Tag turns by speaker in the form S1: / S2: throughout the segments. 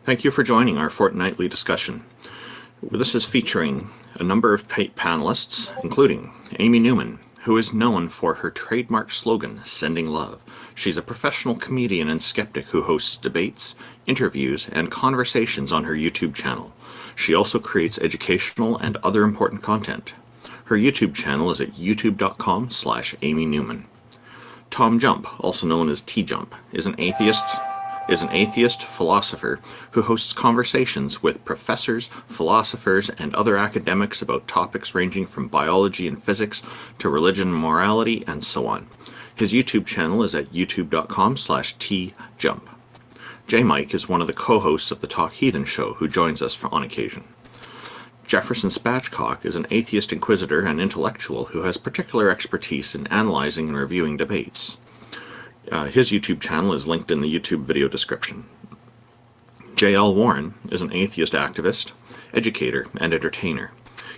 S1: Thank you for joining our fortnightly discussion. This is featuring a number of panelists, including Amy Newman, who is known for her trademark slogan, Sending Love. She's a professional comedian and skeptic who hosts debates, interviews, and conversations on her YouTube channel. She also creates educational and other important content. Her YouTube channel is at youtube.com/Amy Newman. TJump, also known as TJump, is an atheist philosopher who hosts conversations with professors, philosophers, and other academics about topics ranging from biology and physics to religion and morality, and so on. His YouTube channel is at youtube.com/TJump. J. Mike is one of the co-hosts of the Talk Heathen show who joins us on occasion. Jefferson Spatchcock is an atheist inquisitor and intellectual who has particular expertise in analyzing and reviewing debates. His YouTube channel is linked in the YouTube video description. J.L. Warren is an atheist activist, educator, and entertainer.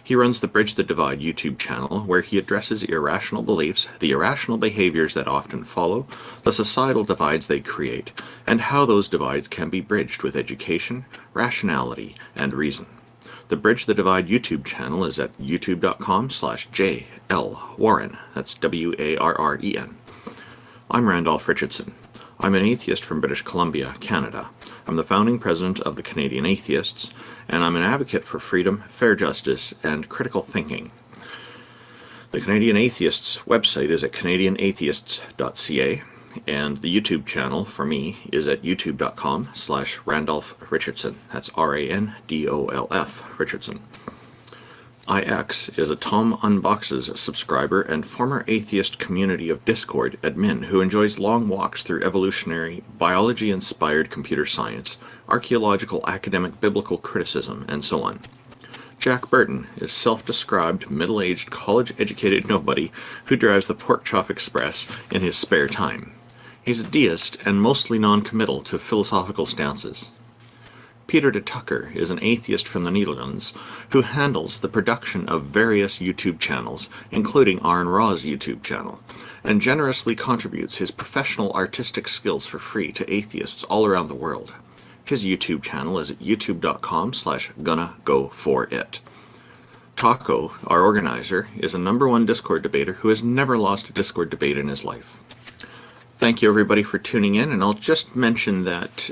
S1: He runs the Bridge the Divide YouTube channel, where he addresses irrational beliefs, the irrational behaviors that often follow, the societal divides they create, and how those divides can be bridged with education, rationality, and reason. The Bridge the Divide YouTube channel is at youtube.com/JL Warren. That's WARREN. I'm Randolph Richardson. I'm an atheist from British Columbia, Canada. I'm the founding president of the Canadian Atheists, and I'm an advocate for freedom, fair justice, and critical thinking. The Canadian Atheists website is at canadianatheists.ca, and the YouTube channel for me is at youtube.com/Randolph Richardson. That's RANDOLF Richardson. IX is a Tom Unboxes subscriber and former atheist community of Discord admin who enjoys long walks through evolutionary, biology-inspired computer science, archaeological academic biblical criticism, and so on. Jack Burton is self-described middle-aged college-educated nobody who drives the Pork Chop Express in his spare time. He's a deist and mostly non-committal to philosophical stances. Peter de Tucker is an atheist from the Netherlands who handles the production of various YouTube channels, including Arn Ra's YouTube channel, and generously contributes his professional artistic skills for free to atheists all around the world. His YouTube channel is at youtube.com/GonnaGoForIt. Taco, our organizer, is a #1 Discord debater who has never lost a Discord debate in his life. Thank you, everybody, for tuning in, and I'll just mention that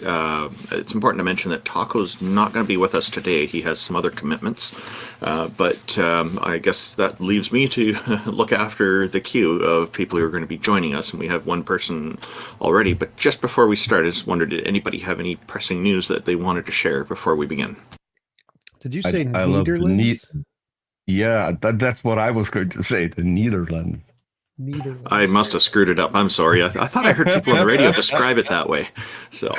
S1: it's important to mention that Taco's not going to be with us today. He has some other commitments, but I guess that leaves me to look after the queue of people who are going to be joining us, and we have one person already. But just before we start, I just wondered, did anybody have any pressing news that they wanted to share before we begin?
S2: Did you say
S3: I love the
S2: Netherlands?
S3: Yeah, that's what I was going to say, the Netherlands.
S1: I must have screwed it up. I'm sorry. I thought I heard people on the radio describe it that way. So,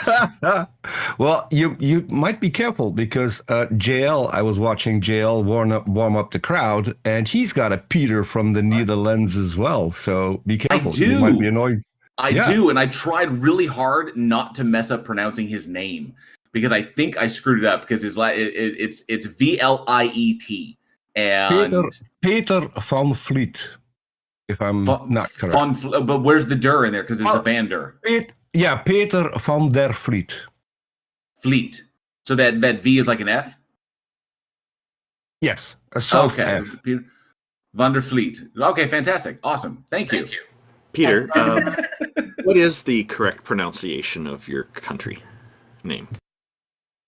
S3: well, you might be careful because JL. I was watching JL warm up the crowd, and he's got a Peter from the Netherlands as well. So be careful.
S4: I do.
S3: You might be annoyed.
S4: I do, and I tried really hard not to mess up pronouncing his name because I think I screwed it up because it's VLIET and
S3: Peter van Vliet. If I'm not correct.
S4: But where's the der in there? Because there's a Van der.
S3: Peter van der Vliet.
S4: Fleet. So that V is like an F?
S3: Yes, a soft F.
S4: Van der Vliet. Okay, fantastic. Awesome. Thank you.
S1: Peter, what is the correct pronunciation of your country name?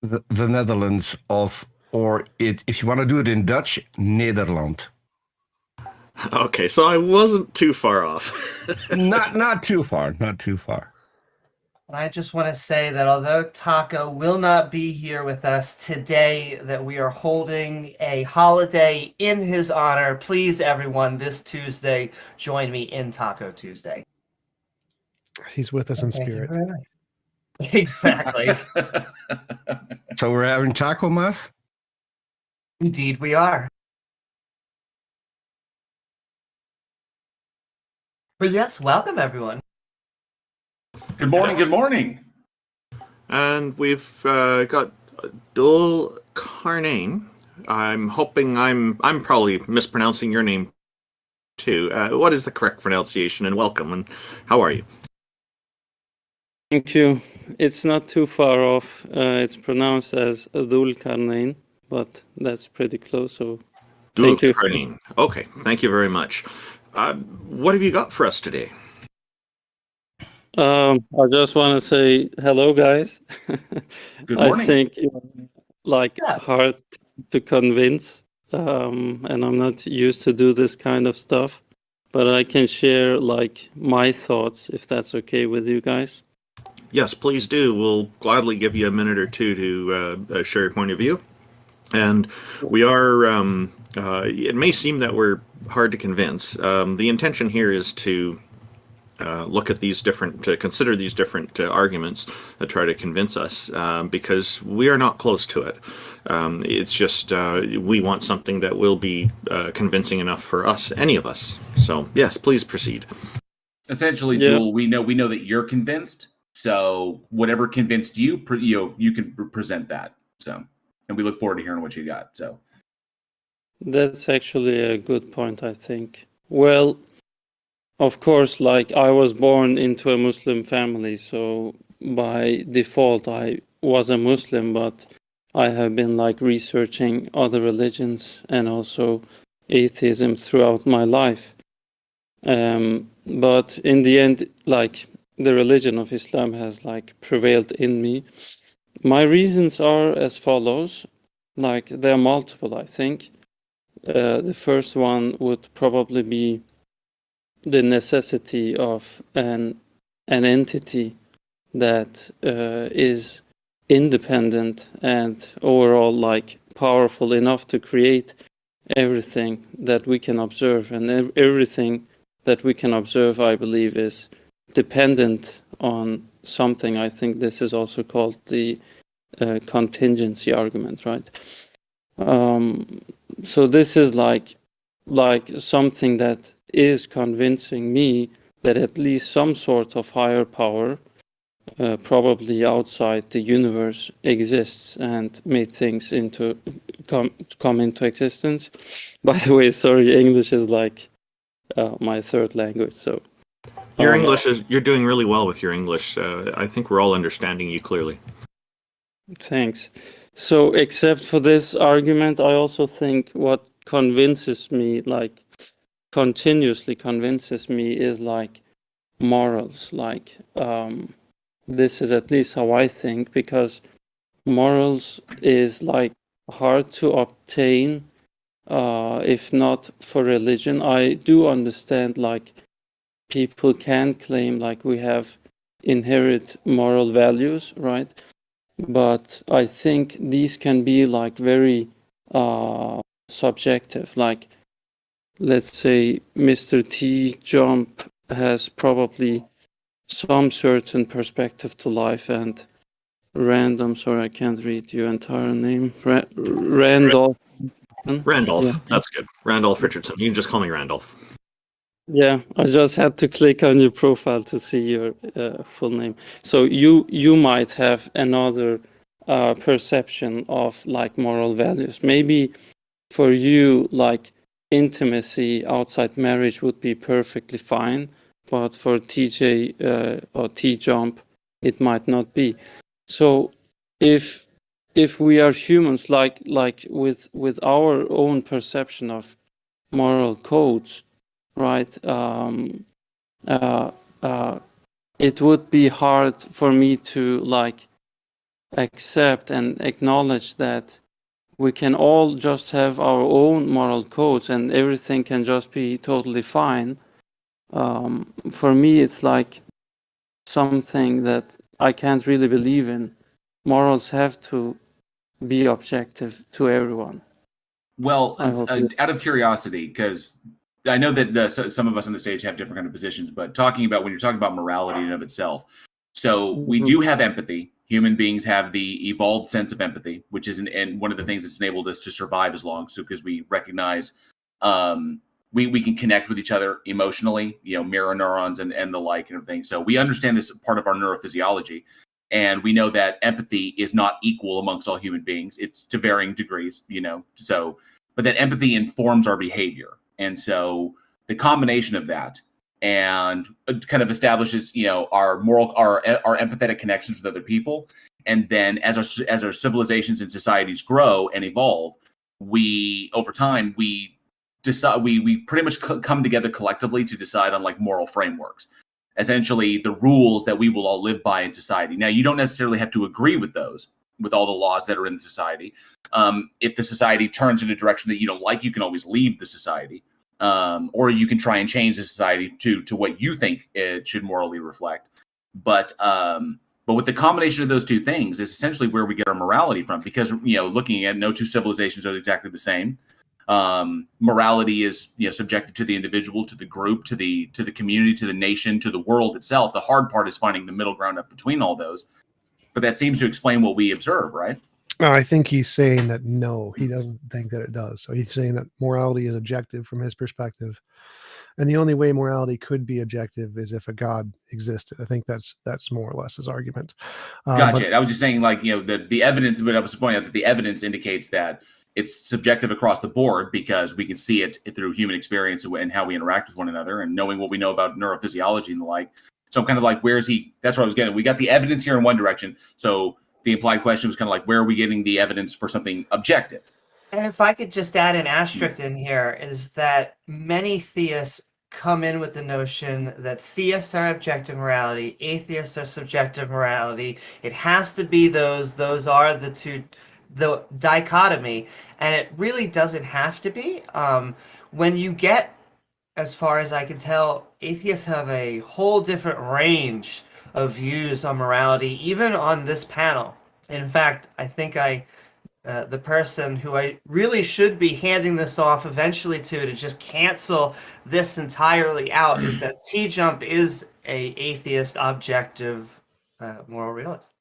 S3: The Netherlands if you want to do it in Dutch, Nederland.
S1: Okay, so I wasn't too far off.
S3: not too far.
S5: I just want to say that although Taco will not be here with us today, that we are holding a holiday in his honor. Please, everyone, this Tuesday, join me in Taco Tuesday.
S2: He's with us in spirit.
S5: Exactly.
S3: So we're having Taco Mass?
S5: Indeed, we are. But yes, welcome everyone.
S4: Good morning. Good morning.
S1: And we've got Dul Carnane. I'm hoping I'm probably mispronouncing your name too. What is the correct pronunciation? And welcome. And how are you?
S6: Thank you. it's not too far off. It's pronounced as Dhul Karnain, but that's pretty close. So thank you.
S1: Okay, thank you very much. What have you got for us today?
S6: I just want to say hello, guys.
S4: Good
S6: I
S4: morning.
S6: think like
S5: Yeah.
S6: hard to convince, and I'm not used to do this kind of stuff, but I can share like my thoughts if that's okay with you guys.
S1: Yes, please do. We'll gladly give you a minute or two to share your point of view. And we are, it may seem that we're hard to convince. The intention here is to look at these different, to consider these different arguments that try to convince us, because we are not close to it. It's just we want something that will be convincing enough for us, any of us. So yes, please proceed.
S4: Essentially,
S6: Yeah.
S4: Duel, we know that you're convinced. So whatever convinced you, you can present that. So, and we look forward to hearing what you got. So
S6: That's actually a good point, I think. Well, of course, like I was born into a Muslim family, so by default I was a Muslim, but I have been like researching other religions and also atheism throughout my life. But in the end, like the religion of Islam has like prevailed in me. My reasons are as follows. Like there are multiple, I think. The first one would probably be the necessity of an entity that is independent and overall like powerful enough to create everything that we can observe, and everything that we can observe, I believe, is dependent on something. I think this is also called the contingency argument, right? So this is like something that is convincing me that at least some sort of higher power, probably outside the universe, exists and made things into come into existence. By the way, sorry, English is like my third language, so
S1: Your English is, you're doing really well with your English. I think we're all understanding you clearly.
S6: thanks. So except for this argument, I also think what convinces me, like continuously convinces me, is like morals. Like this is at least how I think, because morals is like hard to obtain, if not for religion. I do understand like people can claim like we have inherent moral values, right? But I think these can be like very subjective. Like let's say Mr. TJump has probably some certain perspective to life, and Random, sorry, I can't read your entire name. Randolph.
S1: Randolph,
S6: Yeah.
S1: that's good. Randolph Richardson. You can just call me Randolph.
S6: Yeah, I just had to click on your profile to see your full name. So you might have another perception of like moral values. Maybe for you, like intimacy outside marriage would be perfectly fine, but for TJ or TJump, it might not be. So if we are humans, like with our own perception of moral codes, right? It would be hard for me to like accept and acknowledge that we can all just have our own moral codes and everything can just be totally fine. For me, it's like something that I can't really believe in. Morals have to be objective to everyone.
S4: Well,
S6: I hope
S4: out of curiosity, because I know that some of us on the stage have different kind of positions, but talking about when you're talking about morality in and of itself, so we do have empathy. Human beings have the evolved sense of empathy, which is and one of the things that's enabled us to survive as long. So because we recognize we can connect with each other emotionally, mirror neurons and the like and everything. So we understand this part of our neurophysiology. And we know that empathy is not equal amongst all human beings. It's to varying degrees, so, but that empathy informs our behavior. And so the combination of that and kind of establishes, our moral, our empathetic connections with other people. And then as our civilizations and societies grow and evolve, over time we decide, we pretty much come together collectively to decide on like moral frameworks, essentially the rules that we will all live by in society. Now, you don't necessarily have to agree with those, with all the laws that are in the society. If the society turns in a direction that you don't like, you can always leave the society. Or you can try and change the society to what you think it should morally reflect. But with the combination of those two things is essentially where we get our morality from, because looking at no two civilizations are exactly the same. Morality is subjected to the individual, to the group, to the community, to the nation, to the world itself. The hard part is finding the middle ground up between all those. But that seems to explain what we observe, right?
S2: I think he's saying that no, he doesn't think that it does. So he's saying that morality is objective from his perspective, and the only way morality could be objective is if a God existed. I think that's more or less his argument.
S4: Gotcha. I was just saying, like, the evidence, but I was pointing out that the evidence indicates that it's subjective across the board because we can see it through human experience and how we interact with one another, and knowing what we know about neurophysiology and the like. So I'm kind of like, where's he? That's what I was getting. We got the evidence here in one direction. So the implied question was kind of like, where are we getting the evidence for something objective?
S5: And if I could just add an asterisk in here, is that many theists come in with the notion that theists are objective morality, atheists are subjective morality. It has to be those are the dichotomy, and it really doesn't have to be. When you get, as far as I can tell, atheists have a whole different range of views on morality, even on this panel. In fact, I think the person who I really should be handing this off eventually to just cancel this entirely out is that TJump is a atheist, objective, moral realist.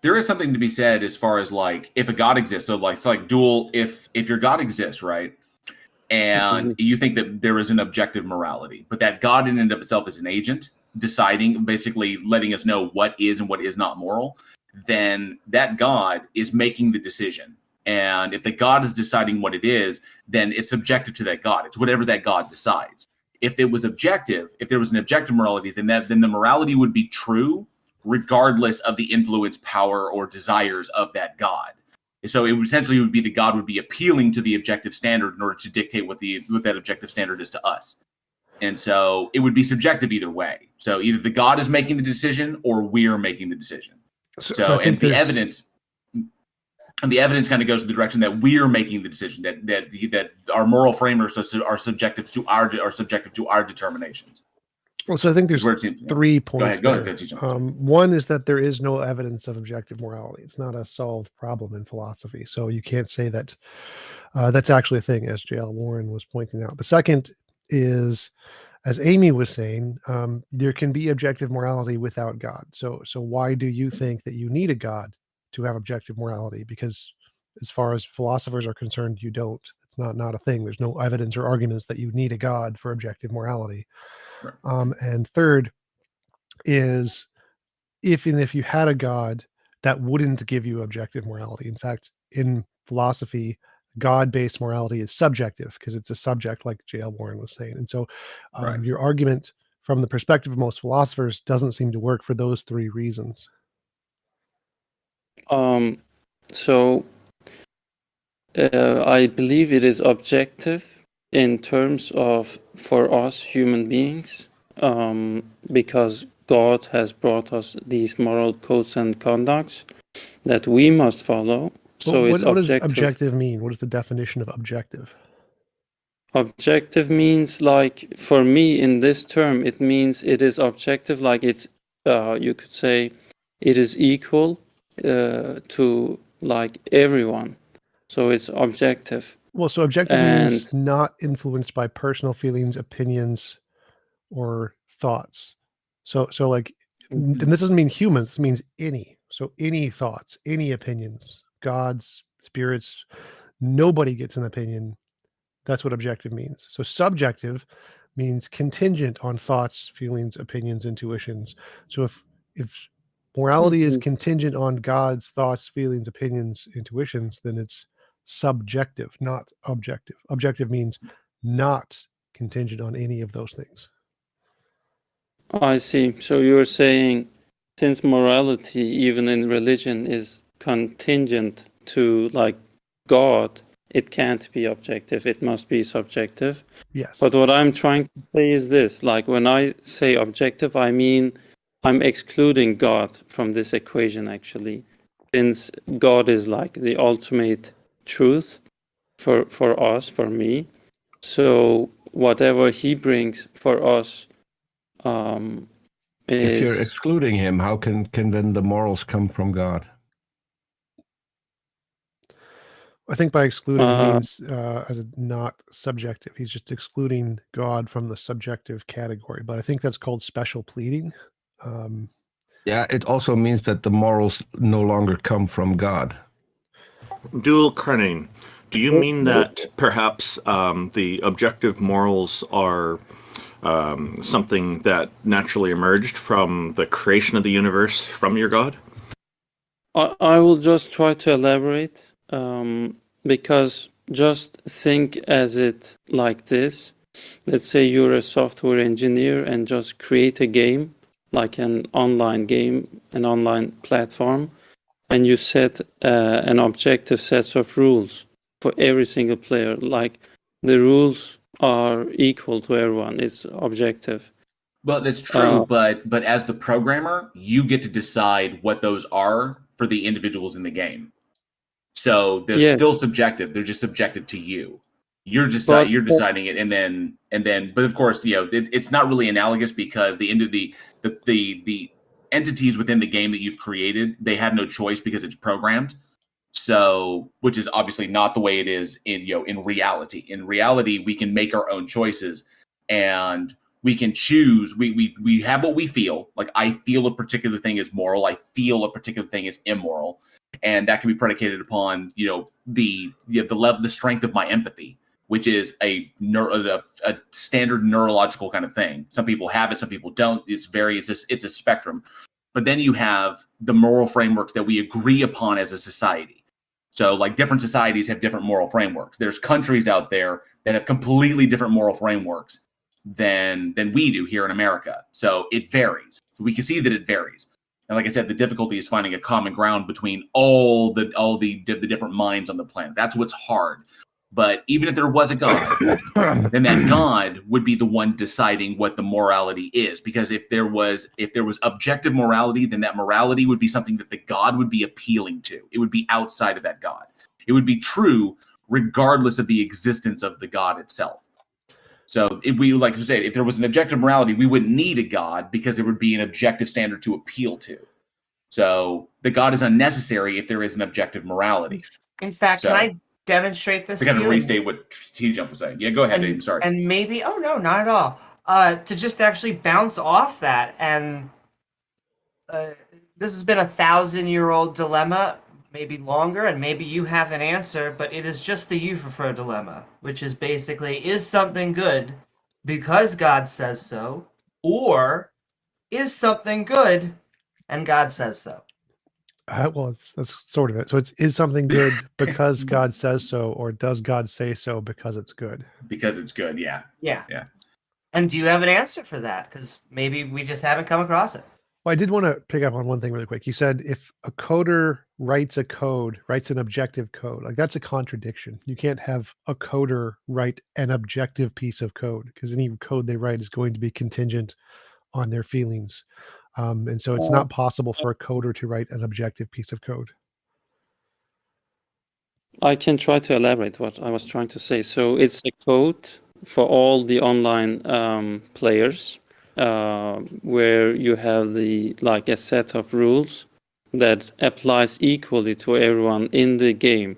S4: There is something to be said as far as like, if a God exists. So like, dual, if your God exists, right? And you think that there is an objective morality, but that God in and of itself is an agent deciding, basically letting us know what is and what is not moral, then that God is making the decision. And if the God is deciding what it is, then it's subjective to that God. It's whatever that God decides. If it was objective, if there was an objective morality, then the morality would be true regardless of the influence, power, or desires of that God. So it would essentially be the God would be appealing to the objective standard in order to dictate what that objective standard is to us. And so it would be subjective either way. So either the God is making the decision or we're making the decision. So and the evidence kind of goes in the direction that we're making the decision, that our moral frameworks are subjective to our determinations.
S2: Well, so I think there's 3 points.
S4: Go ahead.
S2: One is that there is no evidence of objective morality. It's not a solved problem in philosophy. So you can't say that that's actually a thing, as J.L. Warren was pointing out. The second is, as Amy was saying, there can be objective morality without God. So why do you think that you need a God to have objective morality? Because as far as philosophers are concerned, you don't. It's not a thing. There's no evidence or arguments that you need a God for objective morality. Right. And third is, if you had a God, that wouldn't give you objective morality. In fact, in philosophy, God-based morality is subjective because it's a subject, like J.L. Warren was saying. And so right. Your argument from the perspective of most philosophers doesn't seem to work for those 3 reasons.
S6: So I believe it is objective in terms of, for us human beings, because God has brought us these moral codes and conducts that we must follow. So
S2: what does objective mean? What is the definition of objective?
S6: Objective means, like, for me in this term, it means it is objective, like it's, you could say it is equal to like everyone. So it's objective.
S2: Well, so objective means not influenced by personal feelings, opinions, or thoughts. So like, and this doesn't mean humans, this means any. So any thoughts, any opinions, gods, spirits, nobody gets an opinion. That's what objective means. So subjective means contingent on thoughts, feelings, opinions, intuitions. So if morality is contingent on God's thoughts, feelings, opinions, intuitions, then it's subjective, not objective. Objective means not contingent on any of those things.
S6: I see. So you're saying since morality, even in religion, is contingent to like God, it can't be objective. It must be subjective.
S2: Yes.
S6: But what I'm trying to say is this, like when I say objective, I mean I'm excluding God from this equation actually, since God is like the ultimate truth for us, for me. So whatever he brings for us
S3: If you're
S6: is
S3: excluding him, how can then the morals come from God?
S2: I think by excluding he means as a not subjective. He's just excluding God from the subjective category. But I think that's called special pleading.
S3: Yeah, it also means that the morals no longer come from God.
S1: Dual Crane, do you mean that perhaps the objective morals are something that naturally emerged from the creation of the universe from your God?
S6: I will just try to elaborate because just think as it like this. Let's say you're a software engineer and just create a game, like an online game, an online platform, and you set an objective set of rules for every single player. Like the rules are equal to everyone. It's objective.
S4: Well, that's true, but as the programmer, you get to decide what those are for the individuals in the game. So they're
S6: Yeah.
S4: still subjective. They're just subjective to you. You're
S6: But-
S4: deciding it, and then. But of course, it's not really analogous because the end of the entities within the game that you've created, they have no choice because it's programmed. So, which is obviously not the way it is in reality. In reality, we can make our own choices, and we can choose. We have what we feel. Like I feel a particular thing is moral. I feel a particular thing is immoral, and that can be predicated upon the level, the strength of my empathy, which is a standard neurological kind of thing. Some people have it, some people don't. It's a spectrum. But then you have the moral frameworks that we agree upon as a society. So like different societies have different moral frameworks. There's countries out there that have completely different moral frameworks than we do here in America. So it varies. So we can see that it varies. And like I said, the difficulty is finding a common ground between all the different minds on the planet. That's what's hard. But even if there was a God, then that God would be the one deciding what the morality is. Because if there was objective morality, then that morality would be something that the God would be appealing to. It would be outside of that God. It would be true regardless of the existence of the God itself. So if we like to say, if there was an objective morality, we wouldn't need a God because there would be an objective standard to appeal to. So the God is unnecessary if there is an objective morality.
S5: In fact, can I demonstrate this
S4: to kind
S5: to
S4: of
S5: you?
S4: restate what TJump was saying. Yeah, go ahead, Dave. I'm sorry.
S5: And maybe, oh no, not at all. To just actually bounce off that, and this has been a 1,000-year-old dilemma, maybe longer, and maybe you have an answer, but it is just the Euphophro dilemma, which is basically, is something good because God says so, or is something good and God says so?
S2: Well, that's sort of it. So is something good because God says so, or does God say so because it's good?
S4: Because it's good, yeah.
S5: Yeah.
S4: Yeah.
S5: And do you have an answer for that? Because maybe we just haven't come across it.
S2: Well, I did want to pick up on one thing really quick. You said if a coder writes an objective code, like that's a contradiction. You can't have a coder write an objective piece of code because any code they write is going to be contingent on their feelings. And so it's not possible for a coder to write an objective piece of code.
S6: I can try to elaborate what I was trying to say. So it's a code for all the online players where you have a set of rules that applies equally to everyone in the game.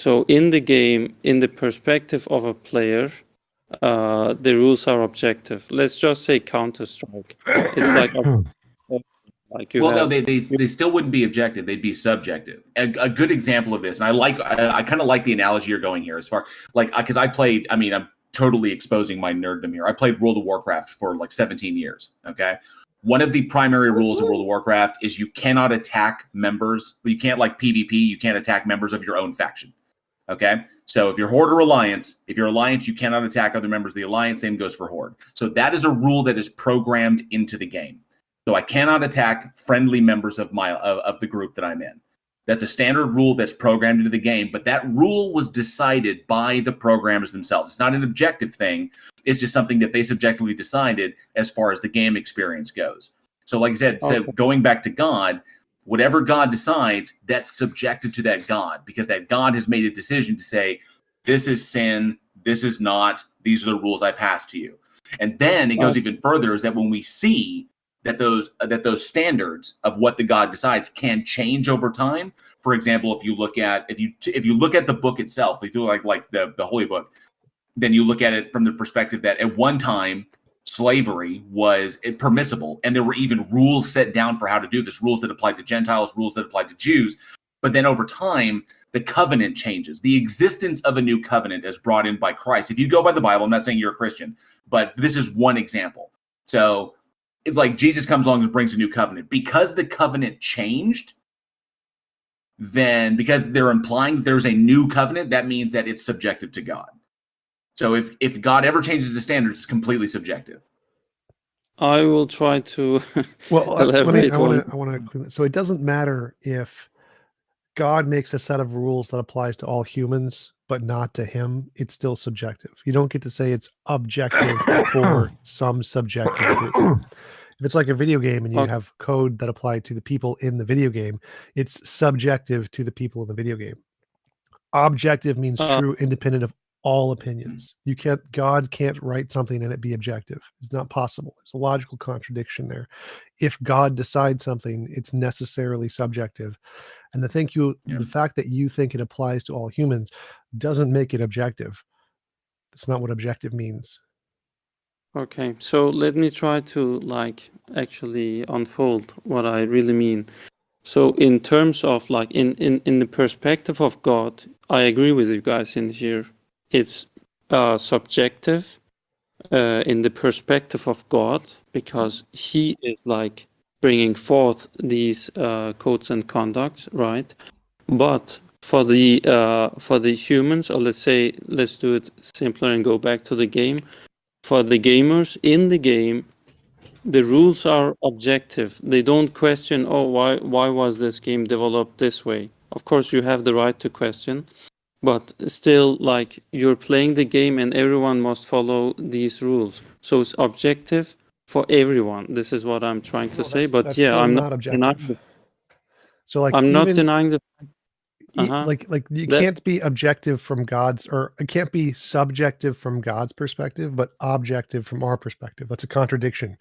S6: So in the game, in the perspective of a player, the rules are objective. Let's just say Counter-Strike. It's like
S4: they still wouldn't be objective; they'd be subjective. A good example of this, and I kind of like the analogy you're going here, as far because I played. I mean, I'm totally exposing my nerddom here. I played World of Warcraft for like 17 years. Okay, one of the primary rules of World of Warcraft is you cannot attack members. You can't PvP. You can't attack members of your own faction. Okay, So if you're Horde or Alliance, if you're Alliance, you cannot attack other members of the Alliance. Same goes for Horde. So that is a rule that is programmed into the game. So I cannot attack friendly members of the group that I'm in. That's a standard rule that's programmed into the game, but that rule was decided by the programmers themselves. It's not an objective thing. It's just something that they subjectively decided as far as the game experience goes. So like I said, so going back to God, whatever God decides, that's subjected to that God, because that God has made a decision to say, this is sin, this is not, these are the rules I pass to you. And then it goes even further, is that when we see that those standards of what the God decides can change over time. For example, if you look at the book itself, if you like the Holy Book, then you look at it from the perspective that at one time slavery was permissible, and there were even rules set down for how to do this, rules that applied to Gentiles, rules that applied to Jews. But then over time, the covenant changes. The existence of a new covenant is brought in by Christ. If you go by the Bible, I'm not saying you're a Christian, but this is one example. So it's like Jesus comes along and brings a new covenant. Because the covenant changed, then because they're implying there's a new covenant, that means that it's subjective to God. So if God ever changes the standards, it's completely subjective.
S6: I will try to
S2: elaborate.
S6: elaborate.
S2: I want to. So it doesn't matter if God makes a set of rules that applies to all humans, but not to him. It's still subjective. You don't get to say it's objective for some subjective group. If it's like a video game and you have code that applies to the people in the video game, it's subjective to the people in the video game. Objective means true, independent of all opinions. God can't write something and it be objective. It's not possible. There's a logical contradiction there. If God decides something, it's necessarily subjective. And the fact that you think it applies to all humans doesn't make it objective. That's not what objective means.
S6: Okay, so let me try to actually unfold what I really mean. So in terms of in the perspective of God, I agree with you guys in here. It's subjective in the perspective of God, because he is bringing forth these codes and conducts, right? But for the humans, or let's do it simpler and go back to the game. For the gamers in the game, the rules are objective. They don't question, why was this game developed this way? Of course, you have the right to question, but still, you're playing the game and everyone must follow these rules. So it's objective for everyone. This is what I'm trying to say. But yeah, I'm not objective.
S2: So
S6: I'm not denying the.
S2: You can't be objective from God's, or it can't be subjective from God's perspective, but objective from our perspective. That's a contradiction.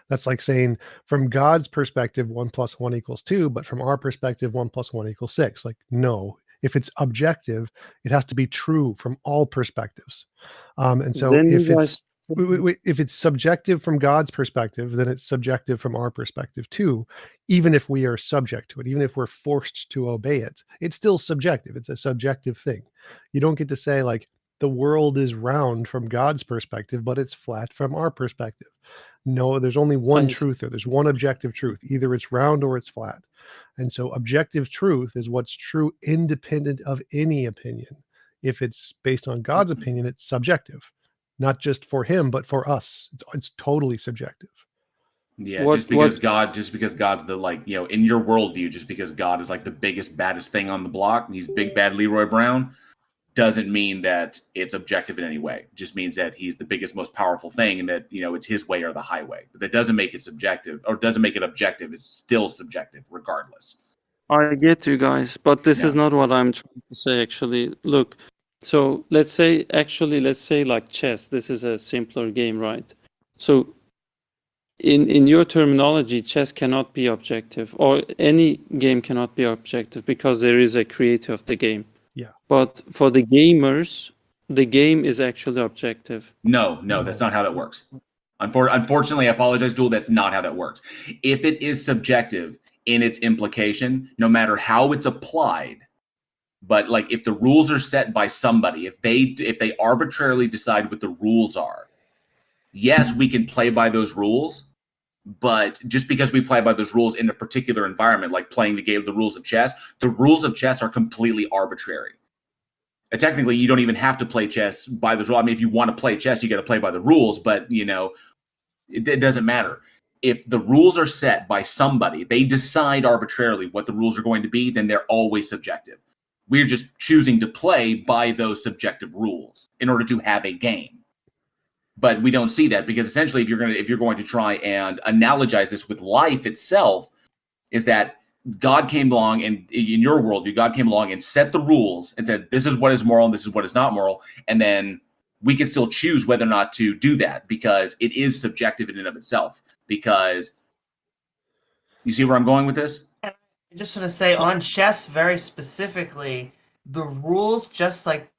S2: That's like saying from God's perspective, 1 + 1 = 2, but from our perspective, 1 + 1 = 6. No, if it's objective, it has to be true from all perspectives. And so if it's subjective from God's perspective, then it's subjective from our perspective too. Even if we are subject to it, even if we're forced to obey it, it's still subjective. It's a subjective thing. You don't get to say the world is round from God's perspective, but it's flat from our perspective. No, there's only one truth there. There's one objective truth. Either it's round or it's flat. And so objective truth is what's true independent of any opinion. If it's based on God's opinion, it's subjective. Not just for him, but for us. It's totally subjective.
S4: Yeah, just because God's the in your worldview, just because God is the biggest, baddest thing on the block, and he's big bad Leroy Brown, doesn't mean that it's objective in any way. It just means that he's the biggest, most powerful thing, and that it's his way or the highway. But that doesn't make it subjective, or doesn't make it objective. It's still subjective, regardless.
S6: I get you guys, but this is not what I'm trying to say. Actually, look. So let's say chess. This is a simpler game, right? So in your terminology, chess cannot be objective, or any game cannot be objective, because there is a creator of the game.
S2: Yeah.
S6: But for the gamers, the game is actually objective.
S4: No, that's not how that works. Unfortunately, I apologize, Joel. That's not how that works. If it is subjective in its implication, no matter how it's applied, but if the rules are set by somebody, if they arbitrarily decide what the rules are, yes, we can play by those rules. But just because we play by those rules in a particular environment, like playing the rules of chess are completely arbitrary. technically, you don't even have to play chess by the rules. I mean, if you want to play chess, you got to play by the rules. But it doesn't matter. If the rules are set by somebody, they decide arbitrarily what the rules are going to be, then they're always subjective. We're just choosing to play by those subjective rules in order to have a game. But we don't see that, because essentially, if you're going to try and analogize this with life itself, is that God came along, and in your worldview, God came along and set the rules and said, this is what is moral and this is what is not moral. And then we can still choose whether or not to do that, because it is subjective in and of itself. Because you see where I'm going with this?
S5: I just want to say on chess very specifically, the rules, just like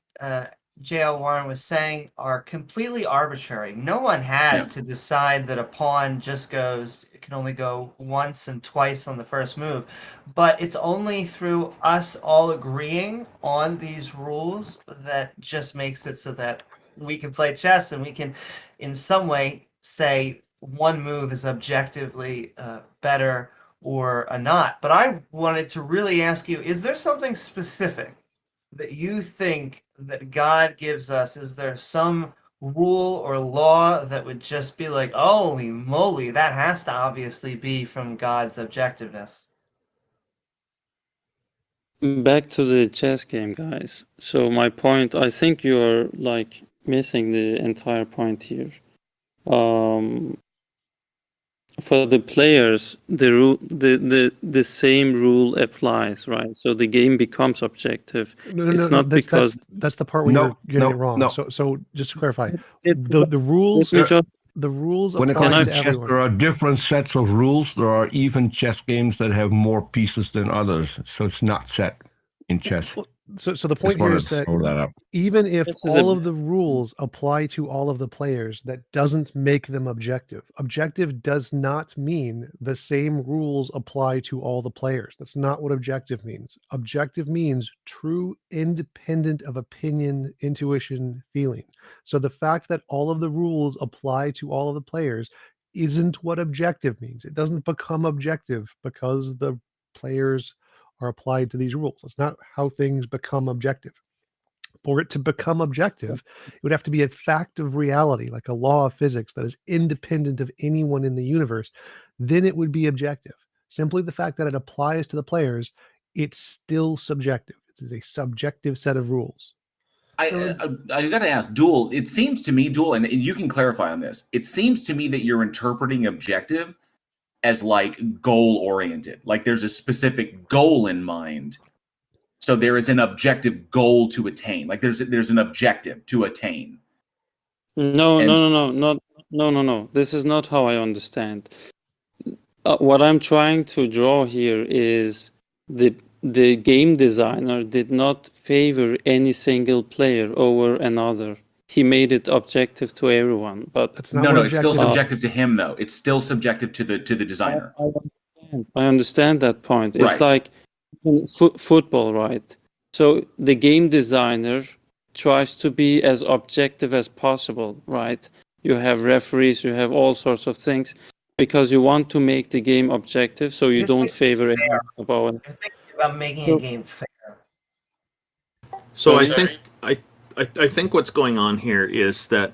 S5: J.L. Warren was saying, are completely arbitrary. No one had to decide that a pawn can only go once and twice on the first move. But it's only through us all agreeing on these rules that just makes it so that we can play chess and we can, in some way, say one move is objectively better or not. But I wanted to really ask you, is there something specific that you think that God gives us? Is there some rule or law that would just be like, holy moly, that has to obviously be from God's objectiveness?
S6: Back to the chess game, guys. So my point, I think you're like missing the entire point here. For the players, the same rule applies, right? So the game becomes objective.
S2: No. That's the part where you're getting it wrong.
S3: No.
S2: So just to clarify,
S6: It-
S2: the rules
S6: Let me just-
S2: the rules
S3: When it
S2: apply
S3: comes
S2: to
S3: to chess,
S2: everyone.
S3: there are different sets of rules. There are even chess games that have more pieces than others. So it's not set in chess.
S2: So the point here is that
S3: up.
S2: even if
S6: This is
S2: all
S6: a-
S2: of the rules apply to all of the players, that doesn't make them objective. Objective does not mean the same rules apply to all the players. That's not what objective means. Objective means true, independent of opinion, intuition, feeling. So the fact that all of the rules apply to all of the players isn't what objective means. It doesn't become objective because the players are applied to these rules. That's not how things become objective. For it to become objective, it would have to be a fact of reality, like a law of physics that is independent of anyone in the universe. Then it would be objective. Simply the fact that it applies to the players, it's still subjective. It is a subjective set of rules.
S4: I got to ask, Duel, it seems to me, Duel, and you can clarify on this, it seems to me that you're interpreting objective as like goal oriented, like there's a specific goal in mind. So there is an objective goal to attain. Like there's an objective to attain.
S6: No. This is not how I understand. What I'm trying to draw here is the game designer did not favor any single player over another. He made it objective to everyone, but
S2: That's not
S4: No,
S2: what
S4: no, it's still
S2: objective
S4: subjective
S2: is.
S4: to him though. It's still subjective to the designer.
S6: I understand that point. It's
S4: Right.
S6: like in football, right? So the game designer tries to be as objective as possible, right? You have referees, you have all sorts of things because you want to make the game objective, so you
S5: You're
S6: don't
S5: thinking
S6: favor anyone
S5: fair.
S6: above.
S5: You're thinking about making a game fair.
S1: So
S6: Sorry?
S1: I think what's going on here is that,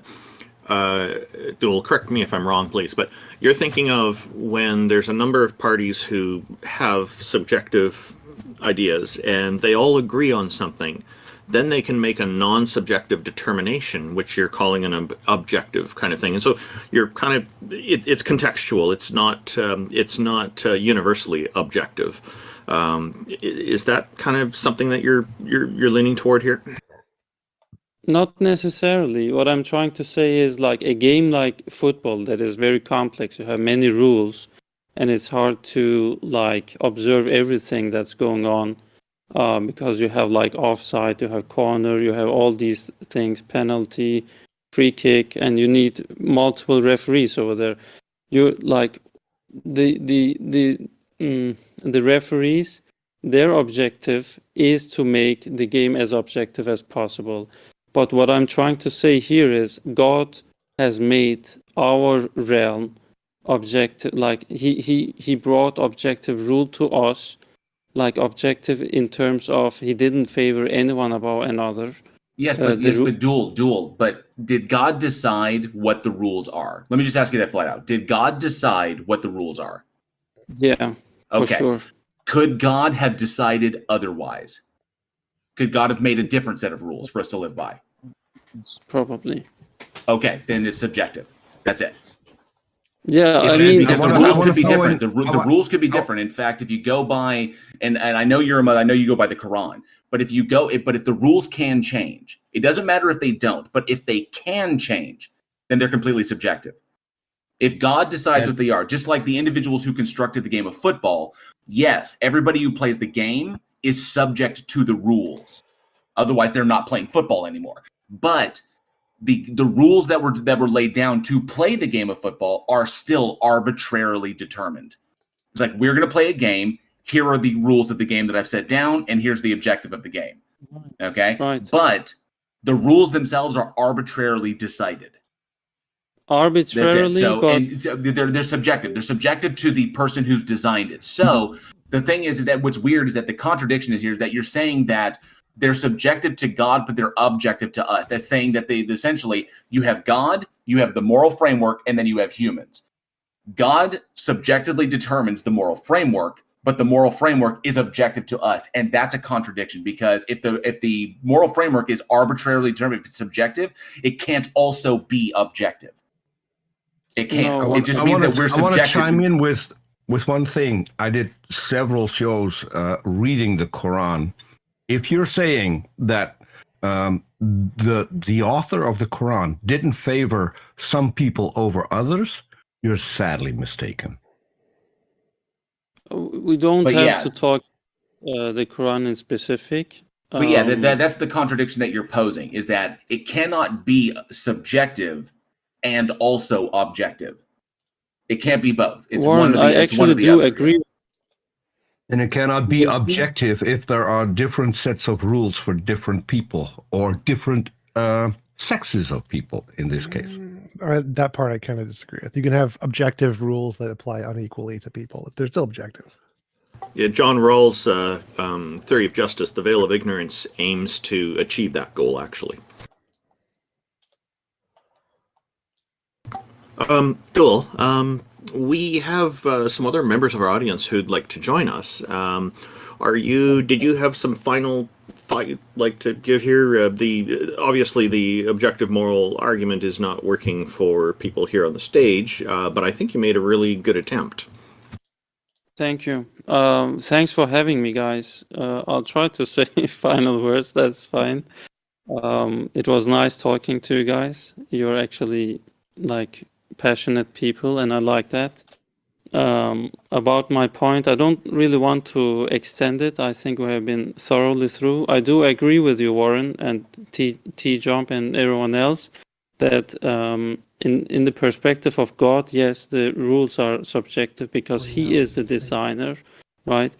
S1: Duel, correct me if I'm wrong, please, but you're thinking of when there's a number of parties who have subjective ideas and they all agree on something, then they can make a non-subjective determination, which you're calling an objective kind of thing. And so you're kind of, it's contextual. It's not universally objective. Is that kind of something that you're leaning toward here?
S6: Not necessarily. What I'm trying to say is like a game like football that is very complex. You have many rules, and it's hard to like observe everything that's going on because you have like offside, you have corner, you have all these things, penalty, free kick, and you need multiple referees over there. You like the referees. Their objective is to make the game as objective as possible. But what I'm trying to say here is God has made our realm objective. Like he brought objective rule to us. like objective in terms of he didn't favor anyone above another.
S4: Yes,
S6: the
S4: but dual. But did God decide what the rules are? Let me just ask you that flat out. Did God decide what the rules are?
S6: Yeah, for
S4: Okay.
S6: sure.
S4: Could God have decided otherwise? Could God have made a different set of rules for us to live by?
S6: Probably.
S4: Okay, then it's subjective. That's it.
S6: Yeah, I mean,
S4: because the rules could be different. The rules could be
S3: I-
S4: different. In fact, if you go by, and I know you're a mother, I know you go by the Quran, but if the rules can change, it doesn't matter if they don't. But if they can change, then they're completely subjective. If God decides what they are, just like the individuals who constructed the game of football, yes, everybody who plays the game is subject to the rules. Otherwise, they're not playing football anymore. But the rules that were laid down to play the game of football are still arbitrarily determined. It's like, we're going to play a game. Here are the rules of the game that I've set down, and here's the objective of the game. Okay?
S6: Right.
S4: But the rules themselves are arbitrarily decided.
S6: Arbitrarily,
S4: That's it. So they're subjective. They're subjective to the person who's designed it. So the thing is that what's weird is that the contradiction is here is that you're saying that they're subjective to God, but they're objective to us. That's saying that they essentially, you have God, you have the moral framework, and then you have humans. God subjectively determines the moral framework, but the moral framework is objective to us, and that's a contradiction, because if the moral framework is arbitrarily determined, if it's subjective, it can't also be objective. It can't.
S6: No.
S4: It just means that we're
S3: I want to
S4: subjective.
S3: chime in with one thing. I did several shows reading the Quran. If you're saying that the author of the Quran didn't favor some people over others, you're sadly mistaken.
S6: we don't
S4: But
S6: have
S4: yeah.
S6: to talk the Quran in specific.
S4: But yeah, that's the contradiction that you're posing, is that it cannot be subjective and also objective. It can't be both. It's
S6: Warren,
S4: one or the,
S6: I
S4: it's one
S6: actually
S4: or the
S6: do
S4: other.
S6: agree.
S3: And it cannot be
S6: Yeah.
S3: objective if there are different sets of rules for different people or different sexes of people in this case.
S2: That part I kind of disagree with. You can have objective rules that apply unequally to people. They're still objective.
S1: Yeah, John Rawls' theory of justice, the veil of ignorance, aims to achieve that goal, actually. Bill, we have some other members of our audience who'd like to join us. Did you have some final thought like to give here? Obviously the objective moral argument is not working for people here on the stage, but I think you made a really good attempt.
S6: Thank you. Thanks for having me, guys. I'll try to say final words. That's fine. It was nice talking to you guys. You're actually like passionate people, and I like that. About my point, I don't really want to extend it. I think we have been thoroughly through. I do agree with you, Warren, and TJump and everyone else, that in the perspective of God, yes, the rules are subjective because He is the designer, right?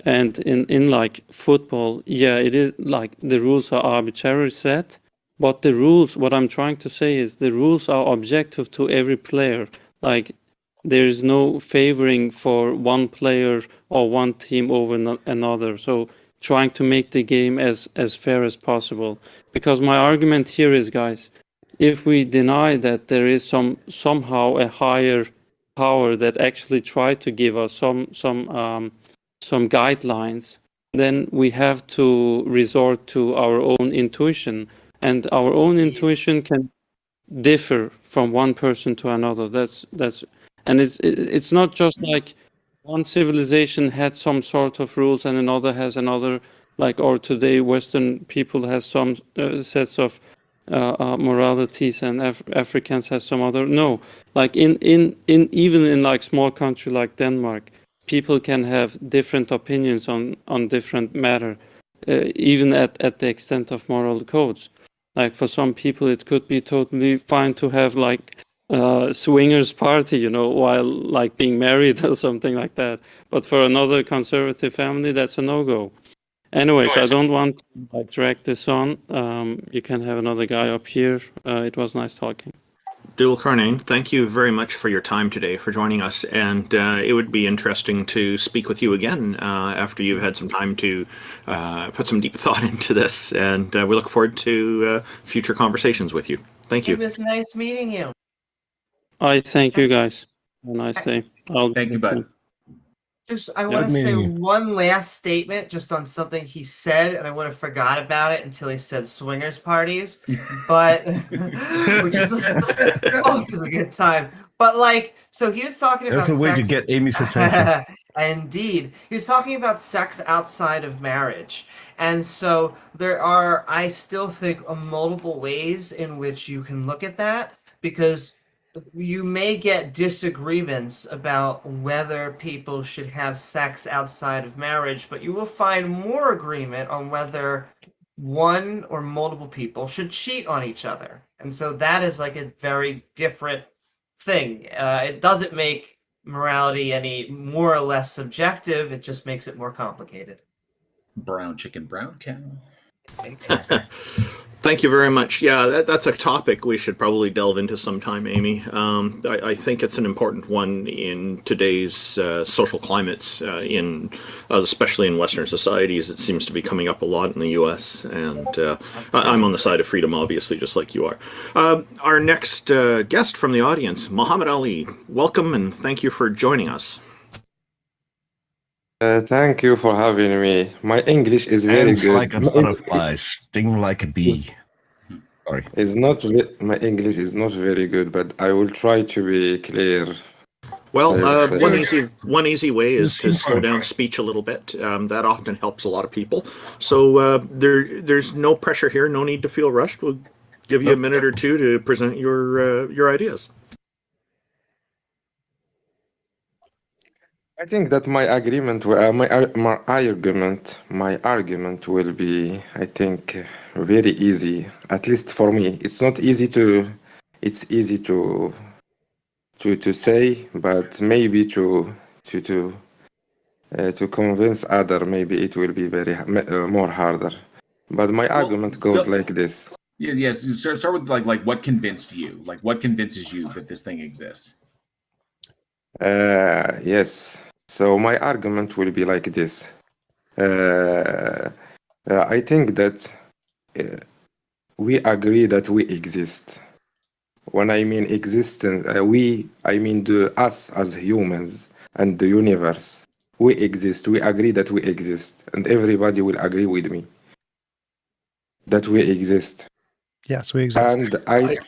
S6: And in like football, yeah, it is like the rules are arbitrarily set, but the rules, what I'm trying to say is the rules are objective to every player. Like there is no favoring for one player or one team over another. So trying to make the game as fair as possible. Because my argument here is, guys, if we deny that there is somehow a higher power that actually tried to give us some guidelines, then we have to resort to our own intuition, and our own intuition can differ from one person to another. And it's not just like one civilization had some sort of rules and another has another, like, or today Western people has some sets of moralities and Africans has some other. No, like in even in like small country like Denmark, people can have different opinions on different matter, even at the extent of moral codes. Like for some people, it could be totally fine to have like swingers party, you know, while like being married or something like that. But for another conservative family, that's a no-go. Anyways, I don't want to like drag this on. You can have another guy up here. It was nice talking.
S1: Dul Karnain, thank you very much for your time today, for joining us. And it would be interesting to speak with you again after you've had some time to put some deep thought into this. And we look forward to future conversations with you. Thank you.
S5: It was nice meeting you.
S6: I thank you guys. Have a nice day.
S4: Thank you, bud.
S5: I want to say
S3: meeting you.
S5: one last statement just on something he said, and I would have forgot about it until he said swingers parties, but which is always a good time. But like, so he was talking about
S3: There's a way to
S5: sex.
S3: get Amy's attention.
S5: Indeed, he was talking about sex outside of marriage, and so there are, I still think, multiple ways in which you can look at that, because you may get disagreements about whether people should have sex outside of marriage, but you will find more agreement on whether one or multiple people should cheat on each other. And so that is like a very different thing. It doesn't make morality any more or less subjective, it just makes it more complicated.
S4: Brown chicken, brown cow.
S1: Thank you very much. Yeah, that's a topic we should probably delve into sometime, Amy. I think it's an important one in today's social climates, especially in Western societies. It seems to be coming up a lot in the U.S., and I'm on the side of freedom, obviously, just like you are. Our next guest from the audience, Muhammad Ali. Welcome, and thank you for joining us.
S7: Thank you for having me. My English is very
S3: Dance
S7: good.
S3: like a butterfly, sting like a bee. Sorry.
S7: My English is not very good, but I will try to be clear.
S1: Well,
S7: Perfect.
S1: one easy way is to slow down speech a little bit. That often helps a lot of people. So there's no pressure here, no need to feel rushed. We'll give you a minute or two to present your ideas.
S7: I think that my argument will be, I think, very easy. At least for me, it's not easy to. It's easy to say, but maybe to convince other, maybe it will be very more harder. But my argument goes like this.
S4: Yes. Start with like what convinced you? Like what convinces you that this thing exists?
S7: Yes. So my argument will be like this. I think that we agree that we exist. When I mean existence, I mean us as humans and the universe. We exist. We agree that we exist, and everybody will agree with me that we exist.
S2: Yes, we exist.
S7: And I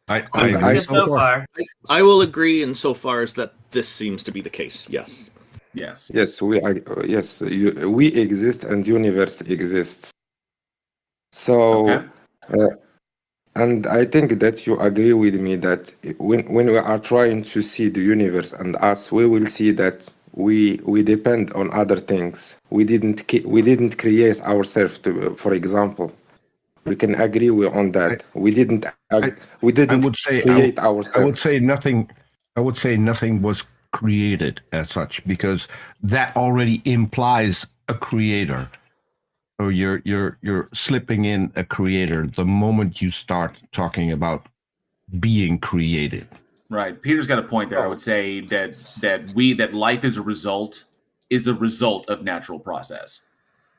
S3: agree
S5: so far.
S1: I will agree insofar as that this seems to be the case. Yes.
S4: Yes.
S7: Yes, we exist and universe exists. So,
S4: Okay.
S7: And I think that you agree with me that when we are trying to see the universe and us, we will see that we depend on other things. We didn't create ourselves. For example, we can agree on that. We didn't create ourselves.
S3: I would say nothing. I would say nothing was created as such, because that already implies a creator. So you're slipping in a creator the moment you start talking about being created.
S4: Right. Peter's got a point there. I would say that life is the result of natural process.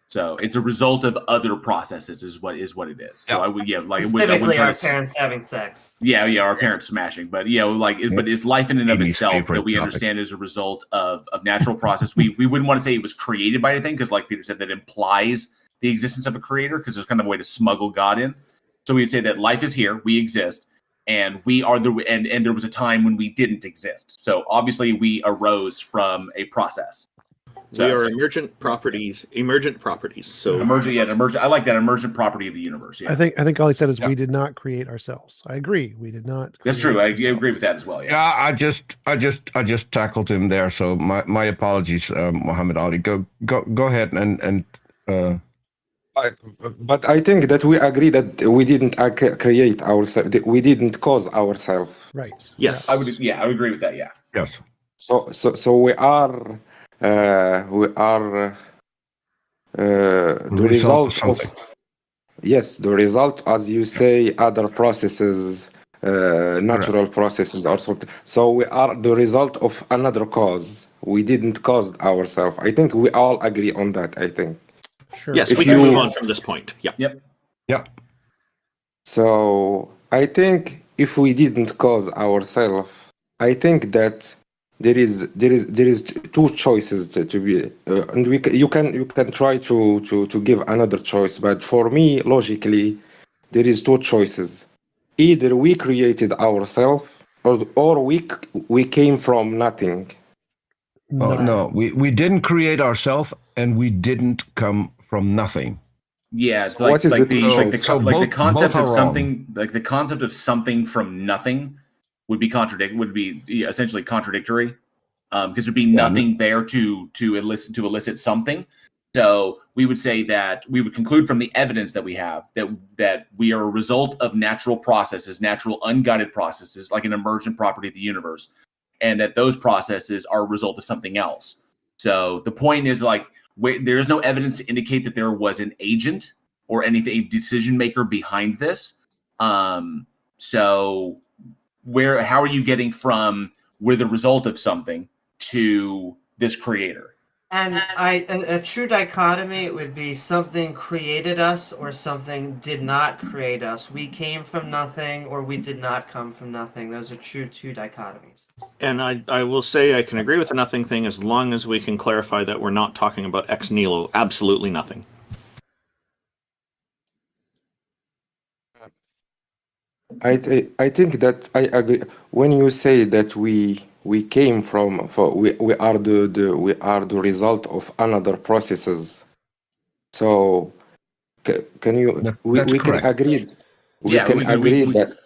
S4: So it's a result of other processes is what it is. So I would
S5: specifically our parents having sex.
S4: Yeah, our parents smashing. But but it's life in and of itself that we understand as a result of natural process. We wouldn't want to say it was created by anything, because like Peter said, that implies the existence of a creator, because there's kind of a way to smuggle God in. So we'd say that life is here, we exist, and we are and there was a time when we didn't exist. So obviously we arose from a process.
S1: We are emergent properties. So
S4: emergent. I like that, emergent property of the universe. Yeah.
S2: I think all he said is we did not create ourselves. I agree. We did not.
S4: That's true. I agree with that as well. Yeah.
S3: I just tackled him there. So my apologies, Muhammad Ali. Go ahead and.
S7: But I think that we agree that we didn't create ourselves. We didn't cause ourselves.
S2: Right.
S1: Yes.
S4: I would agree with that. Yeah.
S3: Yes.
S7: So we are. The result of, yes, the result, as you say, other processes natural processes or something. So we are the result of another cause. We didn't cause ourselves. I think we all agree on that. I think.
S2: Sure.
S1: Yes,
S7: If
S1: we can
S7: you-
S1: move on from this point. Yeah.
S4: Yep.
S3: Yeah.
S7: So I think if we didn't cause ourselves, I think that there is two choices to be, and you can try to give another choice. But for me, logically, there is two choices. Either we created ourselves, or we came from nothing.
S3: Oh, no, we didn't create ourselves, and we didn't come from nothing.
S4: Yeah, it's
S7: So
S4: like
S7: what is
S4: like
S7: the
S4: the like the
S7: choice?
S3: So
S4: like the
S3: both-
S4: concept
S3: both are
S4: of
S3: wrong.
S4: something like the concept of something from nothing would be essentially contradictory, because there'd be nothing there to elicit something. So we would say that we would conclude from the evidence that we have that we are a result of natural processes, natural unguided processes, like an emergent property of the universe, and that those processes are a result of something else. So the point is like there is no evidence to indicate that there was an agent or anything, a decision maker behind this. So how are you getting from we're the result of something to this creator?
S5: And a true dichotomy would be something created us or something did not create us. We came from nothing or we did not come from nothing. Those are true two dichotomies.
S1: And I will say I can agree with the nothing thing as long as we can clarify that we're not talking about ex nihilo, absolutely nothing.
S7: I think that I agree when you say that we came from, we are the result of another processes. So can you
S3: That's
S7: we can
S3: correct.
S7: agree we
S4: Yeah,
S7: can
S4: we-
S7: agree
S4: we-
S7: that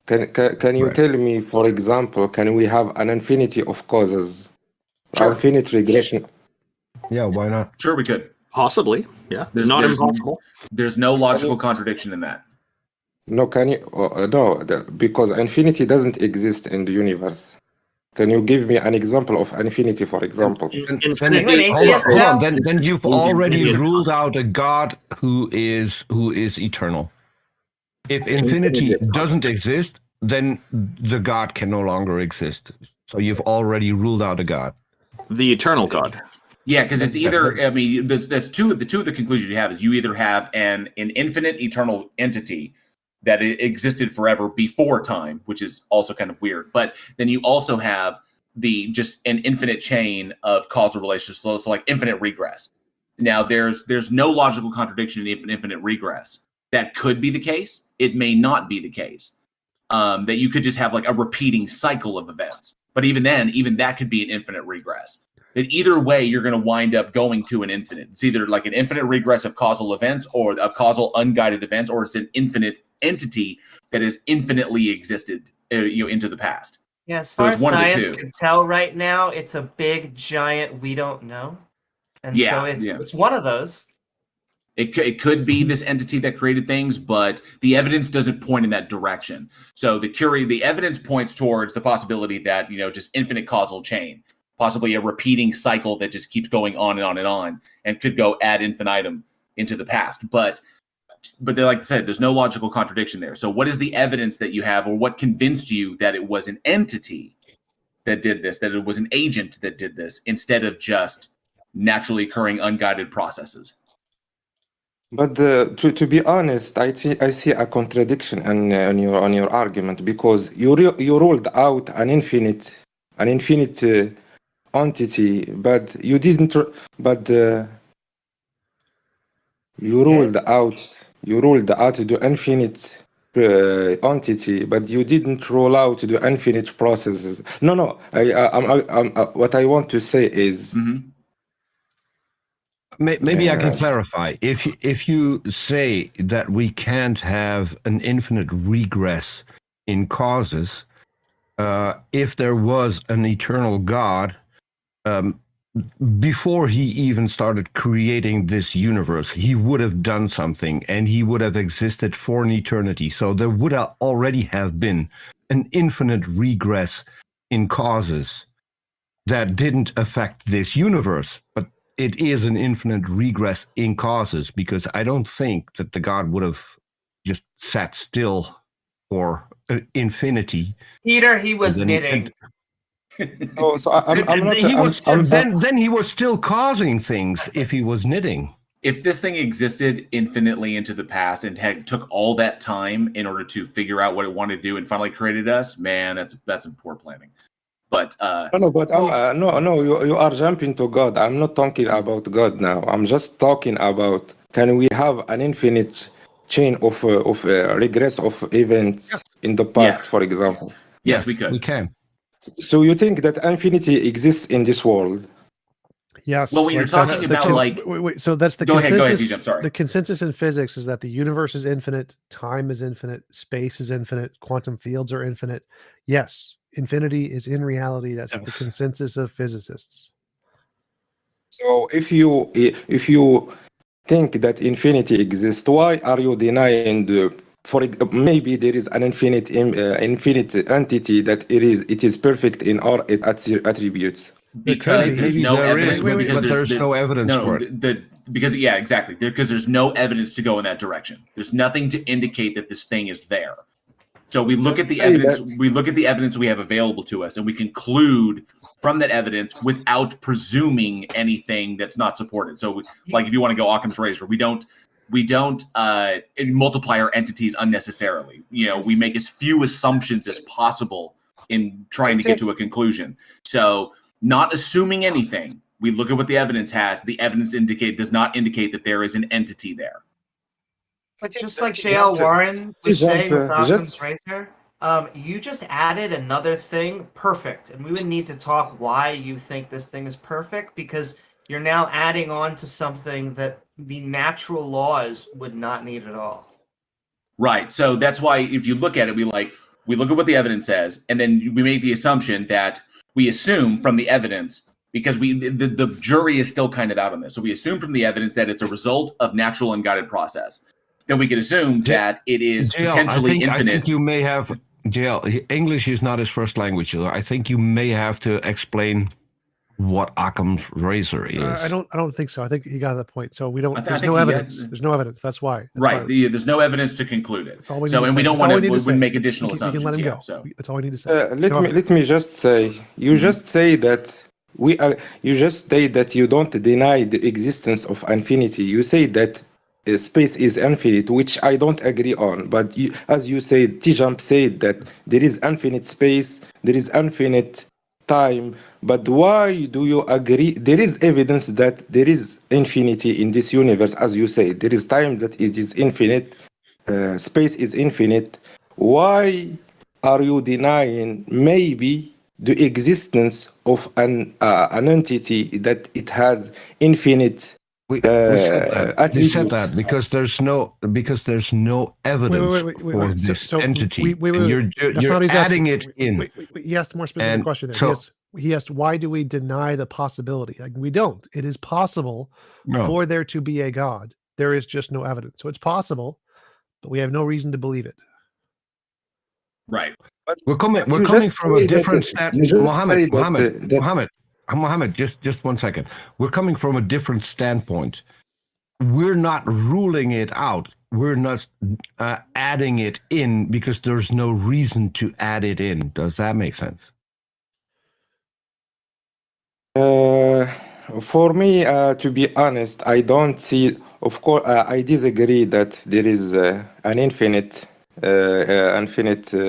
S7: can you
S3: Right.
S7: tell me, for example, can we have an infinity of causes,
S4: Sure.
S7: infinite regression?
S3: Yeah, why not?
S4: Sure, we could.
S1: Possibly, yeah.
S4: There's-
S1: Not
S4: there's-
S1: impossible.
S4: There's no logical contradiction in that.
S7: No, can you? No, because infinity doesn't exist in the universe. Can you give me an example of infinity, for example?
S1: Infinity.
S5: Are you an
S3: Hold on,
S5: atheist
S3: hold
S5: now?
S3: on. Then you've
S1: Indeed,
S3: already
S1: indeed.
S3: ruled out a God who is eternal. If infinity doesn't exist, then the God can no longer exist. So you've already ruled out a God.
S1: The eternal God.
S4: Yeah, because it's
S7: That's-
S4: either. I mean, there's two of the conclusions you have is you either have an infinite eternal entity that existed forever before time, which is also kind of weird. But then you also have just an infinite chain of causal relations, so like infinite regress. Now, there's no logical contradiction in infinite regress. That could be the case. It may not be the case. That you could just have like a repeating cycle of events. But even then, even that could be an infinite regress. That either way, you're going to wind up going to an infinite. It's either like an infinite regress of causal events or of causal unguided events, or it's an infinite entity that has infinitely existed, into the past.
S5: Yeah, as
S4: So
S5: far
S4: it's
S5: as
S4: one of the
S5: science
S4: two.
S5: can tell right now, it's a big giant we don't know. And
S4: Yeah,
S5: so
S4: yeah.
S5: it's one of those.
S4: It could be this entity that created things, but the evidence doesn't point in that direction. So the evidence points towards the possibility that, just infinite causal chain, possibly a repeating cycle that just keeps going on and on and on, and could go ad infinitum into the past. But like I said, there's no logical contradiction there. So what is the evidence that you have, or what convinced you that it was an entity that did this, that it was an agent that did this, instead of just naturally occurring unguided processes?
S7: But to be honest, I see a contradiction on your argument, because you ruled out an infinite entity, but you didn't. But you ruled out the infinite entity, but you didn't rule out the infinite processes. No. What I want to say is.
S4: Mm-hmm.
S3: Maybe I can
S7: Yeah.
S3: clarify. If you say that we can't have an infinite regress in causes, if there was an eternal God, before he even started creating this universe, he would have done something, and he would have existed for an eternity. So there would already have been an infinite regress in causes that didn't affect this universe, but it is an infinite regress in causes, because I don't think that the God would have just sat still for infinity.
S5: Peter, he was
S3: And then
S5: knitting.
S7: I'm not.
S3: He was
S7: I'm
S3: then he was still causing things if he was knitting.
S4: If this thing existed infinitely into the past and took all that time in order to figure out what it wanted to do and finally created us, man, that's some poor planning. But
S7: you are jumping to God. I'm not talking about God now. I'm just talking about, can we have an infinite chain of regress of events in the past,
S4: Yes.
S7: for example?
S4: Yes, we could.
S3: We can.
S7: So you think that infinity exists in this world?
S2: Yes.
S4: Well, when you're
S2: that's-
S4: talking
S2: that's-
S4: about, like-
S2: wait, so that's the
S4: Go ahead,
S2: consensus.
S4: TJump, sorry.
S2: The consensus in physics is that the universe is infinite, time is infinite, space is infinite, quantum fields are infinite. Yes, infinity is in reality. That's the
S3: Yes.
S2: consensus of physicists.
S7: So if you think that infinity exists, why are you denying maybe there is an infinite entity that it is perfect in all its attributes?
S4: Because
S2: be.
S4: there's
S3: Maybe
S4: no
S3: there
S4: evidence.
S3: is,
S4: because
S3: but there's no evidence for it.
S4: Because exactly. Because there's no evidence to go in that direction. There's nothing to indicate that this thing is there. So we look
S7: Just
S4: at the
S7: say
S4: evidence.
S7: that-
S4: We look at the evidence we have available to us, and we conclude from that evidence without presuming anything that's not supported. So, like if you want to go Occam's razor, we don't multiply our entities unnecessarily. We make as few assumptions as possible in trying to get to a conclusion. So, not assuming anything, we look at what the evidence has. The evidence does not indicate that there is an entity there.
S5: Just like J.L. Warren was saying with Occam's
S7: just
S5: razor, you just added another thing, perfect. And we would need to talk why you think this thing is perfect, because you're now adding on to something that the natural laws would not need at all.
S4: Right. So that's why if you look at it, we look at what the evidence says, and then we make the assumption that we assume from the evidence, because the jury is still kind of out on this. So we assume from the evidence that it's a result of natural and guided process. Then we can assume that it is
S3: JL,
S4: potentially
S3: I
S4: infinite.
S3: think you may have JL. English is not his first language. So I think you may have to explain what Occam's razor is.
S2: I don't think so. I think you got that point. So we don't.
S4: I
S2: There's
S4: think
S2: no
S4: he
S2: evidence.
S4: has-
S2: There's no evidence. That's why.
S4: Right. There's no evidence to conclude it.
S2: That's all we need
S4: So,
S2: to
S4: and
S2: say.
S4: we don't
S2: That's all
S4: want
S2: we need
S4: to
S2: to say.
S4: make additional
S2: We
S4: assumptions.
S2: can let him
S4: Yeah,
S2: go.
S4: so.
S2: That's all we need to say.
S7: let me just say, you just say that you don't deny the existence of infinity. You say that space is infinite, which I don't agree on. But as you said, TJump said that there is infinite space, there is infinite time. But why do you agree? There is evidence that there is infinity in this universe, as you say. There is time that it is infinite, space is infinite. Why are you denying maybe the existence of an entity that it has infinite
S3: We said
S7: attributes?
S3: that because there's no evidence for this entity. And you're adding it in.
S2: He asked a more specific
S3: And
S2: question there.
S3: so-
S2: He asked, why do we deny the possibility? Like, we don't. It is possible
S3: No.
S2: for there to be a God. There is just no evidence. So it's possible, but we have no reason to believe it.
S4: Right.
S3: We're coming from a different standpoint. Mohammed, just 1 second. We're coming from a different standpoint. We're not ruling it out. We're not adding it in because there's no reason to add it in. Does that make sense?
S7: For me, to be honest, I don't see. Of course, I disagree that there is an infinite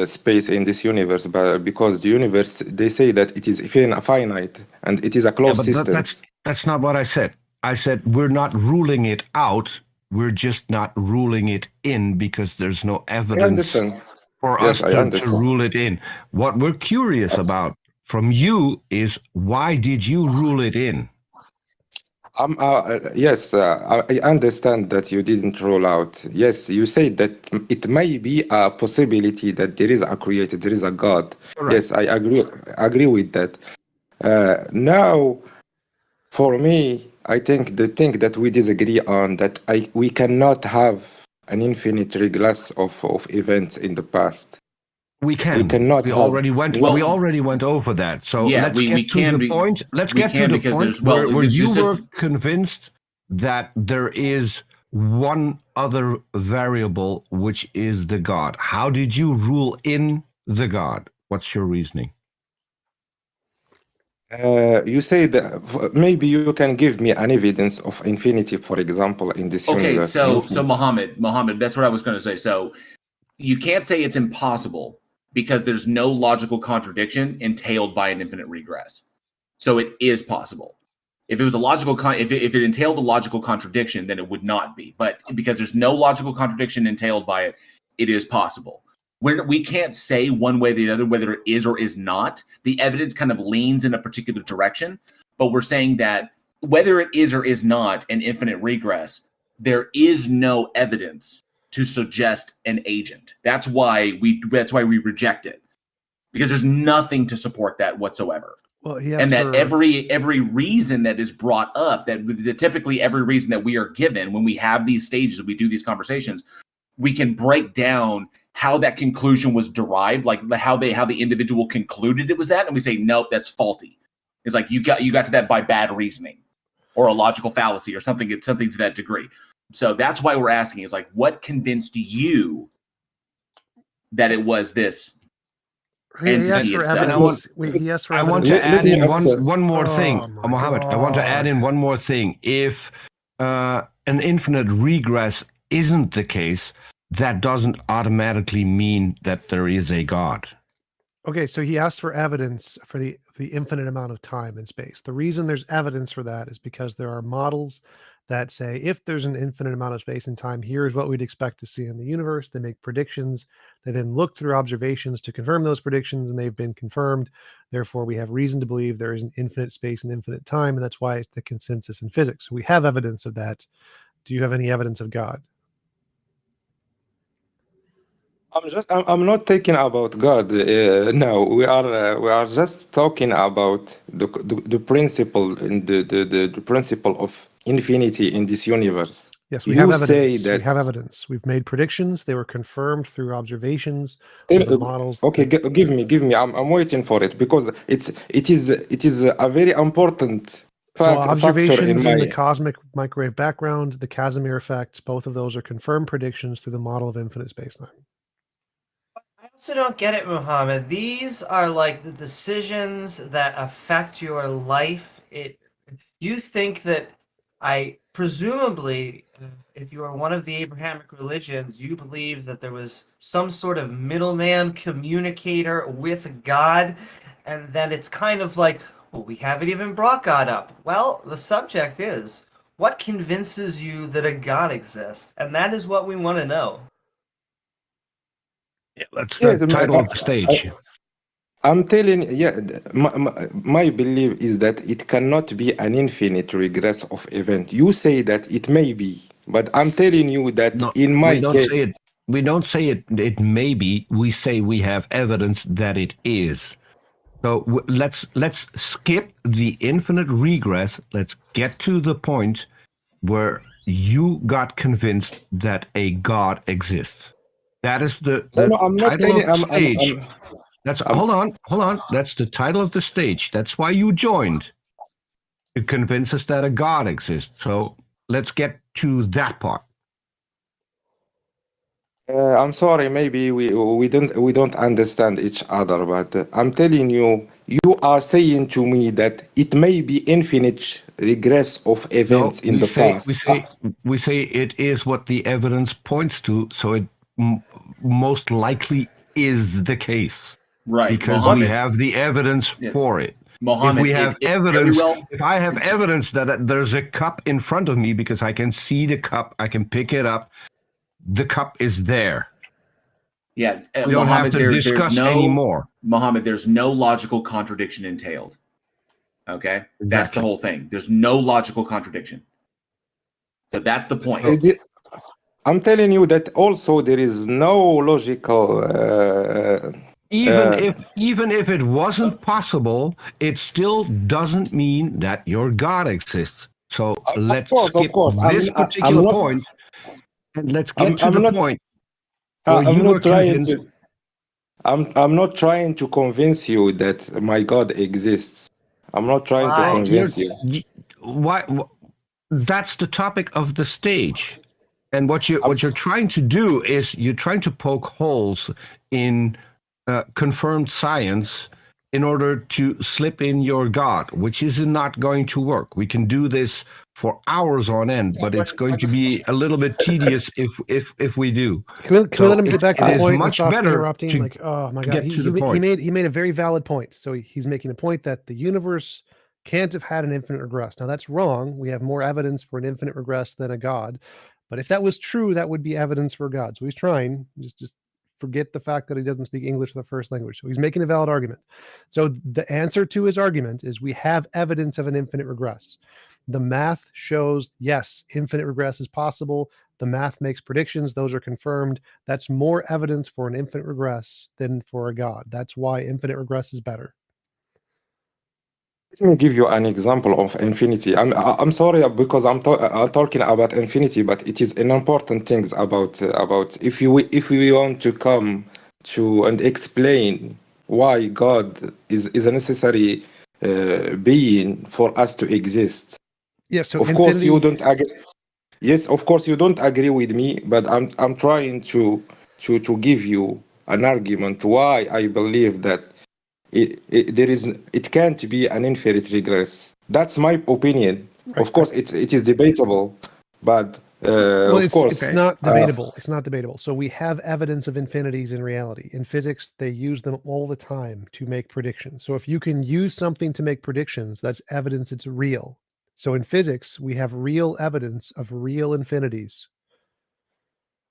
S7: space in this universe, but because the universe, they say that it is finite and it is a closed system.
S3: That's not what I said. I said we're not ruling it out. We're just not ruling it in because there's no evidence for us to rule it in. What we're curious about from you is, why did you rule it in?
S7: Yes, I understand that you didn't rule out. Yes, you said that it may be a possibility that there is a creator, there is a God.
S3: Correct.
S7: Yes, I agree with that. Now, for me, I think the thing that we disagree on, that we cannot have an infinite regress of events in the past.
S3: We can.
S7: We cannot.
S3: We already went over that. So
S4: Yeah,
S3: let's get to the point. Let's get to the point where you were convinced that there is one other variable, which is the God. How did you rule in the God? What's your reasoning?
S7: You say that maybe you can give me an evidence of infinity, for example, in this
S4: Okay,
S7: universe.
S4: so Muhammad, that's what I was going to say. So you can't say it's impossible because there's no logical contradiction entailed by an infinite regress. So it is possible. If it was a logical if it entailed a logical contradiction, then it would not be. But because there's no logical contradiction entailed by it, it is possible. We can't say one way or the other whether it is or is not. The evidence kind of leans in a particular direction, but we're saying that whether it is or is not an infinite regress, there is no evidence to suggest an agent. That's why we reject it, because there's nothing to support that whatsoever.
S2: Well,
S4: And that every reason that is brought up, that typically every reason that we are given when we have these stages, we do these conversations, we can break down how that conclusion was derived, like how the individual concluded it was that, and we say nope, that's faulty. It's like you got to that by bad reasoning or a logical fallacy or something to that degree. So that's why we're asking is like, what convinced you that it was this entity itself?
S3: I want to add in one more thing,
S2: my
S3: Mohammed. I want to add in one more thing. If an infinite regress isn't the case, that doesn't automatically mean that there is a God.
S2: Okay, so he asked for evidence for the infinite amount of time and space. The reason there's evidence for that is because there are models that say if there's an infinite amount of space and time, here's what we'd expect to see in the universe. They make predictions. They then look through observations to confirm those predictions, and they've been confirmed. Therefore, we have reason to believe there is an infinite space and infinite time, and that's why it's the consensus in physics. So we have evidence of that. Do you have any evidence of God?
S7: I'm not talking about God. No, we are just talking about the principle and the principle of infinity in this universe.
S2: Yes, we have evidence. We have evidence. We've made predictions. They were confirmed through observations, through models.
S7: Okay, give me. I'm waiting for it because it is a very important
S2: So observations
S7: in
S2: the cosmic microwave background, the Casimir effect, both of those are confirmed predictions through the model of infinite space-time.
S5: I also don't get it, Muhammad. These are like the decisions that affect your life. You think that presumably, if you are one of the Abrahamic religions, you believe that there was some sort of middleman communicator with God, and then it's kind of like, well, we haven't even brought God up. Well, the subject is, what convinces you that a God exists? And that is what we want to know.
S3: Yeah, that's the title of the stage.
S7: I'm telling my belief is that it cannot be an infinite regress of event. You say that it may be, but I'm telling you that in my case,
S3: we don't say it may be. We say we have evidence that it is. So let's skip the infinite regress. Let's get to the point where you got convinced that a God exists. That is the title of the stage. Hold on. That's the title of the stage. That's why you joined, to convince us that a God exists. So let's get to that part.
S7: I'm sorry, maybe we don't understand each other, but I'm telling you, you are saying to me that it may be infinite regress of events in the past.
S3: We say it is what the evidence points to, so it most likely is the case.
S4: Right,
S3: because
S4: Muhammad,
S3: we have the evidence for it.
S4: Muhammad,
S3: if we have evidence, if I have evidence that there's a cup in front of me because I can see the cup, I can pick it up, the cup is there.
S4: Yeah,
S3: we don't have to discuss anymore.
S4: Muhammad, there's no logical contradiction entailed. Okay, that's the whole thing. There's no logical contradiction. So that's the point.
S7: I'm telling you that also there is no logical.
S3: Even if it wasn't possible, it still doesn't mean that your God exists. So let's skip this particular point and let's get to the point where you were convinced.
S7: I'm not trying to convince you that my God exists. I'm not trying to convince you.
S3: Why? That's the topic of the stage. And what you're trying to do is you're trying to poke holes in confirmed science in order to slip in your God, which is not going to work. We can do this for hours on end, but it's going to be a little bit tedious if we do.
S2: Can we let him get back to the
S3: is
S2: point and
S3: much
S2: stop
S3: better
S2: interrupting?
S3: to
S2: Like, oh my God,
S3: get to the point.
S2: he made a very valid point. So he's making a point that the universe can't have had an infinite regress. Now that's wrong. We have more evidence for an infinite regress than a God. But if that was true, that would be evidence for God. So he's trying, just forget the fact that he doesn't speak English in the first language. So he's making a valid argument. So the answer to his argument is we have evidence of an infinite regress. The math shows, yes, infinite regress is possible. The math makes predictions. Those are confirmed. That's more evidence for an infinite regress than for a God. That's why infinite regress is better.
S7: Let me give you an example of infinity. I'm sorry because I'm talking about infinity, but it is an important thing about if we want to come to and explain why God is a necessary being for us to exist.
S2: Yeah. So
S7: of course you don't agree. Yes, of course you don't agree with me, but I'm trying to give you an argument why I believe that it can't be an infinite regress. That's my opinion.
S2: Right.
S7: Of course, it is debatable, but
S2: it's not debatable. It's not debatable. So we have evidence of infinities in reality. In physics, they use them all the time to make predictions. So if you can use something to make predictions, that's evidence it's real. So in physics, we have real evidence of real infinities.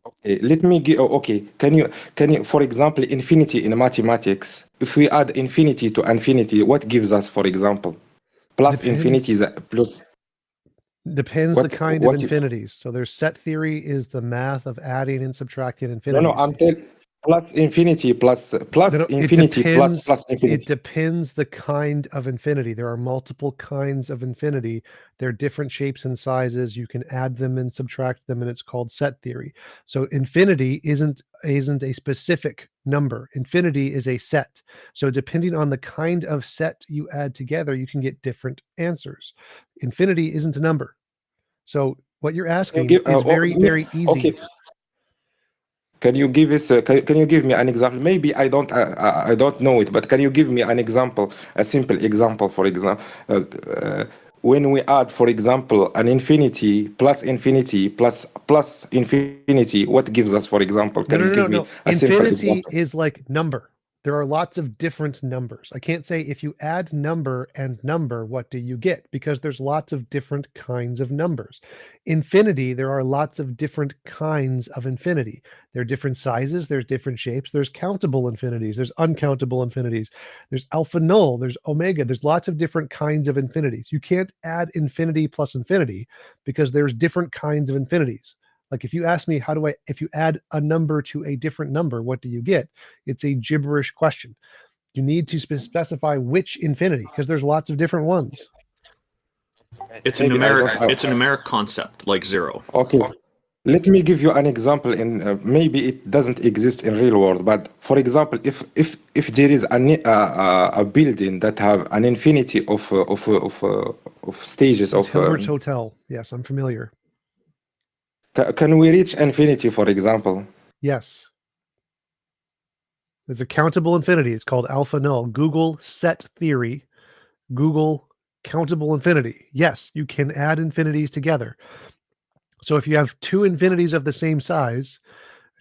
S7: Okay, let me give. Okay, can you, for example, infinity in mathematics? If we add infinity to infinity, what gives us, for example, plus infinity plus?
S2: Depends the kind of infinities. So there's set theory is the math of adding and subtracting infinities.
S7: No, I'm telling plus infinity plus infinity plus infinity.
S2: It depends the kind of infinity. There are multiple kinds of infinity. They're different shapes and sizes. You can add them and subtract them, and it's called set theory. So infinity isn't a specific number. Infinity is a set. So depending on the kind of set you add together, you can get different answers. Infinity isn't a number. So what you're asking is very easy.
S7: Okay. Can you give us? Can you give me an example? Maybe I don't know it, but can you give me an example, a simple example? For example, when we add, for example, an infinity plus infinity plus infinity, what gives us? For example, can you give me a simple example?
S2: Infinity is like number. There are lots of different numbers. I can't say if you add number and number, what do you get? Because there's lots of different kinds of numbers. Infinity, there are lots of different kinds of infinity. There are different sizes, there's different shapes, there's countable infinities, there's uncountable infinities, there's alpha null, there's omega, there's lots of different kinds of infinities. You can't add infinity plus infinity because there's different kinds of infinities. Like if you ask me, if you add a number to a different number, what do you get? It's a gibberish question. You need to specify which infinity because there's lots of different ones.
S1: It's a numeric concept like zero.
S7: Okay. Let me give you an example. Maybe it doesn't exist in real world, but for example, if there is a building that have an infinity of stages
S2: it's Hilbert's Hotel. Yes, I'm familiar.
S7: Can we reach infinity, for example?
S2: Yes. There's a countable infinity. It's called alpha null. Google set theory. Google countable infinity. Yes, you can add infinities together. So if you have two infinities of the same size,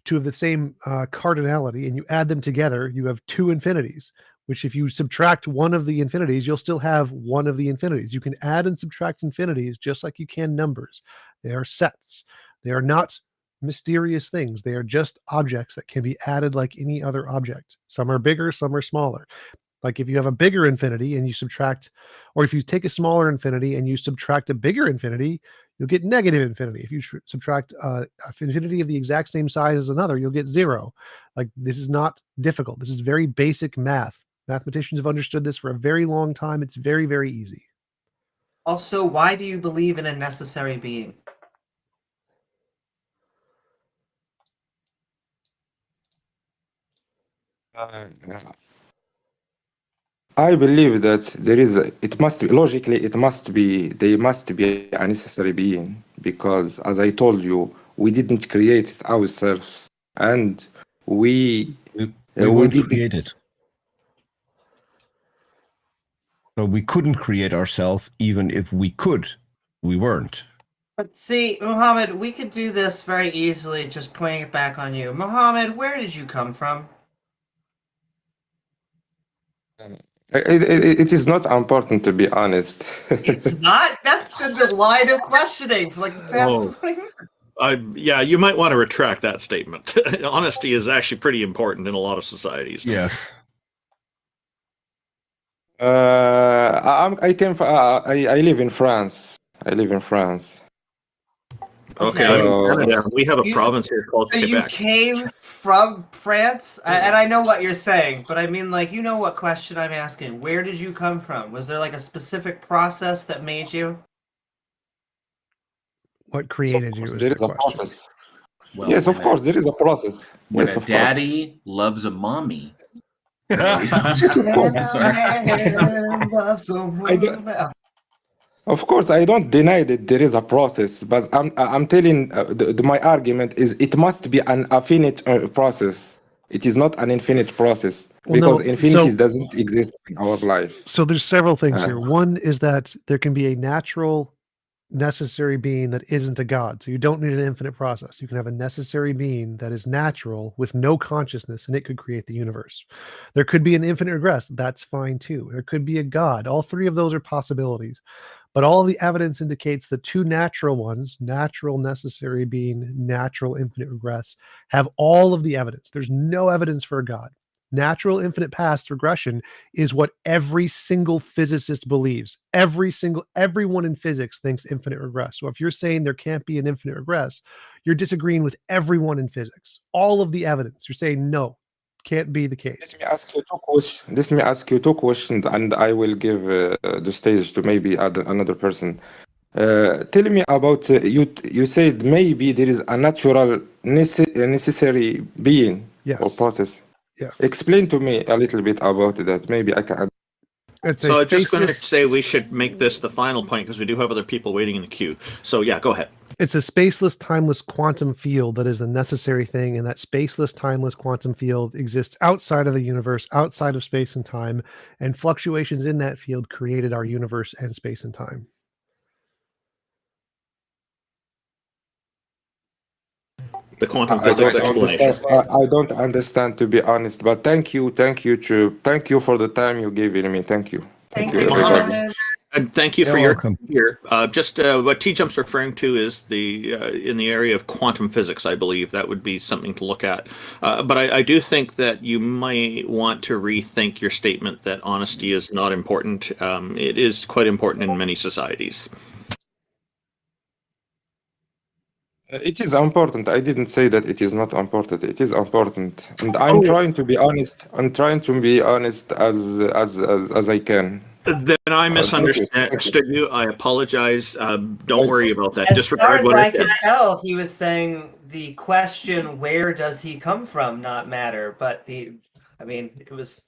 S2: two of the same cardinality, and you add them together, you have two infinities, which if you subtract one of the infinities, you'll still have one of the infinities. You can add and subtract infinities just like you can numbers. They are sets. They are not mysterious things. They are just objects that can be added like any other object. Some are bigger, some are smaller. Like if you have a bigger infinity and you subtract, or if you take a smaller infinity and you subtract a bigger infinity, you'll get negative infinity. If you subtract an infinity of the exact same size as another, you'll get zero. Like this is not difficult. This is very basic math. Mathematicians have understood this for a very long time. It's very, very easy.
S5: Also, why do you believe in a necessary being?
S7: I believe that there must be a necessary being, because as I told you, we didn't create it ourselves, and we
S3: We
S7: we
S3: weren't
S7: didn't.
S3: created. So we couldn't create ourselves, even if we could. We weren't.
S5: But see, Muhammad, we could do this very easily, just pointing it back on you. Muhammad, where did you come from?
S7: It is not important, to be honest.
S5: It's not? That's been the line of questioning for like the past
S1: Oh.
S5: 20 minutes.
S1: Yeah, you might want to retract that statement. Honesty is actually pretty important in a lot of societies.
S3: Yes.
S7: I came. I live in France. I live in France.
S1: Okay,
S5: Okay.
S1: I'm in
S7: So-
S1: Canada. We have a
S5: You-
S1: province here called
S5: So you
S1: Quebec.
S5: came from France? And I know what you're saying, but I mean, like, you know what question I'm asking. Where did you come from? Was there like a specific process that made you?
S2: What created you is
S7: there
S2: the
S7: is a
S2: question.
S7: process.
S4: Well,
S7: Yes, of
S4: when
S7: course, there is a process.
S4: When
S7: Yes,
S4: a
S7: of course.
S4: daddy loves a mommy.
S7: Of course. I don't- Of course, I don't deny that there is a process, but I'm telling my argument is it must be an infinite process. It is not an infinite process
S2: Well,
S7: because
S2: no,
S7: infinity
S2: so-
S7: doesn't exist in our life.
S2: So there's several things
S7: Uh.
S2: here. One is that there can be a natural necessary being that isn't a god. So you don't need an infinite process. You can have a necessary being that is natural with no consciousness, and it could create the universe. There could be an infinite regress. That's fine too. There could be a god. All three of those are possibilities. But all the evidence indicates the two natural ones, natural necessary being, natural infinite regress, have all of the evidence. There's no evidence for a god. Natural infinite past regression is what every single physicist believes. Everyone in physics thinks infinite regress. So if you're saying there can't be an infinite regress, you're disagreeing with everyone in physics. All of the evidence. You're saying no, can't be the case.
S7: Let me ask you two questions, and I will give the stage to maybe another person. Tell me about you said maybe there is a natural necessary being or
S2: Yes.
S7: process.
S2: Yes.
S7: Explain to me a little bit about that. Maybe I can.
S2: It's
S1: So
S2: a
S1: I'm just going to
S2: spaceless-
S1: say we should make this the final point because we do have other people waiting in the queue. So yeah, go ahead.
S2: It's a spaceless, timeless quantum field that is the necessary thing, and that spaceless, timeless quantum field exists outside of the universe, outside of space and time, and fluctuations in that field created our universe and space and time.
S1: The quantum
S7: I
S1: physics
S7: don't
S1: explanation.
S7: understand. I don't understand, to be honest. But thank you, True. Thank you for the time you gave me. Thank you,
S5: Thank
S7: you,
S5: you,
S7: everybody.
S5: Muhammad.
S1: And thank you
S3: You're
S1: for your
S3: welcome.
S1: here. Just what TJump's referring to is the in the area of quantum physics. I believe that would be something to look at. But I do think that you might want to rethink your statement that honesty is not important. It is quite important in many societies.
S7: It is important. I didn't say that it is not important. It is important, and I'm trying to be honest. I'm trying to be honest as I can.
S1: Then I
S7: Thank you.
S1: misunderstood you. I apologize. Don't worry about that.
S5: As
S1: Disregard
S5: far as
S1: what
S5: I
S1: I
S5: could
S1: said.
S5: tell, he was saying the question, where does he come from, not matter. But it was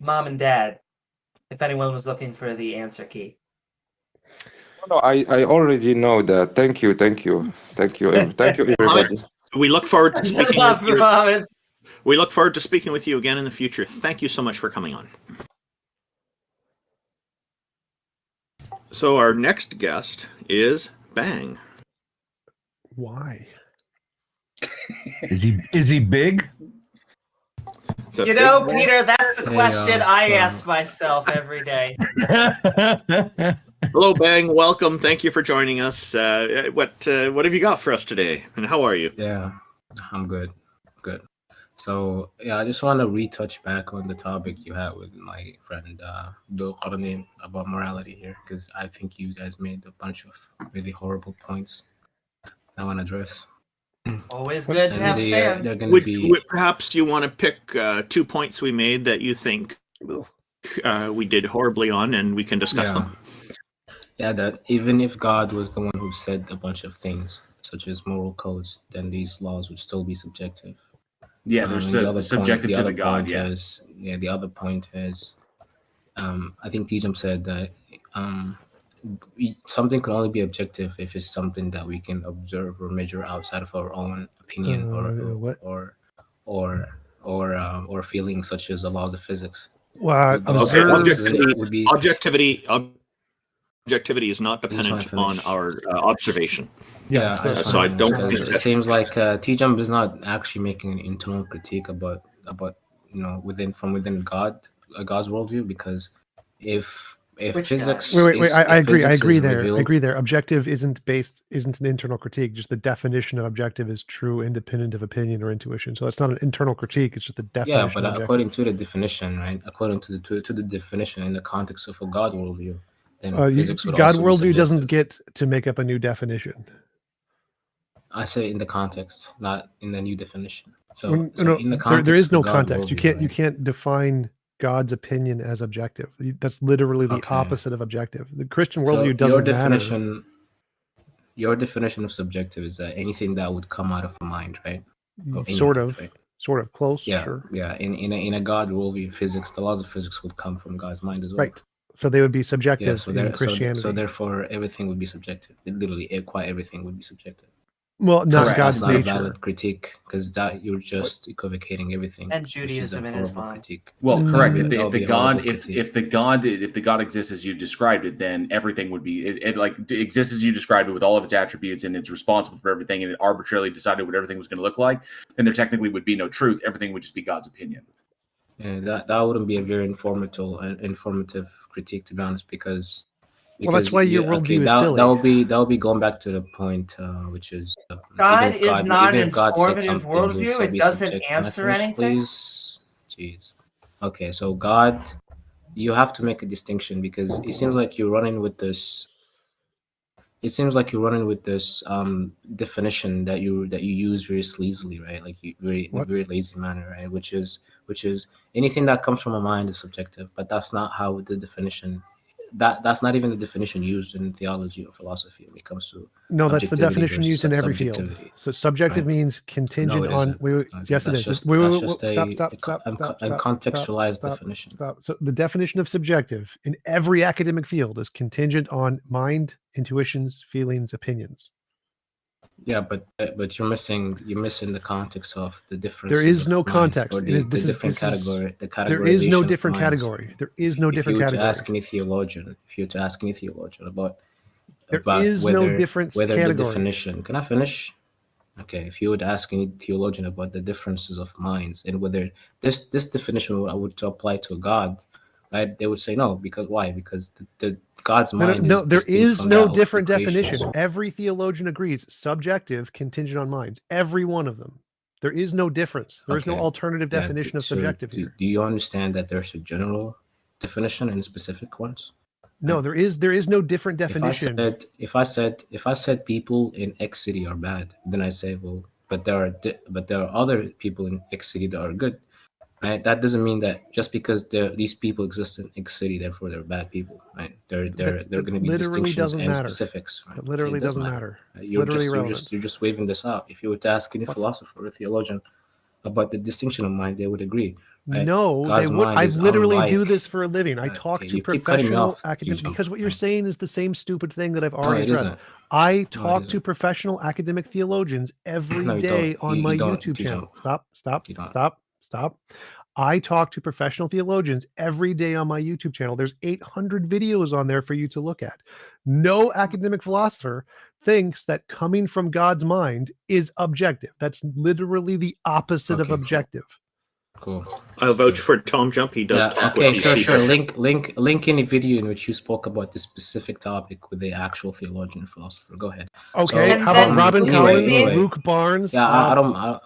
S5: mom and dad, if anyone was looking for the answer key.
S7: No, I already know that. Thank you, everybody.
S1: We look forward to speaking with you.
S5: Muhammad.
S1: We look forward to speaking with you again in the future. Thank you so much for coming on. So our next guest is Bang.
S2: Why?
S3: Is he big?
S1: So
S5: You know,
S1: Big Bang-
S5: Peter, that's the
S8: Hey,
S5: question I
S8: so-
S5: ask myself every day.
S1: Hello, Bang. Welcome. Thank you for joining us. What have you got for us today, and how are you?
S8: Yeah, I'm good. Good. So yeah, I just want to retouch back on the topic you had with my friend Dul Qarnain about morality here, because I think you guys made a bunch of really horrible points I want to address.
S5: Always good to
S8: And
S5: have Stan.
S8: they're going to be
S1: Perhaps you want to pick 2 points we made that you think we did horribly on, and we can discuss them.
S8: Yeah, that even if God was the one who said a bunch of things, such as moral codes, then these laws would still be subjective.
S4: Yeah, they're subjective to the God.
S8: The other point is, I think TJump said that something can only be objective if it's something that we can observe or measure outside of our own opinion
S2: What?
S8: or feelings, such as the laws of physics.
S2: Well,
S8: Those
S1: Okay,
S2: observe.
S8: would be.
S1: objectivity is not
S8: I just wanna
S1: dependent on
S8: finish.
S1: our observation.
S2: Yeah,
S8: I
S2: so,
S8: just
S1: so I
S8: wanna finish,
S1: don't
S8: 'cause
S1: think
S8: it
S1: that's-
S8: seems like TJump is not actually making an internal critique about within God's worldview, because if
S5: Which
S8: physics
S2: wait. I
S8: if
S2: agree. I
S8: physics
S2: agree
S8: is
S2: there. I
S8: revealed,
S2: agree there. Objective isn't an internal critique. Just the definition of objective is true, independent of opinion or intuition. So it's not an internal critique. It's just the definition.
S8: yeah, but
S2: of objective.
S8: according to the definition, right? According to the definition in the context of a God worldview, then physics would
S2: God
S8: also be
S2: worldview doesn't
S8: subjective.
S2: get to make up a new definition.
S8: I say in the context, not in the new definition. So,
S2: When-
S8: so
S2: no,
S8: in the
S2: there
S8: context
S2: is no
S8: of God
S2: context. You
S8: worldview,
S2: can't you
S8: right?
S2: can't define God's opinion as objective. That's literally the
S8: Okay.
S2: opposite of objective. The Christian
S8: So
S2: worldview doesn't matter.
S8: your definition of subjective is that anything that would come out of a mind, right? Or any
S2: Sort
S8: mind,
S2: of,
S8: right?
S2: sort of close.
S8: Yeah,
S2: Sure.
S8: yeah. In a God worldview, physics, the laws of physics would come from God's mind as well.
S2: Right. So they would be
S8: Yeah.
S2: subjective
S8: So
S2: in Christianity.
S8: so therefore, everything would be subjective. Literally, quite everything would be subjective.
S2: Well, not
S4: Correct.
S2: God's
S8: That's not a
S2: nature.
S8: valid critique, because that you're just equivocating everything.
S5: And
S8: which is a
S5: Judaism and
S8: horrible
S5: Islam.
S8: critique.
S4: Well,
S2: Mm,
S4: correct.
S8: that would be a horrible critique.
S4: If the God exists as you described it, then everything would be it like exists as you described it with all of its attributes, and it's responsible for everything, and it arbitrarily decided what everything was going to look like. Then there technically would be no truth. Everything would just be God's opinion.
S8: Yeah, that wouldn't be a very informative critique, to be honest, because
S2: Well, that's why your worldview is silly.
S8: that would be going back to the point, which is
S5: God is not an
S8: even if God said
S5: informative
S8: something, he would
S5: worldview.
S8: still
S5: It
S8: be
S5: doesn't
S8: subject. Can I
S5: answer
S8: finish,
S5: anything.
S8: please? Jeez. Okay, so God, you have to make a distinction, because it seems like you're running with this. It seems like you're running with this definition that you use very sleazily, right? Like very lazy manner, right? Which is anything that comes from a mind is subjective, but that's not how the definition. That's not even the definition used in theology or philosophy when it comes to.
S2: No, that's the
S8: objectivity
S2: definition used in
S8: versus
S2: every field.
S8: subjectivity.
S2: So subjective
S8: Right.
S2: means contingent
S8: No, it
S2: on.
S8: isn't.
S2: Wait, yes, it
S8: That's
S2: is.
S8: just-
S2: Wait,
S8: that's
S2: wait,
S8: just
S2: wait, stop.
S8: a contextualized
S2: stop,
S8: definition.
S2: Stop. So the definition of subjective in every academic field is contingent on mind, intuitions, feelings, opinions.
S8: Yeah, but you're missing the context of the difference.
S2: There is no context.
S8: Or
S2: It is-
S8: the
S2: this is-
S8: different
S2: this is-
S8: category. The categorization.
S2: There is no
S8: of
S2: different
S8: minds.
S2: category. There is no different
S8: If you were
S2: category.
S8: to ask any theologian, about
S2: There is no
S8: whether
S2: different
S8: whether the
S2: category.
S8: definition. Can I finish? Okay, if you would ask any theologian about the differences of minds and whether this definition would to apply to a God, right? They would say no, because why? Because the God's mind.
S2: No, there
S8: distinct
S2: is
S8: from
S2: no
S8: that of the
S2: different
S8: creation.
S2: definition. Every theologian agrees. Subjective, contingent on minds. Every one of them. There is no difference. There is no
S8: Okay.
S2: alternative
S8: Yeah,
S2: definition of
S8: so
S2: subjective here.
S8: Do you understand that there's a general definition and specific ones?
S2: No, there is no different
S8: If
S2: definition.
S8: if I said people in X city are bad, then I say, well, but there are other people in X city that are good. Right? That doesn't mean that just because these people exist in X city, therefore they're bad people. Right? They're
S2: That
S8: going to be
S2: literally
S8: distinctions
S2: doesn't
S8: and
S2: matter.
S8: specifics. Right?
S2: It literally
S8: does
S2: doesn't matter. It's
S8: You're
S2: literally
S8: just
S2: irrelevant.
S8: you're just waving this out. If you were to ask any philosopher or theologian about the distinction of mind, they would agree. Right?
S2: No, they
S8: God's
S2: would.
S8: mind
S2: I
S8: is
S2: literally do
S8: unlike-
S2: this for a living. I talk
S8: Okay,
S2: to
S8: you keep cutting me
S2: professional
S8: off,
S2: academics
S8: TJump.
S2: because what you're
S8: Right.
S2: saying is the same stupid thing that I've
S8: No,
S2: already
S8: it
S2: addressed.
S8: isn't.
S2: I talk to
S8: isn't.
S2: professional academic theologians every
S8: No, you
S2: day
S8: don't.
S2: on
S8: You
S2: my
S8: don't,
S2: YouTube channel.
S8: TJump. You don't.
S2: Stop. I talk to professional theologians every day on my YouTube channel. There's 800 videos on there for you to look at. No academic philosopher thinks that coming from God's mind is objective. That's literally the opposite of
S8: Okay, cool.
S2: objective.
S8: Cool.
S1: I'll vouch for TJump. He does talk with these people.
S8: Link any video in which you spoke about this specific topic with the actual theologian or philosopher. Go ahead.
S2: Okay,
S5: So,
S2: how about Robin Collins,
S8: anyway.
S2: Luke Barnes?
S8: Yeah, I don't.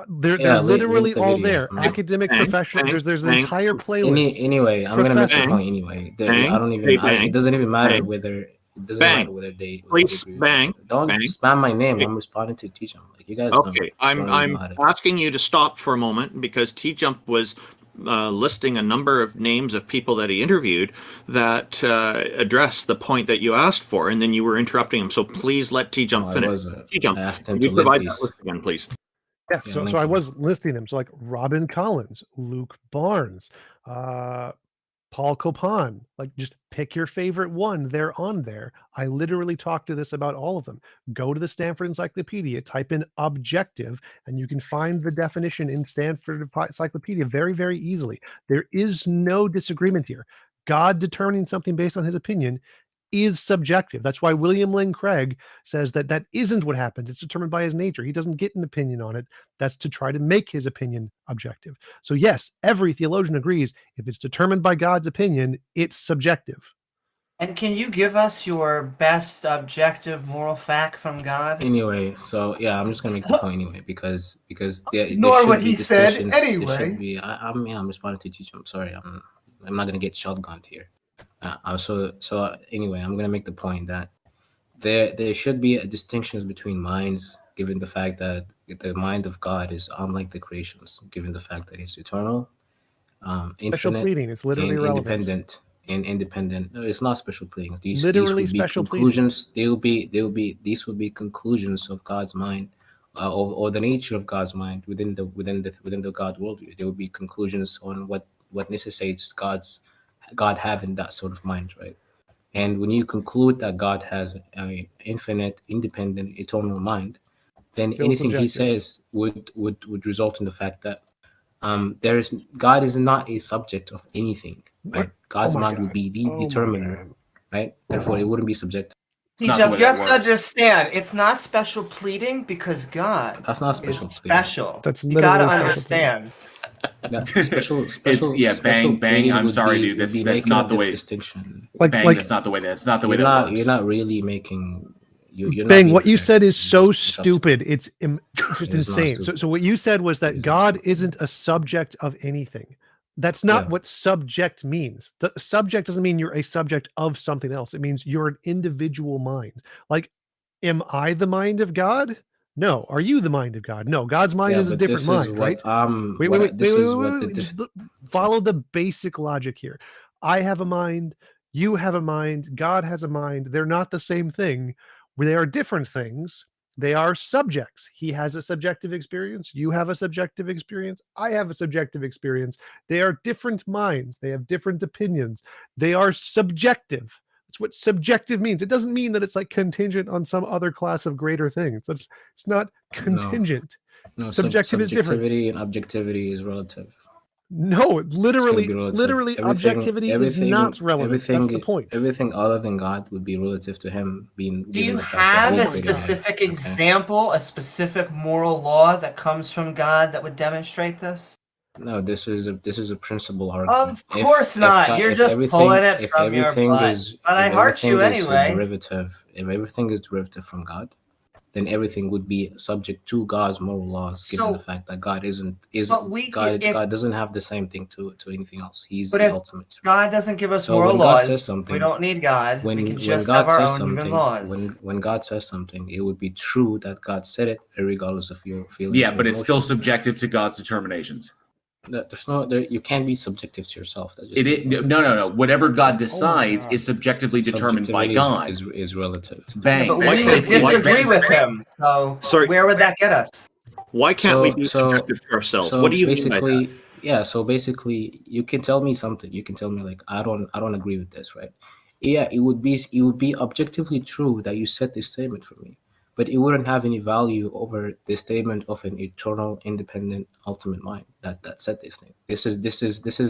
S2: They're
S8: Yeah,
S2: literally
S8: link the
S2: all
S8: videos.
S2: there.
S8: Bang,
S2: Academic,
S1: bang,
S2: professional.
S1: bang,
S2: There's an
S1: bang.
S2: entire playlist.
S8: Anyway, I'm gonna make the
S1: Professor-
S8: point anyway.
S1: Bang,
S8: I don't even.
S1: hey, bang,
S8: it doesn't even matter
S1: bang,
S8: whether. It doesn't
S1: bang.
S8: matter whether they.
S1: Please,
S8: agree with
S1: bang,
S8: it. Don't
S1: bang.
S8: spam my name.
S1: Okay.
S8: I'm responding to TJump. Like you guys.
S1: Okay,
S8: don't even
S1: I'm
S8: know how to-
S1: asking you to stop for a moment because TJump was listing a number of names of people that he interviewed that address the point that you asked for, and then you were interrupting him. So please let TJump
S8: No, I
S1: finish.
S8: wasn't.
S1: TJump,
S8: I asked him
S1: can you
S8: to link
S1: provide that
S8: these.
S1: list again, please?
S2: Yeah,
S8: Yeah,
S2: so
S8: link
S2: I
S8: them.
S2: was listing them. So like Robin Collins, Luke Barnes, Paul Copan, like just pick your favorite one. They're on there. I literally talk to this about all of them. Go to the Stanford Encyclopedia, type in objective, and you can find the definition in Stanford Encyclopedia very, very easily. There is no disagreement here. God determining something based on his opinion is subjective. That's why William Lane Craig says that that isn't what happens. It's determined by his nature. He doesn't get an opinion on it. That's to try to make his opinion objective. So yes, every theologian agrees if it's determined by God's opinion, it's subjective.
S5: And can you give us your best objective moral fact from God?
S8: Anyway, so yeah, I'm just gonna make the point anyway because there
S5: Ignore
S8: should
S5: what
S8: be
S5: he said
S8: distinctions. There
S5: anyway.
S8: should be. I'm responding to TJump. I'm sorry, I'm not gonna get shotgunned here. So anyway, I'm gonna make the point that there should be a distinctions between minds, given the fact that the mind of God is unlike the creations, given the fact that it's eternal,
S2: Special
S8: infinite,
S2: pleading. It's literally
S8: and
S2: irrelevant.
S8: independent. No, it's not special pleading. These
S2: Literally
S8: would be
S2: special pleading.
S8: conclusions. These would be conclusions of God's mind, or the nature of God's mind within the God worldview. There would be conclusions on what necessitates God having that sort of mind, right? And when you conclude that God has an infinite, independent, eternal mind, then
S2: Still
S8: anything he
S2: subjective.
S8: says would result in the fact that God is not a subject of anything, right? God's
S2: my
S8: mind would
S2: God.
S8: be the
S2: Oh my
S8: determiner,
S2: God.
S8: right? Therefore, it wouldn't be subjective.
S4: not the way
S5: You
S4: that
S5: have to
S4: works.
S5: understand, it's not special pleading because God
S8: That's not
S5: is
S8: special pleading.
S5: special.
S2: That's
S5: You gotta
S2: literally special pleading.
S5: understand.
S8: Special
S4: It's bang.
S8: pleading
S4: I'm
S8: would
S4: sorry,
S8: be-
S4: dude.
S8: would be
S4: That's
S8: making
S4: not
S8: a
S4: the way.
S8: distinction.
S4: Bang. That's not the way. That's not the way that works.
S8: You're not really making. You're not
S2: Bang,
S8: being
S2: what you
S8: fair.
S2: said is
S8: You're
S2: so
S8: just disrupting.
S2: stupid. It's just
S8: It is not
S2: insane.
S8: stupid.
S2: So what you said was that
S8: It is not
S2: God
S8: stupid.
S2: isn't a subject of anything. That's not
S8: Yeah.
S2: what subject means. The subject doesn't mean you're a subject of something else. It means you're an individual mind. Like, am I the mind of God? No. Are you the mind of God? No. God's mind
S8: Yeah,
S2: is a
S8: but
S2: different
S8: this
S2: mind,
S8: is
S2: right?
S8: what
S2: Wait.
S8: this is what the
S2: Just follow the basic logic here. I have a mind. You have a mind. God has a mind. They're not the same thing. They are different things. They are subjects. He has a subjective experience. You have a subjective experience. I have a subjective experience. They are different minds. They have different opinions. They are subjective. That's what subjective means. It doesn't mean that it's like contingent on some other class of greater things. It's not contingent.
S8: No,
S2: Subjective is different.
S8: subjectivity and objectivity is relative.
S2: No,
S8: It's gonna
S2: literally,
S8: be relative.
S2: literally, objectivity is not relevant. That's the point.
S8: Everything other than God would be relative to him being.
S5: Do you
S8: given the fact that
S5: have
S8: he
S5: a
S8: created life,
S5: specific
S8: okay?
S5: example, a specific moral law that comes from God that would demonstrate this?
S8: No, this is a principle argument.
S5: Of course not. You're just pulling it from your butt. But I heart you anyway.
S8: If everything is derivative from God, then everything would be subject to God's moral laws, given the fact that God God doesn't have the same thing to anything else. He's the ultimate.
S5: God doesn't give us
S8: So
S5: moral
S8: when God
S5: laws.
S8: says something,
S5: We don't need God. We can just
S8: God
S5: have our
S8: says
S5: own human
S8: something,
S5: laws.
S8: when God says something, it would be true that God said it, regardless of your feelings.
S4: Yeah,
S8: or
S4: but it's still
S8: emotions.
S4: subjective to God's determinations.
S8: You can't be subjective to yourself.
S4: No. Whatever God decides is subjectively determined by God.
S8: Is relative.
S4: Bang.
S5: But we would disagree with him. So where would that get us?
S1: Why can't we be subjective to ourselves?
S8: So
S1: What do you mean by that?
S8: Yeah, so basically you can tell me something. You can tell me like I don't agree with this, right? Yeah, it would be objectively true that you said this statement for me, but it wouldn't have any value over the statement of an eternal, independent, ultimate mind that said this thing. This is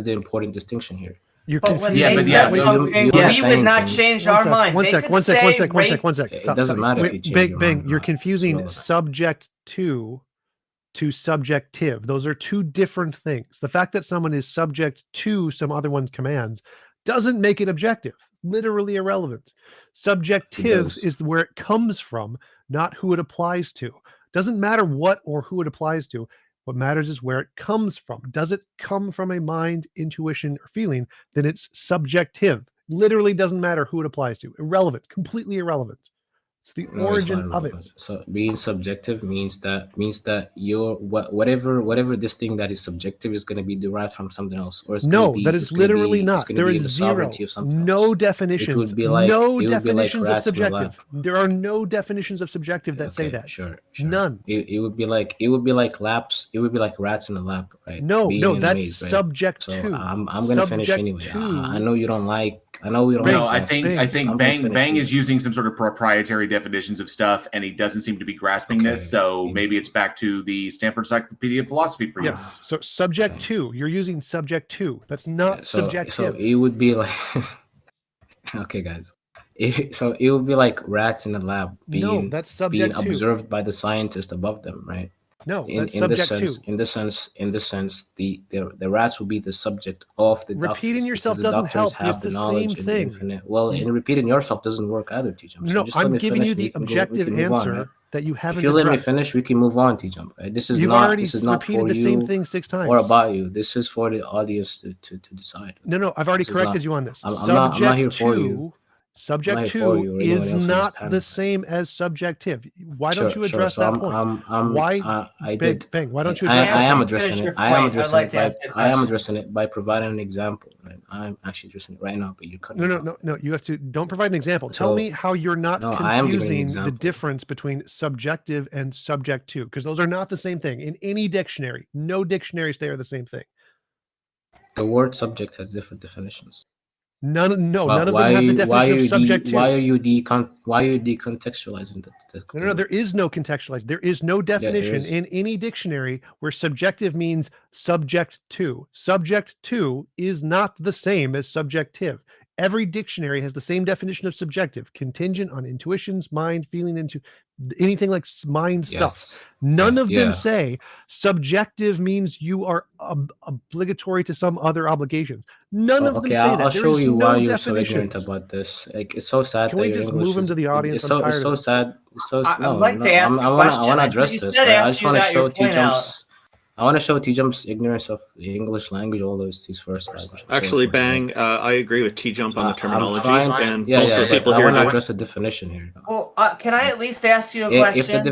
S8: the important distinction here.
S2: You're
S5: but when
S2: confused.
S5: they said something, we would not change our mind.
S2: One sec.
S8: It doesn't matter if you change your mind.
S2: You're confusing subject to subjective. Those are two different things. The fact that someone is subject to some other one's commands doesn't make it objective. Literally irrelevant. Subjective is where it comes from, not who it applies to. Doesn't matter what or who it applies to. What matters is where it comes from. Does it come from a mind, intuition, or feeling? Then it's subjective. Literally doesn't matter who it applies to. Irrelevant. Completely irrelevant. It's the
S8: No, it's not
S2: origin of it.
S8: irrelevant. So being subjective means that your whatever this thing that is subjective is going to be derived from something else, or it's going to
S2: No,
S8: be
S2: that
S8: it's
S2: is
S8: going to
S2: literally
S8: be it's
S2: not.
S8: going to
S2: There
S8: be
S2: is
S8: in the
S2: zero,
S8: sovereignty of something
S2: no
S8: else.
S2: definitions,
S8: No
S2: no definitions of
S8: rats in the lab.
S2: subjective. There are no definitions of subjective that say
S8: Okay,
S2: that.
S8: sure.
S2: None.
S8: It would be like laps. It would be like rats in the lab, right?
S2: No,
S8: Being
S2: no,
S8: in a
S2: that's
S8: maze, right?
S2: subject
S8: So
S2: to.
S8: I'm gonna finish
S2: Subject
S8: anyway.
S2: to.
S8: I know you don't like. I know we don't
S2: Bang,
S4: No,
S8: like
S4: I
S8: fast
S4: think
S8: food,
S4: I
S2: Bang.
S8: so
S4: think
S8: I'm gonna
S4: Bang
S8: finish
S4: Bang is
S8: anyway.
S4: using some sort of proprietary definitions of stuff, and he doesn't seem to be grasping
S8: Okay.
S4: this. So maybe it's back to the Stanford Encyclopedia of Philosophy for you.
S2: Yes. So subject
S8: Okay.
S2: to. You're using subject to. That's not
S8: So
S2: subjective.
S8: it would be like okay, guys. So it would be like rats in the lab
S2: No, that's subject to.
S8: observed by the scientist above them, right?
S2: No,
S8: In
S2: that's
S8: in this
S2: subject
S8: sense,
S2: to.
S8: in this sense, the rats will be the subject of the
S2: Repeating
S8: doctors,
S2: yourself
S8: because the
S2: doesn't
S8: doctors
S2: help.
S8: have
S2: It's
S8: the
S2: the
S8: knowledge
S2: same
S8: and the
S2: thing.
S8: infinite. Well, and repeating yourself doesn't work either, TJump. So
S2: No,
S8: just let
S2: I'm
S8: me
S2: giving
S8: finish.
S2: you
S8: And
S2: the
S8: we can
S2: objective
S8: move on, right?
S2: answer that you haven't
S8: If you let me
S2: addressed.
S8: finish, we can move on, TJump. Right? This is
S2: You've
S8: not
S2: already
S8: this is not
S2: repeated
S8: for
S2: the same
S8: you
S2: thing 6 times.
S8: or about you. This is for the audience to decide.
S2: No, I've already
S8: This is
S2: corrected
S8: not.
S2: you on this.
S8: I'm not here for you.
S2: Subject
S8: here for
S2: to
S8: you or anyone
S2: is
S8: else in this
S2: not
S8: panel,
S2: the
S8: right?
S2: same as subjective. Why don't you
S8: Sure.
S2: address
S8: So
S2: that point? Why?
S8: I
S2: Bang,
S8: did.
S2: Bang, why don't you
S8: I
S2: address that
S8: am
S2: point?
S8: addressing
S5: Finish
S8: it.
S5: your
S8: I am
S5: point. I'd
S8: addressing
S5: like
S8: it
S5: to
S8: by
S5: ask you a
S8: I am
S5: question.
S8: addressing it by providing an example. Right? I'm actually addressing it right now, but you're cutting me off.
S2: No. You have to don't provide an example. Tell
S8: So,
S2: me how you're not
S8: no, I am giving an
S2: confusing the
S8: example.
S2: difference between subjective and subject to, because those are not the same thing in any dictionary. No dictionaries they are the same thing.
S8: The word subject has different definitions.
S2: None of
S8: But
S2: them have the definition of subject to.
S8: why are you decontextualizing the
S2: No, there is no contextualized. There is no definition
S8: is.
S2: in any dictionary where subjective means subject to. Subject to is not the same as subjective. Every dictionary has the same definition of subjective, contingent on intuitions, mind, feeling into anything like mind stuff.
S8: Yes.
S2: None of them
S8: Yeah.
S2: say subjective means you are obligatory to some other obligations. None of them
S8: Okay,
S2: say
S8: I'll
S2: that. There
S8: show
S2: is
S8: you
S2: no
S8: why you're so ignorant
S2: definitions.
S8: about this. Like, it's so sad
S2: Can
S8: that
S2: we
S8: your
S2: just
S8: English
S2: move him
S8: is.
S2: to the audience?
S8: It's
S2: I'm
S8: so
S2: tired
S8: it's
S2: of
S8: so
S2: this.
S8: sad. It's so
S5: I'd
S8: no
S5: like
S8: no.
S5: to ask a
S8: I
S5: question.
S8: wanna
S5: I said
S8: address
S5: you
S8: this.
S5: said
S8: Right? I
S5: after
S8: just
S5: you
S8: want to
S5: got
S8: show
S5: your point out.
S8: TJumps. I want to show TJumps ignorance of the English language. All these first language.
S1: Actually, Bang, I agree with TJump on the terminology, and
S8: Yeah,
S1: most of the people
S8: I
S1: here
S8: want to
S1: do.
S8: address the definition here.
S5: Well, can I at least ask you a
S8: If the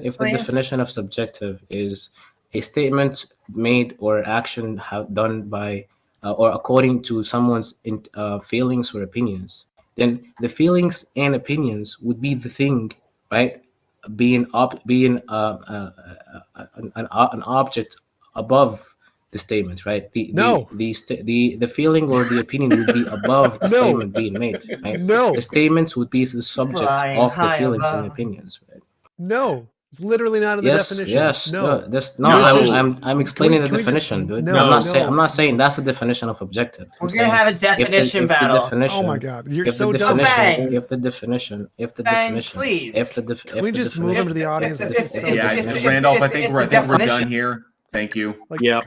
S5: question?
S8: definition of subjective is a statement made or action done by or according to someone's feelings or opinions, then the feelings and opinions would be the thing, right? Being an object above the statements, right?
S2: No.
S8: The feeling or the opinion would be above the
S2: No.
S8: statement being made, right?
S2: No.
S8: The statements would be the subject
S5: Flying
S8: of the
S5: high
S8: feelings and
S5: above.
S8: opinions, right?
S2: No. It's literally not in the definition.
S8: Yes.
S2: No.
S8: I'm explaining the
S2: can we just-
S8: definition, dude.
S2: no,
S8: I'm not saying that's the definition of objective.
S5: We're gonna have a definition battle.
S2: Oh my God, you're
S8: if
S2: so
S8: the
S2: dumb.
S8: definition,
S5: Bang.
S8: if the definition,
S5: Bang, please.
S8: if the
S2: Can we just move him to the audience? This is so
S4: Yeah,
S2: ridiculous.
S4: Randolph, I think we're
S5: definition.
S4: done here. Thank you.
S1: Yeah.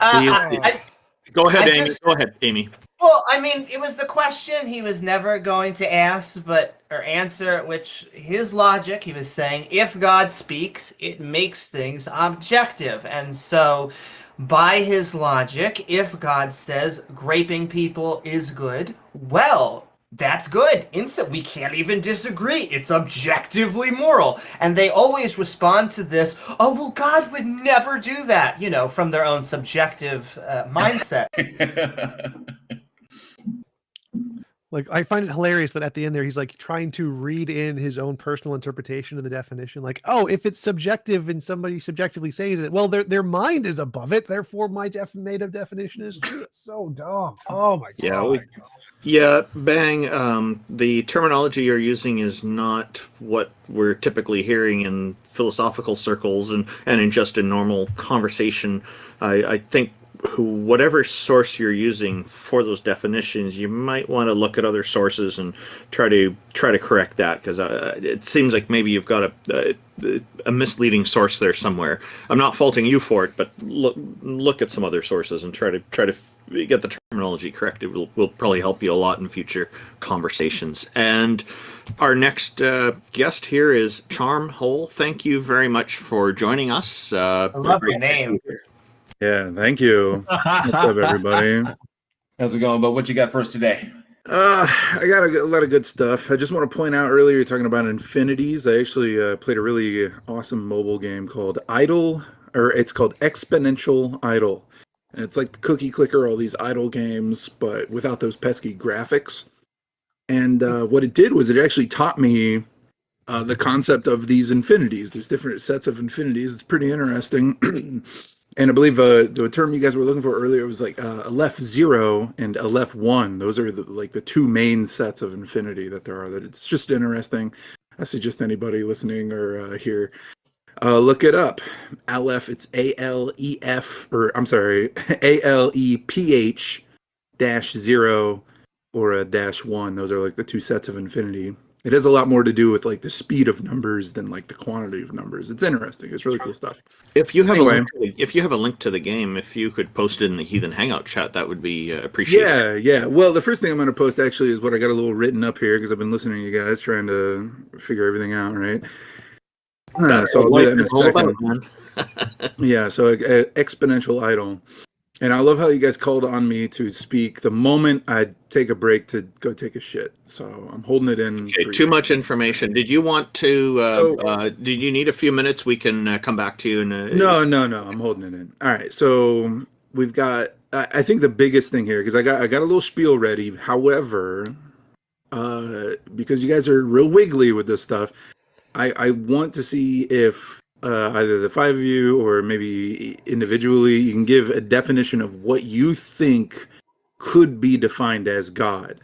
S1: Go ahead, Amy. Go ahead, Amy.
S5: Well, I mean, it was the question he was never going to ask, or answer, which his logic, he was saying, if God speaks, it makes things objective. And so, by his logic, if God says graping people is good, well, that's good. We can't even disagree. It's objectively moral. And they always respond to this, oh, well, God would never do that, from their own subjective mindset.
S2: Like, I find it hilarious that at the end there, he's like trying to read in his own personal interpretation of the definition. Like, oh, if it's subjective and somebody subjectively says it, well, their mind is above it. Therefore, my made up definition is true. It's so dumb. Oh my God.
S1: Yeah, Bang. The terminology you're using is not what we're typically hearing in philosophical circles and in just a normal conversation. I think whatever source you're using for those definitions, you might want to look at other sources and try to correct that, because it seems like maybe you've got a misleading source there somewhere. I'm not faulting you for it, but look at some other sources and try to get the terminology correct. It will probably help you a lot in future conversations. And our next guest here is Charm Hole. Thank you very much for joining us.
S5: I love the name.
S9: Yeah, thank you. What's up, everybody?
S4: How's it going? But what you got for us today?
S9: I got a lot of good stuff. I just want to point out earlier you're talking about infinities. I actually played a really awesome mobile game called Idle, or it's called Exponential Idle. And it's like the cookie clicker, all these idle games, but without those pesky graphics. And what it did was it actually taught me the concept of these infinities. There's different sets of infinities. It's pretty interesting. And I believe the term you guys were looking for earlier was like Aleph 0 and Aleph 1. Those are like the two main sets of infinity that there are. That it's just interesting. I suggest anybody listening or here look it up. Aleph, it's ALEF, or I'm sorry, ALEPH dash 0 or a dash 1. Those are like the two sets of infinity. It has a lot more to do with like the speed of numbers than like the quantity of numbers. It's interesting. It's really cool stuff.
S1: If you have
S9: Anyway.
S1: if you have a link to the game, if you could post it in the Heathen Hangout chat, that would be appreciated.
S9: Yeah. Well, the first thing I'm going to post actually is what I got a little written up here because I've been listening to you guys trying to figure everything out, right? So I'll do that in a second. Yeah, so exponential idle. And I love how you guys called on me to speak the moment I take a break to go take a shit. So I'm holding it in.
S1: Okay,
S9: for
S1: too
S9: you.
S1: much information. Did you want to? Did you need a few minutes? We can come back to you.
S9: No. I'm holding it in. All right. So we've got. I think the biggest thing here because I got a little spiel ready. However, because you guys are real wiggly with this stuff, I want to see if either the five of you or maybe individually you can give a definition of what you think could be defined as God.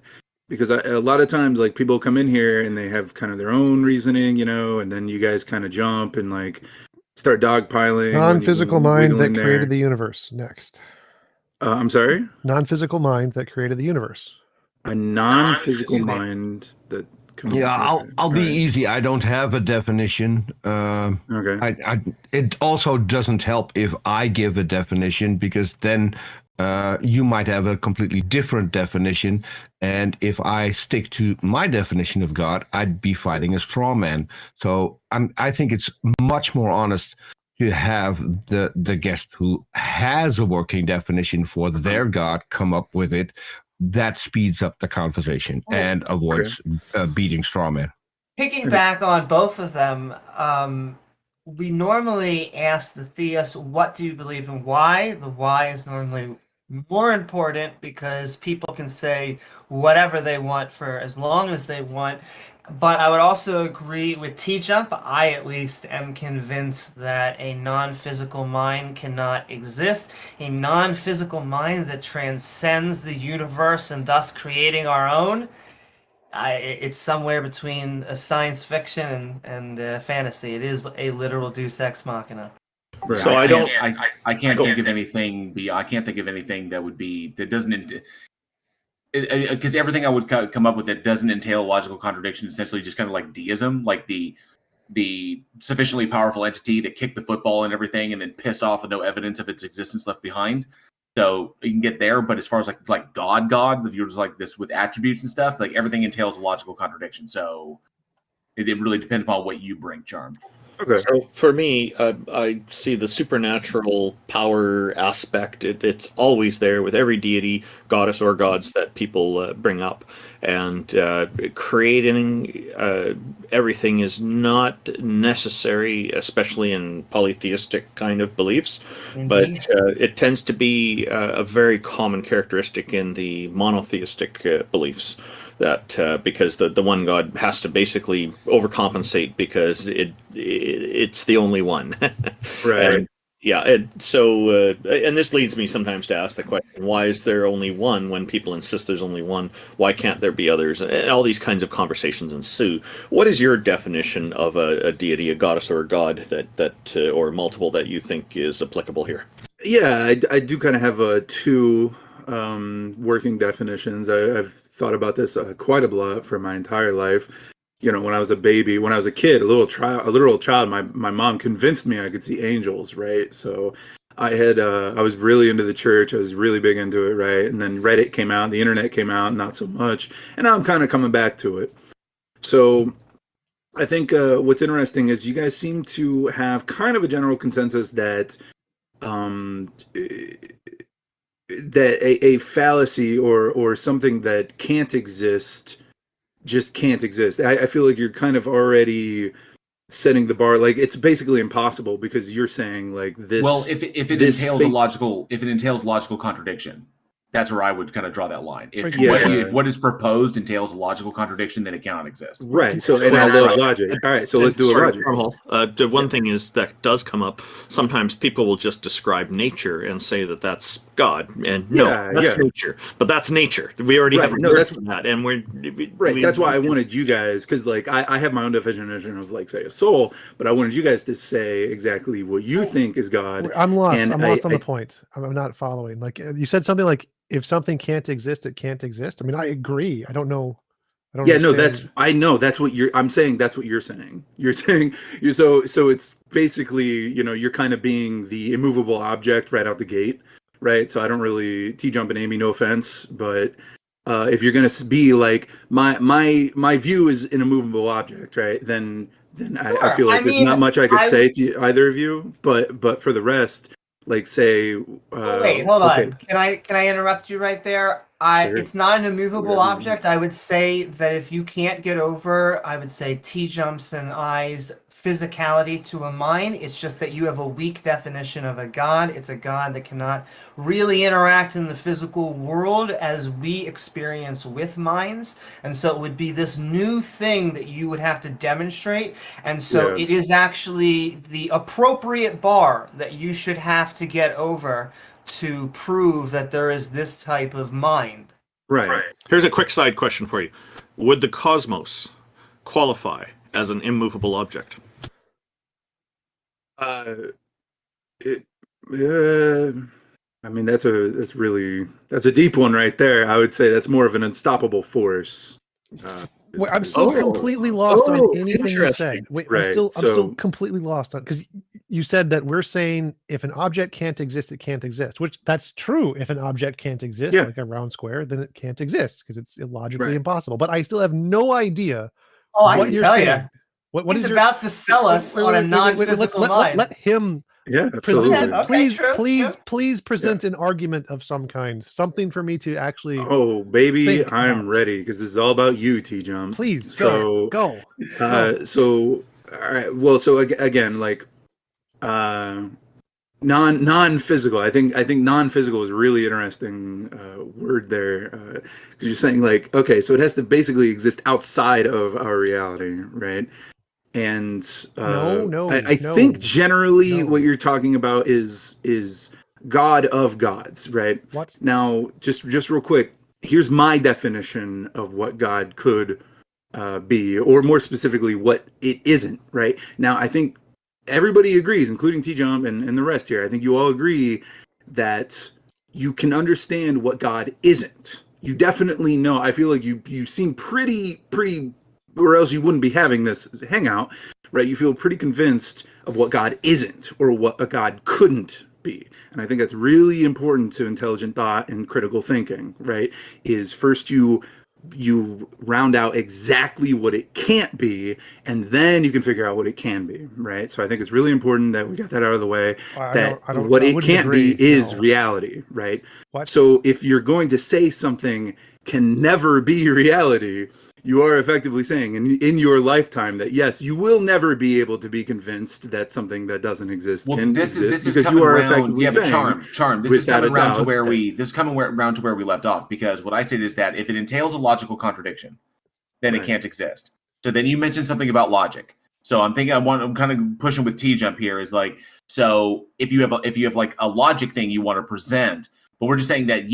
S9: Because a lot of times, like, people come in here and they have kind of their own reasoning, and then you guys kind of jump and like start dogpiling.
S2: Non-physical mind that
S9: wiggling there.
S2: created the universe. Next.
S9: I'm sorry?
S2: Non-physical mind that created the universe.
S9: A non-physical mind that.
S3: Yeah, I'll be
S9: Right.
S3: easy. I don't have a definition.
S9: Okay.
S3: It also doesn't help if I give a definition because then you might have a completely different definition. And if I stick to my definition of God, I'd be fighting a straw man. So I think it's much more honest to have the guest who has a working definition for their God come up with it. That speeds up the conversation and avoids beating straw man.
S5: Piggyback on both of them, we normally ask the theist, what do you believe and why? The why is normally more important because people can say whatever they want for as long as they want. But I would also agree with TJump. I at least am convinced that a non-physical mind cannot exist. A non-physical mind that transcends the universe and thus creating our own. It's somewhere between a science fiction and fantasy. It is a literal Deus Ex Machina.
S9: Right.
S1: So
S4: I can't think of anything. I can't think of anything that doesn't. Because everything I would come up with that doesn't entail a logical contradiction, essentially just kind of like deism, like the sufficiently powerful entity that kicked the football and everything, and then pissed off with no evidence of its existence left behind. So you can get there, but as far as like God, if you're just like this with attributes and stuff, like everything entails a logical contradiction. So it really depends upon what you bring, Charmed.
S9: Okay.
S1: So for me, I see the supernatural power aspect. It's always there with every deity, goddess, or gods that people bring up. And creating everything is not necessary, especially in polytheistic kind of beliefs. But it tends to be a very common characteristic in the monotheistic beliefs. That because the one God has to basically overcompensate because it's the only one.
S9: Right.
S1: And this leads me sometimes to ask the question: why is there only one when people insist there's only one? Why can't there be others? And all these kinds of conversations ensue. What is your definition of a deity, a goddess, or a god that or multiple that you think is applicable here?
S9: Yeah, I do kind of have two working definitions. I've thought about this quite a lot for my entire life. When I was a baby, when I was a kid, a literal child, my mom convinced me I could see angels, right? So I was really into the church. I was really big into it, right? And then Reddit came out, the internet came out, not so much. And now I'm kind of coming back to it. So I think what's interesting is you guys seem to have kind of a general consensus that that a fallacy or something that can't exist just can't exist. I feel like you're kind of already setting the bar, like it's basically impossible because you're saying like this.
S4: Well, if it entails logical contradiction, that's where I would kind of draw that line. If what is proposed entails a logical contradiction, then it cannot exist.
S9: Right. So, and I love logic. All right. So let's do a logic.
S1: The one thing is that does come up. Sometimes people will just describe nature and say that that's God, and that's nature. But that's nature. We already have a word for that, and
S9: that's why I wanted you guys, because like I have my own definition of like say a soul, but I wanted you guys to say exactly what you think is God.
S2: I'm lost. I'm lost on the point. I'm not following. Like you said something like, if something can't exist, it can't exist. I mean, I agree. I don't know.
S9: That's what I'm saying. That's what you're saying. You're saying so it's basically, you're kind of being the immovable object right out the gate, right? So I don't really TJump and Amy, no offense, but if you're going to be like my view is an immovable object, right? Then I feel like there's not much I could say to either of you, but for the rest, like say
S5: wait, hold on. Can I interrupt you right there? Sure. It's not an immovable object. I would say that if you can't get over, I would say TJumps and I's physicality to a mind, it's just that you have a weak definition of a God. It's a God that cannot really interact in the physical world as we experience with minds. And so it would be this new thing that you would have to demonstrate. And so it is actually the appropriate bar that you should have to get over to prove that there is this type of mind.
S9: Right.
S1: Here's a quick side question for you. Would the cosmos qualify as an immovable object?
S9: I mean, that's a deep one right there. I would say that's more of an unstoppable force.
S2: I'm still completely lost on anything you said. Wait,
S9: right.
S2: I'm still completely lost on, because you said that we're saying if an object can't exist, it can't exist, which that's true. If an object can't exist, like a round square, then it can't exist because it's illogically impossible. But I still have no idea.
S5: I can tell you.
S2: What
S5: he's about to sell us on a non-physical mind.
S2: Let him.
S9: Yeah, absolutely.
S2: Please present an argument of some kind, something for me to actually.
S9: Oh, baby, I'm ready because this is all about you, TJump.
S2: Please,
S9: go. So, all right. Well, so again, like, non-physical. I think non-physical is a really interesting word there, because you're saying like, okay, so it has to basically exist outside of our reality, right? And I think generally what you're talking about is God of gods, right?
S2: What?
S9: Now, just real quick, here's my definition of what God could be, or more specifically, what it isn't, right? Now, I think everybody agrees, including TJump and the rest here. I think you all agree that you can understand what God isn't. You definitely know. I feel like you seem pretty, or else you wouldn't be having this hangout, right? You feel pretty convinced of what God isn't, or what a God couldn't be. And I think that's really important to intelligent thought and critical thinking, right? Is first you round out exactly what it can't be, and then you can figure out what it can be, right? So I think it's really important that we got that out of the way, that what it can't be is reality, right?
S2: What?
S9: So if you're going to say something can never be reality, you are effectively saying in your lifetime that yes, you will never be able to be convinced that something that doesn't exist can exist, because you are effectively saying,
S4: Charm. This is coming around to where we left off, because what I stated is that if it entails a logical contradiction, then it can't exist. So then you mentioned something about logic. So I'm kind of pushing with TJump here, is like, so if you have like a logic thing you want to present, but we're just saying that,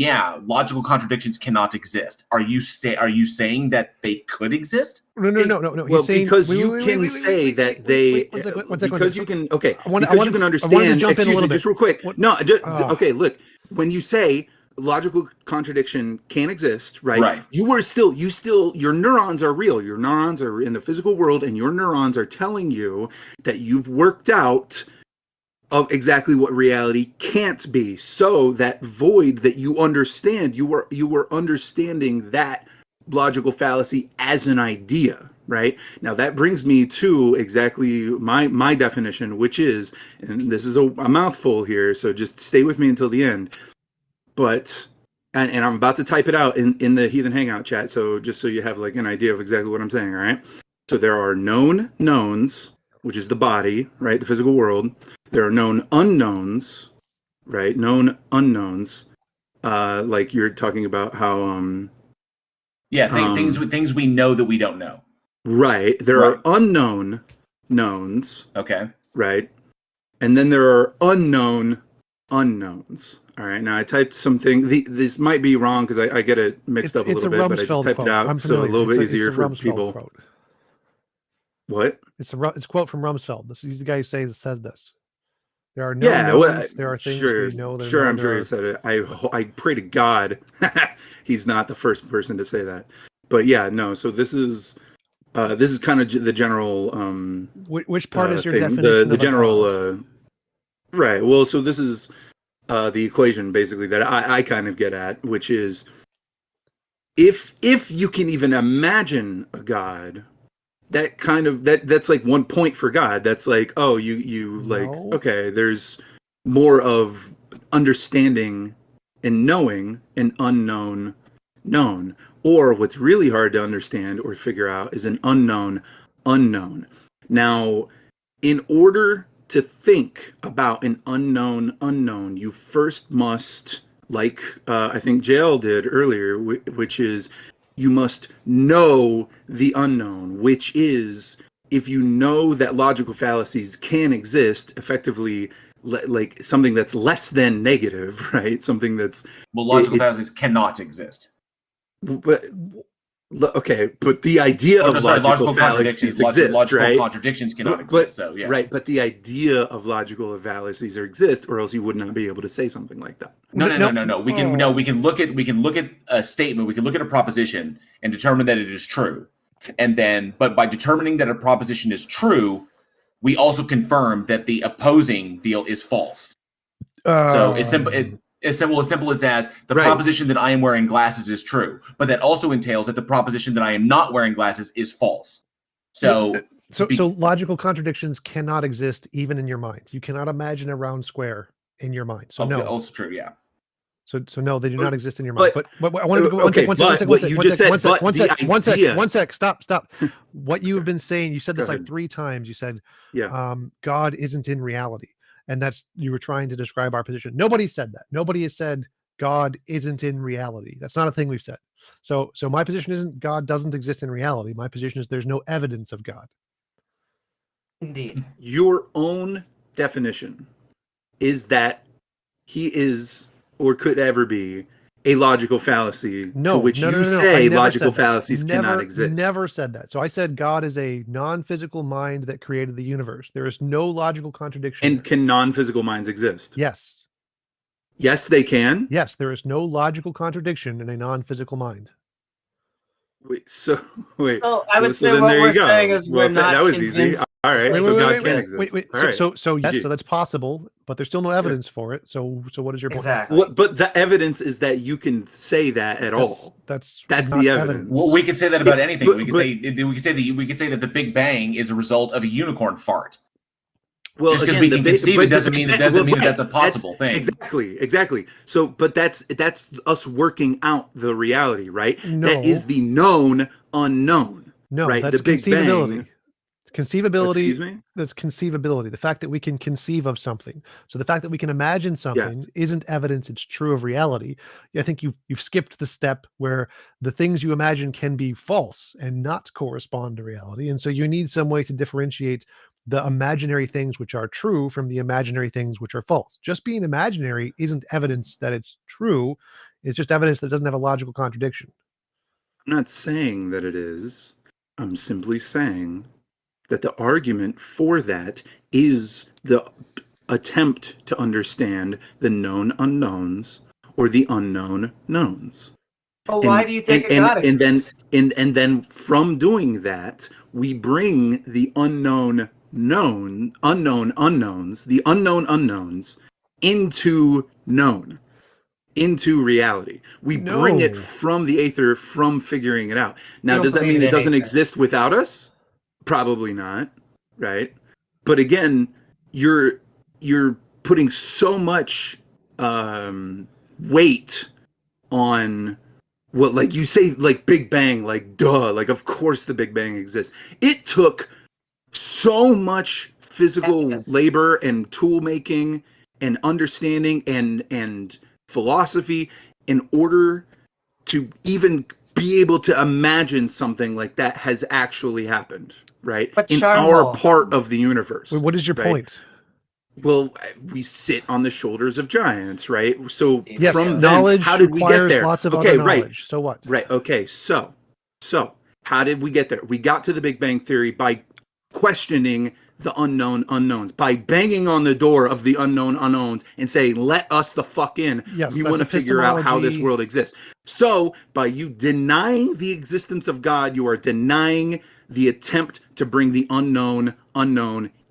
S4: logical contradictions cannot exist. Are you saying that they could exist?
S2: No.
S9: Well, because you can say that they, because you can, okay, because you can understand, excuse me, just real quick. Okay, look, when you say logical contradiction can't exist, right? Your neurons are real. Your neurons are in the physical world, and your neurons are telling you that you've worked out of exactly what reality can't be. So that void that you understand, you were understanding that logical fallacy as an idea, right? Now that brings me to exactly my definition, which is, and this is a mouthful here, so just stay with me until the end, but and I'm about to type it out in the Heathen Hangout chat, so just so you have like an idea of exactly what I'm saying, all right? So there are known knowns, which is the body, right? The physical world. There are known unknowns, right? Known unknowns. Like you're talking about how
S4: things we know that we don't know.
S9: right. There
S4: Right.
S9: are unknown knowns,
S4: Okay.
S9: right? And then there are unknown unknowns. All right. Now I typed something. This might be wrong because I get it mixed up a little bit, but I just typed it out so a little bit easier for people.
S2: Quote.
S9: What?
S2: It's a quote from Rumsfeld. He's the guy who says this. There are no knowns. There are things we know.
S9: Sure, I'm sure he said it. I pray to God he's not the first person to say that. But yeah, no. So this is kind of the general.
S2: Which part is your
S9: thing.
S2: definition?
S9: The general. Right. Well, so this is the equation basically that I kind of get at, which is if you can even imagine a God. That's like 1 point for God. That's like, oh, you like, okay, there's more of understanding and knowing an unknown known. Or what's really hard to understand or figure out is an unknown unknown. Now, in order to think about an unknown unknown, you first must, like I think JL did earlier, which is you must know the unknown, which is if you know that logical fallacies can exist, effectively like something that's less than negative, right? Something that's
S4: logical fallacies cannot exist.
S9: But okay, but the idea of logical fallacies exist,
S4: logical
S9: right?
S4: contradictions cannot exist. So yeah,
S9: right. But the idea of logical fallacies exist, or else you would not be able to say something like that.
S4: No. We can look at a statement. We can look at a proposition and determine that it is true, and then, but by determining that a proposition is true, we also confirm that the opposing deal is false. So it's simple. As simple as the proposition that I am wearing glasses is true, but that also entails that the proposition that I am not wearing glasses is false. So
S2: logical contradictions cannot exist even in your mind. You cannot imagine a round square in your mind. So no,
S4: also true, yeah.
S2: So no, they do not exist in your mind. But I wanted to go one sec. Stop. What you have been saying, you said this like 3 times. You said, God isn't in reality. And that's, you were trying to describe our position. Nobody said that. Nobody has said God isn't in reality. That's not a thing we've said. So my position isn't God doesn't exist in reality. My position is there's no evidence of God.
S5: Indeed.
S9: Your own definition is that he is or could ever be a logical fallacy to which you say logical fallacies cannot exist.
S2: Never said that. So I said God is a non-physical mind that created the universe. There is no logical contradiction.
S9: And can non-physical minds exist?
S2: Yes.
S9: Yes, they can?
S2: Yes, there is no logical contradiction in a non-physical mind.
S9: Wait.
S5: Well, I would say what we're saying is we're not
S9: that was
S5: convinced.
S9: easy. All right. God can exist.
S2: So yes, so that's possible, but there's still no evidence for it. So what is your point?
S5: Exactly.
S9: But the evidence is that you can say that at all.
S2: That's
S9: the evidence.
S4: Well, we can say that about anything. We can say that the Big Bang is a result of a unicorn fart.
S9: Well,
S4: just because we can conceive it doesn't mean that's a possible thing.
S9: Exactly. So, but that's us working out the reality, right?
S2: No.
S9: That is the known unknown.
S2: No,
S9: right?
S2: That's
S9: the Big
S2: conceivability.
S9: Bang.
S2: Conceivability.
S9: Excuse me?
S2: That's conceivability. The fact that we can conceive of something. So the fact that we can imagine something isn't evidence it's true of reality. I think you've skipped the step where the things you imagine can be false and not correspond to reality. And so you need some way to differentiate the imaginary things which are true from the imaginary things which are false. Just being imaginary isn't evidence that it's true. It's just evidence that it doesn't have a logical contradiction.
S9: I'm not saying that it is. I'm simply saying that the argument for that is the attempt to understand the known unknowns or the unknown knowns.
S5: Well, why do you think it got
S9: exists? And then from doing that, we bring the unknown unknowns, the unknown unknowns into reality. We bring it from the aether, from figuring it out. Now, does that mean it doesn't exist without us? Probably not, right? But again, you're putting so much weight on what, like you say, like Big Bang, like duh, like of course the Big Bang exists. It took so much physical labor and tool making and understanding and philosophy in order to even be able to imagine something like that has actually happened, right?
S5: But
S9: in our part of the universe.
S2: Wait, what is your point?
S9: Well, we sit on the shoulders of giants, right? So
S2: Yes,
S9: from
S2: knowledge
S9: then, how did we get
S2: requires
S9: there?
S2: lots of
S9: Okay,
S2: other
S9: right.
S2: knowledge. So what?
S9: Right. Okay. So how did we get there? We got to the Big Bang Theory by questioning the unknown unknowns, by banging on the door of the unknown unknowns and saying, let us the fuck in.
S2: Yes,
S9: We
S2: that's
S9: want to figure out how this
S2: epistemology.
S9: world exists. So by you denying the existence of God, you are denying the attempt to bring the unknown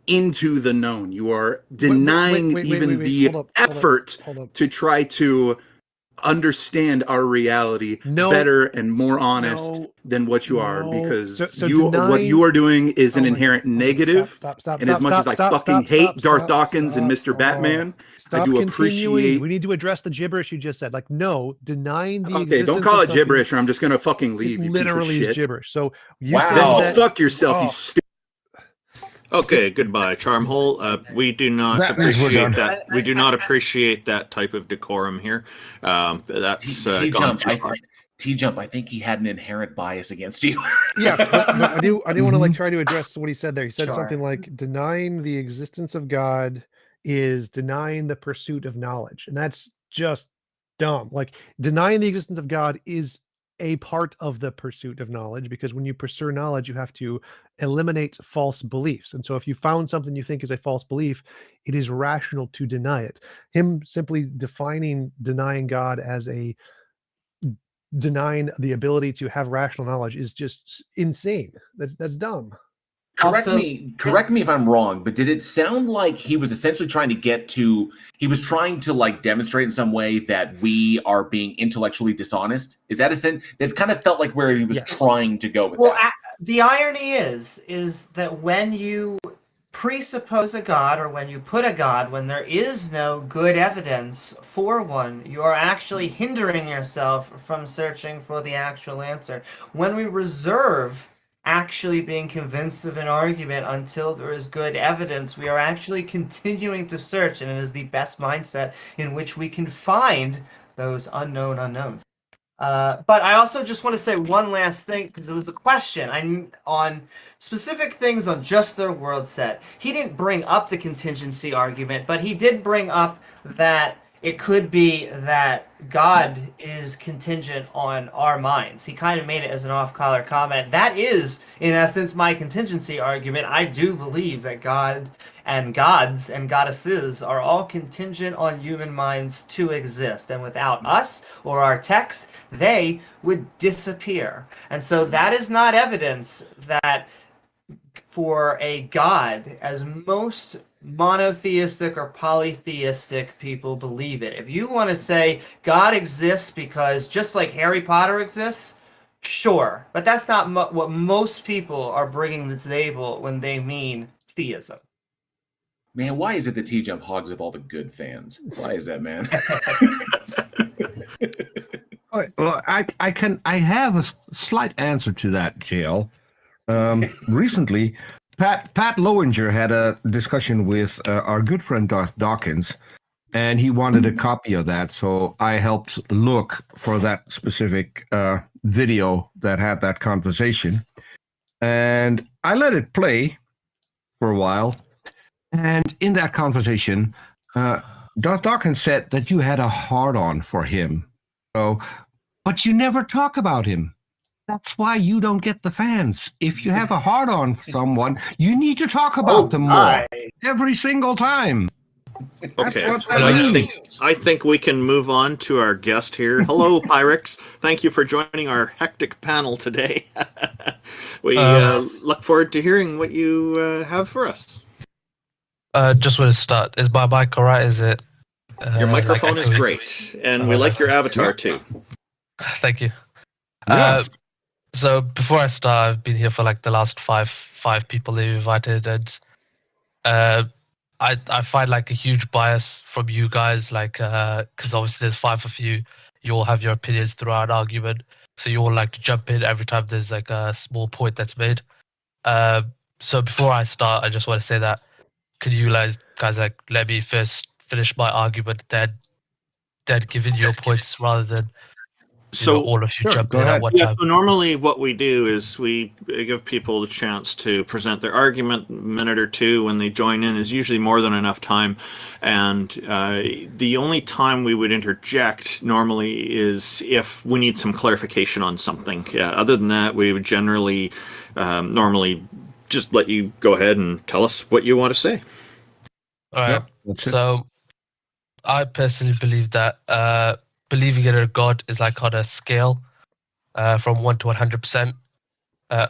S9: into the known. You are denying the effort to try to understand our reality better and more honest than what you are, because what you are doing is an inherent negative. And as much as I fucking hate Darth Dawkins and Mr. Batman, I do appreciate.
S2: We need to address the gibberish you just said. Like, no, denying the existence.
S9: Okay, don't call it gibberish, or I'm just gonna fucking leave. You
S2: literally
S9: piece of
S2: is
S9: shit.
S2: gibberish. So you
S9: said that. Fuck yourself, you stupid.
S1: Okay, goodbye, Charmhole. We do not appreciate that. We do not appreciate that type of decorum here. That's
S4: TJump. TJump. I think he had an inherent bias against you.
S2: Yes, but I do want to like try to address what he said there. He said something like denying the existence of God is denying the pursuit of knowledge, and that's just dumb. Like denying the existence of God is a part of the pursuit of knowledge, because when you pursue knowledge, you have to eliminate false beliefs. And so if you found something you think is a false belief, it is rational to deny it. Him simply denying God as a denying the ability to have rational knowledge is just insane. That's dumb.
S4: Correct me if I'm wrong, but did it sound like he was essentially trying to like demonstrate in some way that we are being intellectually dishonest? Is that a sense that kind of felt like where he was trying to go with that?
S5: The irony is that when you presuppose a god, or when you put a god when there is no good evidence for one, you are actually hindering yourself from searching for the actual answer. When we reserve actually being convinced of an argument until there is good evidence, we are actually continuing to search, and it is the best mindset in which we can find those unknown unknowns. But I also just want to say one last thing, because it was a question on specific things on Just Their World set. He didn't bring up the contingency argument, but he did bring up that it could be that God is contingent on our minds. He kind of made it as an off-color comment. That is, in essence, my contingency argument. I do believe that God and gods and goddesses are all contingent on human minds to exist. And without us or our text, they would disappear. And so that is not evidence that for a god, as most monotheistic or polytheistic people believe it. If you want to say God exists because just like Harry Potter exists, sure. But that's not what most people are bringing to the table when they mean theism.
S4: Man, why is it that TJump hogs up all the good fans? Why is that, man?
S3: Well, I have a slight answer to that, JL. Recently, Pat Lowinger had a discussion with our good friend Darth Dawkins, and he wanted a copy of that. So I helped look for that specific video that had that conversation, and I let it play for a while. And in that conversation, Darth Dawkins said that you had a hard-on for him. So, but you never talk about him. That's why you don't get the fans. If you have a hard-on for someone, you need to talk about them more every single time.
S1: Okay, I think we can move on to our guest here. Hello, Pyrex. Thank you for joining our hectic panel today. We look forward to hearing what you have for us.
S10: Just want to start. Is my mic alright? Is it?
S1: Your microphone is great, and we like your avatar too.
S10: Thank you.
S1: Yes.
S10: So before I start, I've been here for like the last five people that you invited, and I find like a huge bias from you guys, like because obviously there's 5 of you. You all have your opinions throughout an argument, so you all like to jump in every time there's like a small point that's made. So before I start, I just want to say that could you guys like let me first finish my argument, then give in your points rather than
S1: So
S10: all of you
S3: Sure,
S10: jump
S3: go
S10: in
S3: ahead.
S10: at one
S1: yeah,
S10: time.
S1: so normally what we do is we give people the chance to present their argument. A minute or two when they join in is usually more than enough time. And the only time we would interject normally is if we need some clarification on something. Yeah, other than that, we would generally normally just let you go ahead and tell us what you want to say.
S10: All right.
S3: Yep, that's it.
S10: So I personally believe that believing in a god is like on a scale from 1 to 100%.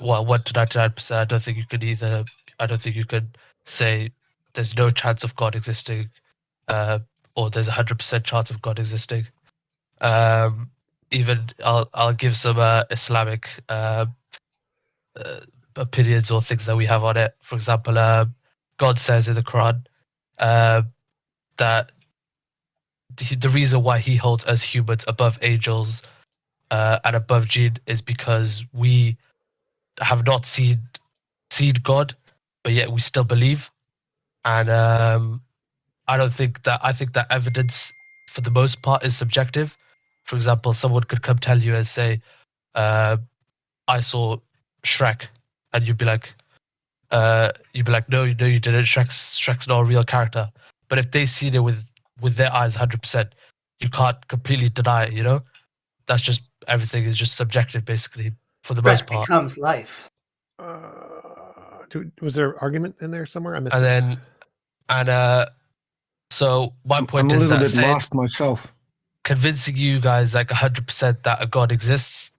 S10: Well, 1 to 99%. I don't think you could either. I don't think you could say there's no chance of God existing, or there's 100% chance of God existing. Even I'll give some Islamic opinions or things that we have on it. For example, God says in the Quran that the reason why He holds us humans above angels and above jinn is because we have not seen God, but yet we still believe. And I think that evidence, for the most part, is subjective. For example, someone could come tell you and say, "I saw Shrek," and you'd be like, "No, you didn't. Shrek's not a real character." But if they've seen it with their eyes, 100%, you can't completely deny it. That's just everything is just subjective, basically, for the most
S5: Shrek
S10: part.
S5: becomes life.
S2: Was there argument in there somewhere? I missed
S10: And
S2: it.
S10: then, and so my point
S3: I'm a
S10: is
S3: little
S10: that
S3: bit lost myself.
S10: convincing you guys like 100% that a god exists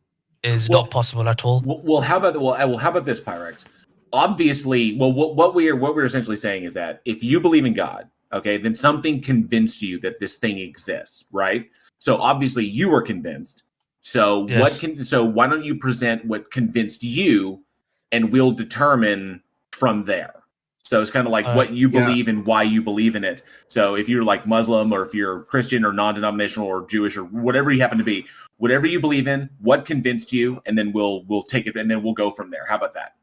S10: is
S4: Well-
S10: not possible at all.
S4: Well, how about this, Pyrex? Obviously, well, what we're essentially saying is that if you believe in God, okay, then something convinced you that this thing exists, right? So obviously you were convinced. So
S10: Yes.
S4: so why don't you present what convinced you, and we'll determine from there. So it's kind of like what you
S3: Yeah.
S4: believe and why you believe in it. So if you're like Muslim, or if you're Christian or non-denominational or Jewish or whatever you happen to be, whatever you believe in, what convinced you, and then we'll take it and then we'll go from there. How about that?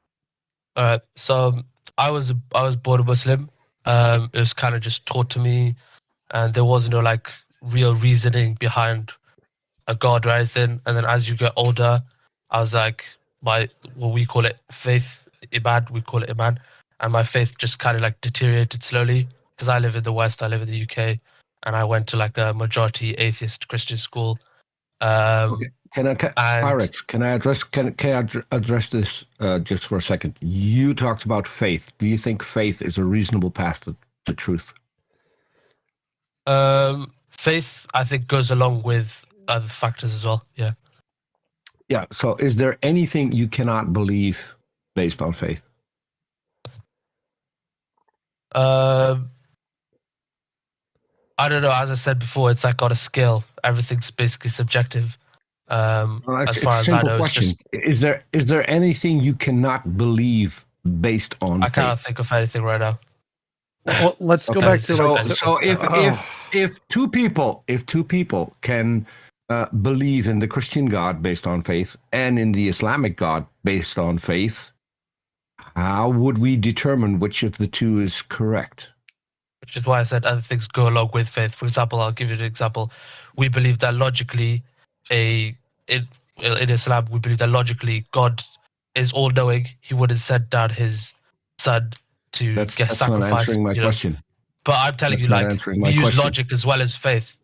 S10: All right. So I was born a Muslim. It was kind of just taught to me, and there was no like real reasoning behind a god or anything. And then as you get older, I was like, what we call it faith, iman. We call it iman, and my faith just kind of like deteriorated slowly because I live in the West. I live in the UK, and I went to like a majority atheist Christian school.
S3: Okay.
S10: And
S3: Pyrex, can I address this just for a second? You talked about faith. Do you think faith is a reasonable path to truth?
S10: faith, I think, goes along with other factors as well. Yeah.
S3: Yeah. So, is there anything you cannot believe based on faith?
S10: I don't know. As I said before, it's like on a scale. Everything's basically subjective.
S3: Well,
S10: As
S3: it's
S10: far
S3: a
S10: as I
S3: simple
S10: know, it's
S3: question.
S10: just
S3: Is there anything you cannot believe based on
S10: I
S3: faith?
S10: can't think of anything right now.
S2: Well, let's go
S3: Okay,
S2: back to
S3: so if two people can believe in the Christian God based on faith and in the Islamic God based on faith, how would we determine which of the two is correct?
S10: Which is why I said other things go along with faith. For example, I'll give you an example. We believe that logically, in Islam, we believe that logically God is all-knowing. He wouldn't send down his son to
S3: That's
S10: get
S3: not
S10: sacrificed.
S3: answering my question.
S10: But I'm telling
S3: That's
S10: you,
S3: not
S10: like,
S3: answering
S10: we
S3: my
S10: use
S3: question.
S10: logic as well as faith.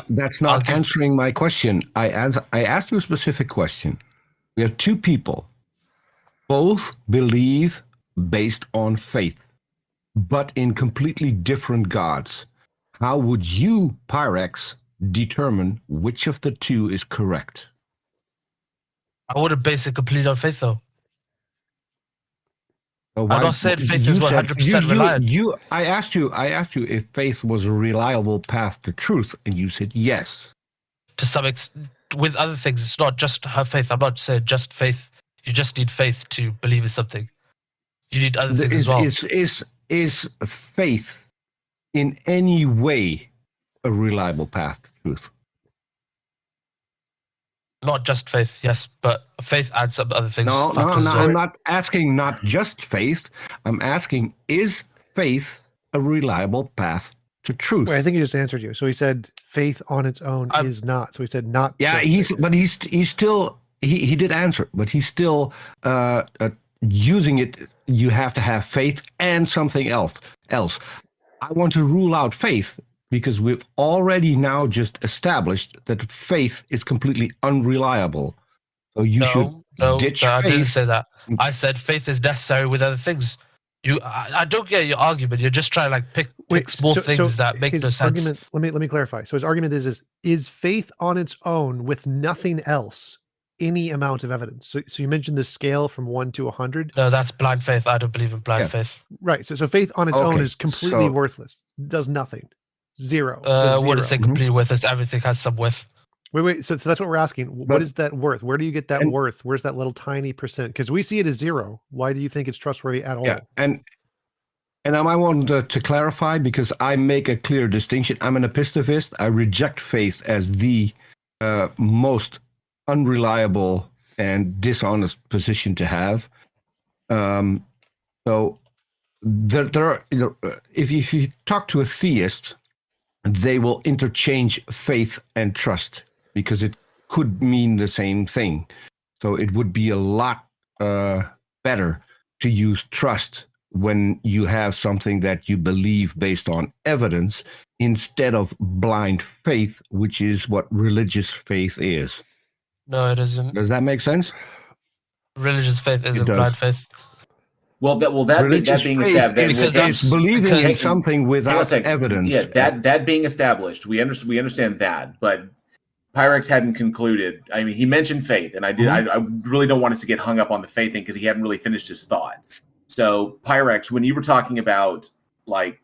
S3: That's not answering my question. I asked you a specific question. We have two people, both believe based on faith, but in completely different gods. How would you, Pyrex, determine which of the two is correct?
S10: I wouldn't base it completely on faith, though.
S3: I'm
S10: not saying faith is 100% reliant.
S3: I asked you if faith was a reliable path to truth, and you said yes.
S10: To some extent, with other things, it's not just have faith. I'm not saying just faith. You just need faith to believe in something. You need other things as well.
S3: is faith in any way a reliable path to truth?
S10: Not just faith, yes, but faith adds up other things.
S3: No,
S10: factors as well.
S3: I'm not asking not just faith. I'm asking, is faith a reliable path to truth?
S2: Wait, I think he just answered you. So he said faith on its own is not. So he said not.
S3: Yeah,
S2: just faith.
S3: he's still he did answer, but he's still using it. You have to have faith and something else. I want to rule out faith because we've already now just established that faith is completely unreliable. So you should ditch
S10: I
S3: faith.
S10: didn't say that. I said faith is necessary with other things. I don't get your argument. You're just trying to like pick small things that make no sense.
S2: Argument, let me clarify. So his argument is faith on its own with nothing else any amount of evidence. So you mentioned the scale from 1 to 100.
S10: No, that's blind faith. I don't believe in blind faith.
S2: Right. So faith on its own is completely worthless. Does nothing. Zero.
S10: What is it completely worthless? Everything has some worth.
S2: Wait. So that's what we're asking. What is that worth? Where do you get that worth? Where's that little tiny percent? Because we see it as zero. Why do you think it's trustworthy at all?
S3: Yeah, and I might want to clarify because I make a clear distinction. I'm an epistovist. I reject faith as the most unreliable and dishonest position to have. So there are, if you talk to a theist, they will interchange faith and trust because it could mean the same thing. So it would be a lot better to use trust when you have something that you believe based on evidence instead of blind faith, which is what religious faith is.
S10: No, it isn't.
S3: Does that make sense?
S10: Religious faith isn't blind faith.
S4: Well, that being established,
S3: is believing in something without evidence.
S4: Yeah, that being established, we understand that, but Pyrex hadn't concluded. I mean, he mentioned faith, and I did. I really don't want us to get hung up on the faith thing because he hadn't really finished his thought. So, Pyrex, when you were talking about like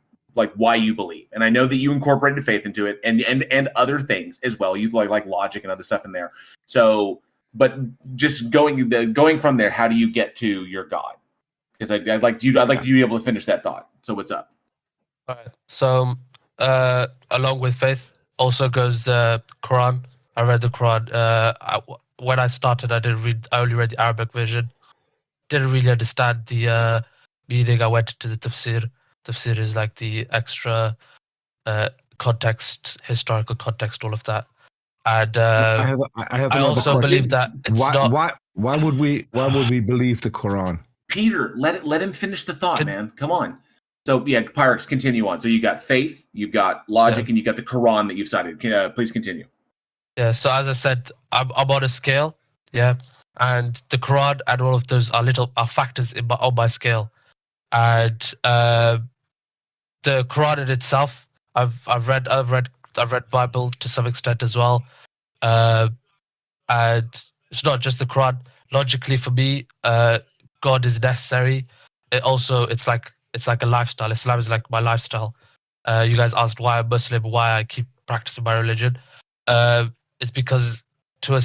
S4: why you believe, and I know that you incorporated faith into it, and other things as well. You like logic and other stuff in there. So, but just going from there, how do you get to your God? Because I'd like you to be able to finish that thought. So what's up?
S10: All right. So along with faith also goes the Quran. I read the Quran. When I started, I only read the Arabic version. Didn't really understand the meaning. I went to the tafsir. Tafsir is like the extra context, historical context, all of that. And
S3: I have
S10: I also
S3: question.
S10: believe that it's
S3: why would we believe the Quran?
S4: Peter, let him finish the thought, man. Come on. So yeah, Pyrex, continue on. So you got faith, you've got logic, and you got the Quran that you've cited. Please continue.
S10: Yeah. So as I said, I'm on a scale. Yeah, and the Quran and all of those are factors on my scale, and the Quran in itself, I've read Bible to some extent as well, and it's not just the Quran. Logically, for me, God is necessary. It's like a lifestyle. Islam is like my lifestyle. You guys asked why I'm Muslim, why I keep practicing my religion. It's because to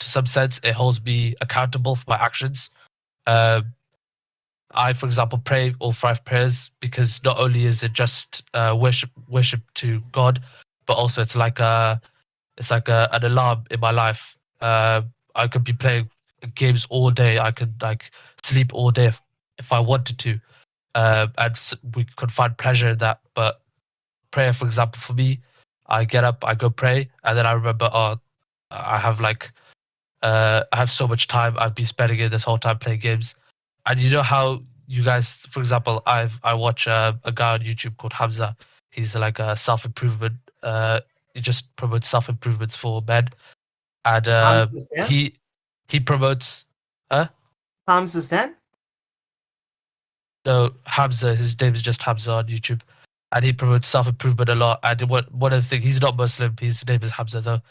S10: some sense, it holds me accountable for my actions. I, for example, pray all 5 prayers because not only is it just worship to God, but also it's like an alarm in my life. I could be playing games all day. I could sleep all day if I wanted to, and we could find pleasure in that. But prayer, for example, for me, I get up, I go pray, and then I remember, I have so much time. I've been spending it this whole time playing games. And you know how you guys, for example, I watch a guy on YouTube called Hamza. He's like a self-improvement. He just promotes self-improvements for men, and he promotes.
S5: Hamza Stan?
S10: No, Hamza. His name is just Hamza on YouTube, and he promotes self-improvement a lot. And one of the things, he's not Muslim. His name is Hamza though,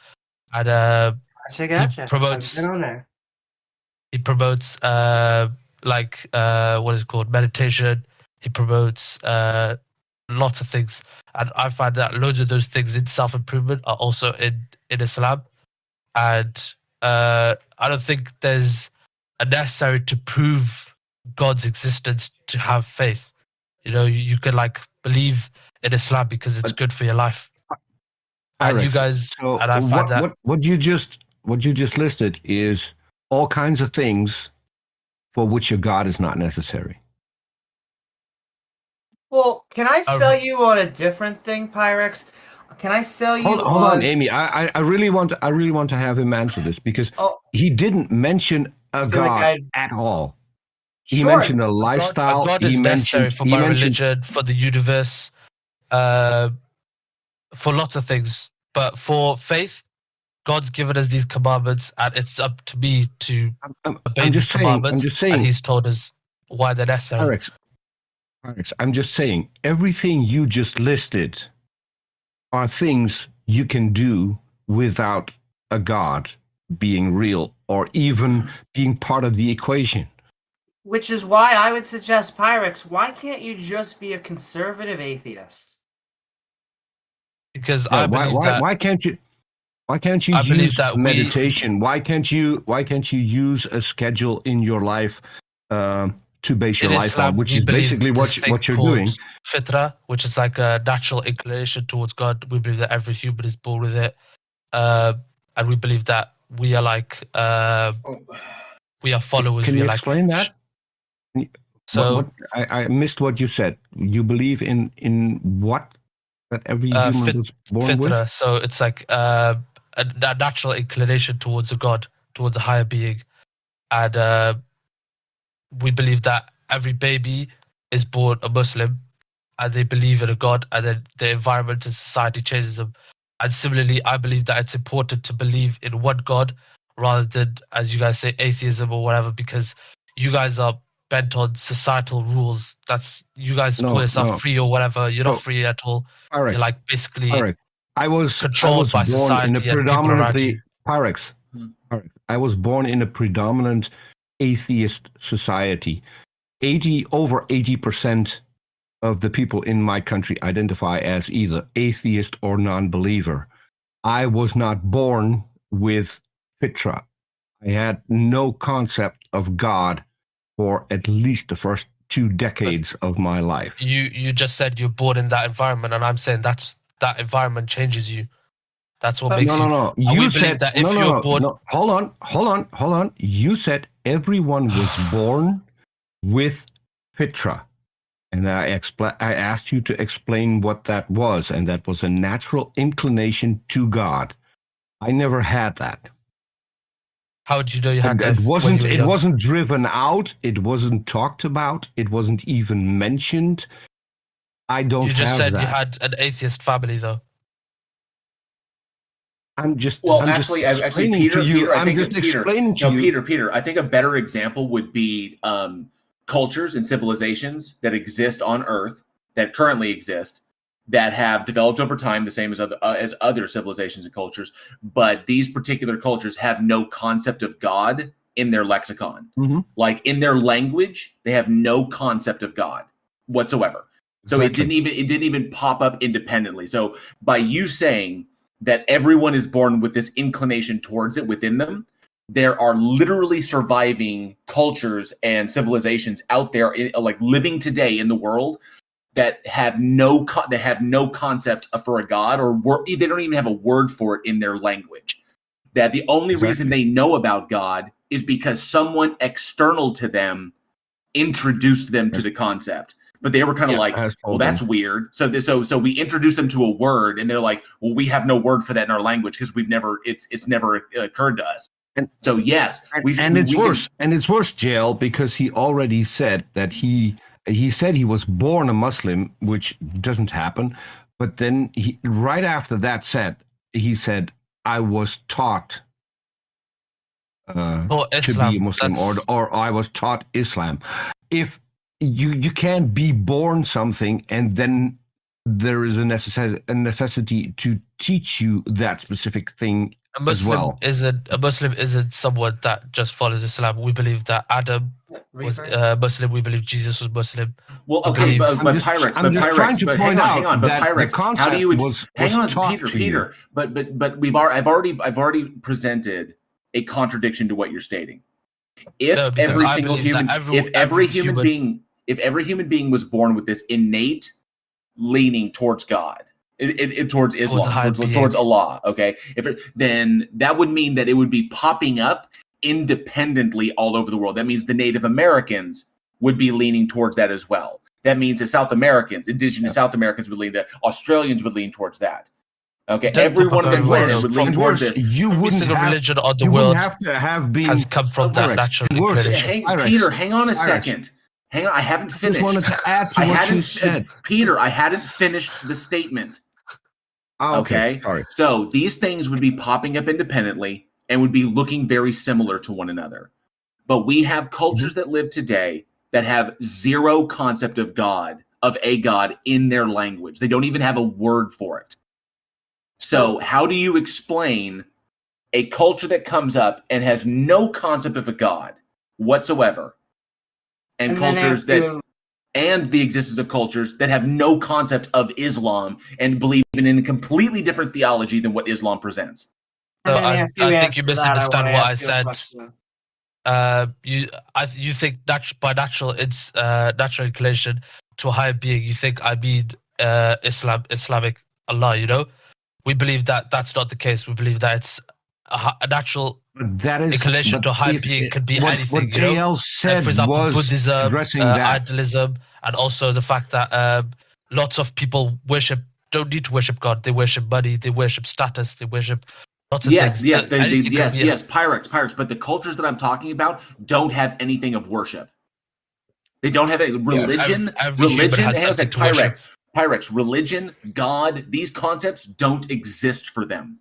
S10: and
S5: Gotcha.
S10: he promotes.
S5: Get on there.
S10: He promotes what is it called, meditation. He promotes lots of things, and I find that loads of those things in self-improvement are also in Islam. And I don't think there's a necessary to prove God's existence to have faith. You know, you could like believe in Islam because it's good for your life. And you guys,
S3: so
S10: and I find that
S3: what you just listed is all kinds of things for which your God is not necessary.
S5: Well, can I sell you on a different thing, Pyrex? Can I sell you
S3: Hold on, Amy. I really want to have him answer this because he didn't mention a God at all. He mentioned a lifestyle.
S10: A God is necessary for my religion, for the universe, for lots of things. But for faith, God's given us these commandments, and it's up to me to obey these commandments.
S3: I'm just saying.
S10: And He's told us why they're necessary.
S3: Alex, I'm just saying, everything you just listed are things you can do without a God being real or even being part of the equation.
S5: Which is why I would suggest, Pyrex, why can't you just be a conservative atheist?
S10: Because I believe that.
S3: Why can't you use meditation? Why can't you use a schedule in your life to base your life on, which is basically what you're doing?
S10: Fitra, which is like a natural inclination towards God. We believe that every human is born with it, and we believe that we are like we are followers.
S3: Can you explain that? So I missed what you said. You believe in what? That every human was born
S10: fitra,
S3: with?
S10: So it's like a natural inclination towards a God, towards a higher being, and we believe that every baby is born a Muslim, and they believe in a God, and then the environment and society changes them. And similarly, I believe that it's important to believe in one God rather than, as you guys say, atheism or whatever, because you guys are bent on societal rules. That's you guys call yourself free or whatever. You're not free at all. You're like basically
S3: I was
S10: controlled by
S3: born
S10: society
S3: in a
S10: and people around you.
S3: Pyrex. I was born in a predominant atheist society. Over 80% of the people in my country identify as either atheist or non-believer. I was not born with fitra. I had no concept of God for at least the first 2 decades of my life.
S10: You just said you're born in that environment, and I'm saying that environment changes you. That's what makes you.
S3: No. You said that if you're born. No. Hold on. You said everyone was born with fitra, and I asked you to explain what that was, and that was a natural inclination to God. I never had that.
S10: How did you know you had that?
S3: It wasn't driven out. It wasn't talked about. It wasn't even mentioned. I don't have that. You just said
S10: you had an atheist family, though.
S4: Peter, I think a better example would be cultures and civilizations that exist on Earth, that currently exist, that have developed over time, the same as other civilizations and cultures, but these particular cultures have no concept of God in their lexicon.
S3: Mm-hmm.
S4: Like in their language, they have no concept of God whatsoever. So it didn't even pop up independently. So by you saying that everyone is born with this inclination towards it within them, there are literally surviving cultures and civilizations out there, like living today in the world, that have no concept for a God, or they don't even have a word for it in their language. That the only reason they know about God is because someone external to them introduced them to the concept. But they were kind of well, that's weird. So we introduced them to a word, and they're like, well, we have no word for that in our language because it's never occurred to us. And so yes,
S3: it's worse, Jail, because he already said that he said he was born a Muslim, which doesn't happen. But then right after that he said, I was taught to be a Muslim, or I was taught Islam. If you can't be born something and then there is a necessity to teach you that specific thing as well.
S10: A Muslim isn't someone that just follows Islam. We believe that Adam was Muslim. We believe Jesus was Muslim.
S4: Well, okay, but Pyrex, how do you Peter? But I've already presented a contradiction to what you're stating. If every human being if every human being was born with this innate leaning towards God, towards Islam, towards Allah, okay, then that would mean that it would be popping up independently all over the world. That means the Native Americans would be leaning towards that as well. That means that South Americans, indigenous South Americans would lean that. Australians would lean towards that. Okay, every one of the planets would lean towards this.
S10: Every single religion on the world has come from that natural inclination.
S4: Peter, hang on a second. Hang on, I haven't finished.
S3: I just wanted to add to what you said.
S4: Peter, I hadn't finished the statement.
S3: Oh,
S4: okay.
S3: Sorry.
S4: So these things would be popping up independently and would be looking very similar to one another. But we have cultures that live today that have zero concept of God, of a God in their language. They don't even have a word for it. So how do you explain a culture that comes up and has no concept of a God whatsoever, and cultures that, and the existence of cultures that have no concept of Islam and believe in a completely different theology than what Islam presents?
S10: So I think you misunderstand what I said. You think that by natural inclination to a higher being, you think I mean Islamic Allah. You know, we believe that that's not the case. We believe that it's a natural inclination to a higher being could be anything.
S3: What JL said,
S10: for example,
S3: was
S10: Buddhism,
S3: addressing that.
S10: idealism, and also the fact that lots of people don't need to worship God. They worship money. They worship status. They worship.
S4: Yes, Pyrex. But the cultures that I'm talking about don't have anything of worship. They don't have any religion. Pyrex, religion, God, these concepts don't exist for them.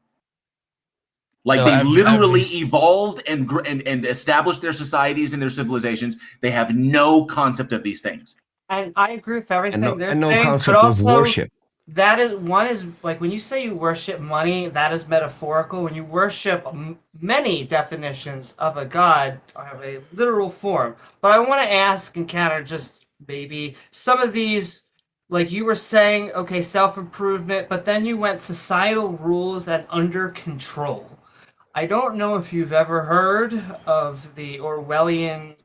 S4: Like they literally evolved and established their societies and their civilizations. They have no concept of these things.
S5: And I agree with everything they're
S3: no
S5: saying,
S3: concept
S5: but also
S3: of worship.
S5: that is like when you say you worship money, that is metaphorical. When you worship, many definitions of a god have a literal form. But I want to ask and counter just maybe some of these, like you were saying, okay, self-improvement, but then you went societal rules and under control. I don't know if you've ever heard of the Orwellian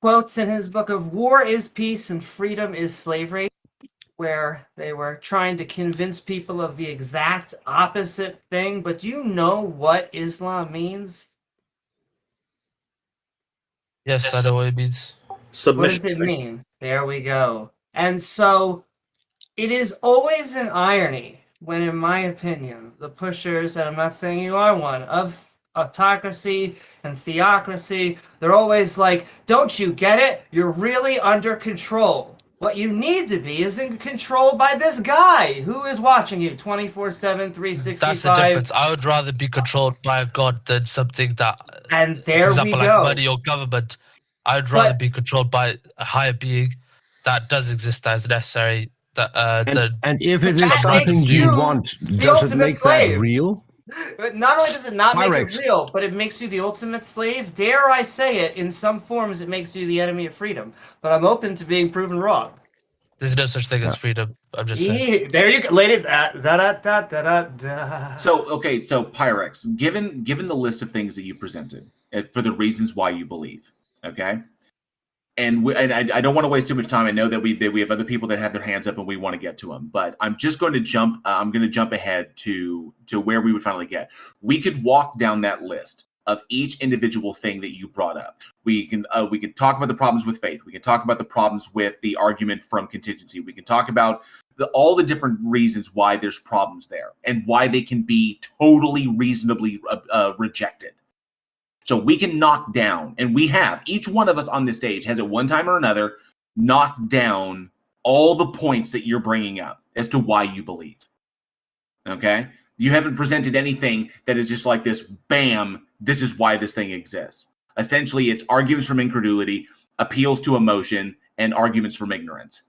S5: quotes in his book of War is Peace and Freedom is Slavery, where they were trying to convince people of the exact opposite thing. But do you know what Islam means?
S10: Yes, I know what it means.
S5: What does it mean? There we go. And so it is always an irony when, in my opinion, the pushers, and I'm not saying you are one, of autocracy and theocracy, they're always like, don't you get it? You're really under control. What you need to be is in control by this guy who is watching you 24/7, 365.
S10: That's the difference. I would rather be controlled by a god than something that,
S5: and there
S10: for example,
S5: we go.
S10: like money or government. I would rather be controlled by a higher being that does exist, that is necessary.
S3: And if it is something you want, does it make that real?
S5: But not only does it not make it real, but it makes you the ultimate slave. Dare I say it, in some forms it makes you the enemy of freedom. But I'm open to being proven wrong.
S10: There's no such thing as freedom. I'm just saying.
S5: There you go. Lady,
S4: So Pyrex, given the list of things that you presented for the reasons why you believe, okay? And I don't want to waste too much time. I know that we have other people that have their hands up and we want to get to them. But I'm just going to jump. I'm going to jump ahead to where we would finally get. We could walk down that list of each individual thing that you brought up. We can talk about the problems with faith. We can talk about the problems with the argument from contingency. We can talk about all the different reasons why there's problems there and why they can be totally reasonably rejected. So we can knock down, and we have, each one of us on this stage has at one time or another knocked down all the points that you're bringing up as to why you believe. Okay? You haven't presented anything that is just like this, bam, this is why this thing exists. Essentially, it's arguments from incredulity, appeals to emotion, and arguments from ignorance.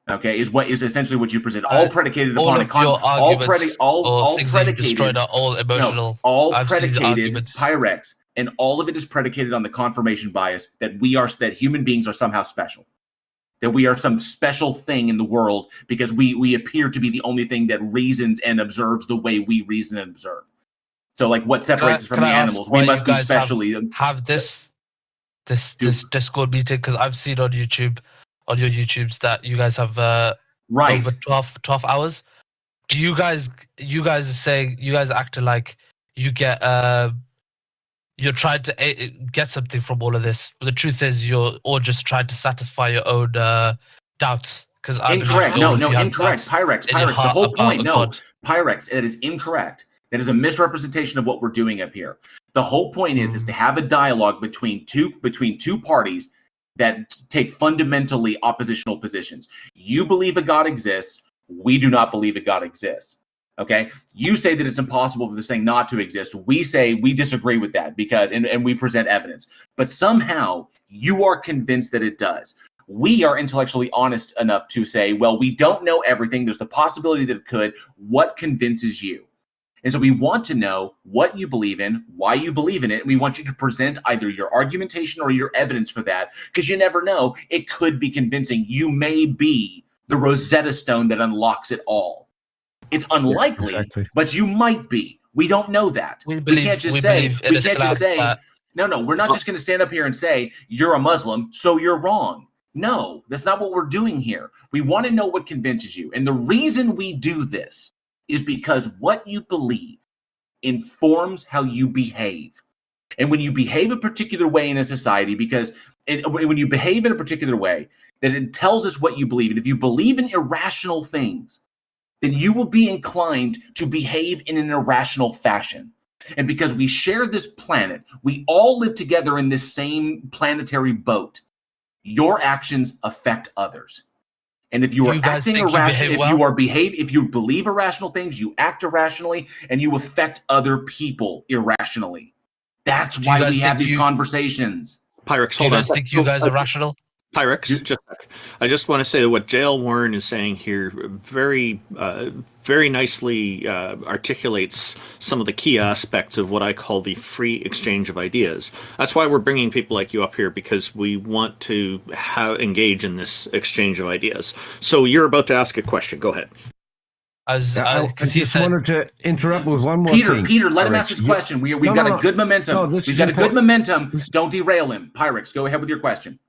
S4: Okay, is essentially what you present, all predicated upon all predicated Pyrex. And all of it is predicated on the confirmation bias that human beings are somehow special, that we are some special thing in the world because we appear to be the only thing that reasons and observes the way we reason and observe. So, like, what separates us from the animals? We must be specially
S10: have this this Discord meeting? Because I've seen on your YouTubes that you guys have
S4: Right.
S10: over 12 hours. Do you guys acting like you get you're trying to get something from all of this, but the truth is you're all just trying to satisfy your own doubts. Because I
S4: Incorrect.
S10: believe
S4: No, incorrect. Pyrex.
S10: in your
S4: The
S10: heart
S4: whole
S10: about
S4: point.
S10: a
S4: No,
S10: God.
S4: Pyrex. It is incorrect. That is a misrepresentation of what we're doing up here. The whole point is to have a dialogue between two parties that take fundamentally oppositional positions. You believe a God exists. We do not believe a God exists. Okay, you say that it's impossible for this thing not to exist. We say we disagree with that because, and we present evidence. But somehow you are convinced that it does. We are intellectually honest enough to say, well, we don't know everything. There's the possibility that it could. What convinces you? And so we want to know what you believe in, why you believe in it, and we want you to present either your argumentation or your evidence for that, because you never know. It could be convincing. You may be the Rosetta Stone that unlocks it all. It's unlikely, but you might be. We don't know that. We can't just say, no, we're not just going to stand up here and say, you're a Muslim, so you're wrong. No, that's not what we're doing here. We want to know what convinces you. And the reason we do this is because what you believe informs how you behave. And when you behave a particular way in a society, when you behave in a particular way, then it tells us what you believe. And if you believe in irrational things, then you will be inclined to behave in an irrational fashion. And because we share this planet, we all live together in this same planetary boat, your actions affect others. And if you are acting irrational, if you believe irrational things, you act irrationally, and you affect other people irrationally. That's why we have these conversations.
S1: Pyrex,
S10: hold on. Do you guys think you guys are rational?
S1: Pyrex, I just want to say that what J.L. Warren is saying here very nicely articulates some of the key aspects of what I call the free exchange of ideas. That's why we're bringing people like you up here, because we want to engage in this exchange of ideas. So you're about to ask a question. Go ahead.
S3: I just wanted to interrupt with one more thing.
S4: Peter, let him ask his question. We've got a good momentum. We've got a good momentum. Don't derail him. Pyrex, go ahead with your question.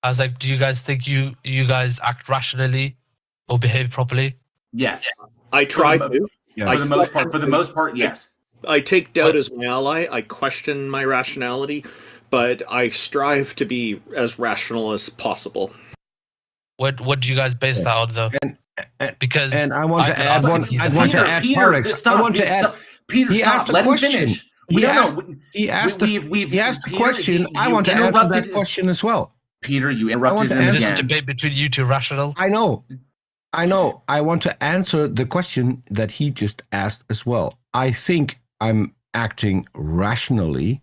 S10: I was like, do you guys think you guys act rationally or behave properly?
S4: Yes.
S1: I try to.
S4: For the most part, yes.
S1: I take doubt as my ally. I question my rationality, but I strive to be as rational as possible.
S10: What do you guys base that on, though? Because
S3: I want to add one. I want to add Pyrex. I want to add.
S4: Peter, stop. Let him finish.
S3: He asked the question. I want to answer that question as well.
S4: Peter, you interrupted him again.
S10: Is this a debate between you two rational?
S3: I know. I want to answer the question that he just asked as well. I think I'm acting rationally,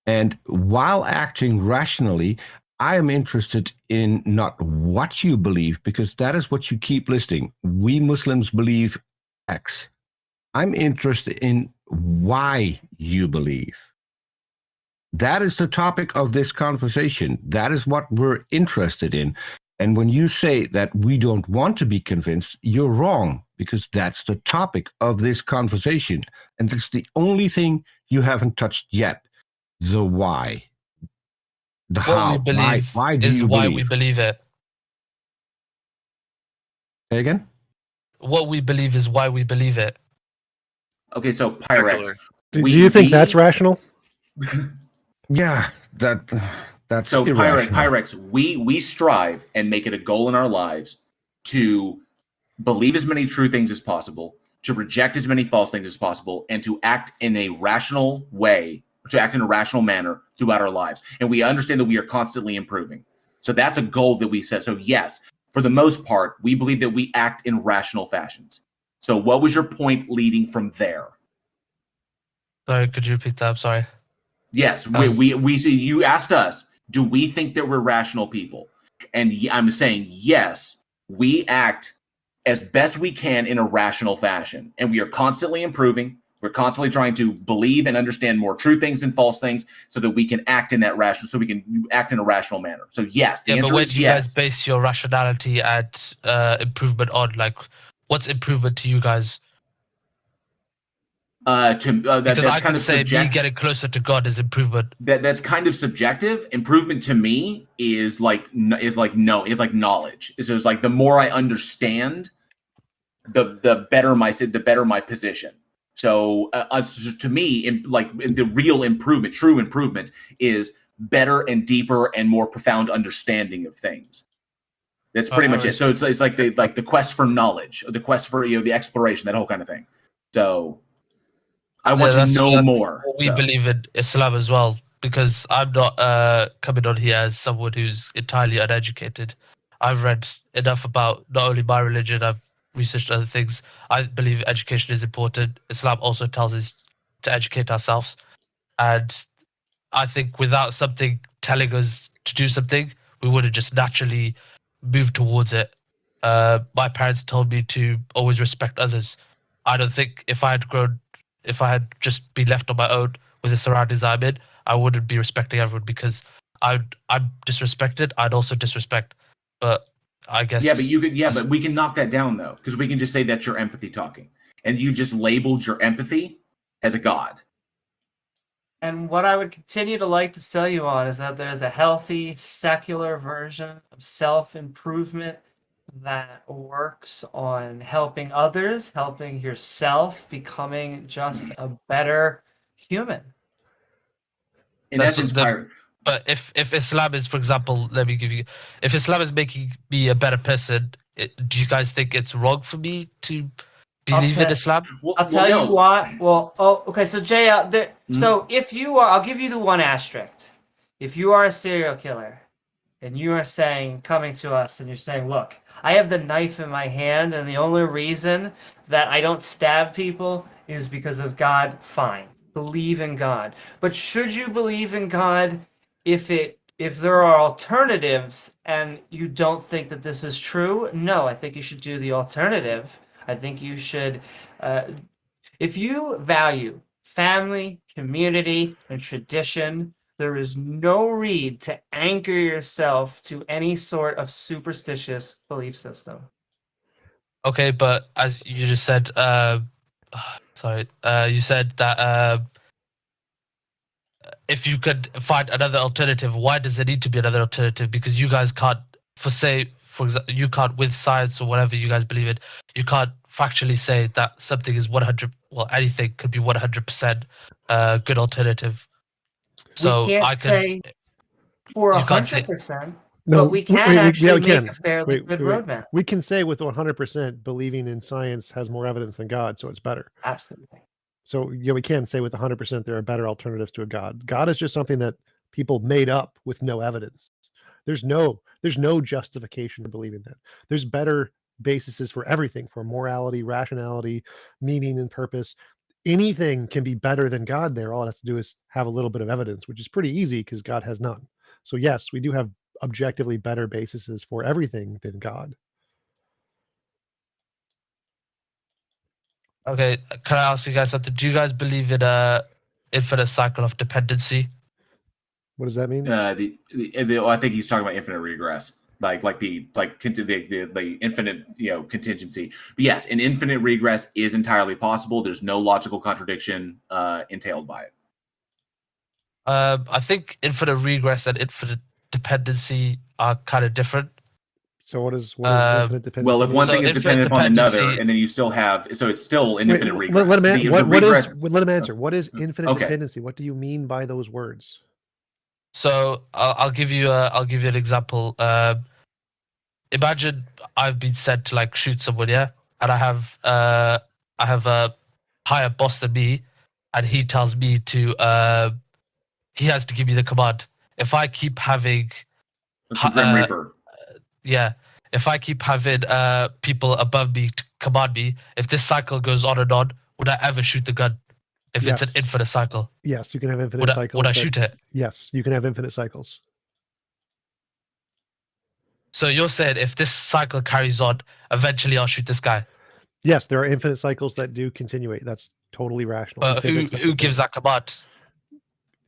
S3: and while acting rationally, I am interested in not what you believe, because that is what you keep listing. We Muslims believe X. I'm interested in why you believe. That is the topic of this conversation. That is what we're interested in. And when you say that we don't want to be convinced, you're wrong, because that's the topic of this conversation. And that's the only thing you haven't touched yet. The why. The how.
S10: What we believe
S3: why do you
S10: why
S3: believe?
S10: we believe it.
S3: Say again?
S10: What we believe is why we believe it.
S4: Okay, so Pyrex.
S2: Do you think that's rational?
S3: Yeah, that's
S4: so
S3: irrational.
S4: Pyrex. We strive and make it a goal in our lives to believe as many true things as possible, to reject as many false things as possible, and to act in a rational way, to act in a rational manner throughout our lives. And we understand that we are constantly improving. So that's a goal that we set. So yes, for the most part, we believe that we act in rational fashions. So what was your point leading from there?
S10: Sorry, could you repeat that? I'm sorry.
S4: Yes, you asked us, do we think that we're rational people? And I'm saying, yes, we act as best we can in a rational fashion. And we are constantly improving. We're constantly trying to believe and understand more true things than false things so that we can act in that rational, so we can act in a rational manner. So yes, the answer is yes.
S10: But where do you guys base your rationality at improvement on? Like, what's improvement to you guys? Because
S4: that's
S10: I
S4: kind
S10: could
S4: of
S10: say me
S4: subjective.
S10: getting closer to God is improvement.
S4: That's kind of subjective. Improvement to me is like knowledge. It's just like the more I understand, the better my position. So to me, the real improvement, true improvement, is better and deeper and more profound understanding of things. That's pretty much it. So it's like the quest for knowledge, the quest for the exploration, that whole kind of thing. So I want to know more.
S10: What we believe in Islam as well, because I'm not coming on here as someone who's entirely uneducated. I've read enough about not only my religion, I've researched other things. I believe education is important. Islam also tells us to educate ourselves. And I think without something telling us to do something, we would have just naturally moved towards it. My parents told me to always respect others. I don't think if I had just been left on my own with the surroundings I'm in, I wouldn't be respecting everyone because I'm disrespected. I'd also disrespect. But I guess
S4: but we can knock that down though, because we can just say that's your empathy talking, and you just labeled your empathy as a god.
S5: And what I would continue to like to sell you on is that there's a healthy, secular version of self-improvement that works on helping others, helping yourself, becoming just a better human.
S4: In essence,
S10: but if Islam is, for example, let me give you, if Islam is making me a better person, do you guys think it's wrong for me to believe in Islam?
S5: I'll tell you why. Well, okay. So Jay, so if you are, I'll give you the one asterisk. If you are a serial killer, and you are coming to us, and you're saying, "Look, I have the knife in my hand, and the only reason that I don't stab people is because of God." Fine, believe in God. But should you believe in God if there are alternatives and you don't think that this is true? No, I think you should do the alternative. I think you should, if you value family, community, and tradition, there is no need to anchor yourself to any sort of superstitious belief system.
S10: Okay, but as you just said, you said that if you could find another alternative, why does there need to be another alternative? Because you guys can't, for example, you can't, with science or whatever you guys believe in, you can't factually say that something is 100. Well, anything could be 100% good alternative. So
S5: we can't say for 100%.
S2: No,
S5: but we can actually
S2: we
S5: make a fairly good roadmap.
S2: We can say with 100% believing in science has more evidence than God, so it's better.
S5: Absolutely.
S2: So yeah, we can say with 100% there are better alternatives to a God. God is just something that people made up with no evidence. There's no justification for believing that. There's better bases for everything, for morality, rationality, meaning, and purpose. Anything can be better than God there. All it has to do is have a little bit of evidence, which is pretty easy because God has none. So yes, we do have objectively better bases for everything than God.
S10: Okay, can I ask you guys something? Do you guys believe in a infinite cycle of dependency?
S2: What does that mean?
S4: I think he's talking about infinite regress, like the infinite contingency. But yes, an infinite regress is entirely possible. There's no logical contradiction entailed by it.
S10: I think infinite regress and infinite dependency are kind of different.
S2: So what is infinite dependency?
S4: Well, if one thing is dependent upon another, and then you still have, so it's still an infinite regress.
S2: Let him answer. What is infinite dependency? What do you mean by those words?
S10: So I'll give you an example. Imagine I've been sent to like shoot someone, yeah, and I have a higher boss than me, and he tells me to he has to give me the command. If I keep having
S4: Grim Reaper.
S10: Yeah, if I keep having people above me to command me, if this cycle goes on and on, would I ever shoot the gun? If it's an infinite cycle.
S2: Yes, you can have infinite cycles.
S10: Would I shoot it?
S2: Yes, you can have infinite cycles.
S10: So you're saying if this cycle carries on, eventually I'll shoot this guy?
S2: Yes, there are infinite cycles that do continuate. That's totally rational.
S10: But who gives that command?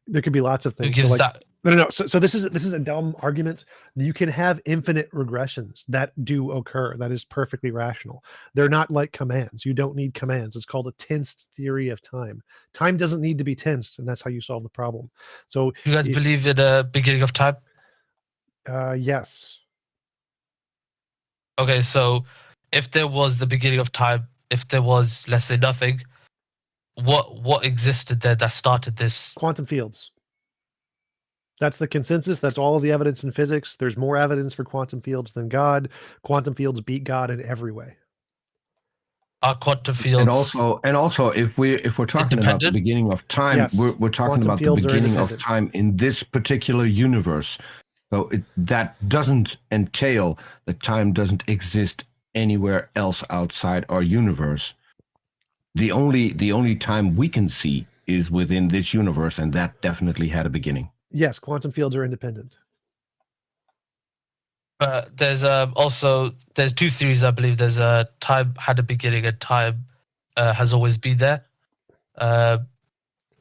S2: There could be lots of things.
S10: Who gives that?
S2: No. So this is a dumb argument. You can have infinite regressions that do occur. That is perfectly rational. They're not like commands. You don't need commands. It's called a tensed theory of time. Time doesn't need to be tensed, and that's how you solve the problem. So
S10: You guys believe in a beginning of time?
S2: yes.
S10: Okay, so if there was the beginning of time, if there was, let's say, nothing, what existed there that started this?
S2: Quantum fields. That's the consensus. That's all of the evidence in physics. There's more evidence for quantum fields than God. Quantum fields beat God in every way.
S10: Are quantum fields
S3: And also, if we're talking about the
S10: independent?
S3: beginning of time,
S2: Yes.
S3: we're talking
S2: Quantum
S3: about the
S2: fields are
S3: beginning of
S2: independent.
S3: time in this particular universe. So that doesn't entail that time doesn't exist anywhere else outside our universe. The only time we can see is within this universe, and that definitely had a beginning.
S2: Yes, quantum fields are independent.
S10: But there's there's two theories, I believe. There's time had a beginning and time has always been there.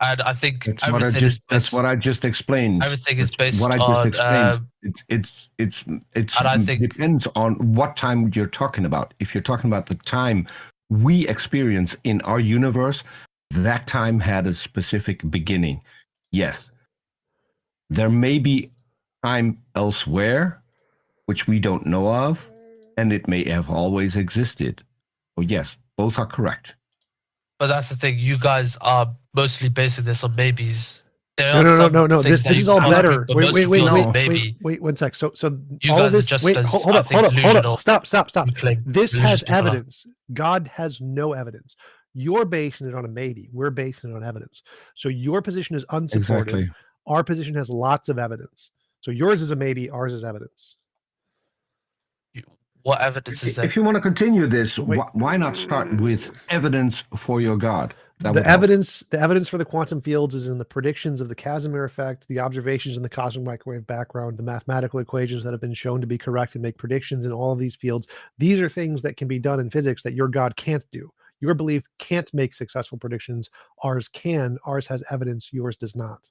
S10: And I think
S3: That's what I just explained.
S10: Everything is
S3: That's
S10: based
S3: what I just
S10: on,
S3: explained. It's
S10: and I think
S3: depends on what time you're talking about. If you're talking about the time we experience in our universe, that time had a specific beginning. Yes. There may be time elsewhere, which we don't know of, and it may have always existed. Oh, yes, both are correct.
S10: But that's the thing. You guys are mostly basing this on maybes.
S2: No. This is all better. Wait, 1 sec. So
S10: you
S2: all
S10: guys
S2: of this.
S10: just
S2: Wait,
S10: as,
S2: hold
S10: I
S2: up.
S10: think, delusional.
S2: Stop.
S10: You claim
S2: This has
S10: religious dogma.
S2: evidence. God has no evidence. You're basing it on a maybe. We're basing it on evidence. So your position is unsupported.
S3: Exactly.
S2: Our position has lots of evidence. So yours is a maybe. Ours is evidence.
S10: What evidence is there?
S3: If you want to continue this,
S2: Wait.
S3: why not start with evidence for your God?
S2: The evidence for the quantum fields is in the predictions of the Casimir effect, the observations in the cosmic microwave background, the mathematical equations that have been shown to be correct and make predictions in all of these fields. These are things that can be done in physics that your God can't do. Your belief can't make successful predictions. Ours can. Ours has evidence. Yours does not.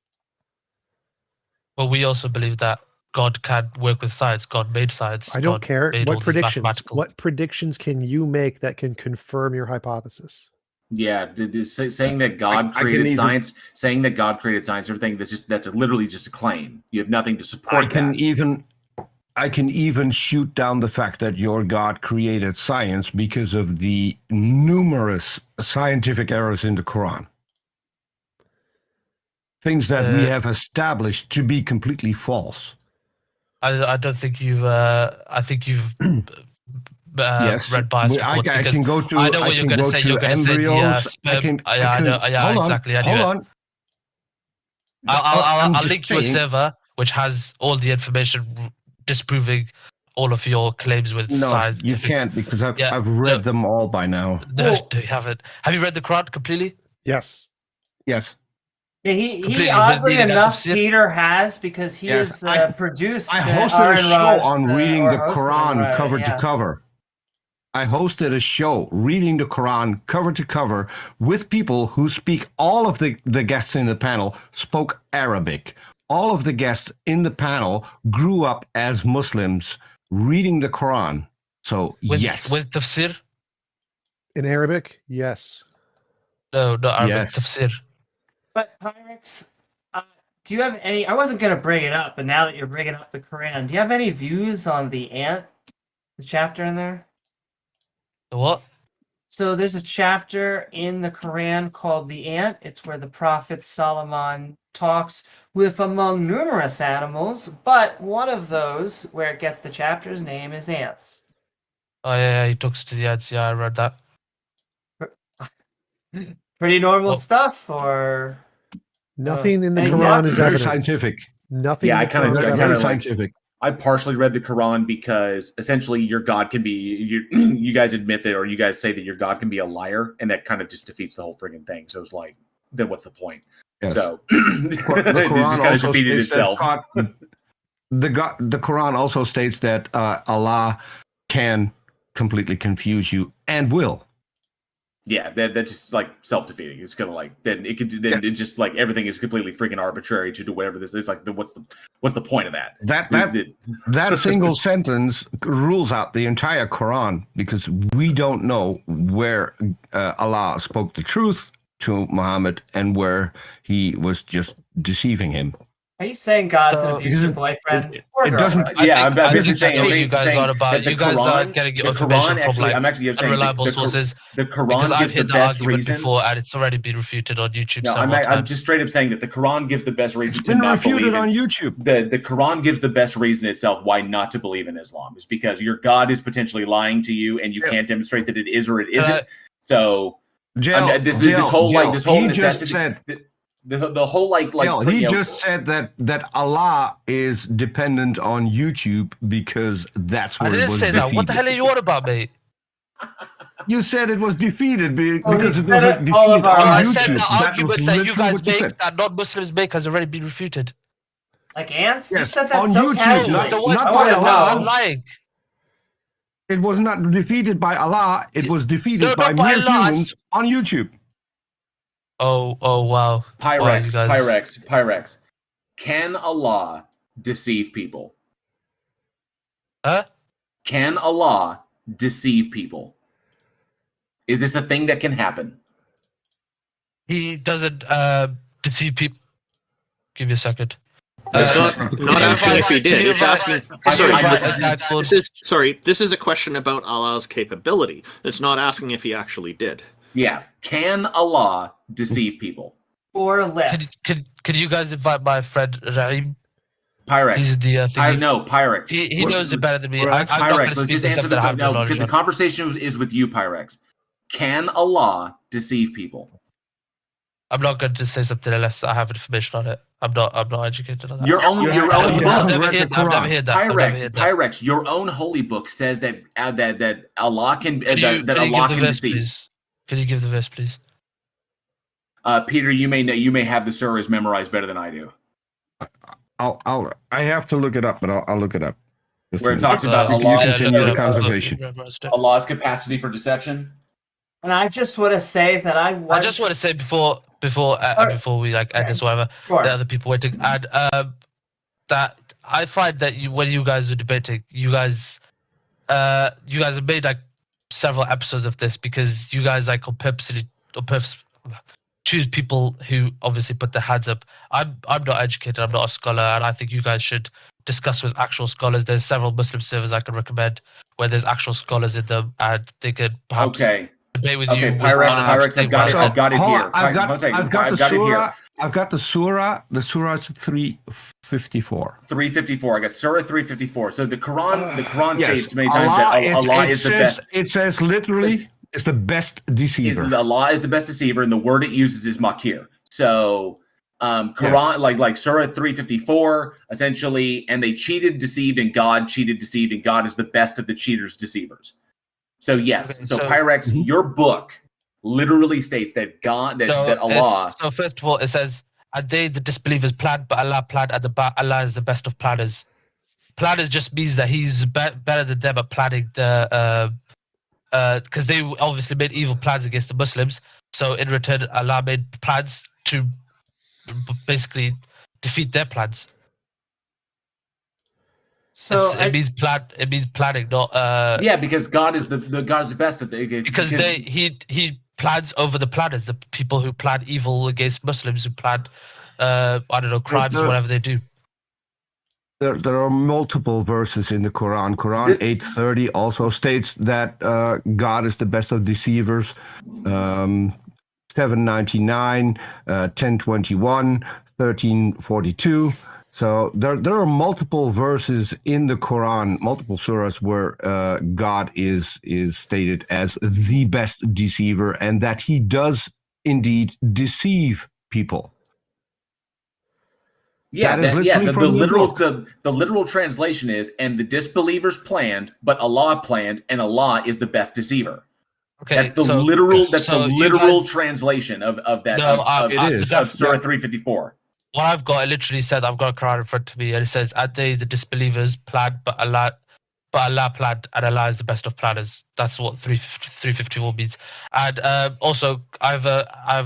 S10: Well, we also believe that God can work with science. God made science.
S2: I don't
S10: God
S2: care.
S10: made all
S2: What
S10: these
S2: predictions?
S10: mathematical-
S2: What predictions can you make that can confirm your hypothesis?
S4: Yeah, saying that God created science, everything. That's literally just a claim. You have nothing to support that.
S3: I can even shoot down the fact that your God created science because of the numerous scientific errors in the Quran. Things that we have established to be completely false.
S10: I don't think you've. I think you've.
S3: Yes,
S10: read biased
S3: I
S10: reports.
S3: can go to.
S10: I know what you're going to say. You're going to say the sperm. I know. Yeah,
S3: hold
S10: exactly.
S3: On, hold on.
S10: I'll link you a server which has all the information disproving all of your claims with science.
S3: You can't because I've read them all by now.
S10: No, you haven't. Have you read the Quran completely?
S2: Yes.
S3: Yes.
S5: Yeah, he oddly enough, Peter has, because he has produced.
S3: I hosted a show on reading the Quran cover to cover. I hosted a show reading the Quran cover to cover with people who speak. All of the guests in the panel spoke Arabic. All of the guests in the panel grew up as Muslims reading the Quran. So yes.
S10: With tafsir?
S2: In Arabic, yes.
S10: No, not Arabic, tafsir.
S5: But Pyrex, do you have any? I wasn't going to bring it up, but now that you're bringing up the Quran, do you have any views on the ant, the chapter in there?
S10: The what?
S5: So there's a chapter in the Quran called the ant. It's where the Prophet Solomon talks with, among numerous animals, but one of those where it gets the chapter's name is ants.
S10: Oh yeah, he talks to the ants. Yeah, I read that.
S5: Pretty normal stuff, or
S2: nothing in the Quran is
S3: very
S2: evidence.
S3: Scientific.
S2: Nothing.
S4: Yeah, I kind of
S3: scientific.
S4: I partially read the Quran because essentially your God can be. You guys admit that, or you guys say that your God can be a liar, and that kind of just defeats the whole friggin' thing. So it's like, then what's the point?
S3: Yes.
S4: So
S3: the Quran
S4: kind of defeated itself.
S3: The Quran also states that Allah can completely confuse you and will.
S4: Yeah, that's just like self-defeating. It's kind of like then it could then it just like everything is completely freaking arbitrary to do whatever this is. Like, what's the point of that?
S3: That single sentence rules out the entire Quran, because we don't know where Allah spoke the truth to Muhammad and where he was just deceiving him.
S5: Are you saying God's an
S3: So,
S5: abusive boyfriend? Or
S3: it
S5: girlfriend?
S3: doesn't.
S4: Yeah,
S10: I
S4: I'm
S10: think
S4: just saying.
S10: you guys are about. You guys are getting your information from like unreliable sources.
S4: The Quran
S10: Because I've
S4: gives the
S10: heard that
S4: best
S10: argument
S4: reason.
S10: before, and it's already been refuted on YouTube
S4: No,
S10: several
S4: I'm
S10: times.
S4: just straight up saying that the Quran gives the best reason
S3: It's
S4: to
S3: been
S4: not believe
S3: refuted
S4: in
S3: on YouTube.
S4: The Quran gives the best reason itself why not to believe in Islam is because your God is potentially lying to you, and you can't demonstrate that it is or it isn't. So this whole necessity. The whole
S3: he just said that Allah is dependent on YouTube because that's where
S10: I didn't
S3: it was
S10: say
S3: defeated.
S10: that. What the hell are you on about, mate?
S3: You said it was defeated because it
S5: said
S3: was
S5: it all
S3: defeated
S5: of our
S3: on
S10: I
S5: lives.
S10: said
S3: YouTube.
S10: the
S3: That
S10: argument
S3: was
S10: that you
S3: literally
S10: guys
S3: what you
S10: make,
S3: said.
S10: that non-Muslims make, has already been refuted.
S5: Like ants? You
S3: Yes,
S5: said that
S3: on
S5: so
S3: YouTube,
S5: casually.
S3: not
S10: The one
S3: by
S5: I wanna
S3: Allah.
S10: I'm
S5: know.
S10: lying.
S3: It was not defeated by Allah. It was defeated
S10: No,
S3: by
S10: not by
S3: mere
S10: Allah.
S3: humans on YouTube.
S10: Oh, wow. Wow, you guys.
S4: Pyrex. Can Allah deceive people?
S10: Huh?
S4: Can Allah deceive people? Is this a thing that can happen?
S10: He doesn't deceive people. Give you a second.
S1: It's not asking if he did. It's asking. This is a question about Allah's capability. It's not asking if he actually did.
S4: Yeah. Can Allah deceive people?
S5: Or lift.
S10: Could you guys invite my friend Rahim?
S4: Pyrex.
S10: He's the thingy.
S4: No, Pyrex.
S10: He knows it better than me. I'm not
S4: Pyrex,
S10: going to
S4: let's
S10: speak
S4: just
S10: to
S4: answer
S10: something
S4: the
S10: I have no
S4: no,
S10: knowledge
S4: because the
S10: on.
S4: conversation is with you, Pyrex. Can Allah deceive people?
S10: I'm not going to say something unless I have information on it. I'm not educated on that.
S4: Your own
S3: You
S4: book.
S3: haven't read the
S10: I've never heard that. I've never heard that.
S4: Pyrex, your own holy book says that Allah can that Allah can deceive.
S10: Please? Can you give the verse, please?
S4: Peter, you may have the surahs memorized better than I do.
S3: I have to look it up, but I'll look it up.
S4: Where it talks about
S3: you
S4: Allah,
S3: continue the conversation.
S4: Allah's capacity for deception.
S5: And I just want to say that I
S10: just want to say before we end this or whatever,
S5: Sure.
S10: the other people waiting, and that I find that when you guys are debating, you guys have made like several episodes of this because you guys like on purpose choose people who obviously put their hands up. I'm not educated, I'm not a scholar, and I think you guys should discuss with actual scholars. There's several Muslim servers I can recommend where there's actual scholars in them, and they could perhaps debate with you.
S4: Pyrex, I've got it here.
S3: I've got the surah. The surah is 354.
S4: 354. I got Surah 354. So the Quran
S3: Yes,
S4: states many times that Allah is the best.
S3: It says literally, it's the best deceiver.
S4: Allah is the best deceiver, and the word it uses is makir. So Quran, like Surah 354, essentially, and they cheated, deceived, and God cheated, deceived, and God is the best of the cheaters, deceivers. So yes, so Pyrex, your book literally states that that Allah.
S10: So first of all, it says, "And they, the disbelievers, planned, but Allah planned, and Allah is the best of planners." Planners just means that He's better than them at planning the. Because they obviously made evil plans against the Muslims, so in return, Allah made plans to basically defeat their plans.
S5: So
S10: it means planning, not
S4: because God is God is the best at the
S10: because he plans over the planners, the people who plan evil against Muslims, who plan crimes, whatever they do.
S3: There are multiple verses in the Quran. Quran 8:30 also states that God is the best of deceivers. 799, 1021, 1342. So there are multiple verses in the Quran, multiple surahs where God is stated as the best deceiver, and that He does indeed deceive people.
S4: Yeah, the literal translation is, and the disbelievers planned, but Allah planned, and Allah is the best deceiver.
S10: Okay,
S4: that's the literal translation of that of Surah 354.
S10: What I've got, it literally said, I've got a Quran in front of me, and it says, "And they, the disbelievers, planned, but but Allah planned, and Allah is the best of planners. That's what 354 means. And also, I have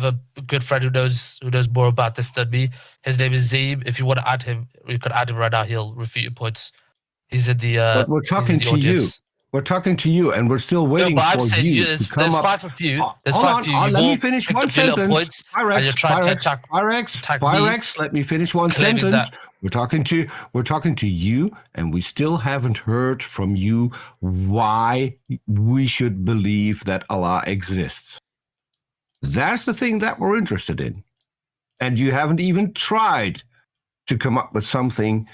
S10: a good friend who knows more about this than me. His name is Zaim. If you want to add him, you could add him right now. He'll refute your points. He's in the
S3: But we're talking to you.
S10: audience.
S3: We're talking to you, and we're still waiting
S10: No, but I'm
S3: for
S10: saying
S3: you
S10: there's
S3: to come up.
S10: 5 of you. There's
S3: Hold
S10: 5
S3: on,
S10: of you. You've
S3: let me
S10: all
S3: finish
S10: picked
S3: one
S10: up your little
S3: sentence.
S10: points, and you're trying to attack
S3: Pyrex, let me finish one
S10: claiming
S3: sentence.
S10: that-
S3: We're talking to you, and we still haven't heard from you why we should believe that Allah exists. That's the thing that we're interested in. And you haven't even tried to come up with something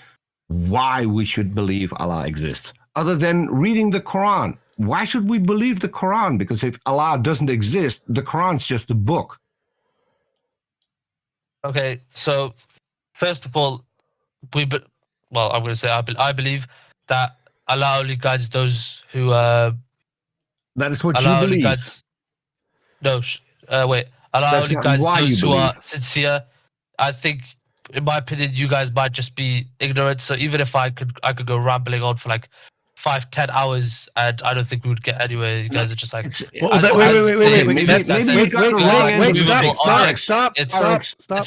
S3: why we should believe Allah exists, other than reading the Quran. Why should we believe the Quran? Because if Allah doesn't exist, the Quran's just a book.
S10: Okay, so first of all, I'm going to say I believe that Allah only guides those who
S3: That is what
S10: Allah
S3: you
S10: only
S3: believe.
S10: guides. No, wait. Allah
S3: That's
S10: only
S3: not
S10: guides
S3: why
S10: those
S3: you
S10: who are
S3: believe.
S10: sincere. I think, in my opinion, you guys might just be ignorant. So even if I could go rambling on for like 5-10 hours, and I don't think we would get anywhere. You guys are just like,
S2: Wait,
S3: maybe you got the wrong end of the stick.
S2: Stop.
S10: It's not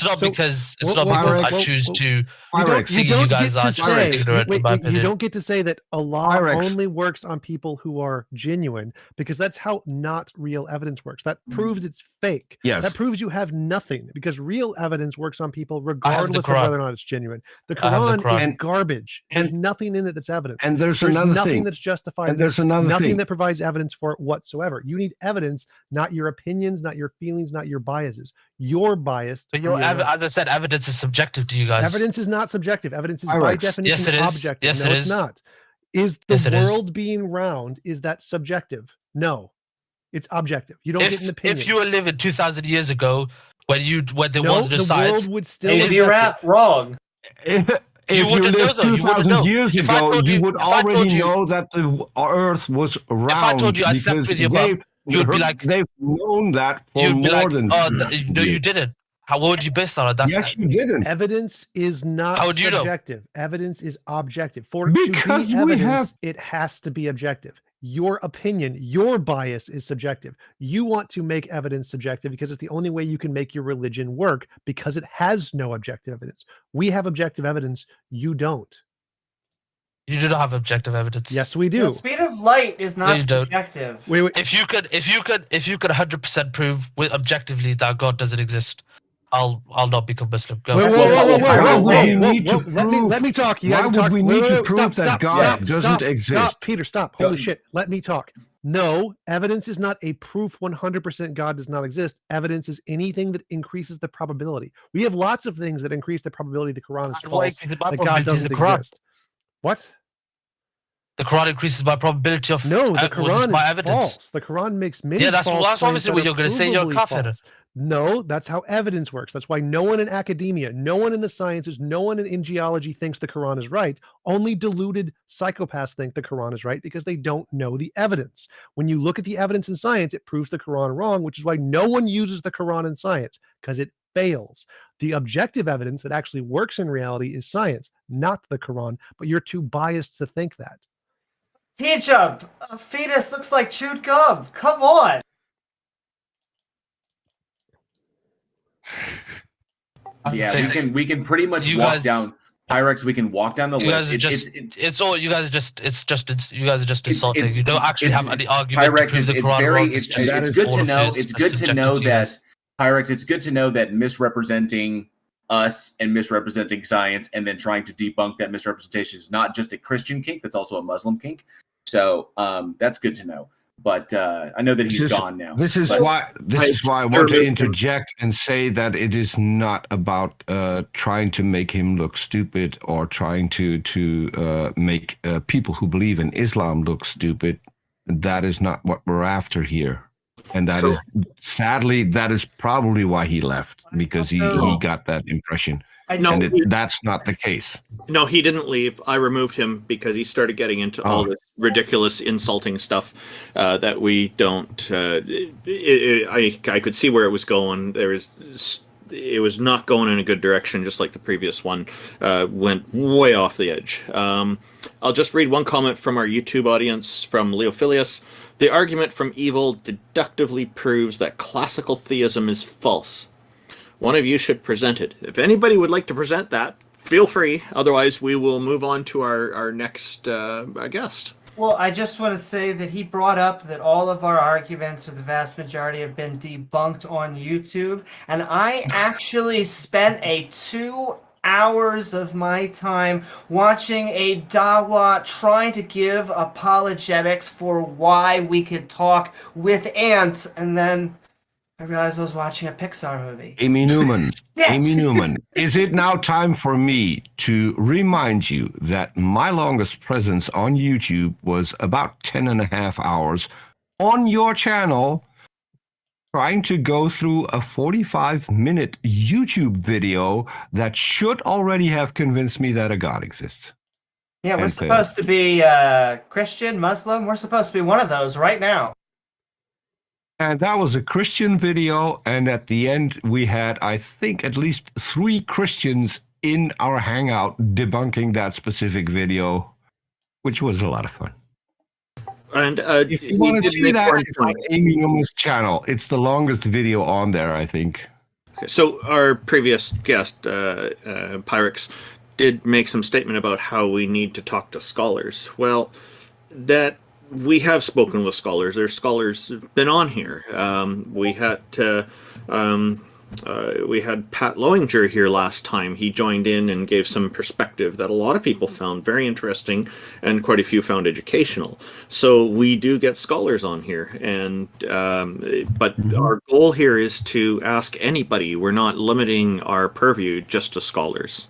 S2: So,
S10: because
S3: Pyrex,
S10: I choose to.
S3: Pyrex,
S10: think you guys are just ignorant, in my
S2: you
S10: opinion.
S2: don't get to say that Allah
S3: Pyrex.
S2: only works on people who are genuine, because that's how not real evidence works. That proves it's fake.
S3: Yes.
S2: That proves you have nothing, because real evidence works on people regardless of
S10: Quran.
S2: whether or not it's genuine. The
S10: I have the
S2: Quran
S10: Quran.
S2: is garbage. There's nothing in it that's evidence.
S3: And there's
S2: There's
S3: another
S2: nothing
S3: thing.
S2: that's justified.
S3: And there's another
S2: nothing
S3: thing.
S2: that provides evidence for it whatsoever. You need evidence, not your opinions, not your feelings, not your biases. You're biased.
S10: But
S2: as
S10: I said, evidence is subjective to you guys.
S2: Evidence is not subjective. Evidence is by
S3: Pyrex.
S2: definition
S10: Yes, it is.
S2: objective.
S10: Yes,
S2: no,
S10: it
S2: it's
S10: is.
S2: not. Is the
S10: Yes, it is.
S2: world being round, is that subjective? No. It's objective. You don't get an opinion.
S10: If you were living 2,000 years ago, when there
S2: no,
S10: was no
S2: the
S10: science,
S2: world would still
S5: Maybe
S2: be
S5: you're
S2: objective.
S5: wrong.
S3: If you
S10: wouldn't know,
S3: lived
S10: though. You wouldn't
S3: 2,000
S10: know.
S3: years
S10: If I
S3: ago,
S10: told
S3: you
S10: you-
S3: would
S10: if I told
S3: already
S10: you-
S3: know that the Earth was round.
S10: If I told you I slept
S3: because
S10: with your mum, you would be like,
S3: they've known that for
S10: you'd be
S3: more
S10: like,
S3: than.
S10: oh, no, you didn't. What would you base that on? That's
S3: Yes, you didn't.
S2: Evidence is not
S10: How would you know?
S2: subjective. Evidence is objective. For it to
S3: Because
S2: be
S3: we
S2: evidence,
S3: have-
S2: it has to be objective. Your opinion, your bias is subjective. You want to make evidence subjective because it's the only way you can make your religion work, because it has no objective evidence. We have objective evidence. You don't.
S10: You do not have objective evidence.
S2: Yes, we do.
S5: The speed of light is
S10: No,
S5: not
S10: you don't.
S5: subjective.
S2: Wait.
S10: If you could 100% prove objectively that God doesn't exist, I'll not become Muslim. Go.
S2: Let me talk. You
S3: Why
S2: gotta
S3: would
S2: talk.
S3: we
S2: Wait,
S3: need
S2: wait,
S3: to
S2: wait,
S3: prove that God doesn't exist?
S2: Stop, Peter, stop. Holy shit. Let me talk. No, evidence is not a proof 100% God does not exist. Evidence is anything that increases the probability. We have lots of things that increase the probability the Quran is false, that God doesn't exist. What?
S10: The Quran increases my probability of
S2: No, the Quran
S10: my
S2: is
S10: evidence.
S2: false. The Quran makes many
S10: Yeah, that's
S2: false
S10: obviously
S2: claims
S10: what
S2: that
S10: you're
S2: are
S10: going to say. You're a
S2: provably
S10: kafir.
S2: false. No, that's how evidence works. That's why no one in academia, no one in the sciences, no one in geology thinks the Quran is right. Only deluded psychopaths think the Quran is right because they don't know the evidence. When you look at the evidence in science, it proves the Quran wrong, which is why no one uses the Quran in science, because it fails. The objective evidence that actually works in reality is science, not the Quran, but you're too biased to think that.
S5: TJump, a fetus looks like chewed gum. Come on.
S4: Yeah, we can pretty much
S10: You
S4: walk
S10: guys-
S4: down Pyrex. We can walk down the
S10: You guys
S4: list.
S10: are just you guys are just insulting.
S4: it's-
S10: You don't actually have any argument
S4: Pyrex,
S10: to prove the
S4: it's
S10: Quran
S4: very
S10: wrong.
S4: it's
S10: just
S4: good to
S10: all
S4: know.
S10: of it
S4: It's
S10: is
S4: good to
S10: subjective
S4: know
S10: you
S4: that
S10: guys.
S4: Pyrex. It's good to know that misrepresenting us and misrepresenting science, and then trying to debunk that misrepresentation is not just a Christian kink; that's also a Muslim kink. So that's good to know. But I know that he's gone now.
S3: This is
S4: But
S3: why I want to interject and say that it is not about trying to make him look stupid or trying to make people who believe in Islam look stupid. That is not what we're after here. And that is sadly, that is probably why he left, because he got that impression. That's not the case.
S1: No, he didn't leave. I removed him because he started getting into all this ridiculous, insulting stuff that we don't. I could see where it was going. There was it was not going in a good direction, just like the previous one. Went way off the edge. I'll just read one comment from our YouTube audience from Leophilius. The argument from evil deductively proves that classical theism is false. One of you should present it. If anybody would like to present that, feel free. Otherwise, we will move on to our next guest.
S5: Well, I just want to say that he brought up that all of our arguments, or the vast majority, have been debunked on YouTube. And I actually spent 2 hours of my time watching a Dawa trying to give apologetics for why we could talk with ants. And then I realized I was watching a Pixar movie.
S3: Amy Newman.
S5: Yes.
S3: Amy Newman, is it now time for me to remind you that my longest presence on YouTube was about 10.5 hours on your channel, trying to go through a 45-minute YouTube video that should already have convinced me that a God exists?
S5: Yeah, we're
S3: And
S5: supposed to be Christian, Muslim. We're supposed to be one of those right now.
S3: And that was a Christian video, and at the end we had, I think, at least 3 Christians in our hangout debunking that specific video, which was a lot of fun.
S1: And
S3: If you want to see that, it's on Amy Newman's channel. It's the longest video on there, I think.
S1: So our previous guest, Pyrex, did make some statement about how we need to talk to scholars. Well, that we have spoken with scholars. There's scholars who've been on here. We had Pat Lowinger here last time. He joined in and gave some perspective that a lot of people found very interesting, and quite a few found educational. So we do get scholars on here, and but our goal here is to ask anybody. We're not limiting our purview just to scholars.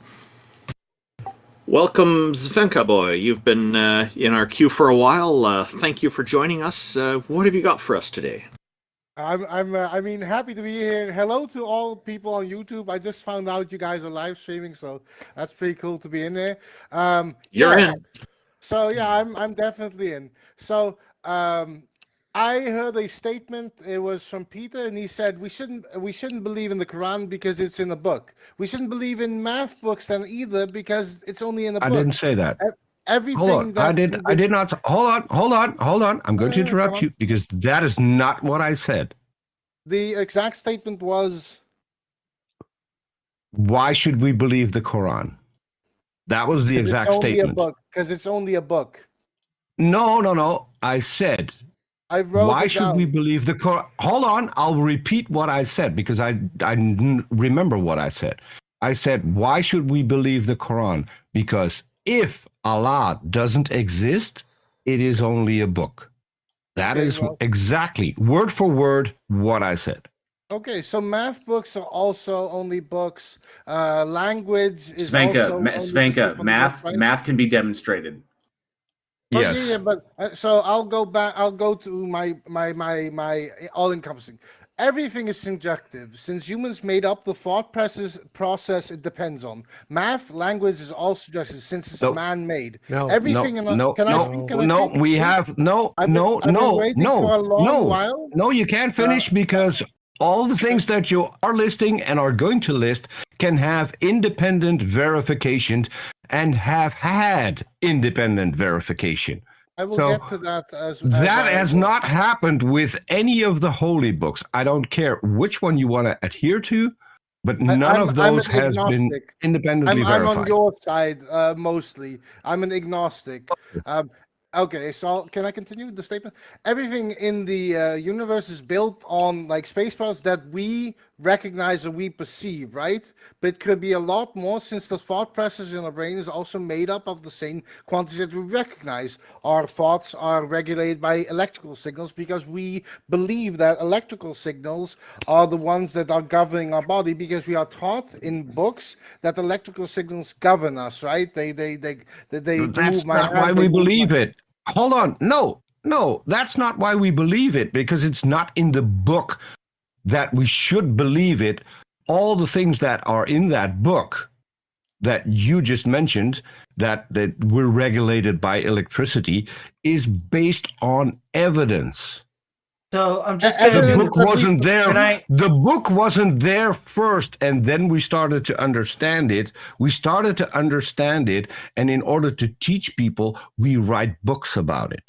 S1: Welcome, Zvenka boy. You've been in our queue for a while. Thank you for joining us. What have you got for us today?
S11: I mean, happy to be here. Hello to all people on YouTube. I just found out you guys are live streaming, so that's pretty cool to be in there.
S1: You're in.
S11: So yeah, I'm definitely in. So I heard a statement. It was from Peter, and he said we shouldn't believe in the Quran because it's in a book. We shouldn't believe in math books then either because it's only in a book.
S3: I didn't say that.
S11: Everything
S3: hold on.
S11: that
S3: I did not. Hold on. I'm going to interrupt you because that is not what I said.
S11: The exact statement was,
S3: why should we believe the Quran? That was the exact statement.
S11: Because it's only a book.
S3: No. I said,
S11: I wrote
S3: why
S11: it
S3: should
S11: down.
S3: we believe the Quran? Hold on. I'll repeat what I said because I remember what I said. I said, why should we believe the Quran? Because if Allah doesn't exist, it is only a book. That is exactly, word for word, what I said.
S11: Okay, so math books are also only books. Language is
S4: Svenka, math can be demonstrated.
S11: But
S3: Yes.
S11: yeah, but so I'll go back. I'll go to my all-encompassing. Everything is subjective. Since humans made up the thought process it depends on. Math, language is all subjective since it's man-made.
S2: No.
S11: Everything Can I speak? Can I speak?
S3: We have no. You can't finish because all the things that you are listing and are going to list can have independent verification and have had independent verification.
S11: I will get to that as
S3: that has not happened with any of the holy books. I don't care which one you want to adhere to, but none of those has been independently verified.
S11: I'm on your side mostly. I'm an agnostic. Okay, so can I continue the statement? Everything in the universe is built on like space powers that we recognize or we perceive, right? But it could be a lot more since the thought process in our brain is also made up of the same quantities that we recognize. Our thoughts are regulated by electrical signals because we believe that electrical signals are the ones that are governing our body because we are taught in books that electrical signals govern us, right? They
S3: That's not why we believe it. Hold on. No, that's not why we believe it, because it's not in the book that we should believe it. All the things that are in that book that you just mentioned, that we're regulated by electricity, is based on evidence.
S5: So I'm just
S3: The
S11: Evidence
S3: book
S11: that we-
S3: wasn't there.
S5: Can I-
S3: The book wasn't there first, and then we started to understand it. We started to understand it, and in order to teach people, we write books about it.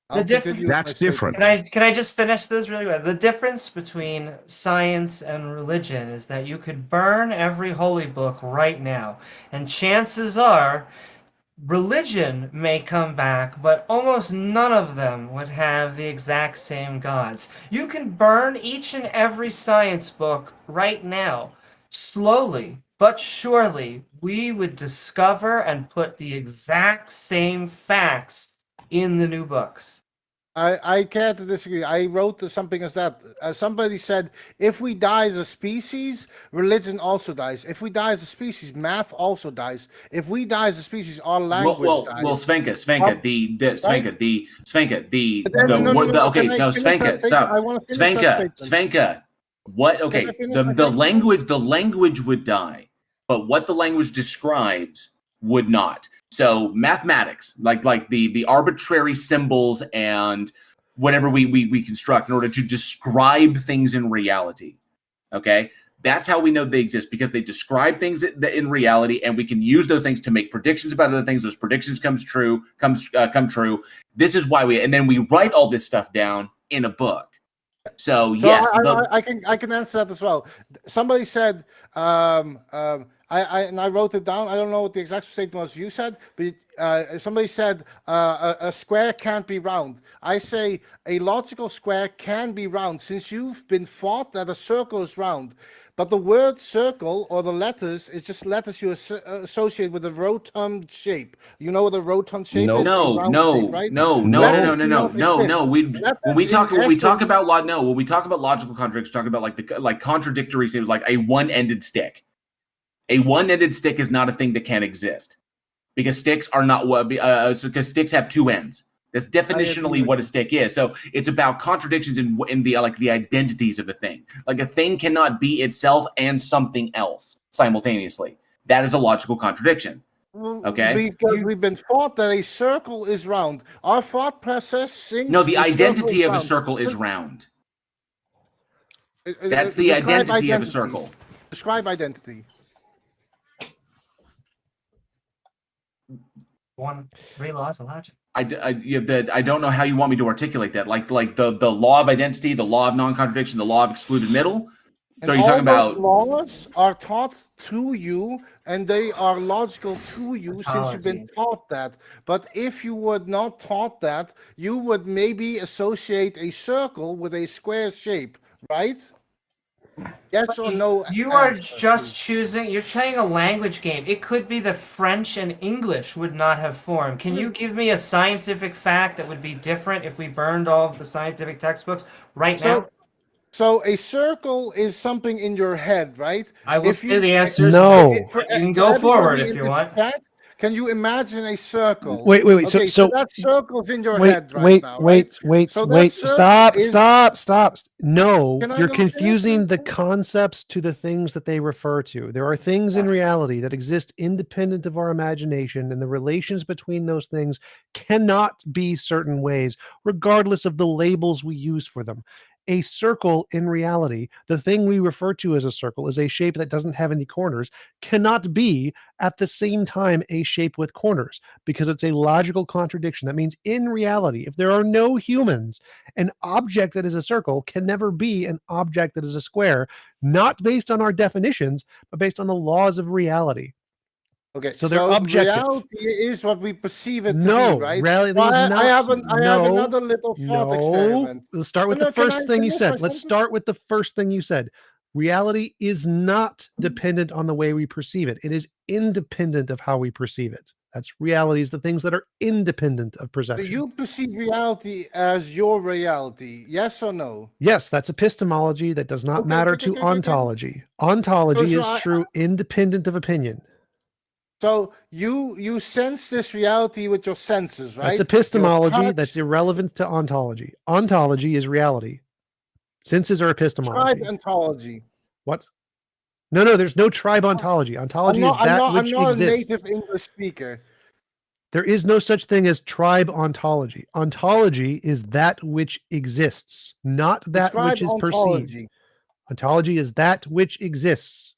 S11: I'll
S5: diff-
S11: continue with
S3: That's
S11: my statement.
S3: different.
S5: Can I just finish this really quick? The difference between science and religion is that you could burn every holy book right now, and chances are religion may come back, but almost none of them would have the exact same gods. You can burn each and every science book right now. Slowly but surely, we would discover and put the exact same facts in the new books.
S11: I can't disagree. I wrote something as that. Somebody said, if we die as a species, religion also dies. If we die as a species, math also dies. If we die as a species, our language dies.
S4: Well, Svenka, stop.
S11: I want to finish that statement.
S4: Svenka, what? Okay,
S11: Can I finish
S4: the
S11: my
S4: the
S11: statement?
S4: language would die, but what the language describes would not. So mathematics, like the arbitrary symbols and whatever we construct in order to describe things in reality. Okay, that's how we know they exist, because they describe things in reality, and we can use those things to make predictions about other things. Those predictions come true. This is why and then we write all this stuff down in a book. So yes,
S11: I can answer that as well. Somebody said, I wrote it down. I don't know what the exact statement was you said, but somebody said a square can't be round. I say a logical square can be round, since you've been taught that a circle is round. But the word circle or the letters is just letters you associate with a rotund shape. You know what a rotund shape is?
S4: No. When we talk about logical contradictions, talk about like contradictory things, like a one-ended stick. A one-ended stick is not a thing that can exist, because sticks are not because sticks have two ends. That's definitionally what a stick is. So it's about contradictions in the the identities of a thing. Like a thing cannot be itself and something else simultaneously. That is a logical contradiction. Okay.
S11: Because we've been taught that a circle is round. Our thought process sinks.
S4: No, the identity of a circle is round. That's the identity of a circle.
S11: Describe identity.
S5: Three laws of logic.
S4: I don't know how you want me to articulate that. Like the law of identity, the law of non-contradiction, the law of excluded middle. So you're talking about
S11: laws are taught to you, and they are logical to you since you've been taught that. But if you were not taught that, you would maybe associate a circle with a square shape, right? Yes or no?
S5: You are just choosing. You're playing a language game. It could be that French and English would not have formed. Can you give me a scientific fact that would be different if we burned all of the scientific textbooks right now?
S11: So a circle is something in your head, right?
S5: I will say the answer is
S2: no.
S5: You can go forward if you want.
S11: Can you imagine a circle?
S2: Wait.
S11: Okay, so that circle's in your head right now.
S2: Wait. Stop. No,
S11: Can I
S2: you're
S11: not
S2: confusing
S11: answer?
S2: the concepts to the things that they refer to. There are things in reality that exist independent of our imagination, and the relations between those things cannot be certain ways, regardless of the labels we use for them. A circle in reality, the thing we refer to as a circle, is a shape that doesn't have any corners, cannot be at the same time a shape with corners, because it's a logical contradiction. That means in reality, if there are no humans, an object that is a circle can never be an object that is a square, not based on our definitions, but based on the laws of reality.
S11: Okay,
S2: so they're objective.
S11: Reality is what we perceive it to be, right?
S2: Reality
S11: Well,
S2: is not.
S11: I have another little thought experiment.
S2: Let's start with the first thing you said. Let's start with the first thing you said. Reality is not dependent on the way we perceive it. It is independent of how we perceive it. That's reality, is the things that are independent of perception.
S11: Do you perceive reality as your reality? Yes or no?
S2: Yes, that's epistemology. That does not matter to ontology. Ontology is true independent of opinion.
S11: So you sense this reality with your senses, right?
S2: That's epistemology. That's irrelevant to ontology. Ontology is reality. Senses are epistemology.
S11: Tribe ontology.
S2: What? No, there's no tribe ontology. Ontology is that which exists.
S11: I'm not a native English speaker.
S2: There is no such thing as tribe ontology. Ontology is that which exists, not that
S11: Describe
S2: which is perceived.
S11: ontology.
S2: Ontology is that which exists.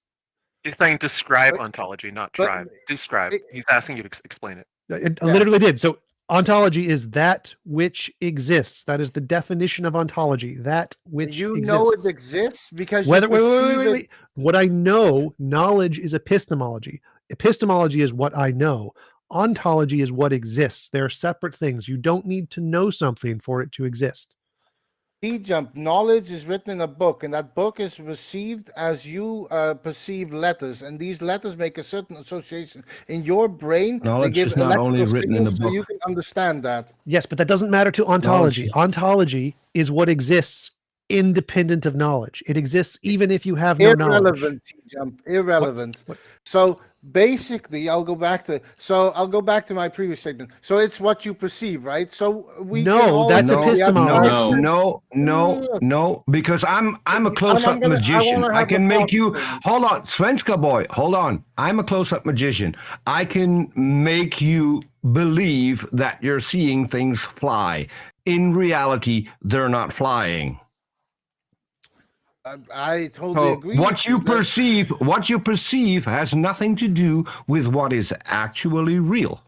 S12: He's saying describe
S11: But-
S12: ontology, not
S11: but
S12: tribe. Describe.
S11: it-
S12: He's asking you to explain it.
S2: It
S11: Yeah.
S2: literally did. So ontology is that which exists. That is the definition of ontology. That which
S11: You
S2: exists.
S11: know it exists because you
S2: Whether wait,
S11: perceive it.
S2: wait. What I know, knowledge is epistemology. Epistemology is what I know. Ontology is what exists. They're separate things. You don't need to know something for it to exist.
S11: TJump, knowledge is written in a book, and that book is received as you perceive letters, and these letters make a certain association in your brain.
S3: Knowledge
S11: they give
S3: is not only
S11: electrical
S3: written in
S11: signals
S3: the
S11: so
S3: book.
S11: you can understand that.
S2: Yes, but that doesn't matter to ontology.
S3: is-
S2: Ontology is what exists independent of knowledge. It exists even if you have no knowledge.
S11: Irrelevant, TJump, irrelevant.
S2: What?
S11: So basically, I'll go back to my previous statement. So it's what you perceive, right? So we
S2: No,
S11: can all
S2: that's
S11: look at the
S2: epistemology.
S11: outside.
S3: No, because I'm a close-up
S11: gonna- I
S3: magician.
S11: wanna
S3: I
S11: have
S3: can
S11: a
S3: make
S11: thought
S3: you
S11: statement.
S3: hold on, Svenska boy, hold on. I'm a close-up magician. I can make you believe that you're seeing things fly. In reality, they're not flying.
S11: I totally
S3: So
S11: agree.
S3: what
S11: with
S3: you
S11: that.
S3: perceive has nothing to do with what is actually real.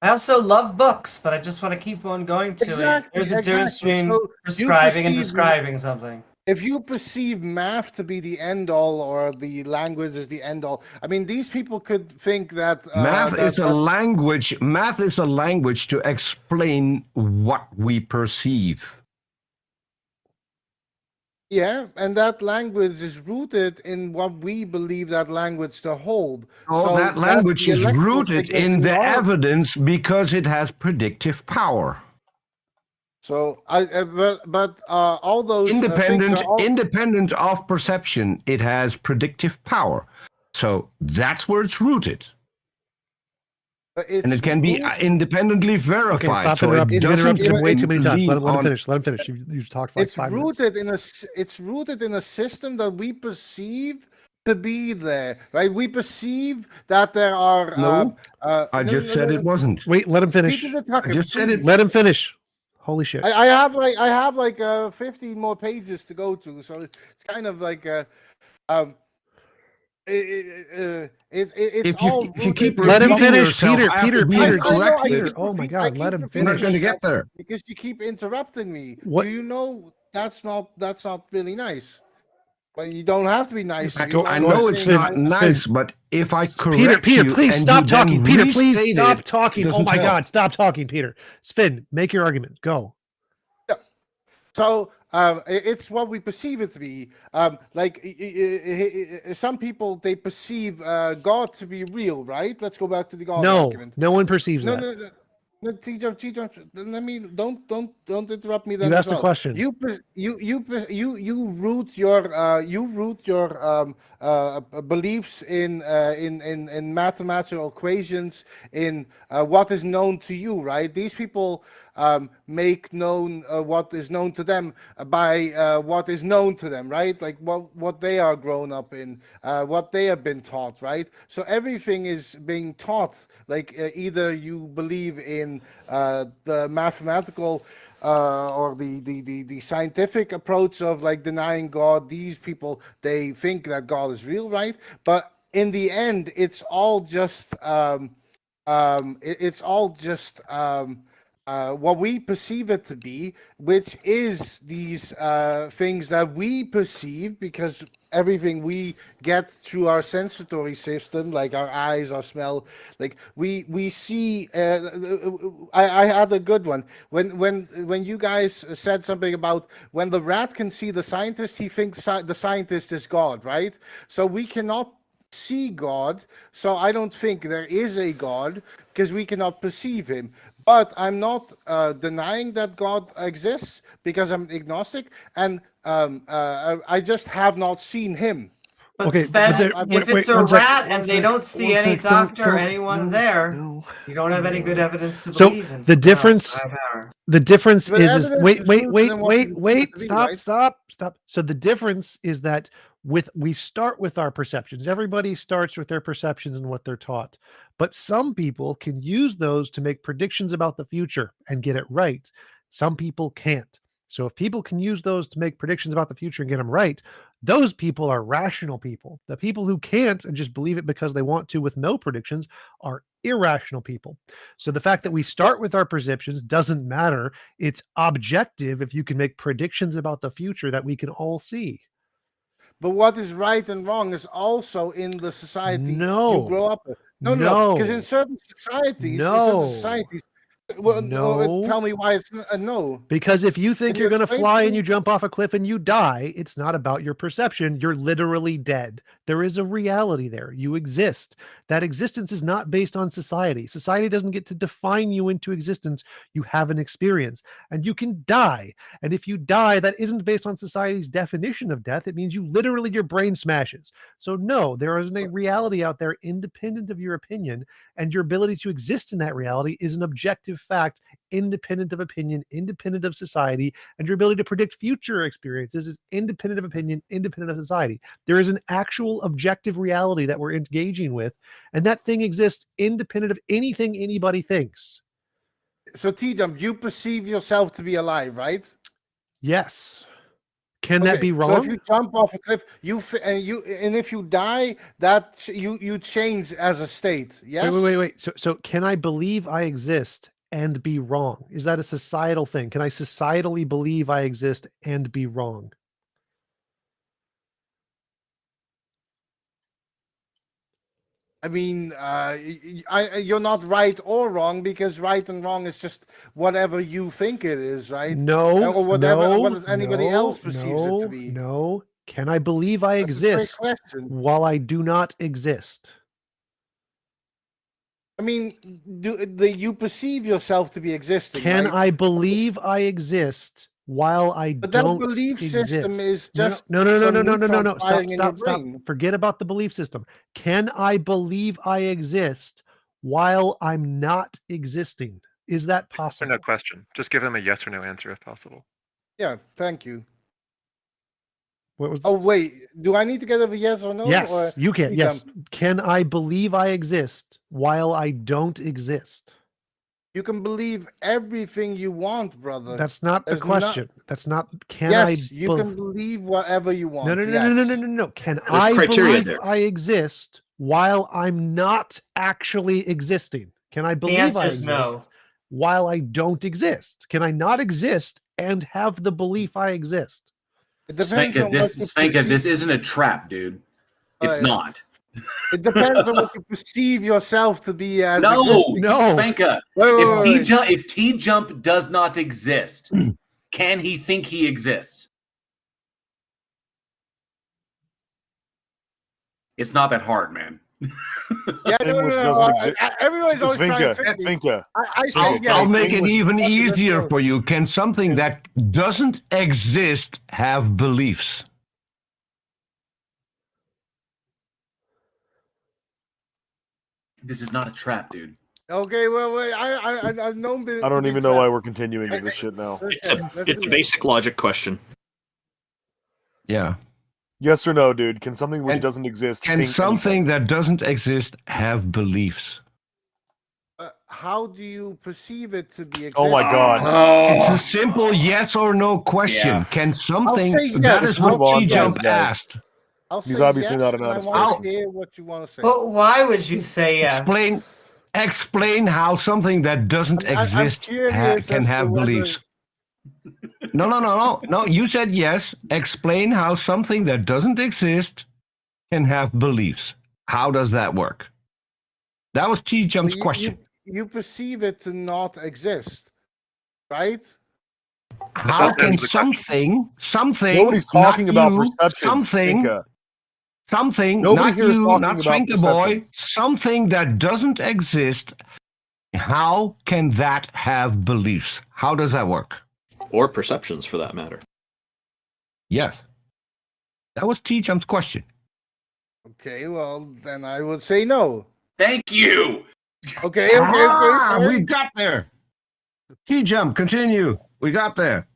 S5: I also love books, but I just want to keep on going to it. There's a difference between
S11: So you
S5: prescribing and
S11: perceive-
S5: describing something.
S11: If you perceive math to be the end all or the language is the end all, I mean, these people could think that
S3: Math
S11: that-
S3: is a
S11: that-
S3: language. Math is a language to explain what we perceive.
S11: Yeah, and that language is rooted in what we believe that language to hold.
S3: Oh,
S11: So
S3: that
S11: that's
S3: language
S11: the
S3: is
S11: electrical
S3: rooted
S11: signals
S3: in the
S11: our-
S3: evidence because it has predictive power.
S11: So but all those things
S3: Independent,
S11: are all-
S3: independent of perception, it has predictive power. So that's where it's rooted,
S11: it's
S3: and it can be
S11: rooted-
S3: independently
S2: Okay,
S3: verified.
S2: stop
S3: so
S2: interrupting.
S3: it
S2: You've
S3: doesn't
S2: interrupted him way too many times.
S3: lean
S2: Let him
S3: on-
S2: finish. Let him finish. You've talked for like
S11: It's
S2: 5 minutes.
S11: rooted in a system that we perceive to be there, right? We perceive that there are.
S3: No, I
S11: no,
S3: just
S11: no,
S3: said
S11: no,
S3: it
S11: no.
S3: wasn't.
S2: Wait, let him finish.
S11: Keep it talking,
S3: I just said
S11: please.
S3: it.
S2: Let him finish. Holy shit.
S11: I have like 15 more pages to go to, so it's kind of like it's
S3: If you-
S11: all
S3: if you keep
S11: rooted in
S2: Let him
S3: repeating
S2: finish.
S3: yourself
S2: Peter,
S3: after
S2: Peter,
S3: being
S2: Peter,
S11: I know, I
S3: corrected,
S2: Peter.
S11: keep
S2: Oh my
S11: repeat-
S2: God,
S11: I
S2: let
S11: keep
S2: him
S3: we're not
S2: finish.
S3: going to get there.
S11: because you keep interrupting me.
S2: What-
S11: Do you know that's not really nice? But you don't have to be nice.
S2: I
S11: You
S2: go-
S3: I
S11: don't
S3: know
S11: have
S3: it's
S11: to-
S3: not nice, but if I correct
S2: Peter,
S3: you
S2: please
S3: and
S2: stop
S3: you then
S2: talking. Peter, please
S3: restate
S2: stop
S3: it,
S2: talking.
S3: it
S2: Oh
S3: doesn't
S2: my
S3: help.
S2: God, stop talking, Peter. Spin, make your argument. Go.
S11: So it's what we perceive it to be. Some people they perceive God to be real, right? Let's go back to the God
S2: No,
S11: argument.
S2: no one perceives
S11: No,
S2: that.
S11: no, TJump. Let me don't interrupt me. Then
S2: You
S11: as
S2: asked a
S11: well.
S2: question.
S11: You root your beliefs in mathematical equations in what is known to you, right? These people make known what is known to them by what is known to them, right? Like what they are grown up in, what they have been taught, right? So everything is being taught. Like either you believe in the mathematical or the scientific approach of like denying God. These people they think that God is real, right? But in the end, it's all just what we perceive it to be, which is these things that we perceive because everything we get through our sensory system, like our eyes, our smell, like we see. I had a good one when you guys said something about when the rat can see the scientist, he thinks the scientist is God, right? So we cannot see God, so I don't think there is a God because we cannot perceive him. But I'm not denying that God exists because I'm agnostic, and I just have not seen him.
S5: But
S2: Okay,
S5: Sven,
S2: but there-
S5: if
S2: wait,
S5: it's a
S2: one sec,
S5: rat
S2: one
S5: and they
S2: sec,
S5: don't see
S2: one
S5: any
S2: sec,
S5: doctor or
S2: don't-
S5: anyone
S2: no,
S5: there,
S2: no.
S5: you don't have any good evidence to
S2: So,
S5: believe in.
S2: the
S5: something else
S2: difference-
S5: for half hour.
S2: The difference
S11: But
S2: is
S11: evidence
S2: wait,
S11: is
S2: wait,
S11: rooted
S2: wait,
S11: in what
S2: wait,
S11: you
S2: wait,
S11: perceive it to be,
S2: stop,
S11: right?
S2: stop. So the difference is that we start with our perceptions. Everybody starts with their perceptions and what they're taught. But some people can use those to make predictions about the future and get it right. Some people can't. So if people can use those to make predictions about the future and get them right, those people are rational people. The people who can't and just believe it because they want to with no predictions are irrational people. So the fact that we start with our perceptions doesn't matter. It's objective if you can make predictions about the future that we can all see.
S11: But what is right and wrong is also in the society
S2: No.
S11: you grow up with. No, because in certain societies, well,
S2: No.
S11: tell me why it's a no.
S2: Because if you think
S11: Can
S2: you're
S11: you
S2: going to
S11: explain
S2: fly
S11: to
S2: and
S11: me?
S2: you jump off a cliff and you die, it's not about your perception. You're literally dead. There is a reality there. You exist. That existence is not based on society. Society doesn't get to define you into existence. You have an experience and you can die. And if you die, that isn't based on society's definition of death. It means you literally, your brain smashes. So no, there isn't a reality out there independent of your opinion, and your ability to exist in that reality is an objective fact, independent of opinion, independent of society, and your ability to predict future experiences is independent of opinion, independent of society. There is an actual objective reality that we're engaging with, and that thing exists independent of anything anybody thinks.
S11: So TJump, you perceive yourself to be alive, right?
S2: Yes. Can that be wrong?
S11: So if you jump off a cliff, and if you die, that you change as a state. Yes.
S2: Wait. So can I believe I exist and be wrong? Is that a societal thing? Can I societally believe I exist and be wrong?
S11: I mean, you're not right or wrong, because right and wrong is just whatever you think it is, right?
S2: No,
S11: or whatever
S2: no,
S11: what anybody
S2: no,
S11: else perceives it to
S2: no,
S11: be.
S2: No. Can I believe I
S11: That's a trick
S2: exist
S11: question.
S2: while I do not exist?
S11: I mean, you perceive yourself to be existing?
S2: Can
S11: right?
S2: I believe I exist while I
S11: But that
S2: don't
S11: belief
S2: exist?
S11: system is
S2: No,
S11: just
S2: no, no, no,
S11: some
S2: no, no, no, no, no.
S11: neutron firing in your
S2: Stop.
S11: brain.
S2: Forget about the belief system. Can I believe I exist while I'm not existing? Is that
S12: Or
S2: possible?
S12: no question. Just give them a yes or no answer if possible.
S11: Yeah, thank you.
S2: What was?
S11: Oh wait, do I need to get a yes or no?
S2: Yes,
S11: or
S2: you can. Yes.
S11: TJump?
S2: Can I believe I exist while I don't exist?
S11: You can believe everything you want, brother.
S2: That's not the
S11: There's
S2: question. That's not. Can
S11: Yes,
S2: I?
S11: you can believe whatever you want.
S2: No. Can
S1: There's
S2: I
S1: criteria
S2: believe
S1: there.
S2: I exist while I'm not actually existing? Can I
S5: The
S2: believe
S5: answer
S2: I
S5: is
S2: exist
S5: no.
S2: while I don't exist? Can I not exist and have the belief I exist?
S11: It depends on what you
S4: Spanka, this
S11: perceive.
S4: isn't a trap, dude. It's not.
S11: It depends on what you perceive yourself to be as
S4: No,
S11: existing.
S4: Spanka.
S11: Wait.
S4: If TJump does not exist, can he think he exists? It's not that hard, man.
S11: Yeah, no. Everybody's always trying to trick me.
S13: Finka.
S11: I say yes.
S3: I'll make it
S11: English.
S3: even
S11: That's
S3: easier
S11: no.
S3: for you. Can something that doesn't exist have beliefs?
S4: This is not a trap, dude.
S11: Okay, well, wait. I've known.
S13: I don't even know why we're continuing with this shit now.
S1: It's a basic logic question.
S3: Yeah.
S13: Yes or no, dude? Can something which doesn't exist
S3: Can
S13: think
S3: something
S13: anything?
S3: that doesn't exist have beliefs?
S11: How do you perceive it to be existing?
S13: Oh my god.
S3: It's a simple yes or no question.
S4: Yeah.
S3: Can something
S11: I'll say yes.
S3: that is what
S13: Move on,
S3: TJump
S13: guys.
S3: asked.
S11: I'll
S13: He's
S11: say
S13: obviously
S11: yes,
S13: not an
S11: and I
S13: honest
S11: want
S3: person.
S11: to hear what you want to say.
S5: But why would you say yeah?
S3: Explain how something that doesn't
S11: I'm
S3: exist
S11: curious
S3: can
S11: as to
S3: have
S11: whether-
S3: beliefs. No. You said yes. Explain how something that doesn't exist can have beliefs. How does that work? That was TJump's question.
S11: You perceive it to not exist, right?
S3: How can
S12: That's the question.
S3: something?
S13: Nobody's talking
S3: not
S13: about
S3: you,
S13: perception.
S3: something,
S13: Nobody
S3: not
S13: here is
S3: you,
S13: talking
S3: not
S13: about
S3: Spanker Boy,
S13: perceptions.
S3: something that doesn't exist. How can that have beliefs? How does that work?
S1: Or perceptions, for that matter.
S3: Yes. That was TJump's question.
S11: Okay, well, then I would say no.
S4: Thank you.
S11: Okay,
S3: We
S11: sorry.
S3: got there. TJump, continue. We got there.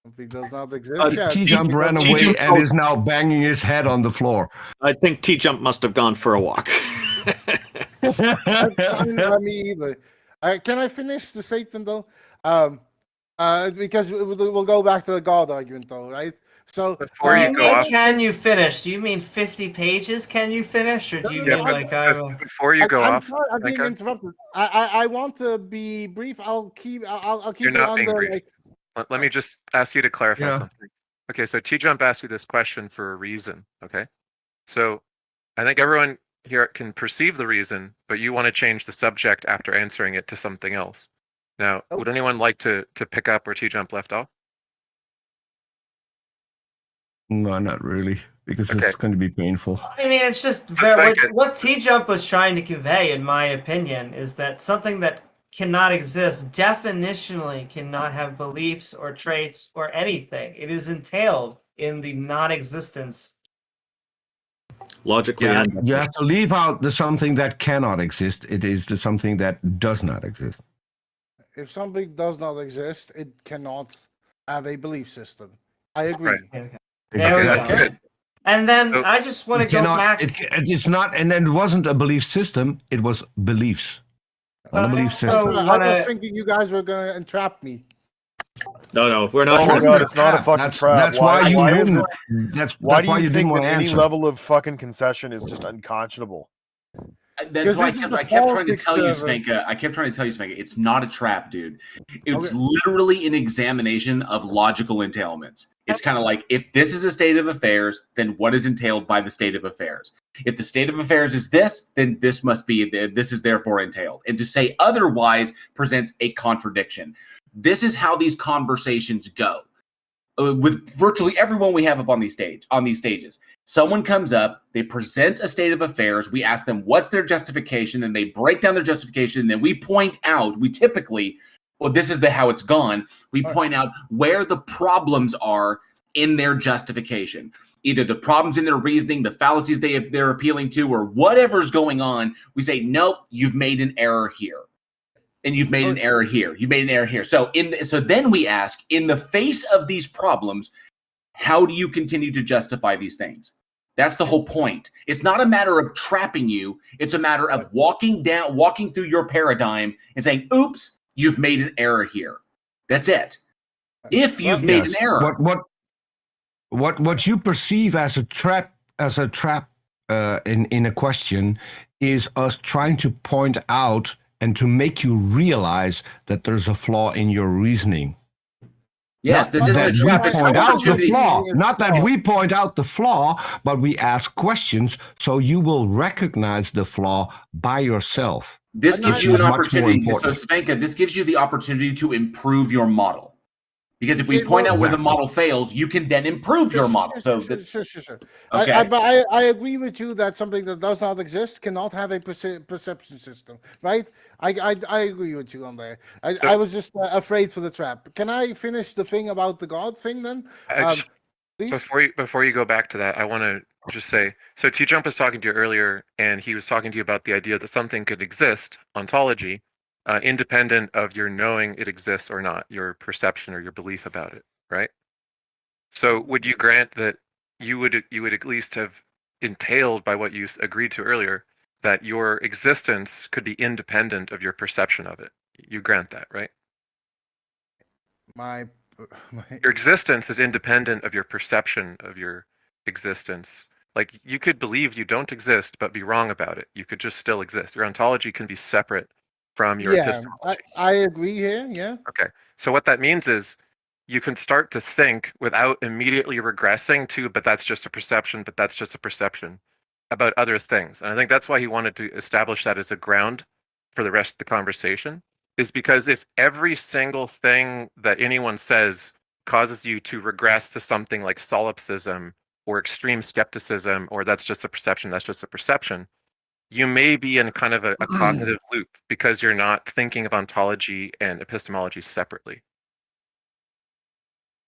S11: Something does not exist. Yeah,
S3: TJump ran
S1: T-
S3: away
S1: TJump
S3: and is now banging his head on the floor.
S1: I think TJump must have gone for a walk.
S11: that's fine by me either. Can I finish the statement though? Because we'll go back to the God argument though, right? So
S12: Before you go off,
S5: Can you finish? Do you mean 50 pages? Can you finish, or do you
S12: yeah,
S5: mean
S12: but,
S5: like
S12: but before you go
S11: I'm
S12: off,
S11: sorry, I'm being
S12: Micah,
S11: interrupted. I want to be brief. I'll keep
S12: you're
S11: it
S12: not
S11: on
S12: being
S11: the
S12: brief.
S11: like.
S12: Let me just ask you to clarify
S3: Yeah.
S12: something. Okay, so TJump asked you this question for a reason. Okay, so I think everyone here can perceive the reason, but you want to change the subject after answering it to something else. Now, would anyone like to pick up where TJump left off?
S3: No, not really, because
S12: Okay.
S3: it's going to be painful.
S5: I mean, it's just what T-Jump was trying to convey, in my opinion, is that something that cannot exist definitionally cannot have beliefs or traits or anything. It is entailed in the non-existence.
S1: Logically,
S3: Yeah,
S1: and
S3: you have to leave out the something that cannot exist. It is the something that does not exist.
S11: If something does not exist, it cannot have a belief system. I agree.
S5: There we go.
S12: Good.
S5: And then
S12: So-
S5: I just want to
S3: It
S5: go
S3: cannot.
S5: back.
S3: It's not, and then it wasn't a belief system. It was beliefs, not a
S5: But
S3: belief
S5: also-
S3: system.
S5: So
S11: I
S5: wanna-
S11: was thinking you guys were going to entrap me.
S1: no, we're not.
S13: Oh my
S1: trying to-
S13: god, it's not a fucking
S3: That's
S13: trap.
S3: that's why you
S13: is
S3: wouldn't.
S13: it?
S3: That's
S13: Why
S3: that's
S13: do
S3: why
S13: you
S3: you
S13: think
S3: didn't
S13: that
S3: want to
S13: any
S3: answer.
S13: level of fucking concession is just unconscionable?
S4: That's why
S11: this is the
S4: I kept trying to
S11: politics
S4: tell you,
S11: server.
S4: Svenka. I kept trying to tell you, Svenka, it's not a trap, dude. It's
S11: Okay.
S4: literally an examination of logical entailments. It's kind of like, if this is a state of affairs, then what is entailed by the state of affairs? If the state of affairs is this, then this must be, this is therefore entailed. And to say otherwise presents a contradiction. This is how these conversations go. With virtually everyone we have up on these stages. Someone comes up, they present a state of affairs, we ask them what's their justification, and they break down their justification, and then we point out, we typically, well, this is how it's gone, we point out where the problems are in their justification. Either the problems in their reasoning, the fallacies they're appealing to, or whatever's going on, we say, nope, you've made an error here. And you've made an error here. You made an error here. So so then we ask, in the face of these problems, how do you continue to justify these things? That's the whole point. It's not a matter of trapping you. It's a matter of walking through your paradigm and saying, oops, you've made an error here. That's it. If you've made an error.
S3: What you perceive as a trap in a question is us trying to point out and to make you realize that there's a flaw in your reasoning.
S4: Yes, this isn't a trap. It's an
S3: Point out the
S4: opportunity.
S3: flaw. Not that we point out the flaw, but we ask questions so you will recognize the flaw by yourself.
S4: This gives you an opportunity. So,
S3: important.
S4: Svenka, this gives you the opportunity to improve your model. Because if we point out where the model fails, you can then improve your model.
S11: Sure.
S4: Okay.
S11: But I agree with you that something that does not exist cannot have a perception system, right? I agree with you on there. I was just afraid for the trap. Can I finish the thing about the God thing then? Please?
S12: Before you go back to that, I want to just say, so TJump was talking to you earlier, and he was talking to you about the idea that something could exist, ontology, independent of your knowing it exists or not, your perception or your belief about it, right? So would you grant that you would at least have entailed by what you agreed to earlier that your existence could be independent of your perception of it? You grant that, right? Your existence is independent of your perception of your existence. Like, you could believe you don't exist but be wrong about it. You could just still exist. Your ontology can be separate from your epistemology.
S11: I agree here. Yeah.
S12: Okay. So what that means is you can start to think without immediately regressing to, but that's just a perception, but that's just a perception, about other things. And I think that's why he wanted to establish that as a ground for the rest of the conversation, is because if every single thing that anyone says causes you to regress to something like solipsism or extreme skepticism, or that's just a perception, you may be in kind of a cognitive loop because you're not thinking of ontology and epistemology separately.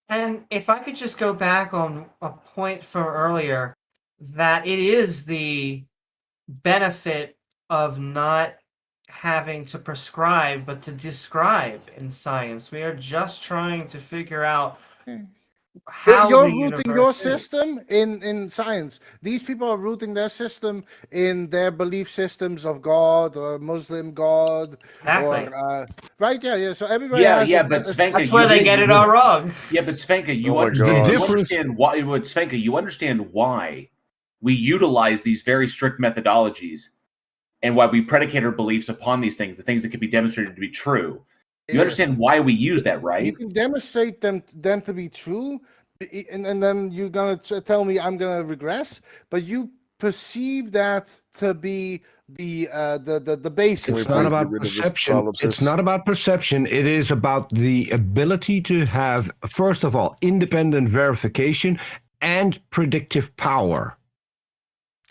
S5: And if I could just go back on a point from earlier, that it is the benefit of not having to prescribe, but to describe in science. We are just trying to figure out how
S11: You're
S5: the
S11: rooting your
S5: universe is.
S11: system in science. These people are rooting their system in their belief systems of God or Muslim God
S5: Exactly.
S11: or right. Yeah. So everybody
S4: Yeah,
S11: has
S4: yeah, but Svenka,
S5: That's where they get it all wrong.
S4: Yeah, but Svenka, you
S13: Oh my
S4: understand.
S13: gosh.
S4: You
S3: difference-
S4: understand why. Svenka, you understand why we utilize these very strict methodologies, and why we predicate our beliefs upon these things, the things that can be demonstrated to be true. You
S11: Yeah.
S4: understand why we use that,
S11: You
S4: right?
S11: can demonstrate them to be true, and then you're gonna tell me I'm gonna regress, but you perceive that to be the basis.
S3: It's
S13: we
S3: not
S13: please
S11: Right?
S13: get
S3: about
S13: rid of this
S3: perception. It's
S13: solipsis?
S3: not about perception. It is about the ability to have, first of all, independent verification and predictive power.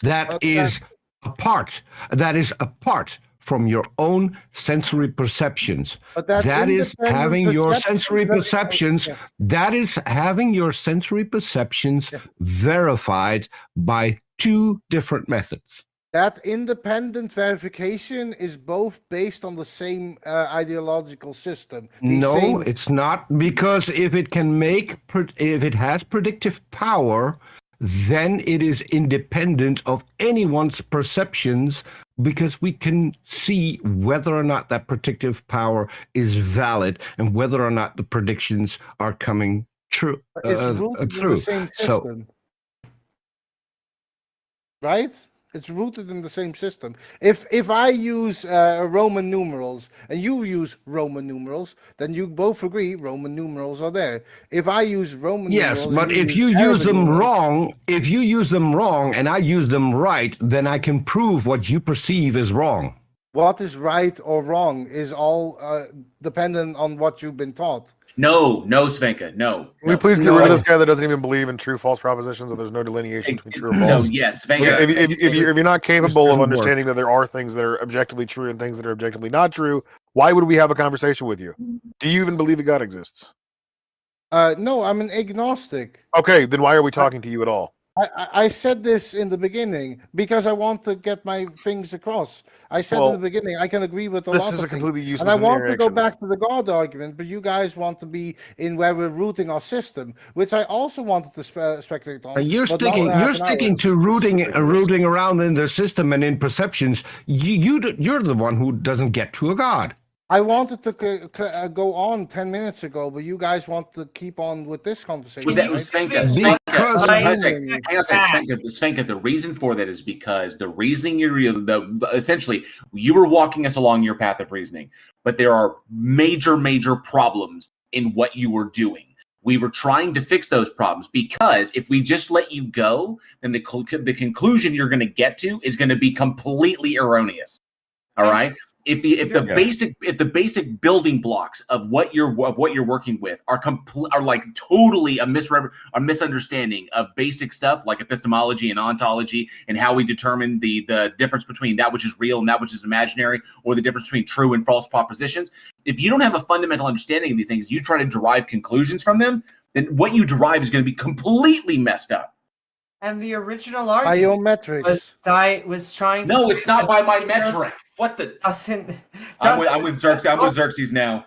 S3: That is apart. That is apart from your own sensory perceptions.
S11: But that
S3: That is
S11: independent
S3: having your
S11: perception-
S3: sensory perceptions.
S11: Yeah.
S3: That is having your sensory perceptions verified by two different methods.
S11: That independent verification is both based on the same ideological system. The
S3: No,
S11: same,
S3: it's not, because if it can if it has predictive power, then it is independent of anyone's perceptions, because we can see whether or not that predictive power is valid and whether or not the predictions are coming true.
S11: it's rooted in the
S3: Through.
S11: same
S3: So
S11: system. Right? It's rooted in the same system. If I use Roman numerals and you use Roman numerals, then you both agree Roman numerals are there. If I use Roman
S3: yes,
S11: numerals,
S3: but
S11: and
S3: if you use
S11: Arabic
S3: them
S11: numerals,
S3: wrong, if you use them wrong and I use them right, then I can prove what you perceive is wrong.
S11: what is right or wrong is all dependent on what you've been taught.
S4: No, Svenka, no.
S13: Can we please get rid of this guy that doesn't even believe in true false propositions, and there's no delineation between true and
S4: So
S13: false?
S4: yes,
S13: Okay,
S4: Svenka.
S13: if you're not capable of
S3: doesn't
S13: understanding that there are things that are objectively true and things that are objectively not true, why would we have a conversation with you? Do you even believe that God exists?
S11: No, I'm an agnostic.
S13: Okay, then why are we talking to you at all?
S11: I said this in the beginning because I want to get my things across. I said in the beginning I can agree with a
S13: This
S11: lot
S13: is
S11: of
S13: a
S11: things,
S13: completely
S11: and I
S13: useless
S11: want to go
S13: interaction.
S11: back to the God argument, but you guys want to be in where we're rooting our system, which I also wanted to speculate on.
S3: You're
S11: but not
S3: sticking.
S11: half
S3: You're
S11: an
S3: sticking
S11: hour.
S3: to rooting around in the system and in perceptions. You're the one who doesn't get to a god.
S11: I wanted to go on 10 minutes ago, but you guys want to keep on with this conversation.
S4: Well, that was Svenka. Svenka, the reason for that is because the reasoning essentially you were walking us along your path of reasoning, but there are major problems in what you were doing. We were trying to fix those problems, because if we just let you go, then the conclusion you're going to get to is going to be completely erroneous. All right. If the basic building blocks of what you're working with are like totally a misunderstanding of basic stuff like epistemology and ontology and how we determine the difference between that which is real and that which is imaginary, or the difference between true and false propositions. If you don't have a fundamental understanding of these things, you try to derive conclusions from them, then what you derive is going to be completely messed up.
S5: And the original argument
S11: biometrics
S5: was trying to.
S4: No, it's not by my metric. What the? I'm with Xerxes. I'm with Xerxes now.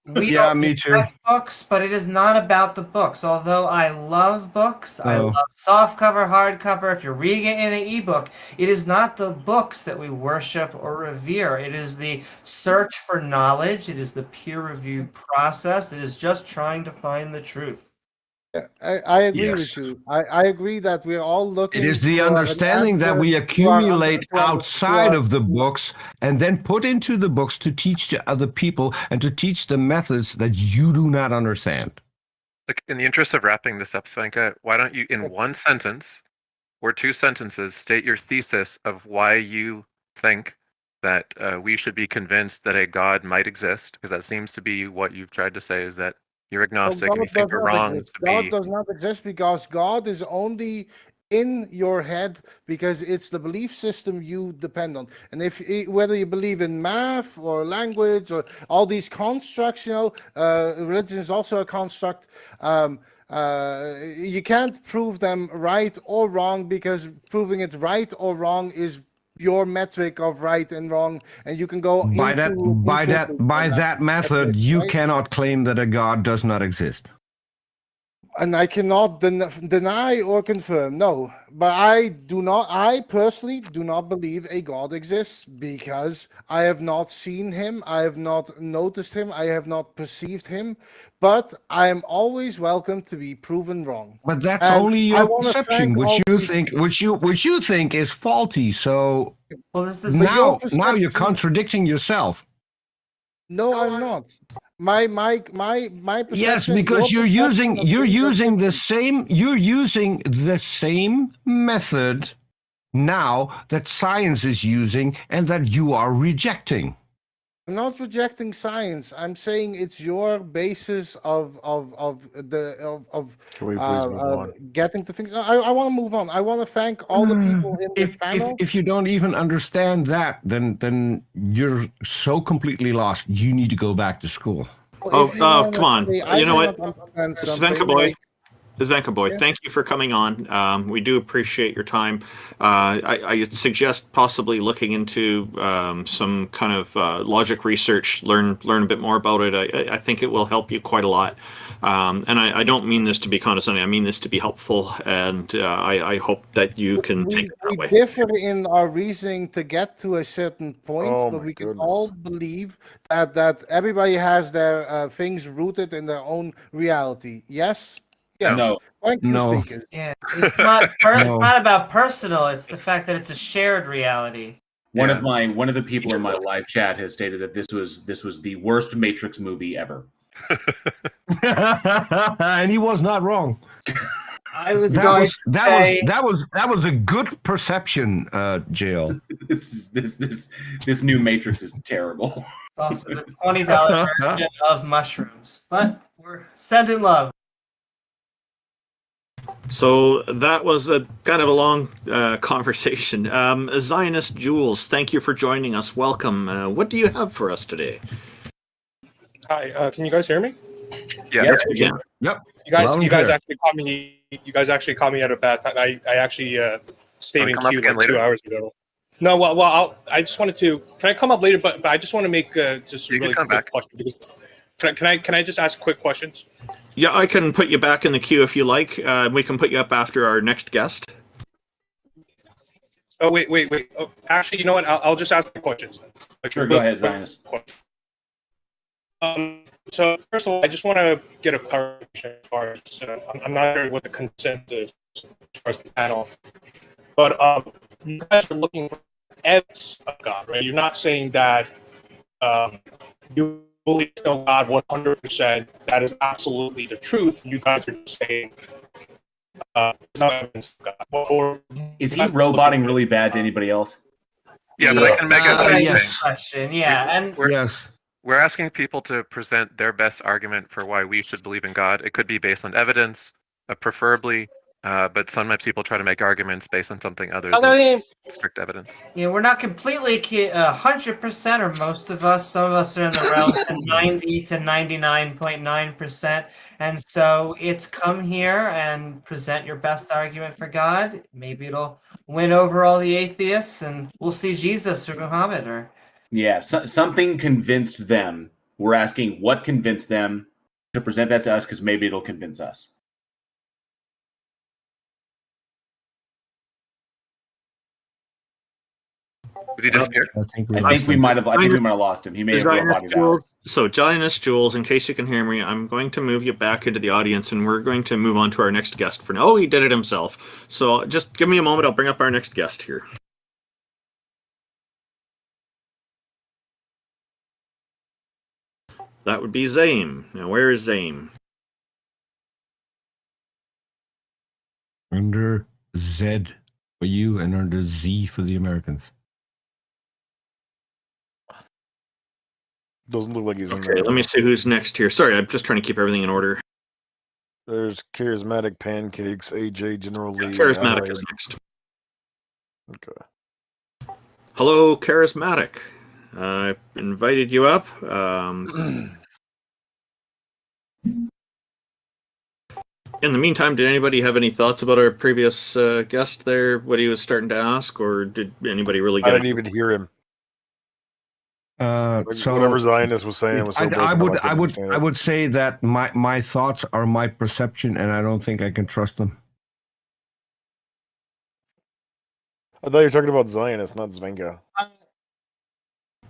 S5: We don't respect books, but it is not about the books. Although I love books, I love softcover, hardcover. If you're reading it in an ebook, it is not the books that we worship or revere. It is the search for knowledge. It is the peer-reviewed process. It is just trying to find the truth.
S11: I agree with you. I agree that we're all looking.
S3: It is the understanding that we accumulate outside of the books and then put into the books to teach to other people and to teach the methods that you do not understand.
S12: Look, in the interest of wrapping this up, Svenka, why don't you, in one sentence or two sentences, state your thesis of why you think that we should be convinced that a God might exist? Because that seems to be what you've tried to say, is that you're agnostic and you think we're wrong.
S11: God does not exist because God is only in your head because it's the belief system you depend on. And whether you believe in math or language or all these constructs, religion is also a construct. You can't prove them right or wrong, because proving it right or wrong is your metric of right and wrong, and you can go
S3: by that method, you cannot claim that a God does not exist.
S11: And I cannot deny or confirm, no. But I personally do not believe a God exists because I have not seen him, I have not noticed him, I have not perceived him, but I am always welcome to be proven wrong.
S3: But that's
S11: And
S3: only
S11: I
S3: your
S11: want to
S3: perception,
S11: thank
S3: which
S11: all
S3: you
S11: the
S3: think, which you think is faulty. So
S5: Well, this is
S11: But your
S3: now you're
S11: perception-
S3: contradicting yourself.
S11: No, I'm not. My perception.
S3: Yes, because
S11: your perception of
S3: you're
S11: things are
S3: using the
S11: different.
S3: same method now that science is using and that you are rejecting.
S11: I'm not rejecting science. I'm saying it's your basis of
S13: Can we please move on?
S11: getting to things. I want to move on. I want to thank all the people in this panel.
S3: If you don't even understand that, then you're so completely lost. You need to go back to school.
S1: Oh,
S11: If you wanna
S1: come on.
S11: say I
S1: You know what?
S11: cannot understand something,
S1: Svenka boy.
S11: like-
S1: Zvenka boy,
S11: Yeah.
S1: thank you for coming on. We do appreciate your time. I suggest possibly looking into some kind of logic research, learn a bit more about it. I think it will help you quite a lot. And I don't mean this to be condescending. I mean this to be helpful, and I hope that you can take it that
S11: we
S1: way.
S11: differ in our reasoning to get to a certain point,
S13: Oh
S11: but
S13: my
S11: we can
S13: goodness.
S11: all believe that everybody has their things rooted in their own reality. Yes. Yes.
S4: No.
S11: Thank you,
S3: No.
S11: speakers.
S5: Yeah, it's not. It's
S3: No.
S5: not about personal. It's the fact that it's a shared reality.
S4: One of the people in my live chat has stated that this was the worst Matrix movie ever.
S3: And he was not wrong.
S5: I was going to say
S3: That was a good perception, Jail.
S4: This new Matrix is terrible.
S5: it's also the $20 version of mushrooms, but we're sending love.
S1: So that was a kind of a long conversation. Zionist Jules, thank you for joining us. Welcome. What do you have for us today?
S14: Hi, can you guys hear me?
S12: Yeah.
S1: Yes, we can.
S3: Yep.
S14: You guys,
S3: Loud and
S14: you guys
S3: clear.
S14: actually caught me. You guys actually caught me at a bad time. I actually stayed in
S12: come up
S14: queue
S12: again
S14: like 2
S12: later?
S14: hours ago. No, I just wanted to. Can I come up later? But I just want to make just a
S12: You can
S14: really
S12: come
S14: quick
S12: back.
S14: question. Because, can I just ask quick questions?
S1: Yeah, I can put you back in the queue if you like. We can put you up after our next guest.
S14: Oh wait. Oh, actually, you know what? I'll just ask the questions. Like,
S4: Sure, go ahead, Zionist.
S14: So first of all, I just want to get a clarification as far as I'm not sure what the consent is as far as the panel, but you guys are looking for evidence of God, right? You're not saying that you believe in God 100%. That is absolutely the truth. You guys are just saying no evidence of God. Or
S4: Is he roboting really bad to anybody else?
S12: Yeah, but I can make a
S3: yes.
S5: Question. Yeah, and
S3: Yes.
S12: We're asking people to present their best argument for why we should believe in God. It could be based on evidence, preferably, but sometimes people try to make arguments based on something other than strict evidence.
S5: yeah, we're not completely 100%, or most of us. Some of us are in the realm to 90 to 99.9%. And so it's come here and present your best argument for God. Maybe it'll win over all the atheists, and we'll see Jesus or Muhammad or.
S4: Yeah, something convinced them. We're asking what convinced them to present that to us, because maybe it'll convince us.
S12: Did he disappear?
S3: I think
S4: I think we might have lost him. He may have roboted out.
S1: So, Zionist Jules, in case you can hear me, I'm going to move you back into the audience, and we're going to move on to our next guest for now. Oh, he did it himself. So just give me a moment. I'll bring up our next guest here. That would be Zaim. Now, where is Zaim?
S3: Under Z for you and under Z for the Americans.
S13: Doesn't look like he's in
S1: Okay,
S13: there.
S1: let me see who's next here. Sorry, I'm just trying to keep everything in order.
S13: There's Charismatic Pancakes, AJ General Lee.
S1: Charismatic is next.
S13: Okay.
S1: Hello, Charismatic. I invited you up. In the meantime, did anybody have any thoughts about our previous guest there, what he was starting to ask, or did anybody really
S13: I
S1: get
S13: didn't even hear him.
S3: So
S13: whatever Zionist was saying was so broken up, I couldn't understand it.
S3: I would say that my thoughts are my perception, and I don't think I can trust them.
S13: I thought you were talking about Zionists, not Zvenka.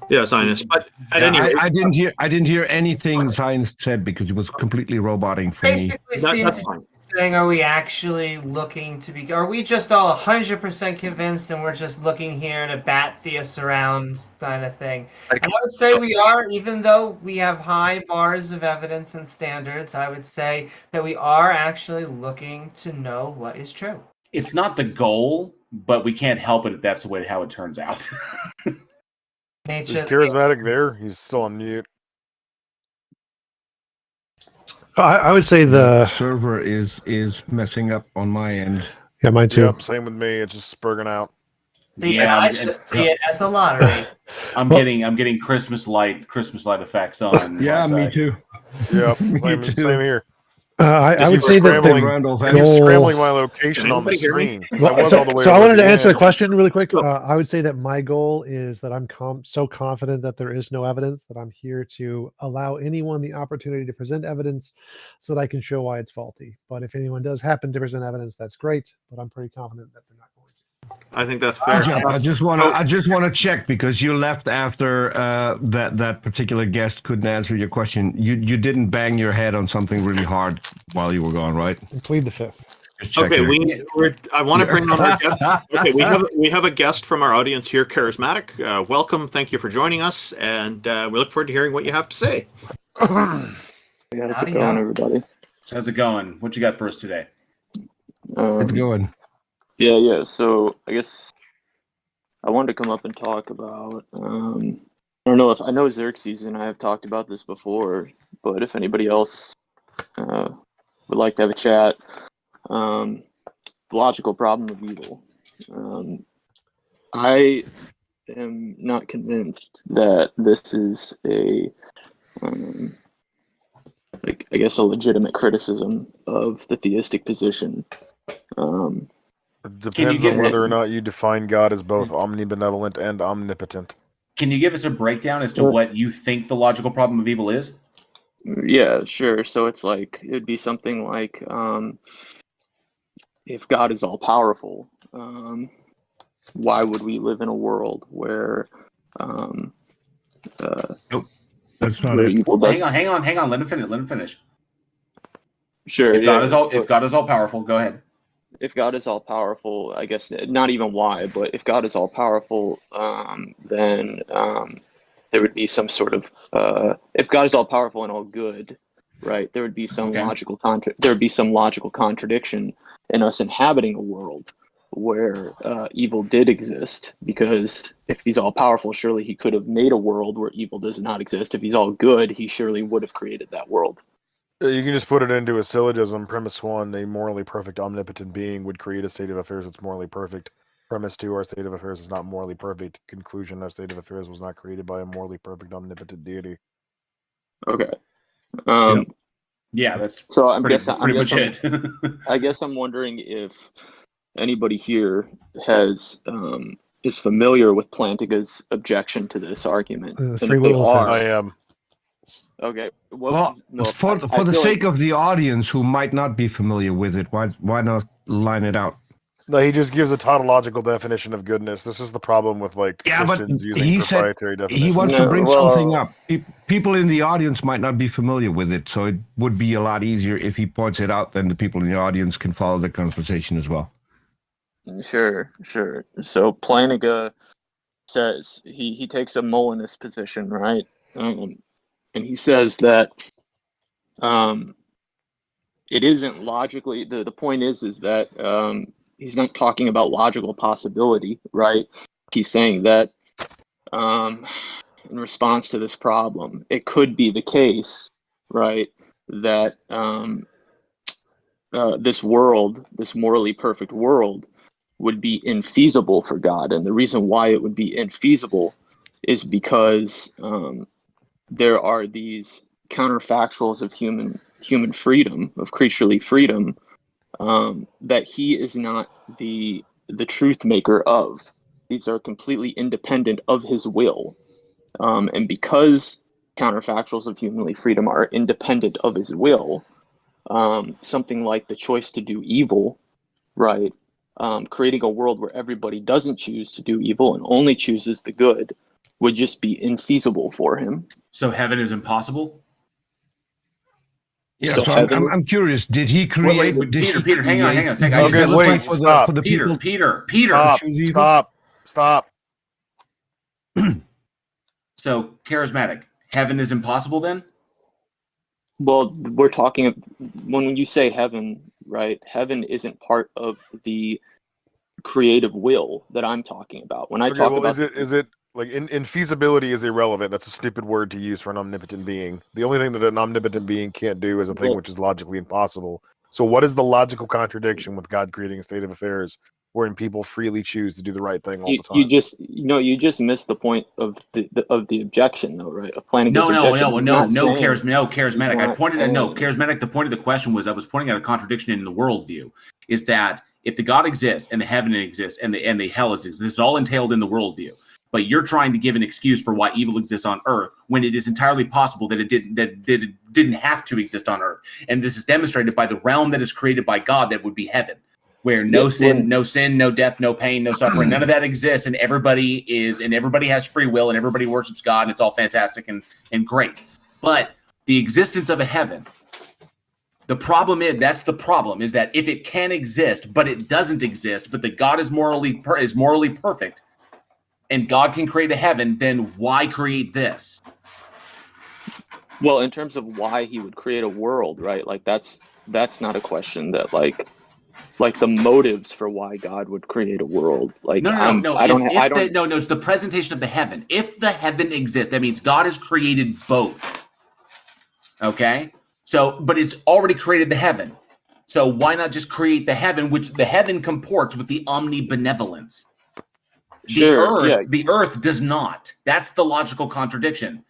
S1: Yeah, Zionist. But at any rate,
S3: I didn't hear anything Zionist said because it was completely roboting for me.
S5: Basically, seems to be saying, are we actually looking to be? Are we just all 100% convinced, and we're just looking here to bat theists around, kind of thing? And I would say we are, even though we have high bars of evidence and standards. I would say that we are actually looking to know what is true.
S4: It's not the goal, but we can't help it if that's the way how it turns out.
S13: Is charismatic there? He's still on mute.
S2: I would say the
S3: server is messing up on my end.
S2: Yeah, mine too.
S13: Yep, same with me. It's just spurging out.
S5: See, I just see it as a lottery.
S4: I'm getting Christmas light effects on.
S3: Yeah,
S4: my
S3: me
S4: side.
S3: too.
S13: Yep,
S3: Me
S13: same here.
S2: I would say that the
S13: I keep
S2: goal...
S13: scrambling my location on the screen. I was all the way
S2: So I
S13: over
S2: wanted
S13: at
S2: to answer
S13: end.
S2: the question really quick. I would say that my goal is that I'm so confident that there is no evidence that I'm here to allow anyone the opportunity to present evidence so that I can show why it's faulty. But if anyone does happen to present evidence, that's great. But I'm pretty confident that they're not going to.
S1: I think that's fair.
S3: I just want to check because you left after that particular guest couldn't answer your question. You didn't bang your head on something really hard while you were gone, right?
S2: Plead the fifth.
S1: Okay, I want to bring on our guest. Okay, we have a guest from our audience here, Charismatic. Welcome, thank you for joining us, and we look forward to hearing what you have to say.
S15: How's it going, everybody?
S4: How's it going? What you got for us today?
S3: It's going.
S15: Yeah. So I guess I wanted to come up and talk about. I don't know if I know Xerxes and I have talked about this before, but if anybody else would like to have a chat, logical problem of evil. I am not convinced that this is a, I guess, a legitimate criticism of the theistic position.
S13: It depends on whether or not you define God as both omnibenevolent and omnipotent.
S4: Can you give us a breakdown as to what you think the logical problem of evil is?
S15: Yeah, sure. So it's like, it would be something like, if God is all powerful, why would we live in a world where
S3: nope, that's not
S15: where
S3: it.
S15: evil does...
S4: Hang on. Let him finish.
S15: Sure.
S4: If God is all powerful, go ahead.
S15: If God is all powerful, I guess not even why, but if God is all powerful, then there would be some sort of if God is all powerful and all good, right? There would be some logical contradiction in us inhabiting a world where evil did exist, because if he's all powerful, surely he could have made a world where evil does not exist. If he's all good, he surely would have created that world.
S13: You can just put it into a syllogism. Premise 1, a morally perfect omnipotent being would create a state of affairs that's morally perfect. Premise 2, our state of affairs is not morally perfect. Conclusion, our state of affairs was not created by a morally perfect omnipotent deity.
S15: Okay.
S4: Yeah, that's
S15: so
S4: I guess
S15: I'm wondering if anybody here has is familiar with Plantinga's objection to this argument. And if they are,
S13: I am.
S15: Okay.
S3: Well, for the sake of the audience who might not be familiar with it, why not line it out?
S13: No, he just gives a tautological definition of goodness. This is the problem with Christians using proprietary definitions.
S3: He wants to bring something up. People in the audience might not be familiar with it, so it would be a lot easier if he points it out. Then the people in the audience can follow the conversation as well.
S15: Sure. So Plantinga says he takes a Molinist position, right? And he says that it isn't logically, the point is that he's not talking about logical possibility, right? He's saying that in response to this problem, it could be the case, right, that this world, this morally perfect world, would be infeasible for God. And the reason why it would be infeasible is because there are these counterfactuals of human freedom, of creaturely freedom, that he is not the truth maker of. These are completely independent of his will. And because counterfactuals of humanly freedom are independent of his will, something like the choice to do evil, right? Creating a world where everybody doesn't choose to do evil and only chooses the good would just be infeasible for him.
S4: So heaven is impossible?
S3: Yeah,
S15: So
S3: so
S15: heaven,
S3: I'm curious. Did he create?
S4: Wait,
S3: did
S4: Peter,
S3: he
S4: Peter, hang on a
S3: create
S4: second.
S3: the
S4: Okay,
S3: ability
S4: wait,
S3: for
S4: stop.
S3: the
S4: Peter,
S3: people?
S4: Peter.
S13: Stop.
S4: So charismatic. Heaven is impossible then?
S15: well, we're talking, when you say heaven, right? Heaven isn't part of the creative will that I'm talking about. When I
S13: Okay,
S15: talk
S13: well,
S15: about
S13: is it like infeasibility is irrelevant? That's a stupid word to use for an omnipotent being. The only thing that an omnipotent being can't do is a thing
S15: Well-
S13: which is logically impossible. So, what is the logical contradiction with God creating a state of affairs wherein people freely choose to do the right thing all the time?
S15: you just missed the point of the objection, though, right? Of Plantinga's
S4: No,
S15: objection. He's not saying-
S4: charismatic. I
S15: not
S4: pointed at
S15: saying-
S4: charismatic. The point of the question was I was pointing out a contradiction in the worldview. Is that if the God exists and the heaven exists and the hell exists, this is all entailed in the worldview. But you're trying to give an excuse for why evil exists on Earth when it is entirely possible that it didn't have to exist on Earth. And this is demonstrated by the realm that is created by God, that would be heaven, where no sin, no death, no pain, no suffering, none of that exists, and everybody has free will, and everybody worships God, and it's all fantastic and great. But the existence of a heaven, the problem is that if it can exist, but it doesn't exist, but the God is morally perfect, and God can create a heaven, then why create this?
S15: Well, in terms of why he would create a world, right? Like that's not a question that like the motives for why God would create a world. Like
S4: No. It's the presentation of the heaven. If the heaven exists, that means God has created both. Okay? So, but it's already created the heaven. So why not just create the heaven, which the heaven comports with the omnibenevolence? The earth does not. That's the logical contradiction.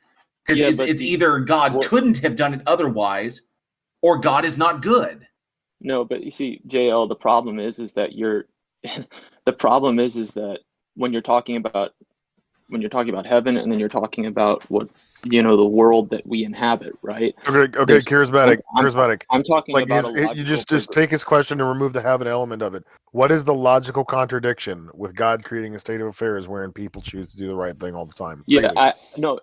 S4: Because it's either God couldn't have done it otherwise, or God is not good.
S15: No, but you see, JL, the problem is that that when you're talking about heaven, and then you're talking about what the world that we inhabit, right?
S13: Okay, charismatic.
S15: I'm talking
S13: like
S15: about
S13: you just take his question and remove the heaven element of it. What is the logical contradiction with God creating a state of affairs wherein people choose to do the right thing all the time?
S15: Yeah, no.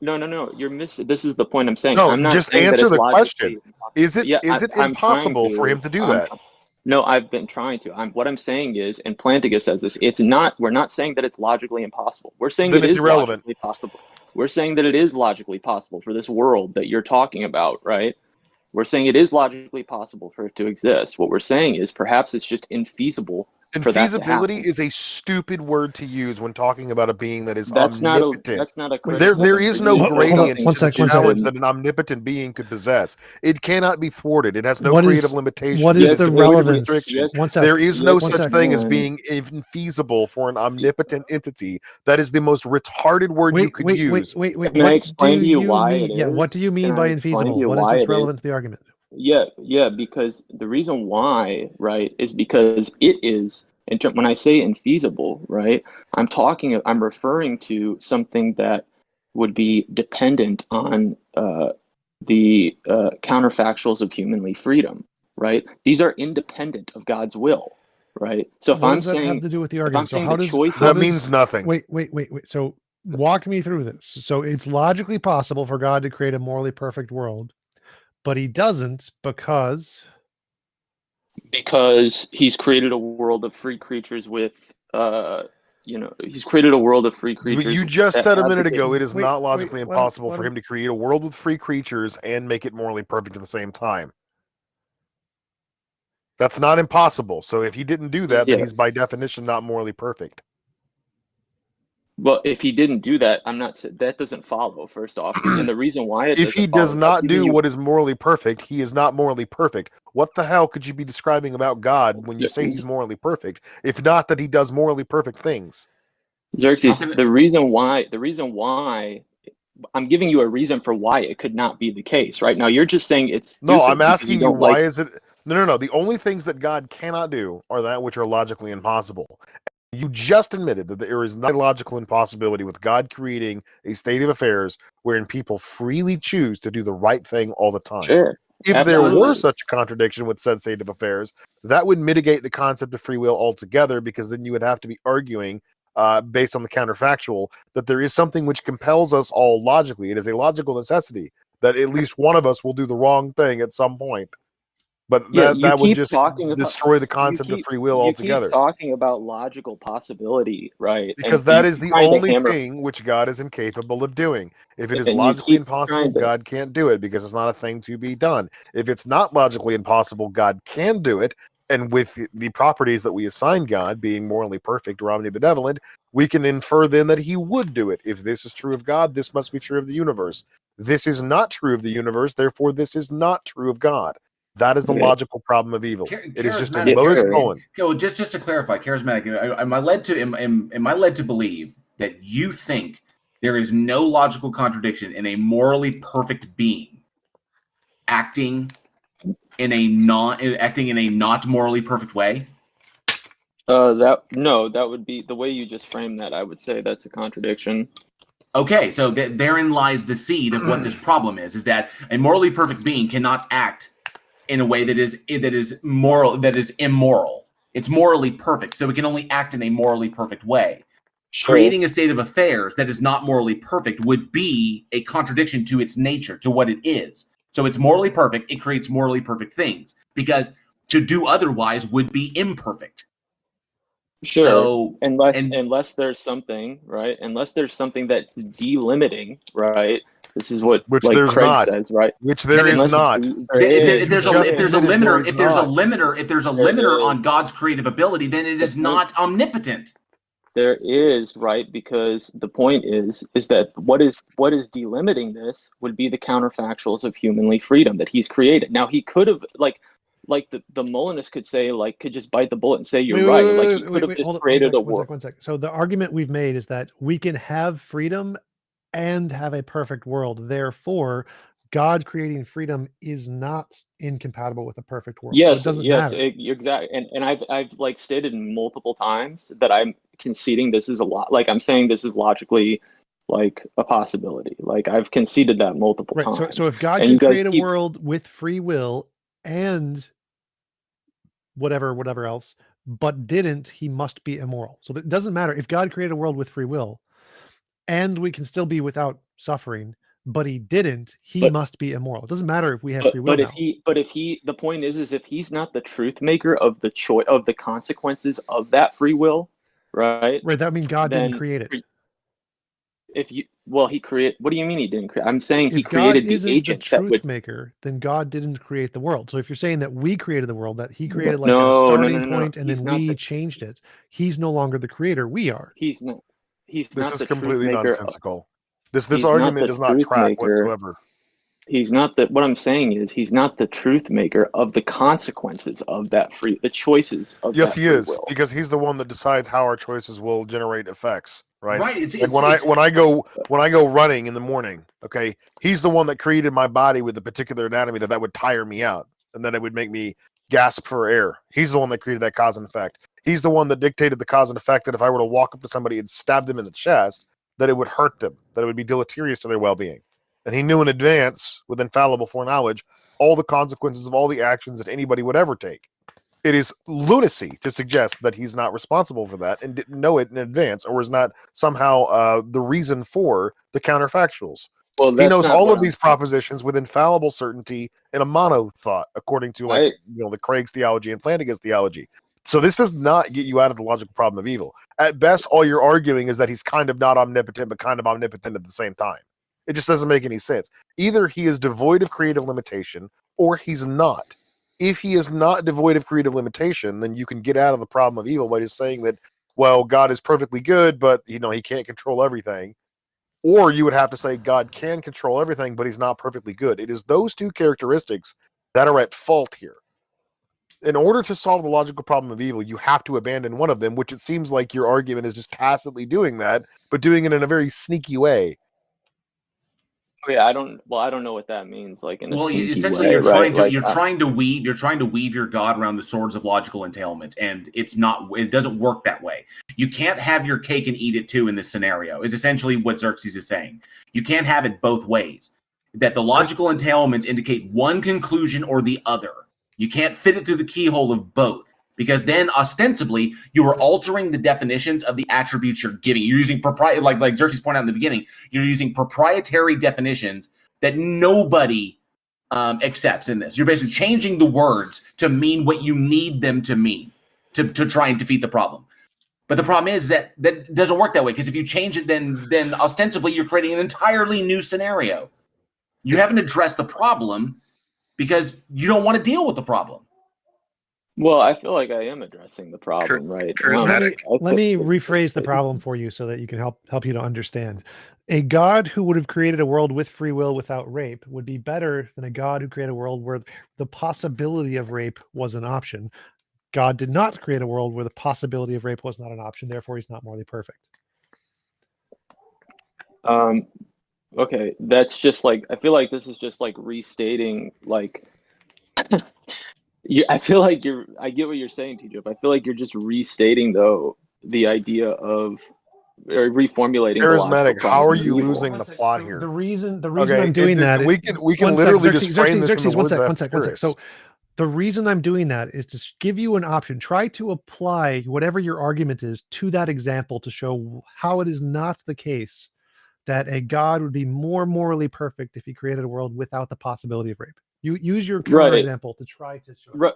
S15: You're missing. This is the point I'm saying.
S13: No,
S15: I'm not
S13: just
S15: saying that
S13: answer
S15: it's
S13: the
S15: logically
S13: question. Is it
S15: I'm trying
S13: impossible for him to do that?
S15: No, I've been trying to. What I'm saying is, and Plantinga says this, it's not. We're not saying that it's logically impossible. We're saying
S13: Then
S15: it
S13: it's
S15: is
S13: irrelevant.
S15: logically possible. We're saying that it is logically possible for this world that you're talking about, right? We're saying it is logically possible for it to exist. What we're saying is perhaps it's just infeasible for that to happen.
S13: Infeasibility is a stupid word to use when talking about a being that is
S15: That's
S13: omnipotent.
S15: not a criticism.
S13: There is no gradient to the
S2: One
S13: challenge
S2: second.
S13: that an omnipotent being could possess. It cannot be thwarted. It has no
S2: What
S13: creative
S2: is-
S13: limitations.
S2: what is
S13: It's
S2: the
S13: void of
S2: relevance?
S13: restrictions.
S2: One sec.
S13: There is no
S2: One
S13: such
S2: sec.
S13: thing as being infeasible for an omnipotent entity. That is the most retarded word you could use.
S2: Wait.
S15: Can I explain to you why it is?
S2: Yeah, what do you mean
S15: Can
S2: by
S15: I explain to
S2: infeasible?
S15: you
S2: What is
S15: why
S2: this
S15: it
S2: relevant
S15: is?
S2: to the argument?
S15: Yeah, because the reason why, right, is because it is, when I say infeasible, right, I'm referring to something that would be dependent on the counterfactuals of humanly freedom, right? These are independent of God's will, right? So if
S2: What
S15: I'm
S2: does that
S15: saying,
S2: have to do with the
S15: if I'm
S2: argument? So
S15: saying
S2: how
S15: the
S2: does
S15: choice
S2: how does-
S13: means nothing.
S2: Wait. So walk me through this. So it's logically possible for God to create a morally perfect world, but he doesn't because
S15: he's created a world of free creatures with he's created a world of free creatures.
S13: You just
S15: that
S13: said a
S15: have
S13: minute
S15: the-
S13: ago it is
S2: Wait,
S13: not logically
S2: let him-
S13: impossible
S2: let
S13: for
S2: him-
S13: him to create a world with free creatures and make it morally perfect at the same time. That's not impossible. So if he didn't do that, then
S15: Yeah.
S13: he's by definition not morally perfect.
S15: Well, if he didn't do that, that doesn't follow, first off. And the reason why it
S13: If he
S15: doesn't follow
S13: does
S15: is
S13: not
S15: I've given
S13: do
S15: you-
S13: what is morally perfect, he is not morally perfect. What the hell could you be describing about God when you say he's morally perfect, if not that he does morally perfect things?
S15: Xerxes, the reason why I'm giving you a reason for why it could not be the case. Right now, you're just saying it's
S13: No,
S15: stupid
S13: I'm
S15: because
S13: asking you
S15: don't
S13: why
S15: like-
S13: is it? No. The only things that God cannot do are that which are logically impossible. You just admitted that there is not a logical impossibility with God creating a state of affairs wherein people freely choose to do the right thing all the time.
S15: Sure.
S13: If there were
S15: Absolutely.
S13: such a contradiction with said state of affairs, that would mitigate the concept of free will altogether, because then you would have to be arguing based on the counterfactual that there is something which compels us all logically. It is a logical necessity that at least one of us will do the wrong thing at some point. But
S15: Yeah, you
S13: that would
S15: keep
S13: just
S15: talking about
S13: destroy the concept of free will
S15: you keep
S13: altogether.
S15: talking about logical possibility, right?
S13: Because
S15: And
S13: that
S15: you
S13: is
S15: keep
S13: the
S15: trying to
S13: only
S15: hammer,
S13: thing which God is incapable of doing. If it is
S15: and you
S13: logically
S15: keep
S13: impossible,
S15: trying to.
S13: God can't do it because it's not a thing to be done. If it's not logically impossible, God can do it. And with the properties that we assign God, being morally perfect or omnibenevolent, we can infer then that he would do it. If this is true of God, this must be true of the universe. This is not true of the universe, therefore this is not true of God. That is the
S15: Okay.
S13: logical problem of evil. It is just a
S4: Charismatic.
S13: lowest
S15: sure.
S13: going.
S4: Go just to clarify, charismatic. Am I led to am I led to believe that you think there is no logical contradiction in a morally perfect being acting in a not morally perfect way?
S15: That would be the way you just framed that. I would say that's a contradiction.
S4: Okay, so therein lies the seed of what this problem is that a morally perfect being cannot act in a way that is immoral. It's morally perfect, so it can only act in a morally perfect way.
S15: Sure.
S4: Creating a state of affairs that is not morally perfect would be a contradiction to its nature, to what it is. So it's morally perfect, it creates morally perfect things, because to do otherwise would be imperfect.
S15: Sure.
S4: So
S15: unless there's something, right? Unless there's something that's delimiting, right? This is what
S13: Which
S15: like
S13: there's
S15: Craig
S13: not.
S15: says, right?
S13: Which there is not.
S4: If there's a
S15: There
S4: limiter
S15: is.
S4: on God's creative ability, then it is not omnipotent.
S15: There is, right? Because the point is that what is delimiting this would be the counterfactuals of humanly freedom that he's created. Now he could have like the Molinist could say could just bite the bullet and say you're right. Like he could have just created a world.
S2: One sec. So the argument we've made is that we can have freedom and have a perfect world. Therefore, God creating freedom is not incompatible with a perfect world. So it doesn't matter.
S15: Exactly. And I've like stated multiple times that I'm conceding this is a lot. Like I'm saying this is logically like a possibility. Like I've conceded that multiple times.
S2: So if God
S15: and
S2: can create a world with free will and whatever else, but didn't, he must be immoral. So it doesn't matter if God created a world with free will and we can still be without suffering, but he didn't, he must be immoral. It doesn't matter if we have free will.
S15: But if he the point is if he's not the truth maker of the choice of the consequences of that free will, right?
S2: Right, that means God didn't create it.
S15: He created. What do you mean he didn't create? I'm saying he
S2: If God
S15: created the
S2: isn't
S15: agent
S2: the truth
S15: that would.
S2: maker, then God didn't create the world. So if you're saying that we created the world, that he created
S15: No,
S2: a
S15: no,
S2: starting
S15: no.
S2: point and
S15: He's
S2: then
S15: not
S2: we changed it, he's no longer the creator. We are.
S15: He's not. He's
S13: This
S15: not
S13: is
S15: the
S13: completely
S15: truth maker.
S13: nonsensical. This
S15: He's
S13: argument
S15: not the
S13: does not
S15: truth
S13: track
S15: maker.
S13: whatsoever.
S15: He's not the. What I'm saying is he's not the truth maker of the consequences of that the choices of
S13: Yes,
S15: that
S13: he
S15: free
S13: is,
S15: will.
S13: because he's the one that decides how our choices will generate effects, right?
S4: Right.
S13: When I go running in the morning, okay, he's the one that created my body with a particular anatomy that would tire me out, and then it would make me gasp for air. He's the one that created that cause and effect. He's the one that dictated the cause and effect that if I were to walk up to somebody and stab them in the chest, that it would hurt them, that it would be deleterious to their well-being. And he knew in advance, with infallible foreknowledge, all the consequences of all the actions that anybody would ever take. It is lunacy to suggest that he's not responsible for that and didn't know it in advance, or is not somehow the reason for the counterfactuals.
S15: Well,
S13: He knows
S15: that's not
S13: all
S15: what
S13: of these propositions with infallible certainty in a mono thought, according to the Craig's theology and Flanagan's theology. So this does not get you out of the logical problem of evil. At best, all you're arguing is that he's kind of not omnipotent, but kind of omnipotent at the same time. It just doesn't make any sense. Either he is devoid of creative limitation, or he's not. If he is not devoid of creative limitation, then you can get out of the problem of evil by just saying that, well, God is perfectly good, but he can't control everything. Or you would have to say God can control everything, but he's not perfectly good. It is those two characteristics that are at fault here. In order to solve the logical problem of evil, you have to abandon one of them, which it seems like your argument is just tacitly doing that, but doing it in a very sneaky way.
S15: Oh, yeah, I don't know what that means, like in a
S4: Well,
S15: sneaky
S4: essentially,
S15: way,
S4: you're
S15: right?
S4: trying to
S15: Like,
S4: you're trying to weave your God around the swords of logical entailment, and it doesn't work that way. You can't have your cake and eat it too in this scenario. Is essentially what Xerxes is saying. You can't have it both ways. That the logical entailments indicate one conclusion or the other. You can't fit it through the keyhole of both, because then ostensibly you are altering the definitions of the attributes you're giving. You're using like Xerxes pointed out in the beginning. You're using proprietary definitions that nobody accepts in this. You're basically changing the words to mean what you need them to mean to try and defeat the problem. But the problem is that doesn't work that way, because if you change it, then ostensibly you're creating an entirely new scenario. You haven't addressed the problem because you don't want to deal with the problem.
S15: well, I feel like I am addressing the problem, right?
S2: Let me rephrase the problem for you so that you can help you to understand. A God who would have created a world with free will without rape would be better than a God who created a world where the possibility of rape was an option. God did not create a world where the possibility of rape was not an option. Therefore, he's not morally perfect.
S15: Okay, that's just like, I feel like this is just like restating, like, I feel like I get what you're saying, TJump. I feel like you're just restating, though, the idea of, or reformulating the logical
S13: Charismatic, how are
S15: problem
S13: you
S15: of evil.
S13: losing the plot here?
S2: The reason
S13: Okay,
S2: I'm doing that,
S13: we can
S2: one
S13: literally
S2: sec,
S13: just frame this from the
S2: one
S13: words
S2: sec,
S13: of
S2: one sec.
S13: Epicurus.
S2: So the reason I'm doing that is to give you an option. Try to apply whatever your argument is to that example to show how it is not the case that a God would be more morally perfect if he created a world without the possibility of rape. You use your counterexample to try to show.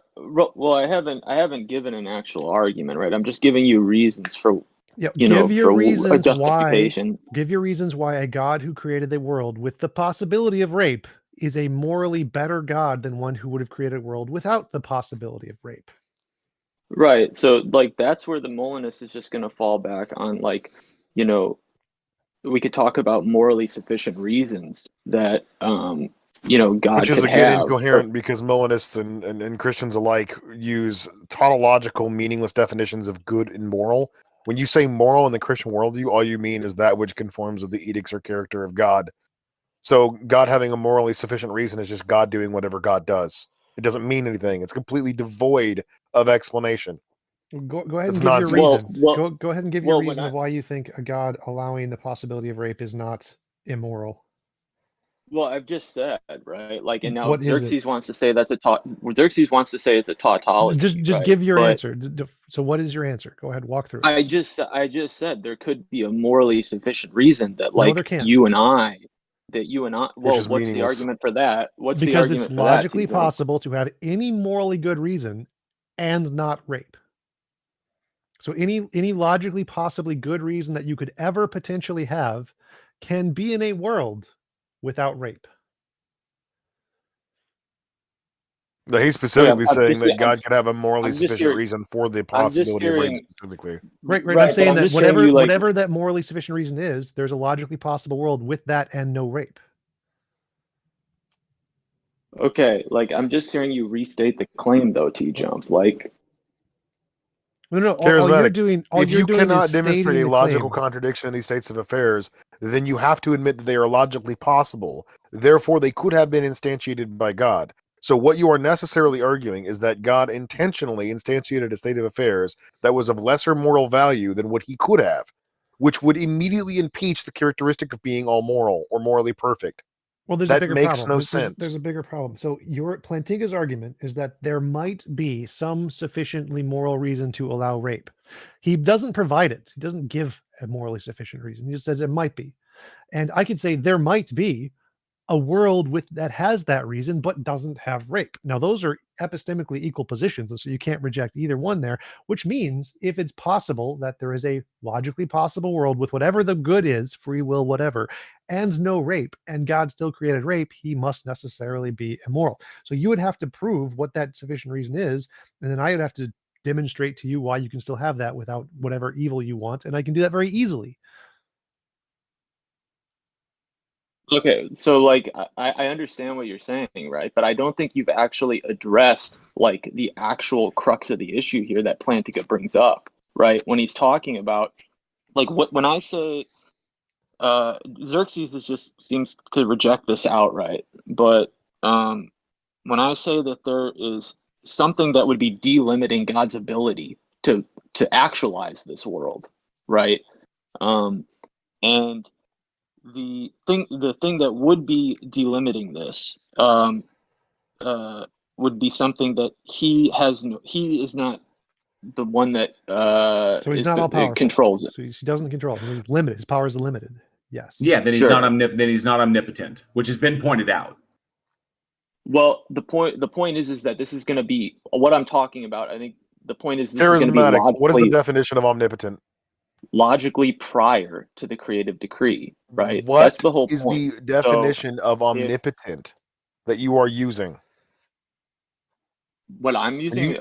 S15: Well, I haven't given an actual argument, right? I'm just giving you reasons for,
S2: give your
S15: for
S2: reasons
S15: a justification.
S2: Give your reasons why a God who created the world with the possibility of rape is a morally better God than one who would have created a world without the possibility of rape.
S15: Right. So, like, that's where the Molinist is just going to fall back on, like, we could talk about morally sufficient reasons that, God
S13: Which is
S15: could
S13: again
S15: have.
S13: incoherent because Molinists and Christians alike use tautological, meaningless definitions of good and moral. When you say moral in the Christian worldview, all you mean is that which conforms with the edicts or character of God. So God having a morally sufficient reason is just God doing whatever God does. It doesn't mean anything. It's completely devoid of explanation.
S2: Go ahead
S13: It's
S2: and give
S13: nonsense.
S2: your reason.
S15: Well,
S2: go ahead and give your reason of why you think a God allowing the possibility of rape is not immoral.
S15: Well, I've just said, right? Like, and now
S2: What is it?
S15: Xerxes wants to say Xerxes wants to say it's a tautology.
S2: Just
S15: right?
S2: give your
S15: But
S2: answer. So what is your answer? Go ahead, walk through it.
S15: I just said there could be a morally sufficient reason that,
S2: No,
S15: like,
S2: there can't.
S15: you and I. Well,
S13: is
S15: what's the
S13: meaningless.
S15: argument for that? What's the
S2: Because
S15: argument
S2: it's
S15: for that?
S2: logically possible to have any morally good reason and not rape. So any logically possibly good reason that you could ever potentially have can be in a world without rape.
S13: No, he's specifically saying that God
S15: I'm
S13: could have a morally
S15: just
S13: sufficient
S15: hearing-
S13: reason for the
S15: I'm just
S13: possibility of rape
S15: hearing-
S13: specifically.
S2: Right.
S15: Right,
S2: I'm
S15: but
S2: saying
S15: I'm
S2: that
S15: just showing you, like-
S2: whatever that morally sufficient reason is, there's a logically possible world with that and no rape.
S15: Okay, like, I'm just hearing you restate the claim, though, TJump. Like,
S2: No.
S13: Charismatic.
S2: All
S13: If
S2: you're
S13: you
S2: doing
S13: cannot
S2: is
S13: demonstrate
S2: stating
S13: a
S2: the
S13: logical
S2: claim.
S13: contradiction in these states of affairs, then you have to admit that they are logically possible. Therefore, they could have been instantiated by God. So what you are necessarily arguing is that God intentionally instantiated a state of affairs that was of lesser moral value than what he could have, which would immediately impeach the characteristic of being all moral or morally perfect.
S2: Well, there's
S13: that
S2: a bigger
S13: makes
S2: problem.
S13: no sense.
S2: There's a bigger problem. So your Plantinga's argument is that there might be some sufficiently moral reason to allow rape. He doesn't provide it. He doesn't give a morally sufficient reason. He just says it might be. And I could say there might be a world that has that reason but doesn't have rape. Now those are epistemically equal positions, and so you can't reject either one there, which means if it's possible that there is a logically possible world with whatever the good is, free will, whatever, and no rape, and God still created rape, he must necessarily be immoral. So you would have to prove what that sufficient reason is, and then I would have to demonstrate to you why you can still have that without whatever evil you want, and I can do that very easily.
S15: okay, so, like, I understand what you're saying, right? But I don't think you've actually addressed, like, the actual crux of the issue here that Plantinga brings up, right? When he's talking about, like, when I say Xerxes seems to reject this outright. But when I say that there is something that would be delimiting God's ability to actualize this world, right? And the thing that would be delimiting this would be something that he is not the one that
S2: So he's not all powerful.
S15: controls it.
S2: So he doesn't control. He's limited. His power is limited. Yes.
S4: Yeah, then he's
S15: Sure.
S4: not omnipotent, which has been pointed out.
S15: Well, the point is that this is going to be what I'm talking about. I think the point is this is going to be
S13: Charismatic. What is the definition of omnipotent?
S15: Logically prior to the creative decree, right?
S13: What
S15: That's the whole
S13: is
S15: point.
S13: the definition of omnipotent that you are using?
S15: What I'm using,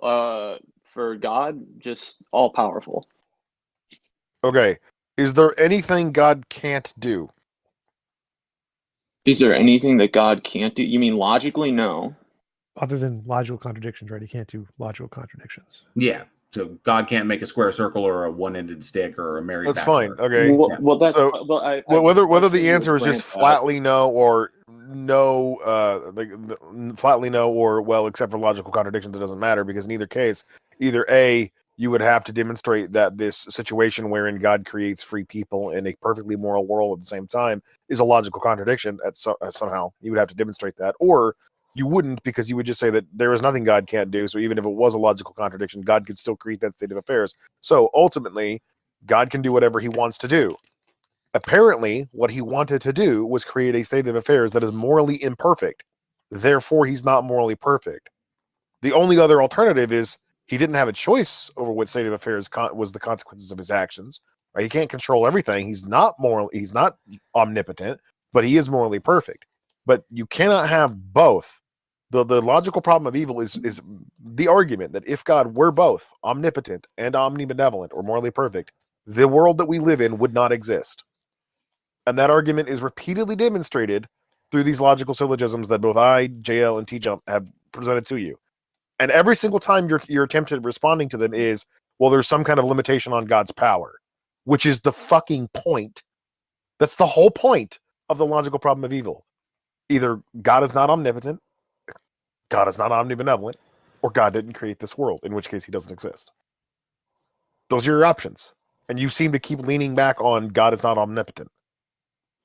S15: for God, just all powerful.
S13: Okay. Is there anything God can't do?
S15: Is there anything that God can't do? You mean logically? No.
S2: Other than logical contradictions, right? He can't do logical contradictions.
S4: Yeah. So God can't make a square circle or a one-ended stick or a married.
S13: That's
S4: bachelor.
S13: fine. Okay.
S15: Well, that's
S13: so whether the
S15: you
S13: answer is just flatly no or no, flatly no or well, except for logical contradictions, it doesn't matter because in either case, either A, you would have to demonstrate that this situation wherein God creates free people in a perfectly moral world at the same time is a logical contradiction. Somehow you would have to demonstrate that, or you wouldn't, because you would just say that there is nothing God can't do. So even if it was a logical contradiction, God could still create that state of affairs. So ultimately, God can do whatever he wants to do. Apparently, what he wanted to do was create a state of affairs that is morally imperfect. Therefore, he's not morally perfect. The only other alternative is he didn't have a choice over what state of affairs was the consequences of his actions. Right? He can't control everything. He's not omnipotent, but he is morally perfect. But you cannot have both. The logical problem of evil is the argument that if God were both omnipotent and omnibenevolent or morally perfect, the world that we live in would not exist. And that argument is repeatedly demonstrated through these logical syllogisms that both I, JL, and TJump have presented to you. And every single time your attempt at responding to them is, well, there's some kind of limitation on God's power, which is the fucking point. That's the whole point of the logical problem of evil. Either God is not omnipotent, God is not omnibenevolent, or God didn't create this world, in which case he doesn't exist. Those are your options. And you seem to keep leaning back on God is not omnipotent.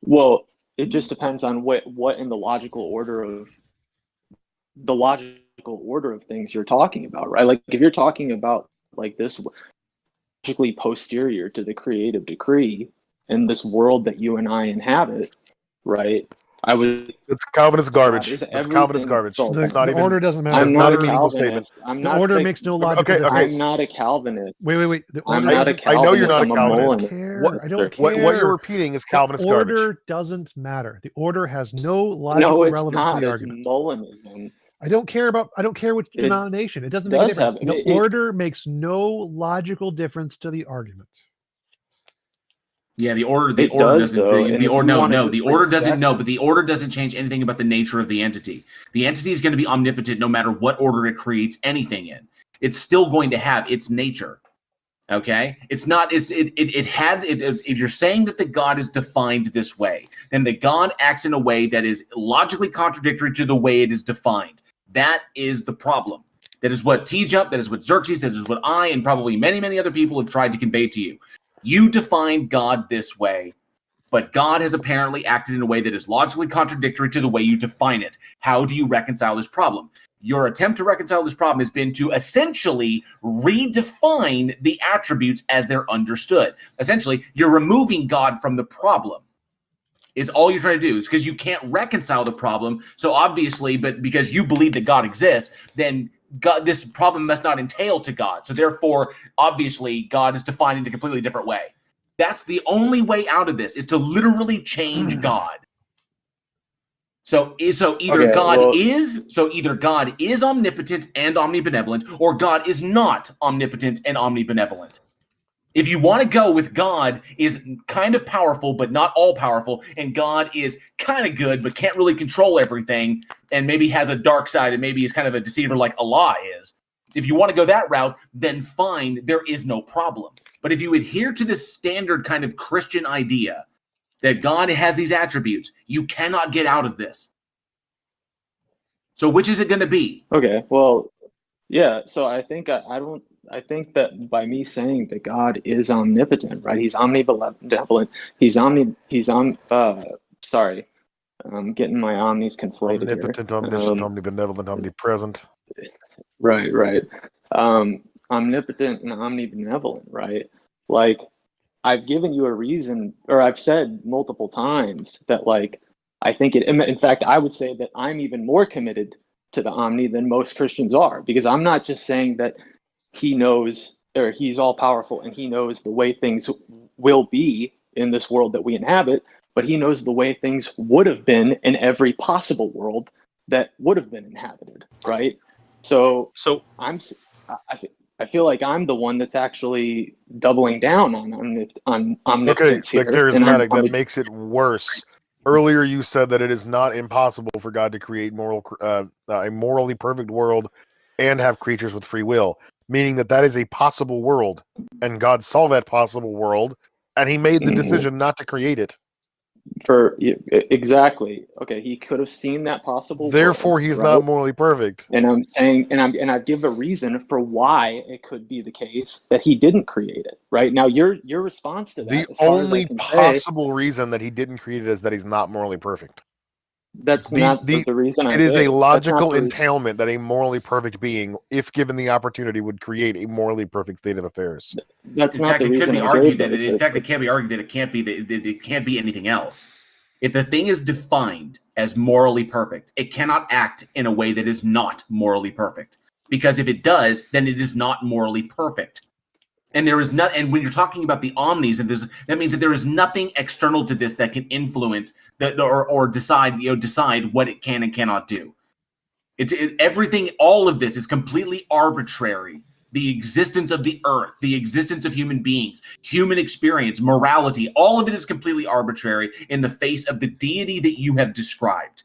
S15: Well, it just depends on what in the logical order of things you're talking about, right? Like if you're talking about like this logically posterior to the creative decree and this world that you and I inhabit, right?
S13: It's Calvinist garbage. It's Calvinist garbage. It's not even.
S2: Order doesn't matter.
S15: I'm not a
S13: meaningful statement.
S15: Calvinist.
S2: The order makes no logical difference.
S15: I'm not a Calvinist.
S2: Wait. The order
S15: I'm not a Calvinist.
S13: I know you're not a
S15: I'm
S13: Calvinist.
S15: Molinist.
S2: I don't care.
S13: What you're repeating is Calvinist
S2: the order
S13: garbage.
S2: doesn't matter. The order has no logical relevance to the argument.
S15: It's Molinism.
S2: I don't care which denomination. It doesn't make a difference. The order makes no logical difference to the argument.
S4: Yeah, the order doesn't but the order doesn't change anything about the nature of the entity. The entity is going to be omnipotent no matter what order it creates anything in. It's still going to have its nature. Okay? It's not if you're saying that the God is defined this way, then the God acts in a way that is logically contradictory to the way it is defined. That is the problem. That is what TJump, that is what Xerxes, that is what I and probably many, many other people have tried to convey to you. You define God this way, but God has apparently acted in a way that is logically contradictory to the way you define it. How do you reconcile this problem? Your attempt to reconcile this problem has been to essentially redefine the attributes as they're understood. Essentially, you're removing God from the problem. Is all you're trying to do, is because you can't reconcile the problem. So obviously, but because you believe that God exists, then God, this problem must not entail to God. So therefore, obviously, God is defined in a completely different way. That's the only way out of this, is to literally change God. So either God is omnipotent and omnibenevolent, or God is not omnipotent and omnibenevolent. If you want to go with God is kind of powerful, but not all powerful, and God is kind of good, but can't really control everything, and maybe has a dark side, and maybe is kind of a deceiver like Allah is, If you want to go that route, then fine, there is no problem. But if you adhere to this standard kind of Christian idea that God has these attributes, you cannot get out of this. So which is it going to be?
S15: Okay, well, yeah. So I think I think that by me saying that God is omnipotent, right? He's omnibenevolent. Sorry, I'm getting my omnis conflated
S13: Omnipotent,
S15: here.
S13: omniscient, omnibenevolent, omnipresent.
S15: Right. Omnipotent and omnibenevolent, right? Like, I've given you a reason, or I've said multiple times that, like, I think in fact, I would say that I'm even more committed to the omni than most Christians are, because I'm not just saying that he knows, or he's all powerful and he knows the way things will be in this world that we inhabit, but he knows the way things would have been in every possible world that would have been inhabited, right? So I feel like I'm the one that's actually doubling down on
S13: Okay,
S15: omnipotence
S13: the
S15: here.
S13: charismatic, that makes it worse. Earlier, you said that it is not impossible for God to create a morally perfect world and have creatures with free will, meaning that that is a possible world, and God saw that possible world, and he made the decision not to create it.
S15: Exactly. Okay, he could have seen that possible
S13: Therefore,
S15: world,
S13: he's
S15: right?
S13: not morally perfect.
S15: And I'm saying, and I give a reason for why it could be the case that he didn't create it. Right now, your response to that,
S13: The
S15: as far as I
S13: only
S15: can say,
S13: possible reason that he didn't create it is that he's not morally perfect.
S15: that's not the reason I
S13: It is a
S15: gave.
S13: logical entailment that a morally perfect being, if given the opportunity, would create a morally perfect state of affairs.
S15: That's
S4: In
S15: not
S4: fact,
S15: the
S4: it could
S15: reason
S4: be
S15: I
S4: argued
S15: gave.
S4: that in fact it can't be argued that it can't be that it can't be anything else. If the thing is defined as morally perfect, it cannot act in a way that is not morally perfect. Because if it does, then it is not morally perfect. And there is not. And when you're talking about the omnis, and that means that there is nothing external to this that can influence that or decide what it can and cannot do. Everything. All of this is completely arbitrary. The existence of the earth, the existence of human beings, human experience, morality, all of it is completely arbitrary in the face of the deity that you have described.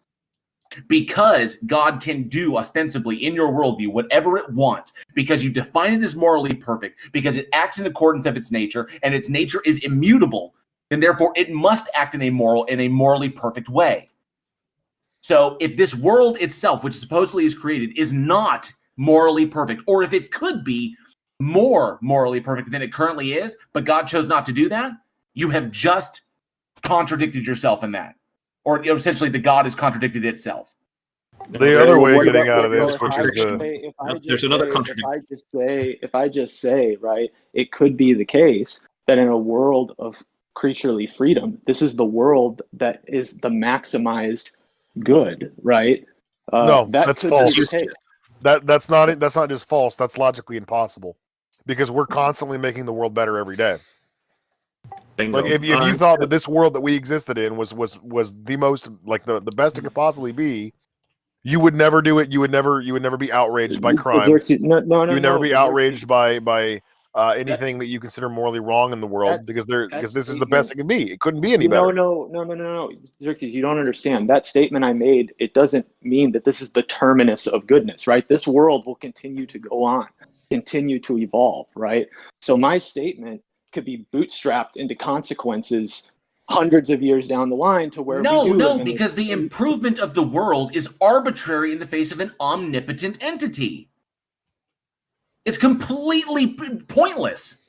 S4: Because God can do ostensibly in your worldview whatever it wants, because you define it as morally perfect, because it acts in accordance of its nature, and its nature is immutable, then therefore it must act in a morally perfect way. So if this world itself, which supposedly is created, is not morally perfect, or if it could be more morally perfect than it currently is, but God chose not to do that, you have just contradicted yourself in that. Or essentially the God has contradicted itself.
S13: The other way of getting out of this, which is
S1: there's another
S15: contradiction. If I just say, right, it could be the case that in a world of creaturely freedom, this is the world that is the maximized good, right?
S13: No, that's false. That's not just false. That's logically impossible, because we're constantly making the world better every day.
S1: Bingo.
S13: Like if you thought that this world that we existed in was the most, like, the best it could possibly be, you would never do it. You would never be outraged by crime. You would never be outraged by anything that you consider morally wrong in the world, because this is the best it can be. It couldn't be any better.
S15: No, Xerxes, you don't understand. That statement I made, it doesn't mean that this is the terminus of goodness, right? This world will continue to go on, continue to evolve, right? So my statement could be bootstrapped into consequences hundreds of years down the line to where
S4: because the improvement of the world is arbitrary in the face of an omnipotent entity. It's completely pointless.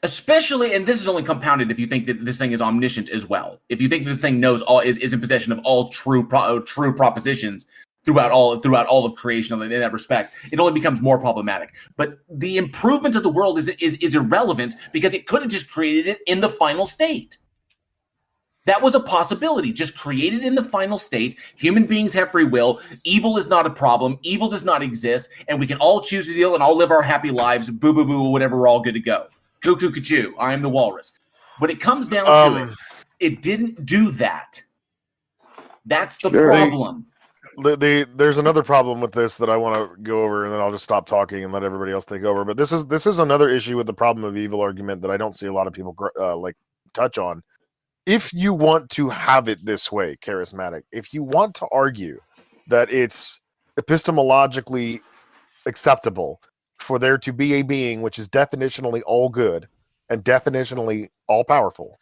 S4: Especially, and this is only compounded if you think that this thing is omniscient as well. If you think this thing knows is in possession of all true propositions throughout all of creation in that respect, it only becomes more problematic. But the improvement of the world is irrelevant, because it could have just created it in the final state. That was a possibility. Just created in the final state. Human beings have free will. Evil is not a problem. Evil does not exist, and we can all choose to deal and all live our happy lives. Boo boo boo, whatever. We're all good to go. Cuckoo cuckoo. I am the walrus. When it comes down to it didn't do that. That's the problem.
S13: There's another problem with this that I want to go over, and then I'll just stop talking and let everybody else take over. But this is another issue with the problem of evil argument that I don't see a lot of people touch on. If you want to have it this way, charismatic, if you want to argue that it's epistemologically acceptable for there to be a being which is definitionally all good and definitionally all powerful,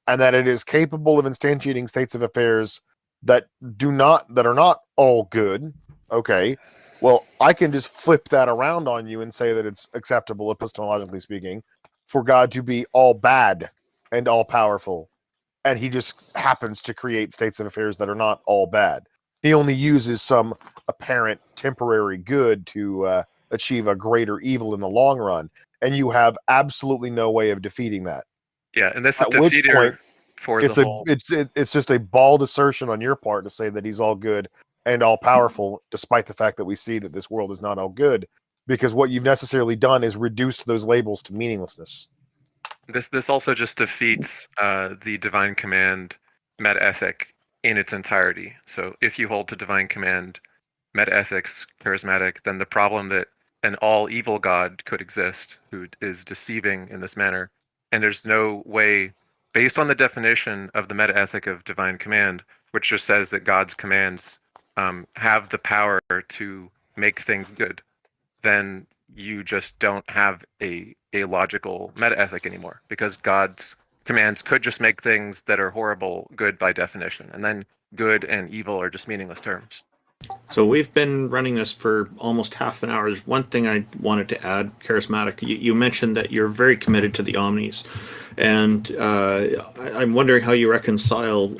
S13: and that it is capable of instantiating states of affairs that are not all good, okay, well, I can just flip that around on you and say that it's acceptable, epistemologically speaking, for God to be all bad and all powerful, and he just happens to create states of affairs that are not all bad. He only uses some apparent temporary good to achieve a greater evil in the long run, and you have absolutely no way of defeating that.
S12: Yeah, and this is
S13: At which
S12: defeater
S13: point,
S12: for
S13: it's
S12: the
S13: a
S12: whole.
S13: it's just a bald assertion on your part to say that he's all good and all powerful, despite the fact that we see that this world is not all good, because what you've necessarily done is reduced those labels to meaninglessness.
S12: This also just defeats the divine command meta ethic in its entirety. So if you hold to divine command meta ethics charismatic, then the problem that an all evil God could exist who is deceiving in this manner, and there's no way, based on the definition of the meta ethic of divine command, which just says that God's commands have the power to make things good, then you just don't have a logical meta ethic anymore, because God's commands could just make things that are horrible good by definition, and then good and evil are just meaningless terms.
S1: So we've been running this for almost half an hour. There's one thing I wanted to add, Charismatic. You mentioned that you're very committed to the omnis, and I'm wondering how you reconcile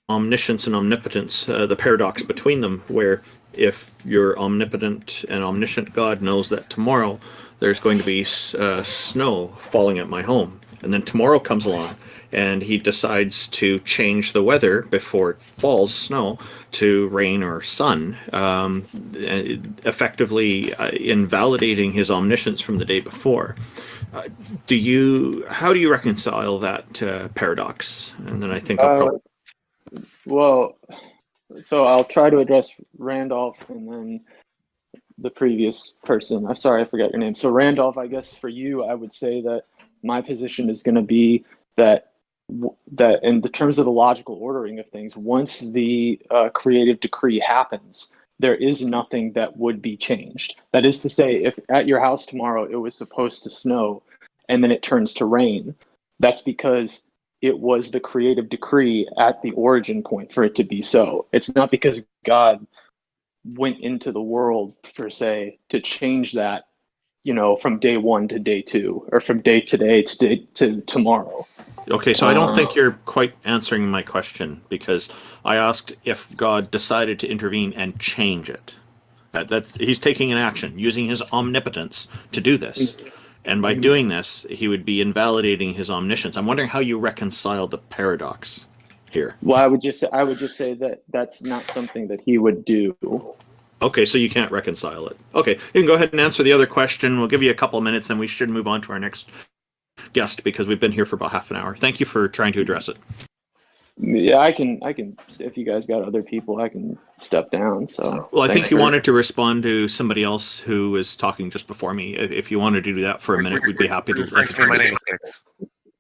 S1: omniscience and omnipotence, the paradox between them, where if your omnipotent and omniscient God knows that tomorrow there's going to be snow falling at my home, and then tomorrow comes along and he decides to change the weather before it falls snow to rain or sun, effectively invalidating his omniscience from the day before. How do you reconcile that paradox? And then I think I'll probably...
S15: Well, so I'll try to address Randolph and then the previous person. I'm sorry, I forgot your name. So Randolph, I guess for you, I would say that my position is going to be that in the terms of the logical ordering of things, once the creative decree happens, there is nothing that would be changed. That is to say, if at your house tomorrow it was supposed to snow and then it turns to rain, that's because it was the creative decree at the origin point for it to be so. It's not because God went into the world, per se, to change that, from day one to day two, or from day to day to tomorrow.
S1: Okay, so I don't think you're quite answering my question, because I asked if God decided to intervene and change it. He's taking an action, using his omnipotence to do this. And by doing this, he would be invalidating his omniscience. I'm wondering how you reconcile the paradox here.
S15: Well, I would just say that that's not something that he would do.
S1: Okay, so you can't reconcile it. Okay, you can go ahead and answer the other question. We'll give you a couple of minutes, and we should move on to our next guest, because we've been here for about half an hour. Thank you for trying to address it.
S15: Yeah, I can. If you guys got other people, I can step down. So.
S1: Well, I think you wanted to respond to somebody else who was talking just before me. If you wanted to do that for a minute, we'd be happy to.
S12: My name's Six.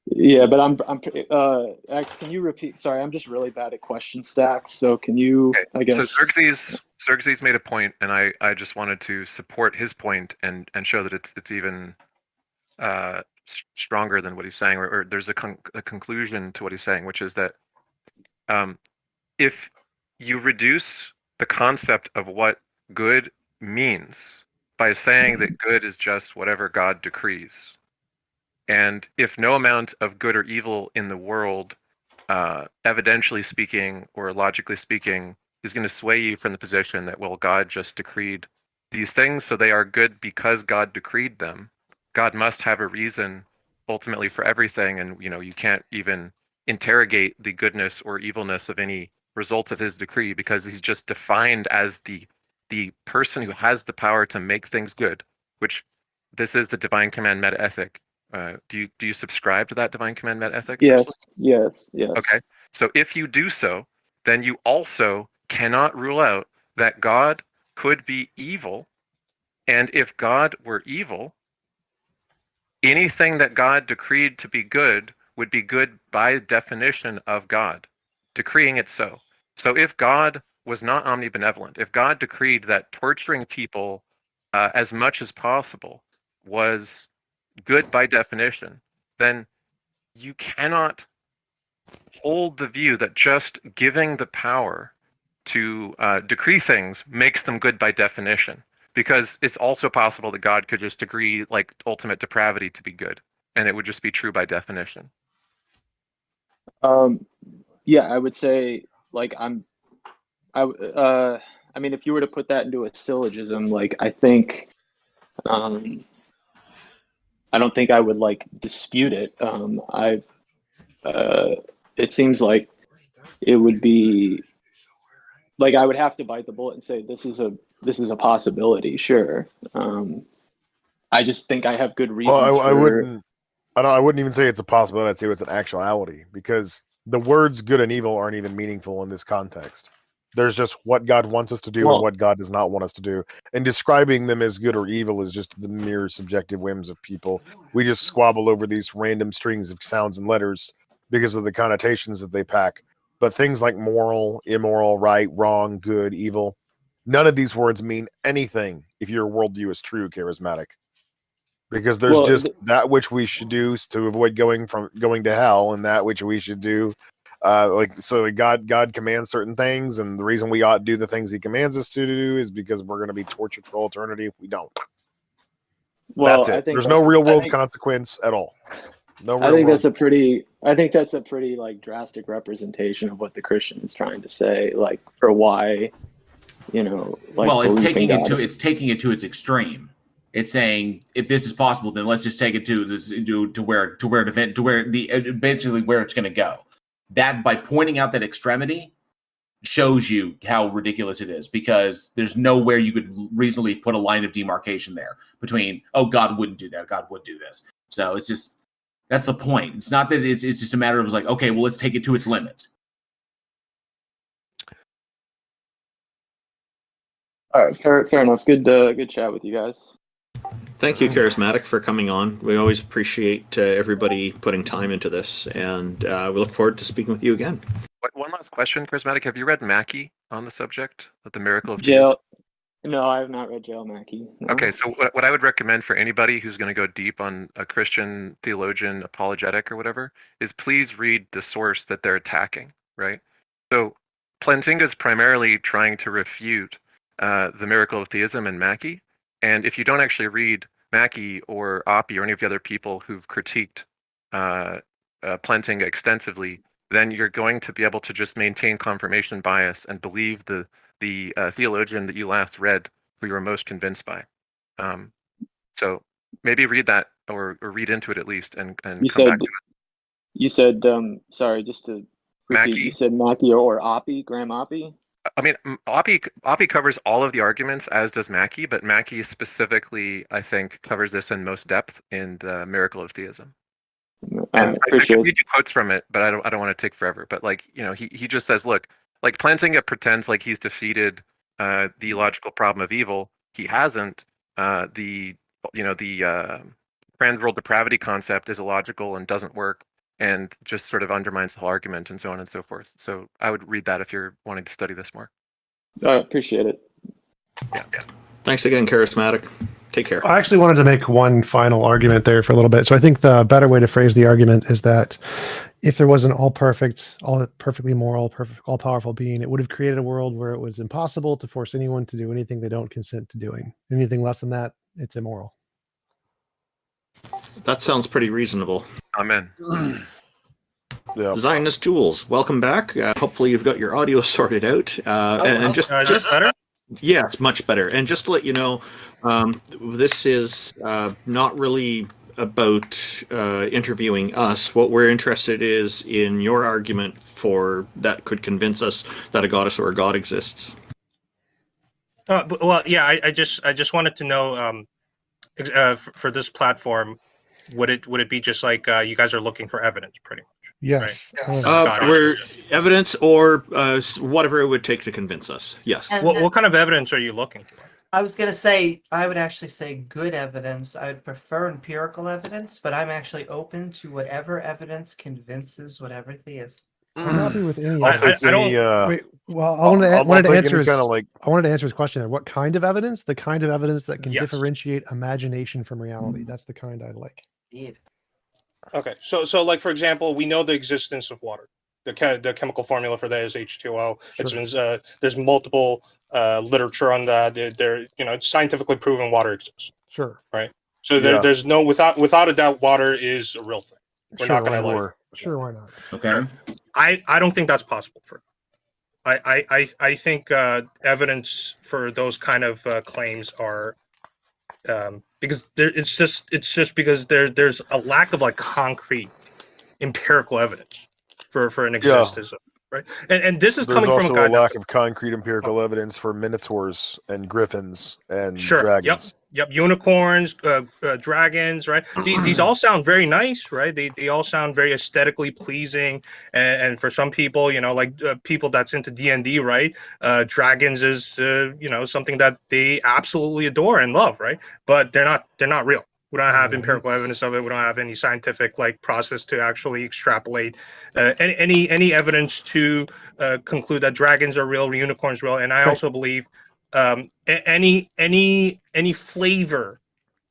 S15: Yeah, but I'm. Can you repeat? Sorry, I'm just really bad at question stacks. So can you?
S12: Okay.
S15: I guess.
S12: So Xerxes made a point, and I just wanted to support his point and show that it's even stronger than what he's saying, or there's a conclusion to what he's saying, which is that if you reduce the concept of what good means by saying that good is just whatever God decrees, and if no amount of good or evil in the world, evidentially speaking or logically speaking, is going to sway you from the position that, well, God just decreed these things, so they are good because God decreed them. God must have a reason ultimately for everything, and you can't even interrogate the goodness or evilness of any result of his decree, because he's just defined as the person who has the power to make things good, which this is the divine command meta ethic. Do you subscribe to that divine command meta ethic?
S15: Yes.
S12: Okay. So if you do so, then you also cannot rule out that God could be evil. And if God were evil, anything that God decreed to be good would be good by definition of God, decreeing it so. So if God was not omnibenevolent, if God decreed that torturing people as much as possible was good by definition, then you cannot hold the view that just giving the power to decree things makes them good by definition, because it's also possible that God could just agree like ultimate depravity to be good, and it would just be true by definition.
S15: Yeah, I would say like I mean, if you were to put that into a syllogism, like I think I don't think I would like dispute it. It seems like it would be like I would have to bite the bullet and say this is a possibility. Sure. I just think I have good reasons.
S13: Well, I wouldn't. I wouldn't even say it's a possibility. I'd say it's an actuality, because the words "good" and "evil" aren't even meaningful in this context. There's just what God wants us to do and what God does not want us to do, and describing them as good or evil is just the mere subjective whims of people. We just squabble over these random strings of sounds and letters because of the connotations that they pack. But things like moral, immoral, right, wrong, good, evil, none of these words mean anything if your worldview is true, charismatic. Because there's just that which we should do to avoid going to hell, and that which we should do. God commands certain things, and the reason we ought to do the things He commands us to do is because we're going to be tortured for all eternity if we don't.
S15: Well,
S13: that's it. There's no real world consequence at all. No real
S15: I think
S13: world.
S15: that's a pretty like drastic representation of what the Christian is trying to say, like for why, like.
S4: Well, it's taking it to its extreme. It's saying if this is possible, then let's just take it to where basically where it's going to go. That by pointing out that extremity shows you how ridiculous it is, because there's nowhere you could reasonably put a line of demarcation there between, oh, God wouldn't do that, God would do this. So it's just, that's the point. It's not that it's just a matter of like, okay, well, let's take it to its limits.
S15: All right, fair enough. Good chat with you guys.
S1: Thank you, Charismatic, for coming on. We always appreciate everybody putting time into this, and we look forward to speaking with you again.
S12: One last question, Charismatic. Have you read Mackey on the subject of the miracle of
S15: Jail? No, I have not read Jail Mackey. No.
S12: Okay, so what I would recommend for anybody who's going to go deep on a Christian theologian apologetic or whatever is please read the source that they're attacking, right? So Plantinga's primarily trying to refute the miracle of theism in Mackey. And if you don't actually read Mackey or Oppie or any of the other people who've critiqued Plantinga extensively, then you're going to be able to just maintain confirmation bias and believe the theologian that you last read, who you were most convinced by. So maybe read that or read into it at least, and come back to it.
S15: You said, sorry, just to repeat,
S12: Mackey?
S15: You said Mackey or Oppie, Graham Oppie?
S12: I mean, Oppie covers all of the arguments, as does Mackey, but Mackey specifically, I think, covers this in most depth in the Miracle of Theism. And I can read you quotes from it, but I don't want to take forever. But he just says, look, like Plantinga pretends like he's defeated the logical problem of evil. He hasn't. The trans-world depravity concept is illogical and doesn't work, and just sort of undermines the whole argument, and so on and so forth. So I would read that if you're wanting to study this more.
S15: I appreciate it.
S12: Yeah.
S1: Thanks again, Charismatic. Take care.
S2: I actually wanted to make one final argument there for a little bit. So I think the better way to phrase the argument is that if there was an all perfectly moral, all powerful being, it would have created a world where it was impossible to force anyone to do anything they don't consent to doing. Anything less than that, it's immoral.
S1: That sounds pretty reasonable.
S12: Amen.
S1: Zionist Jules, welcome back. Hopefully you've got your audio sorted out. Just
S14: better?
S1: Yes, much better. And just to let you know, this is not really about interviewing us. What we're interested is in your argument for that could convince us that a goddess or a god exists.
S14: Well, yeah, I just wanted to know for this platform, would it be just like you guys are looking for evidence, pretty much?
S2: Yes.
S14: Right?
S1: We're evidence or whatever it would take to convince us. Yes.
S14: What kind of evidence are you looking for?
S5: I was going to say, I would actually say good evidence. I would prefer empirical evidence, but I'm actually open to whatever evidence convinces whatever theist.
S2: I'm happy with any.
S13: I'll
S2: evidence.
S13: take any.
S2: Wait, well,
S13: I'll
S2: wanted to
S13: take
S2: answer
S13: any
S2: his,
S13: kind of like.
S2: I wanted to answer his question there. What kind of evidence? The kind of evidence that can
S14: Yes.
S2: differentiate imagination from reality. That's the kind I like.
S14: Okay, so like for example, we know the existence of water. The chemical formula for that is H2O. It's been there's multiple literature on that. There it's scientifically proven water exists.
S2: Sure.
S14: Right. So there's no without a doubt water is a real thing. We're not going to
S2: Sure, why not?
S4: Okay.
S14: I don't think that's possible for. I think evidence for those kind of claims are because it's just because there's a lack of like concrete empirical evidence for an existence, right? And this is
S13: There's
S14: coming from
S13: also
S14: a guy
S13: a lack of concrete empirical evidence for minotaurs and griffins and
S14: Sure.
S13: dragons.
S14: Yep. Unicorns, dragons, right? These all sound very nice, right? They all sound very aesthetically pleasing, and for some people, like people that's into D&D, right? Dragons is something that they absolutely adore and love, right? But they're not real. We don't have empirical evidence of it. We don't have any scientific like process to actually extrapolate any evidence to conclude that dragons are real, unicorns real, and I also believe any flavor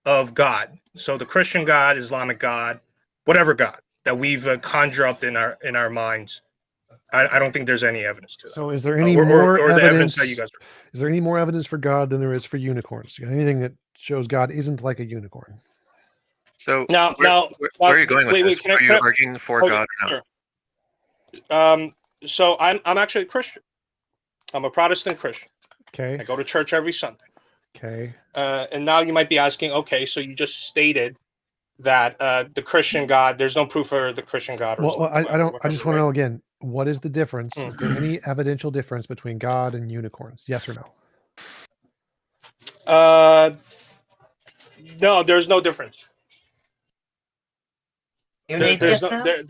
S14: of God. So the Christian God, Islamic God, whatever God that we've conjured up in our minds, I don't think there's any evidence to that.
S2: So is there any
S14: or
S2: more
S14: the evidence
S2: evidence
S14: that you guys are.
S2: Is there any more evidence for God than there is for unicorns? Anything that shows God isn't like a unicorn?
S12: So
S14: Now,
S12: where are you going with
S14: wait,
S12: this?
S14: can I-
S12: Are you
S14: can I-
S12: arguing for
S14: oh,
S12: God or
S14: sure.
S12: not?
S14: So I'm actually a Christian. I'm a Protestant Christian.
S2: Okay.
S14: I go to church every Sunday.
S2: Okay.
S14: And now you might be asking, okay, so you just stated that the Christian God, there's no proof for the Christian God. Or
S2: Well, I don't. I just want to know again. What is the
S14: Hmm.
S2: difference? Is there any evidential difference between God and unicorns? Yes or no?
S14: No, there's no difference.
S5: You
S14: There-
S5: need
S14: there's
S5: this
S14: no.
S5: now?
S14: There,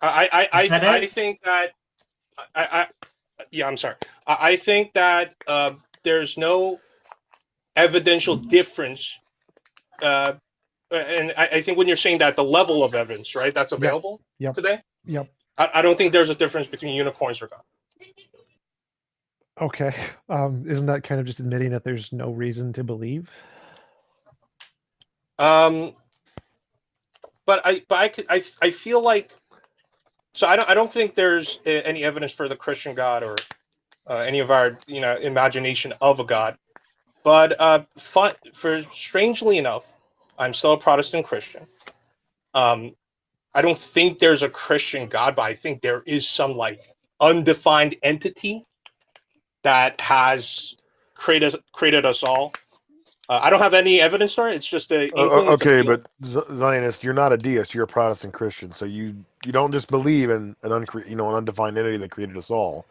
S14: I
S5: that it?
S14: think that yeah, I'm sorry. I think that there's no evidential difference. And I think when you're saying that the level of evidence, right, that's available today.
S2: Yep.
S14: I don't think there's a difference between unicorns or God.
S2: Okay. Isn't that kind of just admitting that there's no reason to believe?
S14: But I feel like, so I don't think there's any evidence for the Christian God or any of our imagination of a God. But strangely enough, I'm still a Protestant Christian. I don't think there's a Christian God, but I think there is some like undefined entity that has created us all. I don't have any evidence for it. It's just a
S13: Okay, but Zionist, you're not a deist. You're a Protestant Christian, so you don't just believe in an undefined entity that created us all.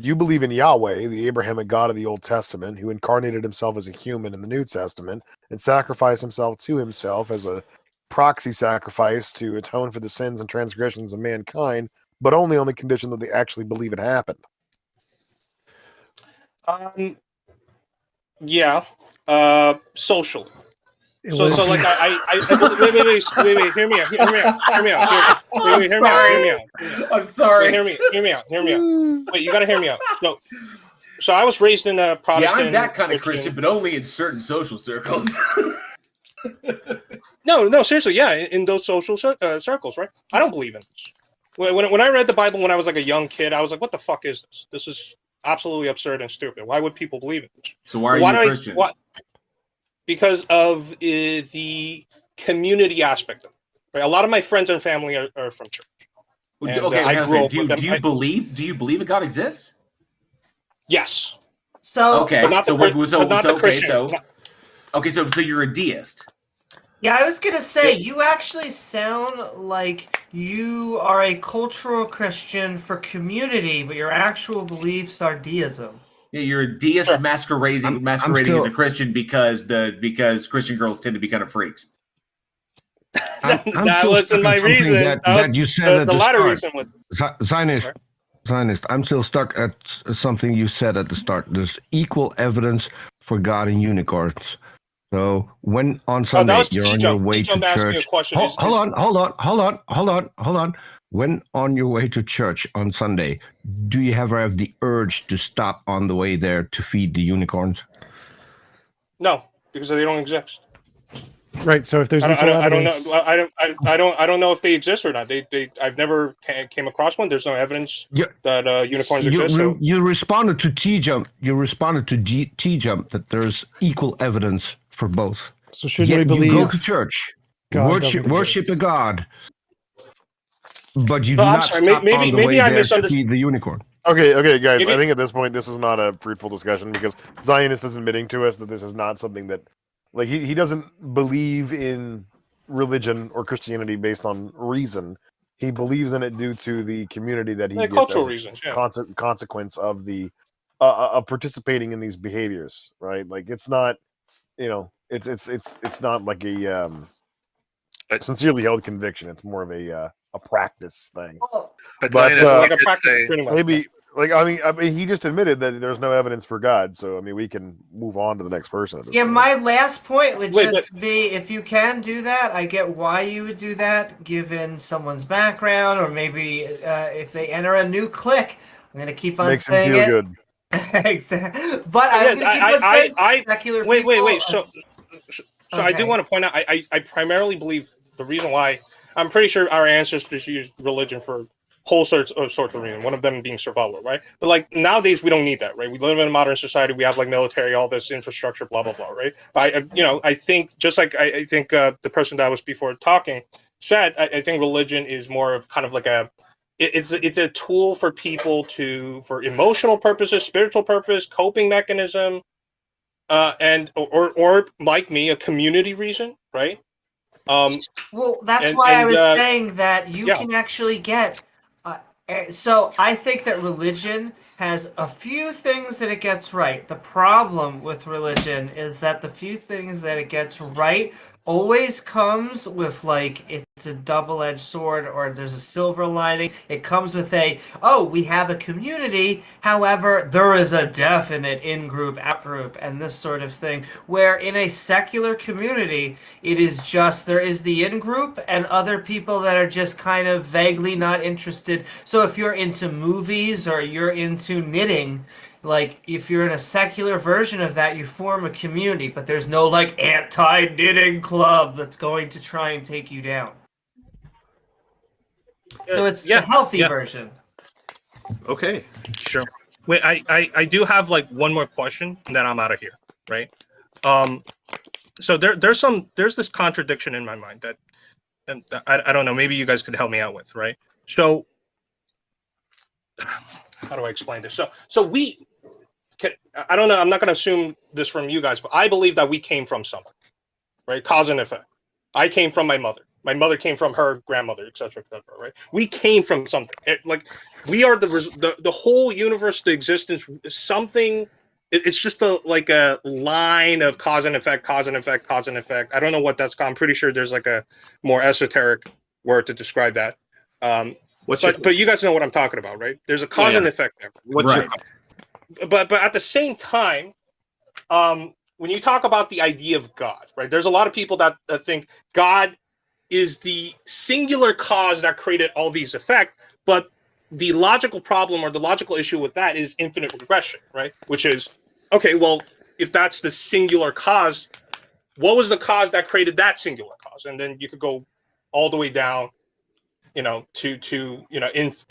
S13: You believe in Yahweh, the Abrahamic God of the Old Testament, who incarnated himself as a human in the New Testament and sacrificed himself to himself as a proxy sacrifice to atone for the sins and transgressions of mankind, but only on the condition that they actually believe it happened.
S14: Yeah. Socially. So like wait, hear me out.
S4: I'm sorry.
S14: So hear me out. Wait, you gotta hear me out. So I was raised in a Protestant.
S4: Yeah, I'm that kind of Christian, but only in certain social circles.
S14: No, seriously, yeah, in those social circles, right? I don't believe in this. When I read the Bible when I was like a young kid, I was like, what the fuck is this? This is absolutely absurd and stupid. Why would people believe in this?
S4: So why are you a Christian?
S14: Because of the community aspect of it. Right? A lot of my friends and family are from church. And,
S4: do you believe a God exists?
S14: Yes.
S5: So
S4: okay,
S14: but not the Christian.
S4: So you're a deist.
S5: Yeah, I was gonna say you actually sound like you are a cultural Christian for community, but your actual beliefs are deism.
S4: Yeah, you're a deist masquerading as a Christian because Christian girls tend to be kind of freaks.
S3: I'm
S14: that
S3: still
S14: wasn't my reason.
S3: that you said at
S14: the
S3: the
S14: latter
S3: start.
S14: reason was
S3: Zionist, I'm still stuck at something you said at the start. There's equal evidence for God and unicorns. So when on
S14: That
S3: Sunday
S14: was
S3: you're on your
S14: TJump.
S3: way to
S14: TJump asked me a
S3: church,
S14: question.
S3: hold on. When on your way to church on Sunday, do you ever have the urge to stop on the way there to feed the unicorns?
S14: No, because they don't exist.
S2: Right. So if there's
S14: I
S2: equal
S14: don't
S2: evidence,
S14: know. I don't know if they exist or not. I've never came across one. There's no evidence that unicorns exist. So
S3: You responded to TJump. You responded to TJump that there's equal evidence for both.
S2: So shouldn't
S3: Yet
S2: we believe
S3: you go to church,
S2: God doesn't
S3: worship a God, but you
S14: No,
S3: do
S14: I'm
S3: not
S14: sorry.
S3: stop on the way
S14: I
S3: there to
S14: misunderstood.
S3: feed the unicorn.
S13: Okay, guys.
S14: Maybe-
S13: I think at this point, this is not a fruitful discussion because Zionist is admitting to us that this is not something that, like, he doesn't believe in religion or Christianity based on reason. He believes in it due to the community that he gets
S14: cultural
S13: as a
S14: reasons, yeah.
S13: consequence of the of participating in these behaviors, right? Like, it's not, it's not like a sincerely held conviction. It's more of a practice thing.
S12: But
S13: But
S12: Zionist
S14: like a
S12: did
S14: practice,
S12: say-
S14: pretty much.
S13: maybe, like, I mean, he just admitted that there's no evidence for God. So I mean, we can move on to the next person. At this
S5: Yeah,
S13: point.
S5: my last point would
S14: Wait,
S5: just be if you can do that, I get why you would do that given someone's background, or maybe if they enter a new clique. I'm gonna keep on
S13: Makes him
S5: saying
S13: feel
S5: it.
S13: good.
S5: Exactly. But I'm
S14: Yes,
S5: gonna keep on saying secular
S14: wait.
S5: people.
S14: So I do
S5: Okay.
S14: want to point out. I primarily believe the reason why I'm pretty sure our ancestors used religion for whole sorts of reasons. One of them being survival, right? But like nowadays, we don't need that, right? We live in a modern society. We have like military, all this infrastructure, blah blah blah, right? I think just like I think the person that was before talking said, I think religion is more of kind of like it's a tool for people for emotional purposes, spiritual purpose, coping mechanism, and or like me, a community reason, right?
S5: Well, that's
S14: and-
S5: why I
S14: and,
S5: was
S14: uh,
S5: saying that you
S14: yeah.
S5: can actually get. So I think that religion has a few things that it gets right. The problem with religion is that the few things that it gets right always comes with like it's a double-edged sword or there's a silver lining. It comes with we have a community, however there is a definite in-group, out-group, and this sort of thing, where in a secular community it is just there is the in-group and other people that are just kind of vaguely not interested. So if you're into movies or you're into knitting, like if you're in a secular version of that, you form a community, but there's no like anti-knitting club that's going to try and take you down. So it's the healthy version.
S1: Okay.
S14: Sure. Wait, I do have like one more question, and then I'm out of here, right? So there's this contradiction in my mind that, and I don't know, maybe you guys could help me out with, right? So how do I explain this? So we can, I don't know, I'm not going to assume this from you guys, but I believe that we came from something, right? Cause and effect. I came from my mother. My mother came from her grandmother, etc., right? We came from something. Like we are the whole universe, the existence, something. It's just like a line of cause and effect, cause and effect, cause and effect. I don't know what that's called. I'm pretty sure there's like a more esoteric word to describe that. But you guys know what I'm talking about, right? There's a cause and effect there. But at the same time, when you talk about the idea of God, right? There's a lot of people that think God is the singular cause that created all these effects, but the logical problem or the logical issue with that is infinite regression, right? Which is, okay, well, if that's the singular cause, what was the cause that created that singular cause? And then you could go all the way down, to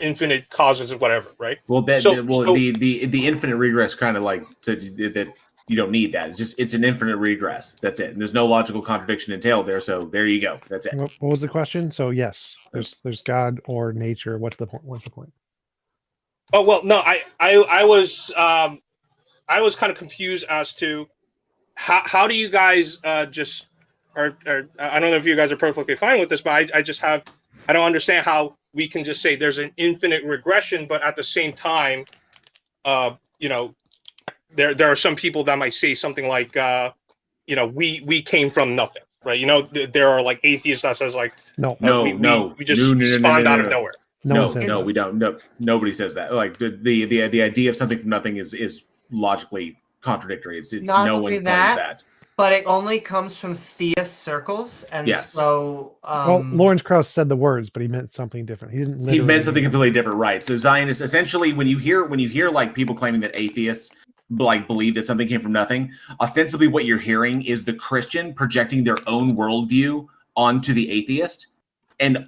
S14: infinite causes of whatever, right?
S4: Well, the infinite regress kind of like that. You don't need that. It's an infinite regress. That's it. And there's no logical contradiction entailed there. So there you go. That's it.
S2: What was the question? So yes, there's God or nature. What's the point? What's the point?
S14: Oh well, no, I was kind of confused as to how do you guys just or I don't know if you guys are perfectly fine with this, but I don't understand how we can just say there's an infinite regression, but at the same time, there are some people that might say something like, we came from nothing, right? There are like atheists that says like, we just spawned out of nowhere.
S4: No, we don't. No, nobody says that. Like the idea of something from nothing is logically contradictory. It's
S5: Not
S4: no
S5: only
S4: one claims
S5: that, but it only comes from theist circles, and
S4: Yes.
S5: so
S2: Well, Lawrence Krauss said the words, but he meant something different. He didn't.
S4: He
S2: Literally
S4: meant something
S2: mean-
S4: completely different, right? So Zionists, essentially, when you hear like people claiming that atheists like believe that something came from nothing, ostensibly what you're hearing is the Christian projecting their own worldview onto the atheist, and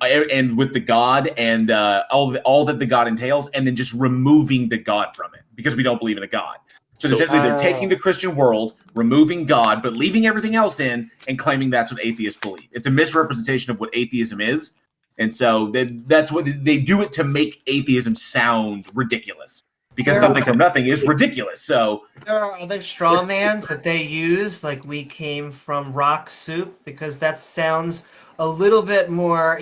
S4: with the God and all that the God entails, and then just removing the God from it because we don't believe in a God. So essentially, they're taking the Christian world, removing God, but leaving everything else in, and claiming that's what atheists believe. It's a misrepresentation of what atheism is, and so that's what they do it to make atheism sound ridiculous. Because something from nothing is ridiculous. So
S5: there are other straw mans that they use, like we came from rock soup, because that sounds a little bit more,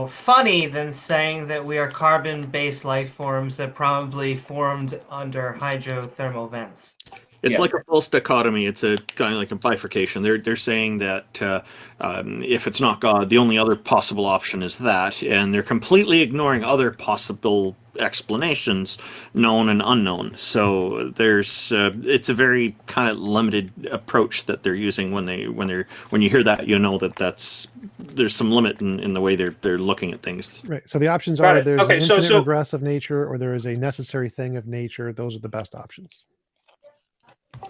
S5: funny than saying that we are carbon-based life forms that probably formed under hydrothermal vents.
S1: It's like a false dichotomy. It's a kind of like a bifurcation. They're saying that if it's not God, the only other possible option is that, and they're completely ignoring other possible explanations, known and unknown. So it's a very kind of limited approach that they're using when you hear that, there's some limit in the way they're looking at things.
S2: Right. So the options are there's an infinite regress of nature, or there is a necessary thing of nature. Those are the best options.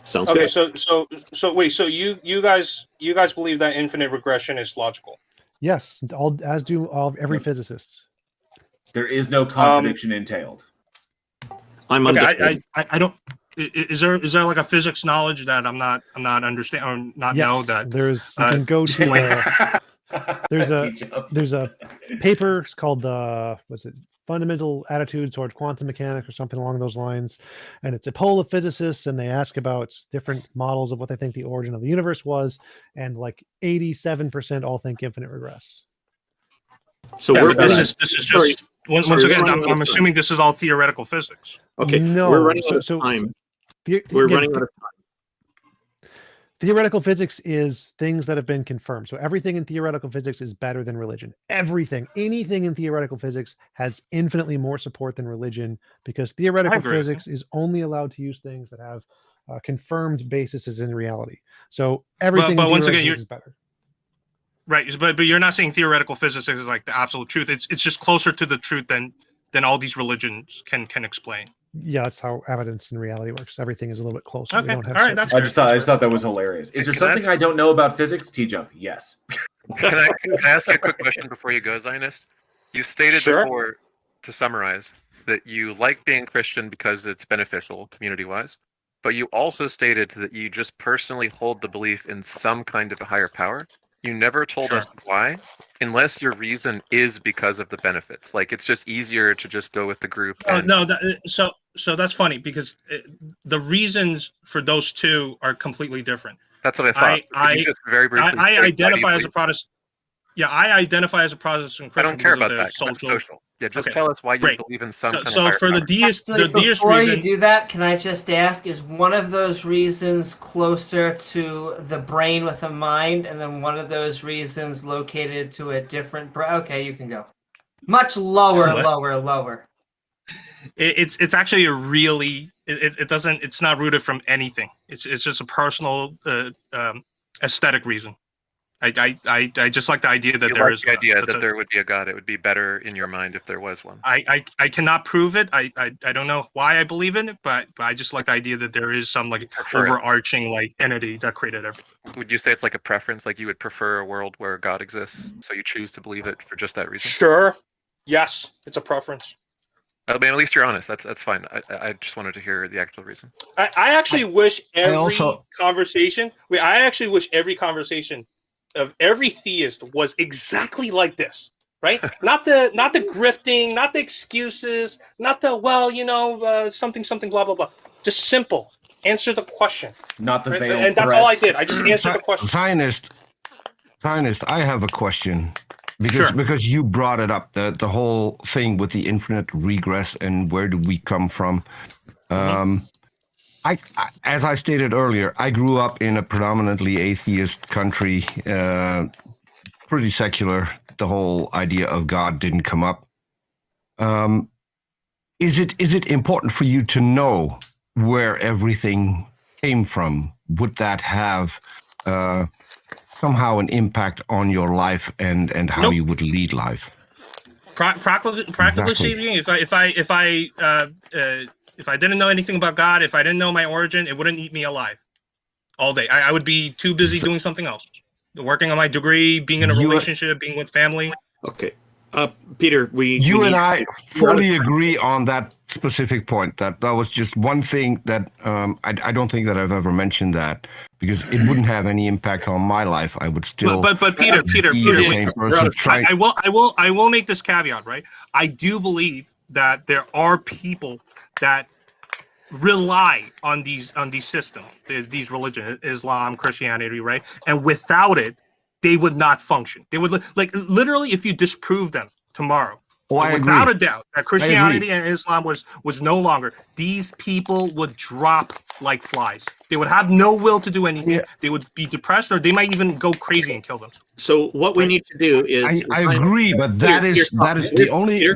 S1: Sounds
S14: okay,
S1: good.
S14: so wait, so you guys believe that infinite regression is logical?
S2: Yes, as do every physicist.
S4: There is no contradiction entailed.
S1: I'm
S14: okay. I don't. Is there like a physics knowledge that I'm not understand or not know that
S2: there's you can go to there's a paper called Fundamental Attitude Towards Quantum Mechanics or something along those lines, and it's a poll of physicists, and they ask about different models of what they think the origin of the universe was, and like 87% all think infinite regress.
S1: So
S14: this is just once again I'm assuming this is all theoretical physics.
S1: Okay,
S2: no,
S1: we're running out of time. We're running out of time.
S2: Theoretical physics is things that have been confirmed. So everything in theoretical physics is better than religion. Anything in theoretical physics has infinitely more support than religion, because theoretical physics is only allowed to use things that have confirmed bases in reality. So everything
S14: but
S2: in
S14: once again,
S2: physics is better.
S14: Right, but you're not saying theoretical physics is like the absolute truth. It's just closer to the truth than all these religions can explain.
S2: Yeah, that's how evidence in reality works. Everything is a little bit closer.
S14: Okay, all right, that's.
S4: I just thought that was hilarious. Is there something I don't know about physics? TJump, yes.
S12: Can I ask you a quick question before you go, Zionist? You stated before, to summarize, that you like being Christian because it's beneficial community-wise, but you also stated that you just personally hold the belief in some kind of a higher power. You never told us why, unless your reason is because of the benefits. Like, it's just easier to just go with the group.
S14: So that's funny, because the reasons for those two are completely different.
S12: That's what I thought.
S14: I identify as a Protestant. Yeah, I identify as a Protestant Christian.
S12: I don't care about that. That's social. Yeah, just tell us why you believe in some kind of higher
S14: for the
S12: power.
S14: deist,
S5: Before
S14: reason.
S5: you do that, can I just ask, is one of those reasons closer to the brain with a mind, and then one of those reasons located to a different brain? Okay, you can go. Much lower.
S14: It's actually a really it's not rooted from anything. It's just a personal aesthetic reason. I just like the idea that
S12: there would be a God. It would be better in your mind if there was one.
S14: I cannot prove it. I don't know why I believe in it, but I just like the idea that there is some like overarching like entity that created everything.
S12: Would you say it's like a preference? Like you would prefer a world where God exists, so you choose to believe it for just that reason?
S14: Sure. Yes, it's a preference.
S12: I mean, at least you're honest. That's fine. I just wanted to hear the actual reason.
S14: I actually wish every conversation of every theist was exactly like this, right? not the grifting, not the excuses, not the something blah blah blah. Just simple. Answer the question.
S4: Not the veiled
S14: and that's all I did. I just answered the question.
S3: Zionist, I have a question. Because you brought it up, the whole thing with the infinite regress and where do we come from. I, as I stated earlier, I grew up in a predominantly atheist country, pretty secular. The whole idea of God didn't come up. Is it important for you to know where everything came from? Would that have somehow an impact on your life and how
S14: Nope.
S3: you would lead life.
S14: Practically
S3: Exactly.
S14: speaking, if I didn't know anything about God, if I didn't know my origin, it wouldn't eat me alive all day. I would be too busy doing something else, working on my degree, being in a relationship, being with family.
S1: Okay. Peter,
S3: you and I fully agree on that specific point. That was just one thing that I don't think that I've ever mentioned that, because it wouldn't have any impact on my life. I would still
S14: But Peter,
S3: be the same person trying.
S14: I will make this caveat, right? I do believe that there are people that rely on these systems, these religions, Islam, Christianity, right? And without it, they would not function. They would like literally, if you disprove them tomorrow,
S3: I
S14: without
S3: agree.
S14: a doubt, that Christianity and Islam was no longer, these people would drop like flies. They would have no will to do anything.
S3: Yeah.
S14: They would be depressed, or they might even go crazy and kill themselves.
S1: So what we need to do is
S3: I agree, but that is the only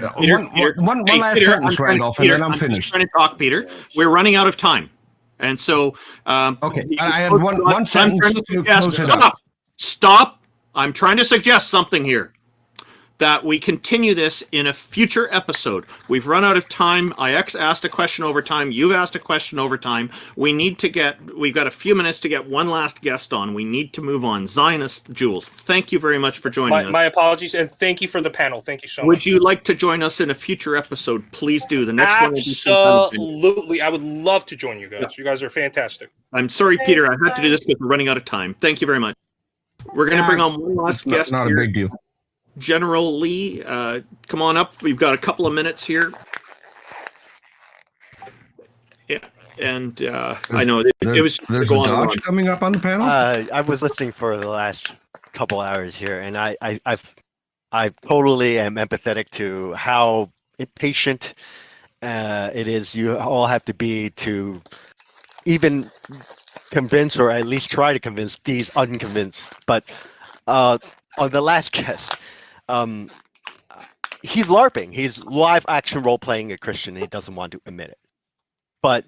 S3: one last sentence, Randolph, and then I'm finished.
S1: Trying to talk, Peter. We're running out of time, and so
S3: okay. I had one sentence to close it up.
S1: Stop! I'm trying to suggest something here. That we continue this in a future episode. We've run out of time. IX asked a question over time. You've asked a question over time. We've got a few minutes to get one last guest on. We need to move on. Zionist Jules, thank you very much for joining us.
S14: My apologies, and thank you for the panel. Thank you so much.
S1: Would you like to join us in a future episode? Please do. The next one will be
S14: absolutely. I would love to join you guys. Yeah. You guys are fantastic.
S1: I'm sorry, Peter. I had to do this because we're running out of time. Thank you very much. We're going to bring on one last guest.
S3: Not
S1: here.
S3: A big deal.
S1: General Lee, come on up. We've got a couple of minutes here. Yeah, and I know it was.
S3: There's a Dodge coming up on the panel.
S16: I was listening for the last couple hours here, and I totally am empathetic to how impatient it is. You all have to be to even convince, or at least try to convince these unconvinced. But on the last guest. He's LARPing. He's live action role playing a Christian. And he doesn't want to admit it. But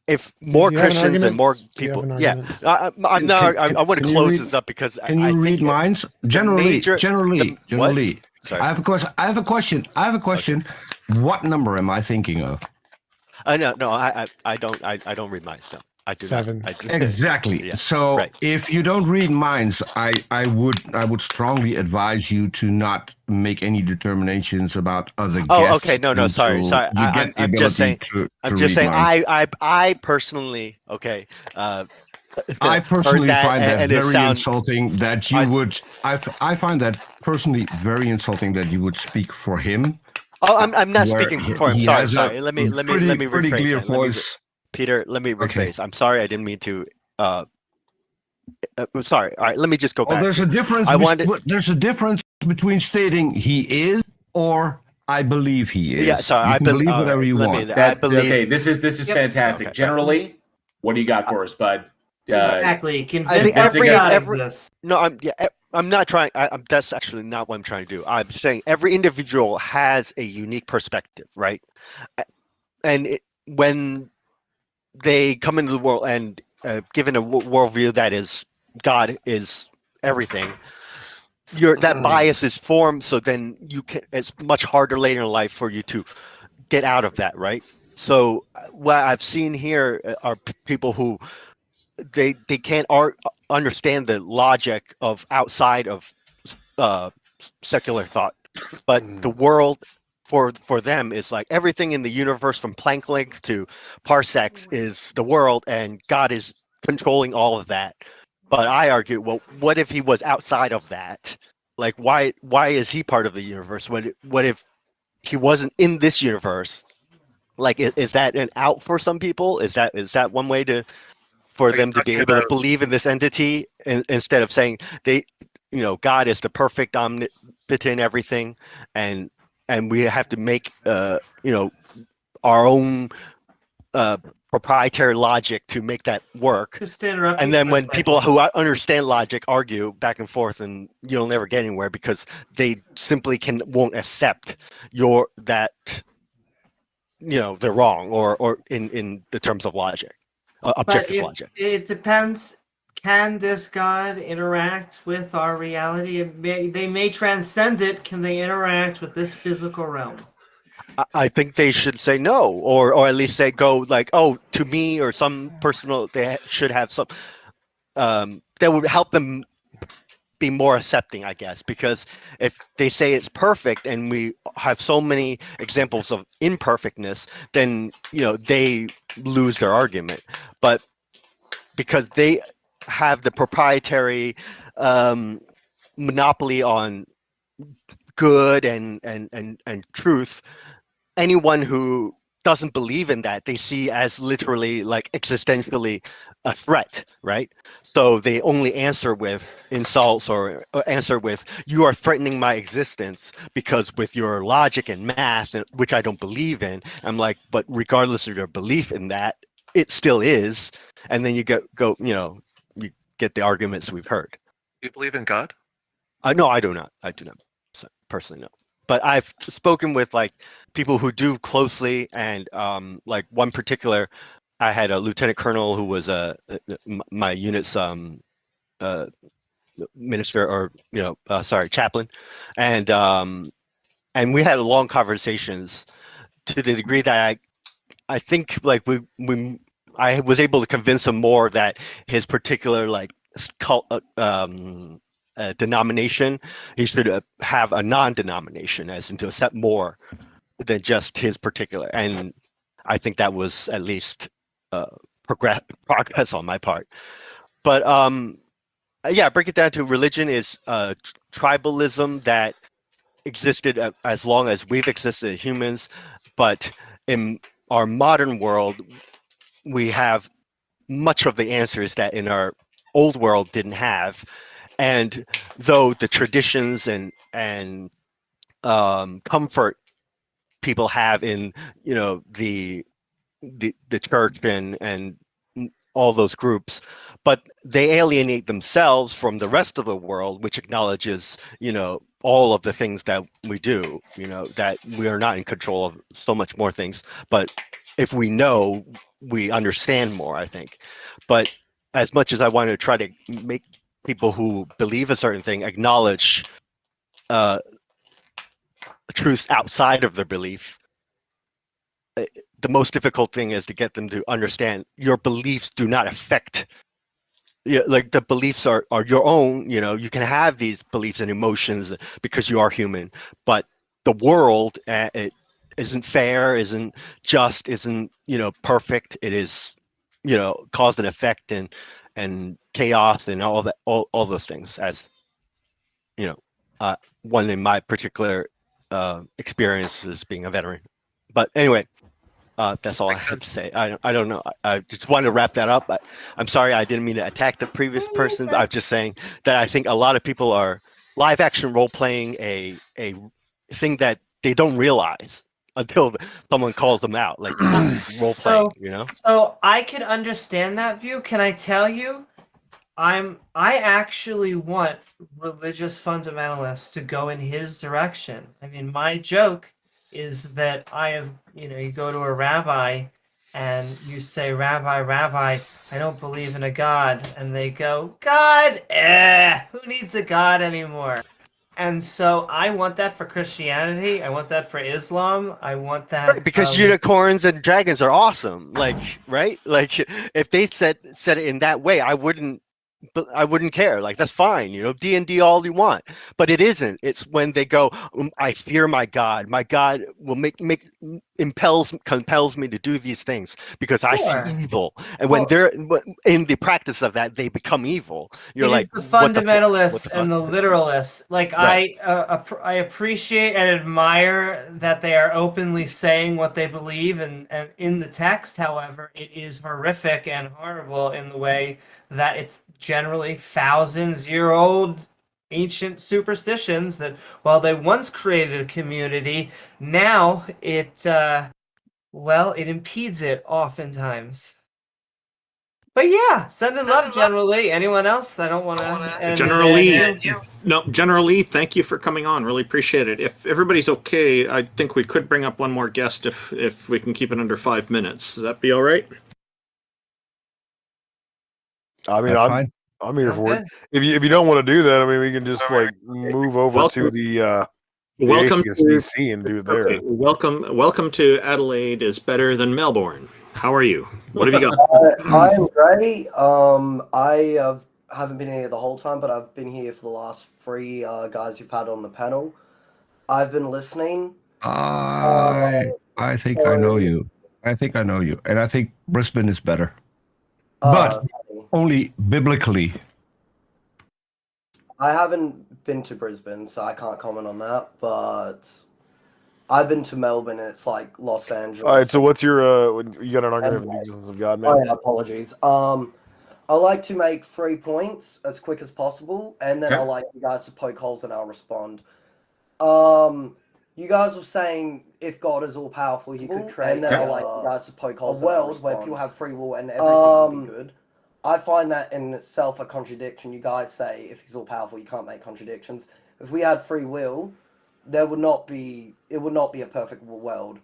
S16: if more Christians and more people, I want to close this up because
S3: can you read minds? Generally. Sorry. I have a question. What number am I thinking of?
S16: I don't read minds. No. I do
S2: 7.
S16: Not.
S3: Exactly. Yeah. So if you don't read minds, I would strongly advise you to not make any determinations about other guests.
S16: Oh, okay. No. Sorry. I'm just saying. I personally, okay.
S3: I personally find that very insulting that you would. I find that personally very insulting that you would speak for him.
S16: Oh, I'm not speaking for him. Sorry. Let me
S3: pretty
S16: rephrase
S3: clear
S16: that.
S3: voice.
S16: Peter, let me rephrase. Okay. I'm sorry, I didn't mean to. Sorry. All right, let me just go back.
S3: There's a difference. There's a difference between stating he is or I believe he is.
S16: Yeah, sorry.
S3: You can believe whatever you want.
S16: I believe.
S4: Okay, this is fantastic. Okay. Generally, what do you got for us, bud?
S5: Exactly. Convince every
S16: No, I'm not trying. That's actually not what I'm trying to do. I'm saying every individual has a unique perspective, right? And when they come into the world and given a worldview that is God is everything, that bias is formed. So then it's much harder later in life for you to get out of that, right? So what I've seen here are people who they can't understand the logic of outside of secular thought, but the world. For them, is like everything in the universe from Planck length to parsecs is the world, and God is controlling all of that. But I argue, well, what if he was outside of that? Like, why is he part of the universe? What if he wasn't in this universe? Like, is that an out for some people? Is that one way for them to be able to believe in this entity instead of saying God is the perfect omnipotent everything, and we have to make our own proprietary logic to make that work.
S5: Just interrupt.
S16: And then when people who understand logic argue back and forth, and you'll never get anywhere because they simply won't accept they're wrong or in the terms of logic, objective logic.
S5: It depends. can this God interact with our reality? They may transcend it. Can they interact with this physical realm?
S16: I think they should say no, or at least say go like, oh, to me or some personal. They should have some that would help them be more accepting, I guess, because if they say it's perfect and we have so many examples of imperfectness, then they lose their argument. But because they have the proprietary monopoly on good and truth, anyone who doesn't believe in that they see as literally like existentially a threat, right? So they only answer with insults or answer with, you are threatening my existence because with your logic and math, which I don't believe in. I'm like, but regardless of your belief in that, it still is. And then you you get the arguments we've heard.
S12: Do you believe in God?
S16: No, I do not. I do not personally, no. But I've spoken with like people who do closely, and like one particular, I had a lieutenant colonel who was my unit's minister, or sorry, chaplain, and we had long conversations to the degree that I think like I was able to convince him more that his particular like cult denomination, he should have a non-denomination, as in to accept more than just his particular. And I think that was at least progress on my part. But yeah, break it down to religion is tribalism that existed as long as we've existed as humans, but in our modern world, we have much of the answers that in our old world didn't have. And though the traditions and comfort people have in the church and all those groups, but they alienate themselves from the rest of the world, which acknowledges all of the things that we do, that we are not in control of so much more things, but if we know, we understand more, I think. But as much as I want to try to make people who believe a certain thing acknowledge truths outside of their belief, the most difficult thing is to get them to understand your beliefs do not affect, like the beliefs are your own. You can have these beliefs and emotions because you are human, but the world, it isn't fair, isn't just, isn't perfect. It is cause and effect and chaos and all that, all those things, as one in my particular experience as being a veteran. But anyway, that's all I have to say. I don't know. I just wanted to wrap that up. I'm sorry, I didn't mean to attack the previous person. But I'm just saying that I think a lot of people are live action role playing a thing that they don't realize until someone calls them out, like role playing.
S5: So I can understand that view. Can I tell you? I actually want religious fundamentalists to go in his direction. I mean, my joke is that I have, you go to a rabbi and you say, Rabbi, I don't believe in a God. And they go, God? Who needs a God anymore? And so I want that for Christianity. I want that for Islam. I want that
S16: Right, because unicorns and dragons are awesome. Like, right? Like, if they said it in that way, I wouldn't care. Like, that's fine, D&D all you want, but it isn't. It's when they go, I fear my God. My God will compels me to do these things because I see evil. And when they're in the practice of that, they become evil. You're like,
S5: the
S16: what the
S5: fundamentalists
S16: fuck?
S5: and the literalists. Like,
S16: Right.
S5: I appreciate and admire that they are openly saying what they believe, and in the text, however, it is horrific and horrible in the way that it's generally thousands-year-old ancient superstitions that, while they once created a community, now it impedes it oftentimes. But yeah, sending love generally. Anyone else? I don't want to.
S1: General Lee, thank you for coming on. Really appreciate it. If everybody's okay, I think we could bring up one more guest if we can keep it under 5 minutes. Does that be all right?
S13: I mean, I'm here for
S5: Okay.
S13: it. If you don't want to do that, I mean, we can just like move over to the
S1: welcome
S13: atheist
S1: to
S13: VC and do it there.
S1: okay, welcome to Adelaide is better than Melbourne. How are you? What have you got?
S17: I am great. I haven't been here the whole time, but I've been here for the last three guys you've had on the panel. I've been listening.
S3: I think I know you. I think I know you, and I think Brisbane is better, but only biblically.
S17: I haven't been to Brisbane, so I can't comment on that. But I've been to Melbourne, and it's like Los Angeles.
S13: All right. So what's your you got an argument for the existence of God, man?
S17: Oh yeah, apologies. I like to make 3 points as quick as possible, and then
S13: Okay.
S17: I like you guys to poke holes, and I'll respond. You guys were saying if God is all powerful, He could create. And then I like you guys to poke holes. A world where people have free will and everything will be good. I find that in itself a contradiction. You guys say if He's all powerful, you can't make contradictions. If we had free will, there would not be. It would not be a perfect world.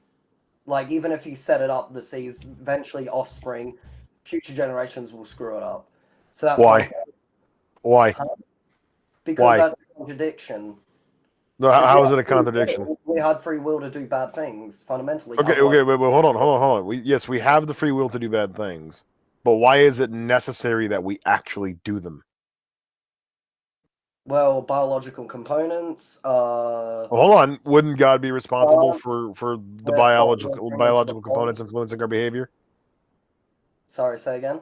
S17: Like even if He set it up, the seas eventually offspring, future generations will screw it up. So that's
S13: Why? Why?
S17: Because
S13: Why?
S17: that's a contradiction.
S13: No, how is it a contradiction?
S17: We had free will to do bad things fundamentally.
S13: Okay,
S17: Otherwise-
S13: wait, hold on. Yes, we have the free will to do bad things, but why is it necessary that we actually do them?
S17: Well, biological components.
S13: Well, hold on, wouldn't God be responsible for the biological components influencing our behavior?
S17: Sorry, say again.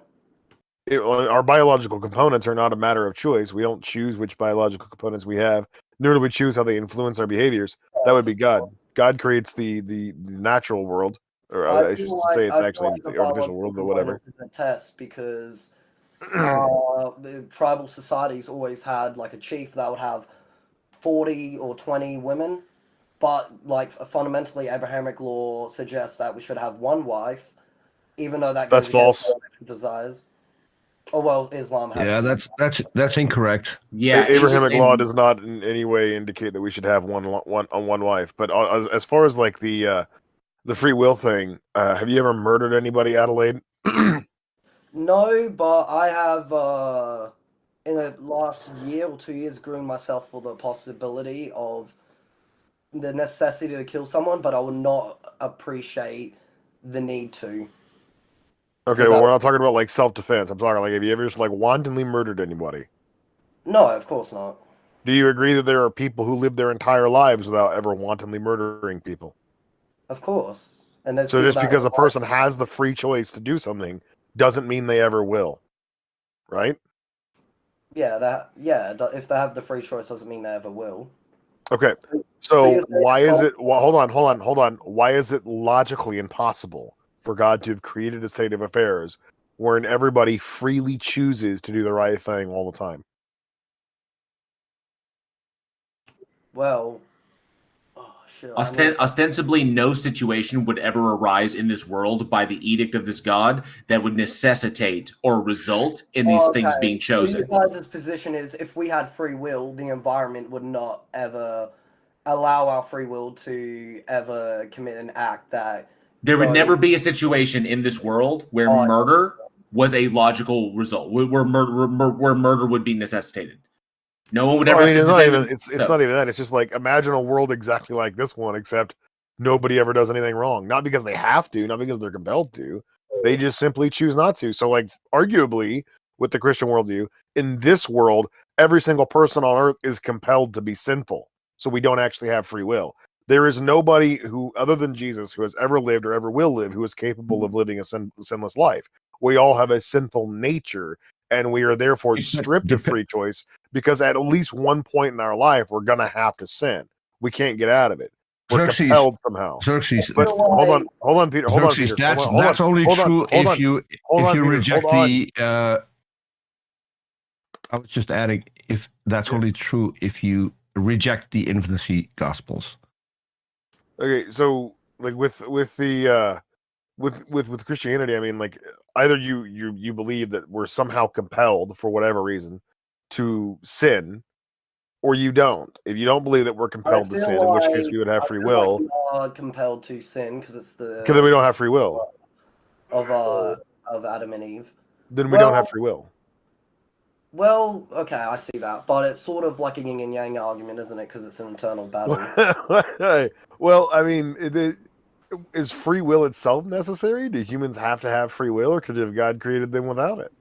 S13: Our biological components are not a matter of choice. We don't choose which biological components we have, nor do we choose how they influence our behaviors. That would be God. God creates the natural world, or I should say it's actually the artificial world, but whatever.
S17: It's a test because the tribal societies always had like a chief that would have 40 or 20 women, but like fundamentally Abrahamic law suggests that we should have one wife, even though that
S13: That's
S17: goes against
S13: false.
S17: our sexual desires. Oh well, Islam has.
S3: Yeah, that's incorrect.
S13: Abrahamic law does not in any way indicate that we should have one wife. But as far as like the free will thing, have you ever murdered anybody, Adelaide?
S17: No, but I have in the last year or 2 years groomed myself for the possibility of the necessity to kill someone, but I will not appreciate the need to.
S13: Okay, well, we're not talking about like self-defense. I'm talking like, have you ever just like wantonly murdered anybody?
S17: No, of course not.
S13: Do you agree that there are people who live their entire lives without ever wantonly murdering people?
S17: Of course. And there's
S13: So
S17: people
S13: just
S17: that
S13: because a
S17: will-
S13: person has the free choice to do something doesn't mean they ever will, right?
S17: if they have the free choice doesn't mean they ever will.
S13: Okay,
S17: So
S13: so
S17: you're saying
S13: why
S17: it's
S13: is it? Well, hold on. Why is it logically impossible for God to have created a state of affairs wherein everybody freely chooses to do the right thing all the time?
S17: Well,
S4: Ostensibly, no situation would ever arise in this world by the edict of this God that would necessitate or result in these things being chosen.
S17: So your guys' position is if we had free will, the environment would not ever allow our free will to ever commit an act that
S4: There would never be a situation in this world where murder was a logical result, where murder would be necessitated. No one would ever.
S13: I mean,
S4: have
S13: it's
S4: to
S13: not
S4: defend
S13: even. It's not even that. It's just like imagine a world exactly like this one, except nobody ever does anything wrong. Not because they have to, not because they're compelled to. They just simply choose not to. So, like, arguably, with the Christian worldview, in this world, every single person on earth is compelled to be sinful. So we don't actually have free will. There is nobody who, other than Jesus, who has ever lived or ever will live, who is capable of living a sinless life. We all have a sinful nature, and we are therefore stripped of free choice because at least one point in our life, we're going to have to sin. We can't get out of it. We're compelled somehow. But hold on, Peter. Hold on, Peter.
S3: That's only true if you reject the. I was just adding, if that's only true if you reject the infancy gospels.
S13: Okay, so like with Christianity, I mean, like either you believe that we're somehow compelled for whatever reason to sin, or you don't. If you don't believe that we're compelled to sin, in which case we would have free will.
S17: We are compelled to sin because it's the.
S13: Because then we don't have free will.
S17: Of Adam and Eve.
S13: Then we don't have free will.
S17: Well, okay, I see that, but it's sort of like a yin and yang argument, isn't it? Because it's an internal battle.
S13: Well, I mean, is free will itself necessary? Do humans have to have free will, or could have God created them without it?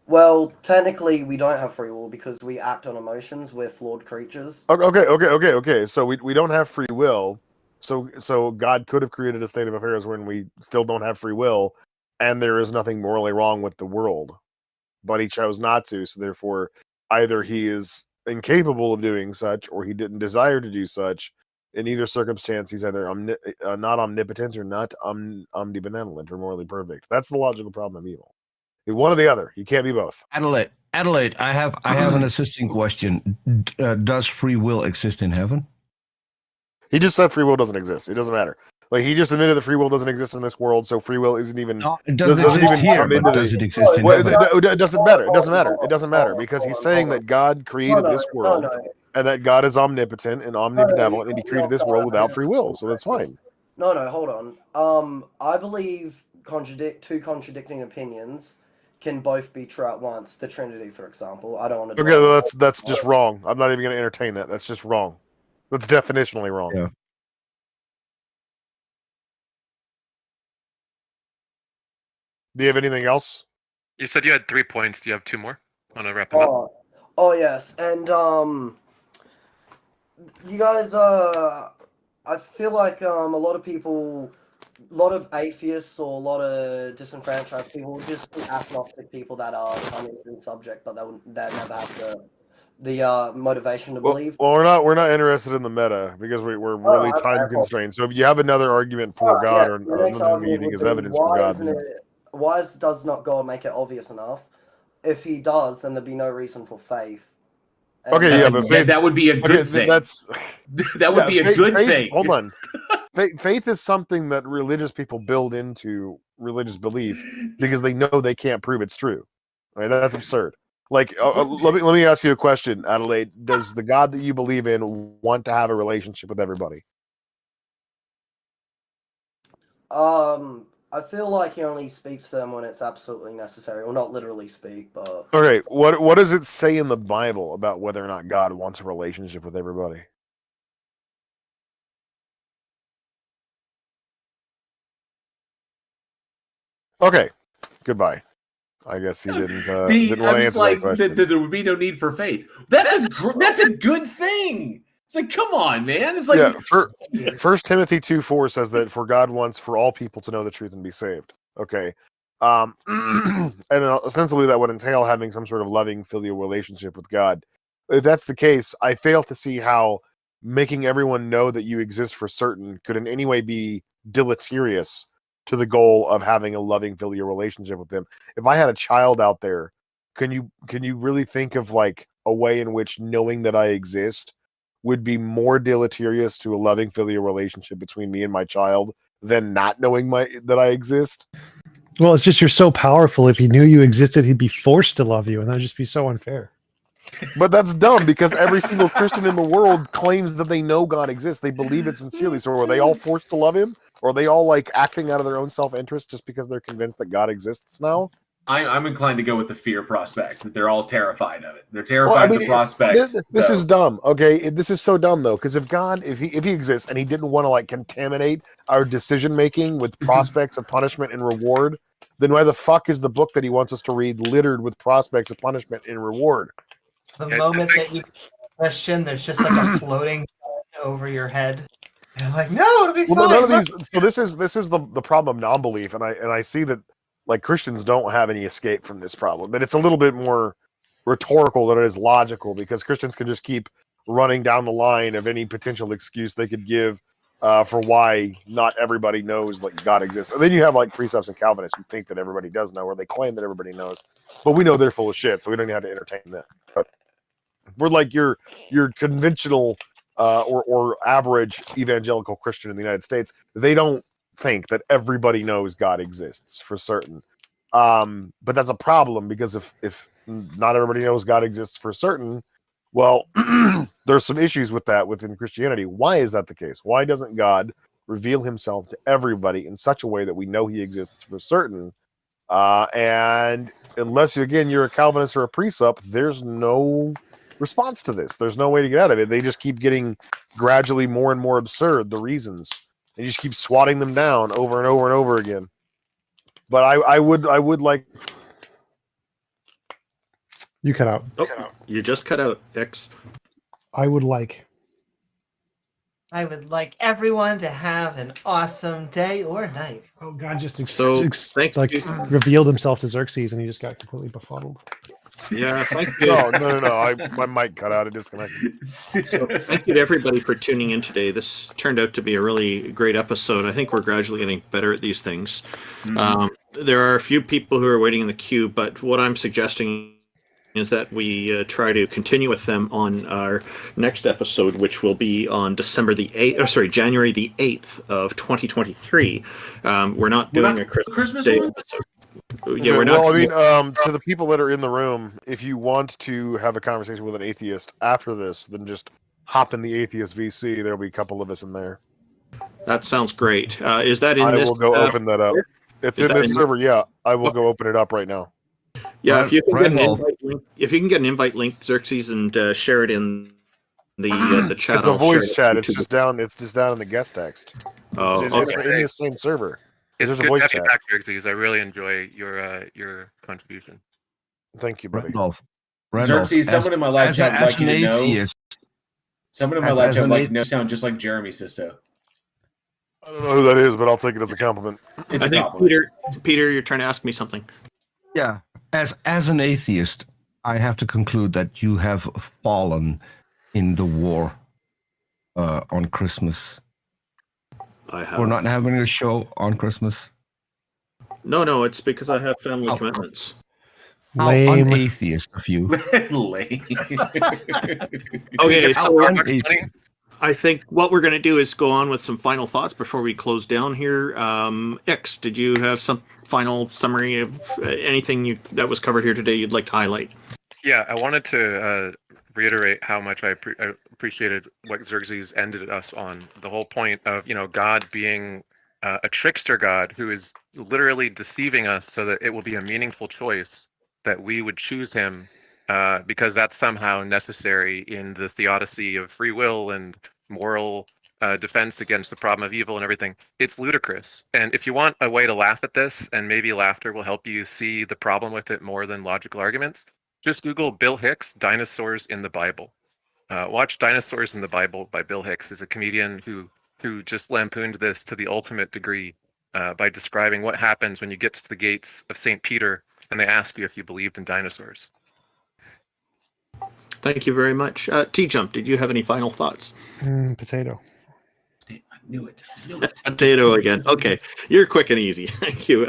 S17: Well, technically, we don't have free will because we act on emotions. We're flawed creatures.
S13: Okay. So we don't have free will. So God could have created a state of affairs when we still don't have free will, and there is nothing morally wrong with the world, but he chose not to. So therefore, either he is incapable of doing such, or he didn't desire to do such. In either circumstance, he's either not omnipotent or not omnibenevolent or morally perfect. That's the logical problem of evil. One or the other. You can't be both.
S3: Adelaide, I have an assisting question. Does free will exist in heaven?
S13: He just said free will doesn't exist. It doesn't matter. Like, he just admitted that free will doesn't exist in this world, so free will isn't even.
S3: It doesn't exist here, but does it exist in heaven?
S13: It doesn't matter. It doesn't matter. It doesn't matter because he's saying that God created this world, and that God is omnipotent and omnibenevolent, and he created this world without free will, so that's fine.
S17: No, hold on. I believe two contradicting opinions can both be true at once. The Trinity, for example. I don't want to.
S13: Okay, that's just wrong. I'm not even going to entertain that. That's just wrong. That's definitionally wrong.
S3: Yeah.
S13: Do you have anything else?
S12: You said you had 3 points. Do you have 2 more? Want to wrap them up?
S17: Oh yes, and you guys. I feel like a lot of people, a lot of atheists or a lot of disenfranchised people, just agnostic people that are uninterested in subject, but they never have the motivation to believe.
S13: Well, we're not interested in the meta because we're really time constrained. So if you have another argument for God or another you think is evidence for God,
S17: why does not God make it obvious enough? If he does, then there'd be no reason for faith.
S13: But faith,
S4: that would be a good thing. That would be a good thing.
S13: Hold on. Faith is something that religious people build into religious belief because they know they can't prove it's true. Right? That's absurd. Like, let me ask you a question, Adelaide. Does the God that you believe in want to have a relationship with everybody?
S17: I feel like he only speaks to them when it's absolutely necessary. Well, not literally speak, but...
S13: Okay, what does it say in the Bible about whether or not God wants a relationship with everybody? Okay, goodbye. I guess he didn't want to answer that question.
S4: There would be no need for faith. That's a good thing. It's like, come on, man. It's like
S13: 1 Timothy 2:4 says that for God wants for all people to know the truth and be saved. Okay. And ostensibly that would entail having some sort of loving filial relationship with God. If that's the case, I fail to see how making everyone know that you exist for certain could in any way be deleterious to the goal of having a loving filial relationship with them. If I had a child out there, can you really think of like a way in which knowing that I exist would be more deleterious to a loving filial relationship between me and my child than not knowing that I exist?
S2: Well, it's just you're so powerful. If he knew you existed, he'd be forced to love you, and that'd just be so unfair.
S13: But that's dumb because every single Christian in the world claims that they know God exists. They believe it sincerely. So are they all forced to love him? Or are they all like acting out of their own self-interest just because they're convinced that God exists now?
S4: I'm inclined to go with the fear prospect, that they're all terrified of it. They're terrified of the prospect.
S13: This is dumb. Okay, this is so dumb though, because if he exists and he didn't want to like contaminate our decision making with prospects of punishment and reward, then why the fuck is the book that he wants us to read littered with prospects of punishment and reward?
S5: The moment that you question, there's just like a floating over your head. And I'm like, no, it'll be fine.
S13: None of these. So this is the problem of non-belief, and I see that like Christians don't have any escape from this problem, but it's a little bit more rhetorical than it is logical because Christians can just keep running down the line of any potential excuse they could give for why not everybody knows like God exists. And then you have like precepts and Calvinists who think that everybody does know, or they claim that everybody knows, but we know they're full of shit, so we don't even have to entertain them. But we're like your conventional or average evangelical Christian in the United States. They don't think that everybody knows God exists for certain. But that's a problem because if not everybody knows God exists for certain, well, there's some issues with that within Christianity. Why is that the case? Why doesn't God reveal himself to everybody in such a way that we know he exists for certain? And unless, again, you're a Calvinist or a Precept, there's no response to this. There's no way to get out of it. They just keep getting gradually more and more absurd, the reasons. And you just keep swatting them down over and over and over again. But I would like...
S2: You cut out.
S1: Oh, you just cut out, X.
S2: I would like
S5: everyone to have an awesome day or night.
S2: Oh God, just
S1: thank you.
S2: revealed himself to Xerxes, and he just got completely befuddled.
S1: Yeah, thank you.
S13: No. My mic cut out. It disconnected.
S1: So thank you to everybody for tuning in today. This turned out to be a really great episode. I think we're gradually getting better at these things. There are a few people who are waiting in the queue, but what I'm suggesting is that we try to continue with them on our next episode, which will be on January the 8th of 2023. We're not doing a Christmas Day
S13: one?
S1: episode. Yeah, we're not.
S13: Well, I mean, to the people that are in the room, if you want to have a conversation with an atheist after this, then just hop in the Atheist VC. There'll be a couple of us in there.
S1: That sounds great. Is that in
S13: I
S1: this?
S13: will go open that up. It's in this server. Yeah, I will go open it up right now.
S1: Yeah, if you can get an invite link, Xerxes, and share it in the chat.
S13: It's a voice chat. It's just down. It's just down in the guest text. It's in the same server.
S12: It's
S13: just
S12: good
S13: a voice
S12: to have you
S13: chat.
S12: back, Xerxes. I really enjoy your contribution.
S13: Thank you, buddy.
S3: Randolph,
S4: Xerxes, someone in my live chat would like you to know.
S3: atheist,
S4: Someone in my live chat would like to know. Sound just like Jeremy Sisto.
S13: I don't know who that is, but I'll take it as a compliment.
S4: It's
S1: I
S4: a
S1: think
S4: compliment.
S1: Peter, you're trying to ask me something.
S3: Yeah, as an atheist, I have to conclude that you have fallen in the war on Christmas.
S1: I have.
S3: We're not having a show on Christmas.
S1: No, it's because I have family commitments.
S3: How
S2: Lame.
S3: unatheist of you.
S4: Lame.
S1: Okay, so
S3: unatheist.
S1: I think what we're going to do is go on with some final thoughts before we close down here. X, did you have some final summary of anything that was covered here today you'd like to highlight?
S12: Yeah, I wanted to reiterate how much I appreciated what Xerxes ended us on. The whole point of God being a trickster God who is literally deceiving us so that it will be a meaningful choice that we would choose him because that's somehow necessary in the theodicy of free will and moral defense against the problem of evil and everything. It's ludicrous. And if you want a way to laugh at this, and maybe laughter will help you see the problem with it more than logical arguments, just Google Bill Hicks, Dinosaurs in the Bible. Watch Dinosaurs in the Bible by Bill Hicks. He's a comedian who just lampooned this to the ultimate degree by describing what happens when you get to the gates of St. Peter and they ask you if you believed in dinosaurs.
S1: Thank you very much. TJump, did you have any final thoughts?
S2: Potato.
S4: I knew it.
S1: Potato again. Okay, you're quick and easy. Thank you.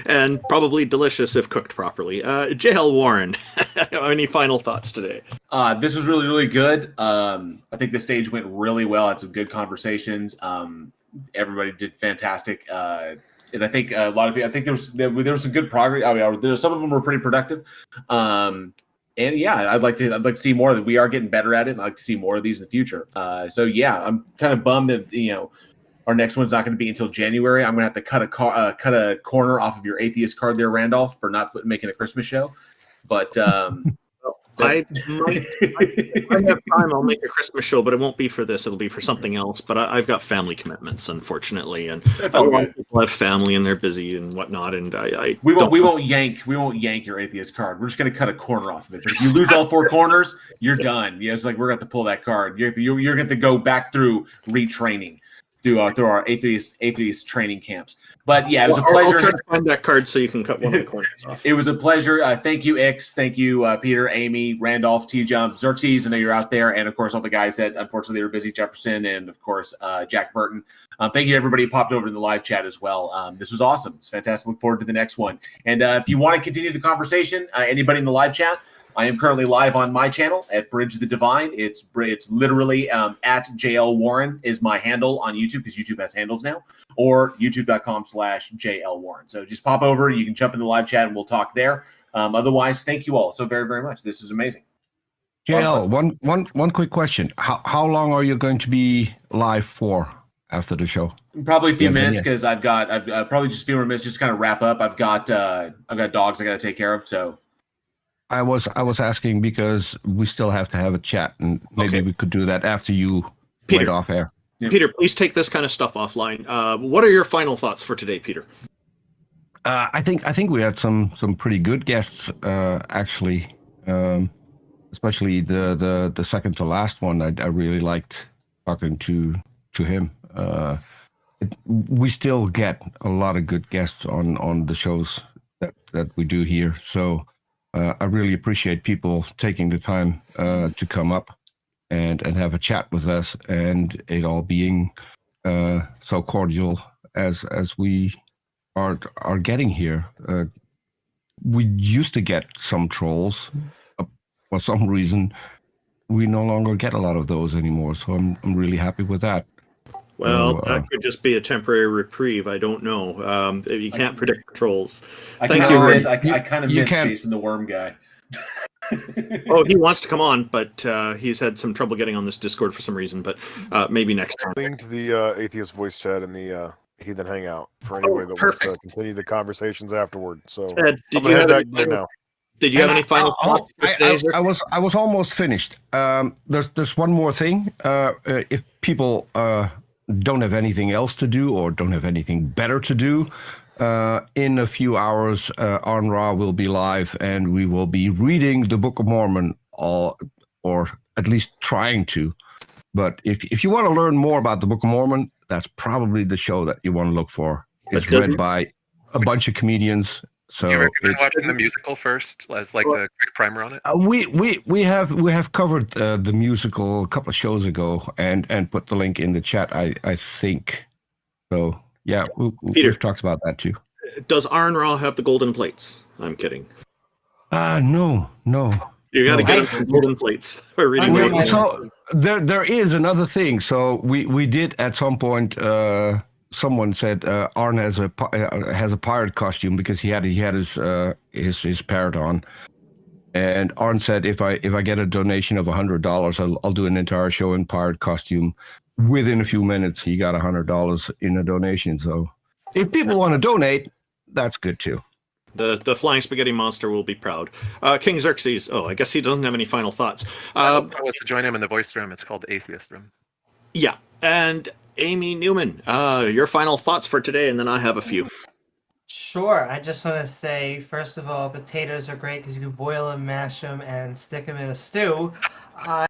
S1: And probably delicious if cooked properly. JL Warren, any final thoughts today?
S4: This was really, really good. I think the stage went really well. Had some good conversations. Everybody did fantastic. And I think a lot of people. I think there was some good progress. I mean, some of them were pretty productive. And yeah, I'd like to see more of it. We are getting better at it. And I'd like to see more of these in the future. So yeah, I'm kind of bummed that our next one's not going to be until January. I'm going to have to cut a corner off of your atheist card there, Randolph, for not making a Christmas show. But
S1: I have time. I'll make a Christmas show, but it won't be for this. It'll be for something else. But I've got family commitments, unfortunately, and a lot of people have family and they're busy and whatnot. And
S4: we won't yank your atheist card. We're just going to cut a corner off of it. But if you lose all four corners, you're done. Yeah, it's like we're going to have to pull that card. You're going to go back through retraining through our atheist training camps. But yeah, it was a pleasure.
S1: I'll try to find that card so you can cut one of the corners off.
S4: It was a pleasure. Thank you, X. Thank you, Peter, Amy, Randolph, TJump, Xerxes. I know you're out there, and of course all the guys that unfortunately were busy, Jefferson, and of course Jack Burton. Thank you to everybody who popped over in the live chat as well. This was awesome. It's fantastic. Look forward to the next one. And if you want to continue the conversation, anybody in the live chat, I am currently live on my channel at Bridge the Divine. It's literally at JL Warren is my handle on YouTube because YouTube has handles now, or youtube.com/JL Warren. So just pop over. You can jump in the live chat and we'll talk there. Otherwise, thank you all so very, very much. This is amazing.
S3: JL, one quick question. How long are you going to be live for after the show.
S4: Probably a few
S3: Yeah,
S4: minutes
S3: yeah.
S4: because I've probably just a few more minutes just to kind of wrap up. I've got dogs I got to take care of. So
S3: I was asking because we still have to have a chat, and maybe we could do that after you
S1: Peter.
S3: went off air.
S1: Peter, please take this kind of stuff offline. What are your final thoughts for today, Peter?
S3: I think we had some pretty good guests actually, especially the second to last one. I really liked talking to him. We still get a lot of good guests on the shows that we do here. So I really appreciate people taking the time to come up and have a chat with us, and it all being so cordial as we are getting here. We used to get some trolls. For some reason, we no longer get a lot of those anymore. So I'm really happy with that.
S1: Well, that could just be a temporary reprieve. I don't know. You can't predict trolls. Thank you.
S4: I kind of miss Jason the Worm guy.
S1: Oh, he wants to come on, but he's had some trouble getting on this Discord for some reason. But maybe next time.
S13: Linked the atheist voice chat in the Heathen Hangout for anybody that wants to continue the conversations afterward. So
S1: Ed,
S13: I'm gonna head back right now.
S1: Did you have any final thoughts?
S3: I was almost finished. There's one more thing. If people don't have anything else to do or don't have anything better to do, in a few hours, Arn Ra will be live, and we will be reading the Book of Mormon, or at least trying to. But if you want to learn more about the Book of Mormon, that's probably the show that you want to look for. It's read by a bunch of comedians. So
S12: you recommend watching the musical first, as like the quick primer on it?
S3: We have covered the musical a couple of shows ago, and put the link in the chat. I think so. Yeah, we've talked about that too.
S1: Does Arn Ra have the golden plates? I'm kidding.
S3: No.
S1: You got to get him some golden plates for reading.
S3: So there is another thing. So we did at some point. Someone said Arn has a pirate costume because he had his parrot on, and Arn said if I get a donation of $100, I'll do an entire show in pirate costume. Within a few minutes, he got $100 in a donation. So if people want to donate, that's good too.
S1: The flying spaghetti monster will be proud. King Xerxes. Oh, I guess he doesn't have any final thoughts.
S12: I was to join him in the voice room. It's called the Atheist Room.
S1: Yeah, and Amy Newman, your final thoughts for today, and then I have a few.
S5: Sure. I just want to say, first of all, potatoes are great because you can boil them, mash them, and stick them in a stew. And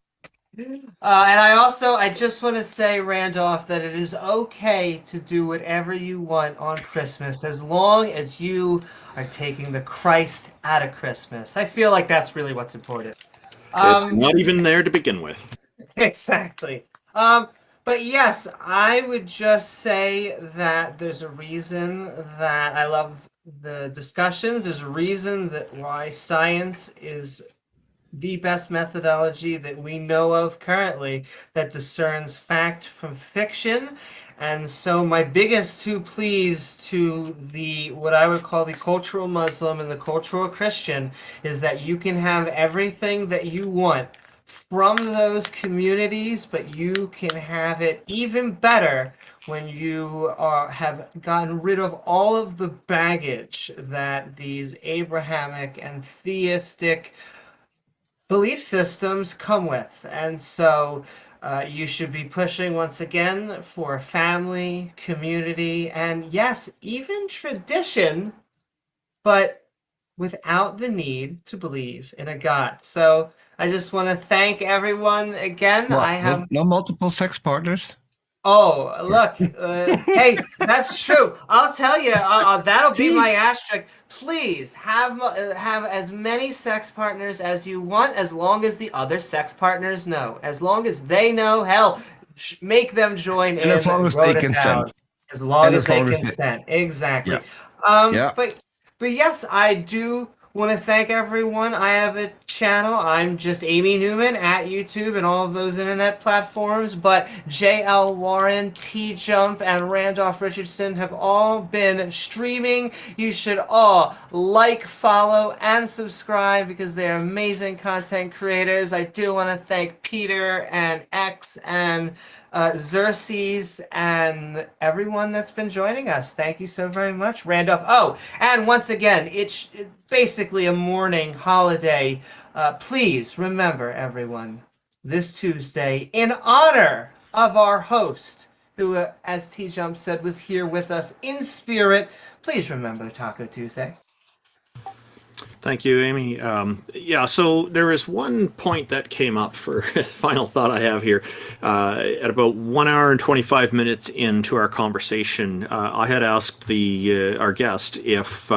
S5: I just want to say, Randolph, that it is okay to do whatever you want on Christmas as long as you are taking the Christ out of Christmas. I feel like that's really what's important.
S1: It's not even there to begin with.
S5: Exactly. But yes, I would just say that there's a reason that I love the discussions. There's a reason that why science is the best methodology that we know of currently that discerns fact from fiction. And so my biggest two pleas to what I would call the cultural Muslim and the cultural Christian is that you can have everything that you want from those communities, but you can have it even better when you have gotten rid of all of the baggage that these Abrahamic and theistic belief systems come with. And so you should be pushing once again for family, community, and yes, even tradition, but without the need to believe in a God. So I just want to thank everyone again.
S3: Well, no multiple sex partners.
S5: Oh, look, hey, that's true. I'll tell you, that'll be my asterisk. Please have as many sex partners as you want, as long as the other sex partners know. As long as they know, hell, make them join in.
S3: As long as they consent.
S5: As long as they consent, exactly.
S3: Yeah.
S5: But yes, I do want to thank everyone. I have a channel. I'm just Amy Newman at YouTube and all of those internet platforms, but JL Warren, TJump, and Randolph Richardson have all been streaming. You should all like, follow, and subscribe because they're amazing content creators. I do want to thank Peter and X and Xerxes and everyone that's been joining us. Thank you so very much, Randolph. Oh, and once again, it's basically a mourning holiday. Please remember, everyone, this Tuesday, in honor of our host, who, as TJump said, was here with us in spirit, please remember Taco Tuesday.
S1: Thank you, Amy. Yeah, so there is one point that came up for final thought I have here. At about 1 hour and 25 minutes into our conversation, I had asked our guest if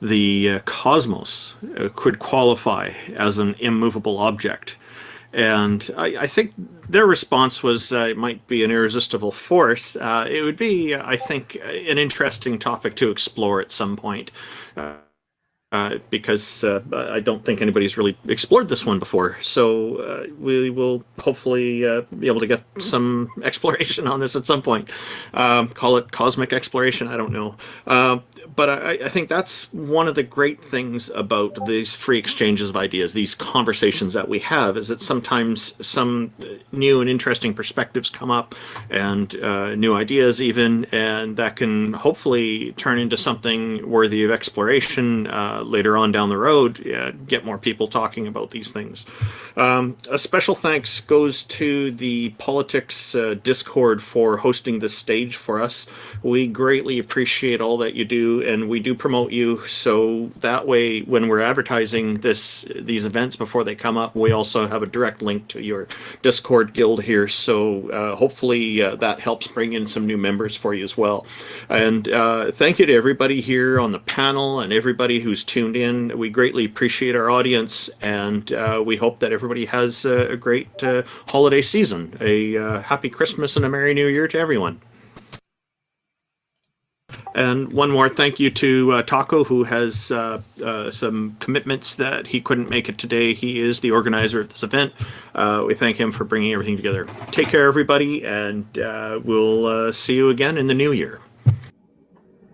S1: the cosmos could qualify as an immovable object. And I think their response was it might be an irresistible force. It would be, I think, an interesting topic to explore at some point. Because I don't think anybody's really explored this one before. So we will hopefully be able to get some exploration on this at some point. Call it cosmic exploration, I don't know. But I think that's one of the great things about these free exchanges of ideas, these conversations that we have, is that sometimes some new and interesting perspectives come up and new ideas even, and that can hopefully turn into something worthy of exploration later on down the road, get more people talking about these things. A special thanks goes to the Politics Discord for hosting this stage for us. We greatly appreciate all that you do, and we do promote you, so that way when we're advertising these events before they come up, we also have a direct link to your Discord guild here, so hopefully that helps bring in some new members for you as well. And thank you to everybody here on the panel and everybody who's tuned in. We greatly appreciate our audience, and we hope that everybody has a great holiday season. A happy Christmas and a Merry New Year to everyone. And one more thank you to Taco, who has some commitments that he couldn't make it today. He is the organizer of this event. We thank him for bringing everything together. Take care, everybody, and we'll see you again in the new year.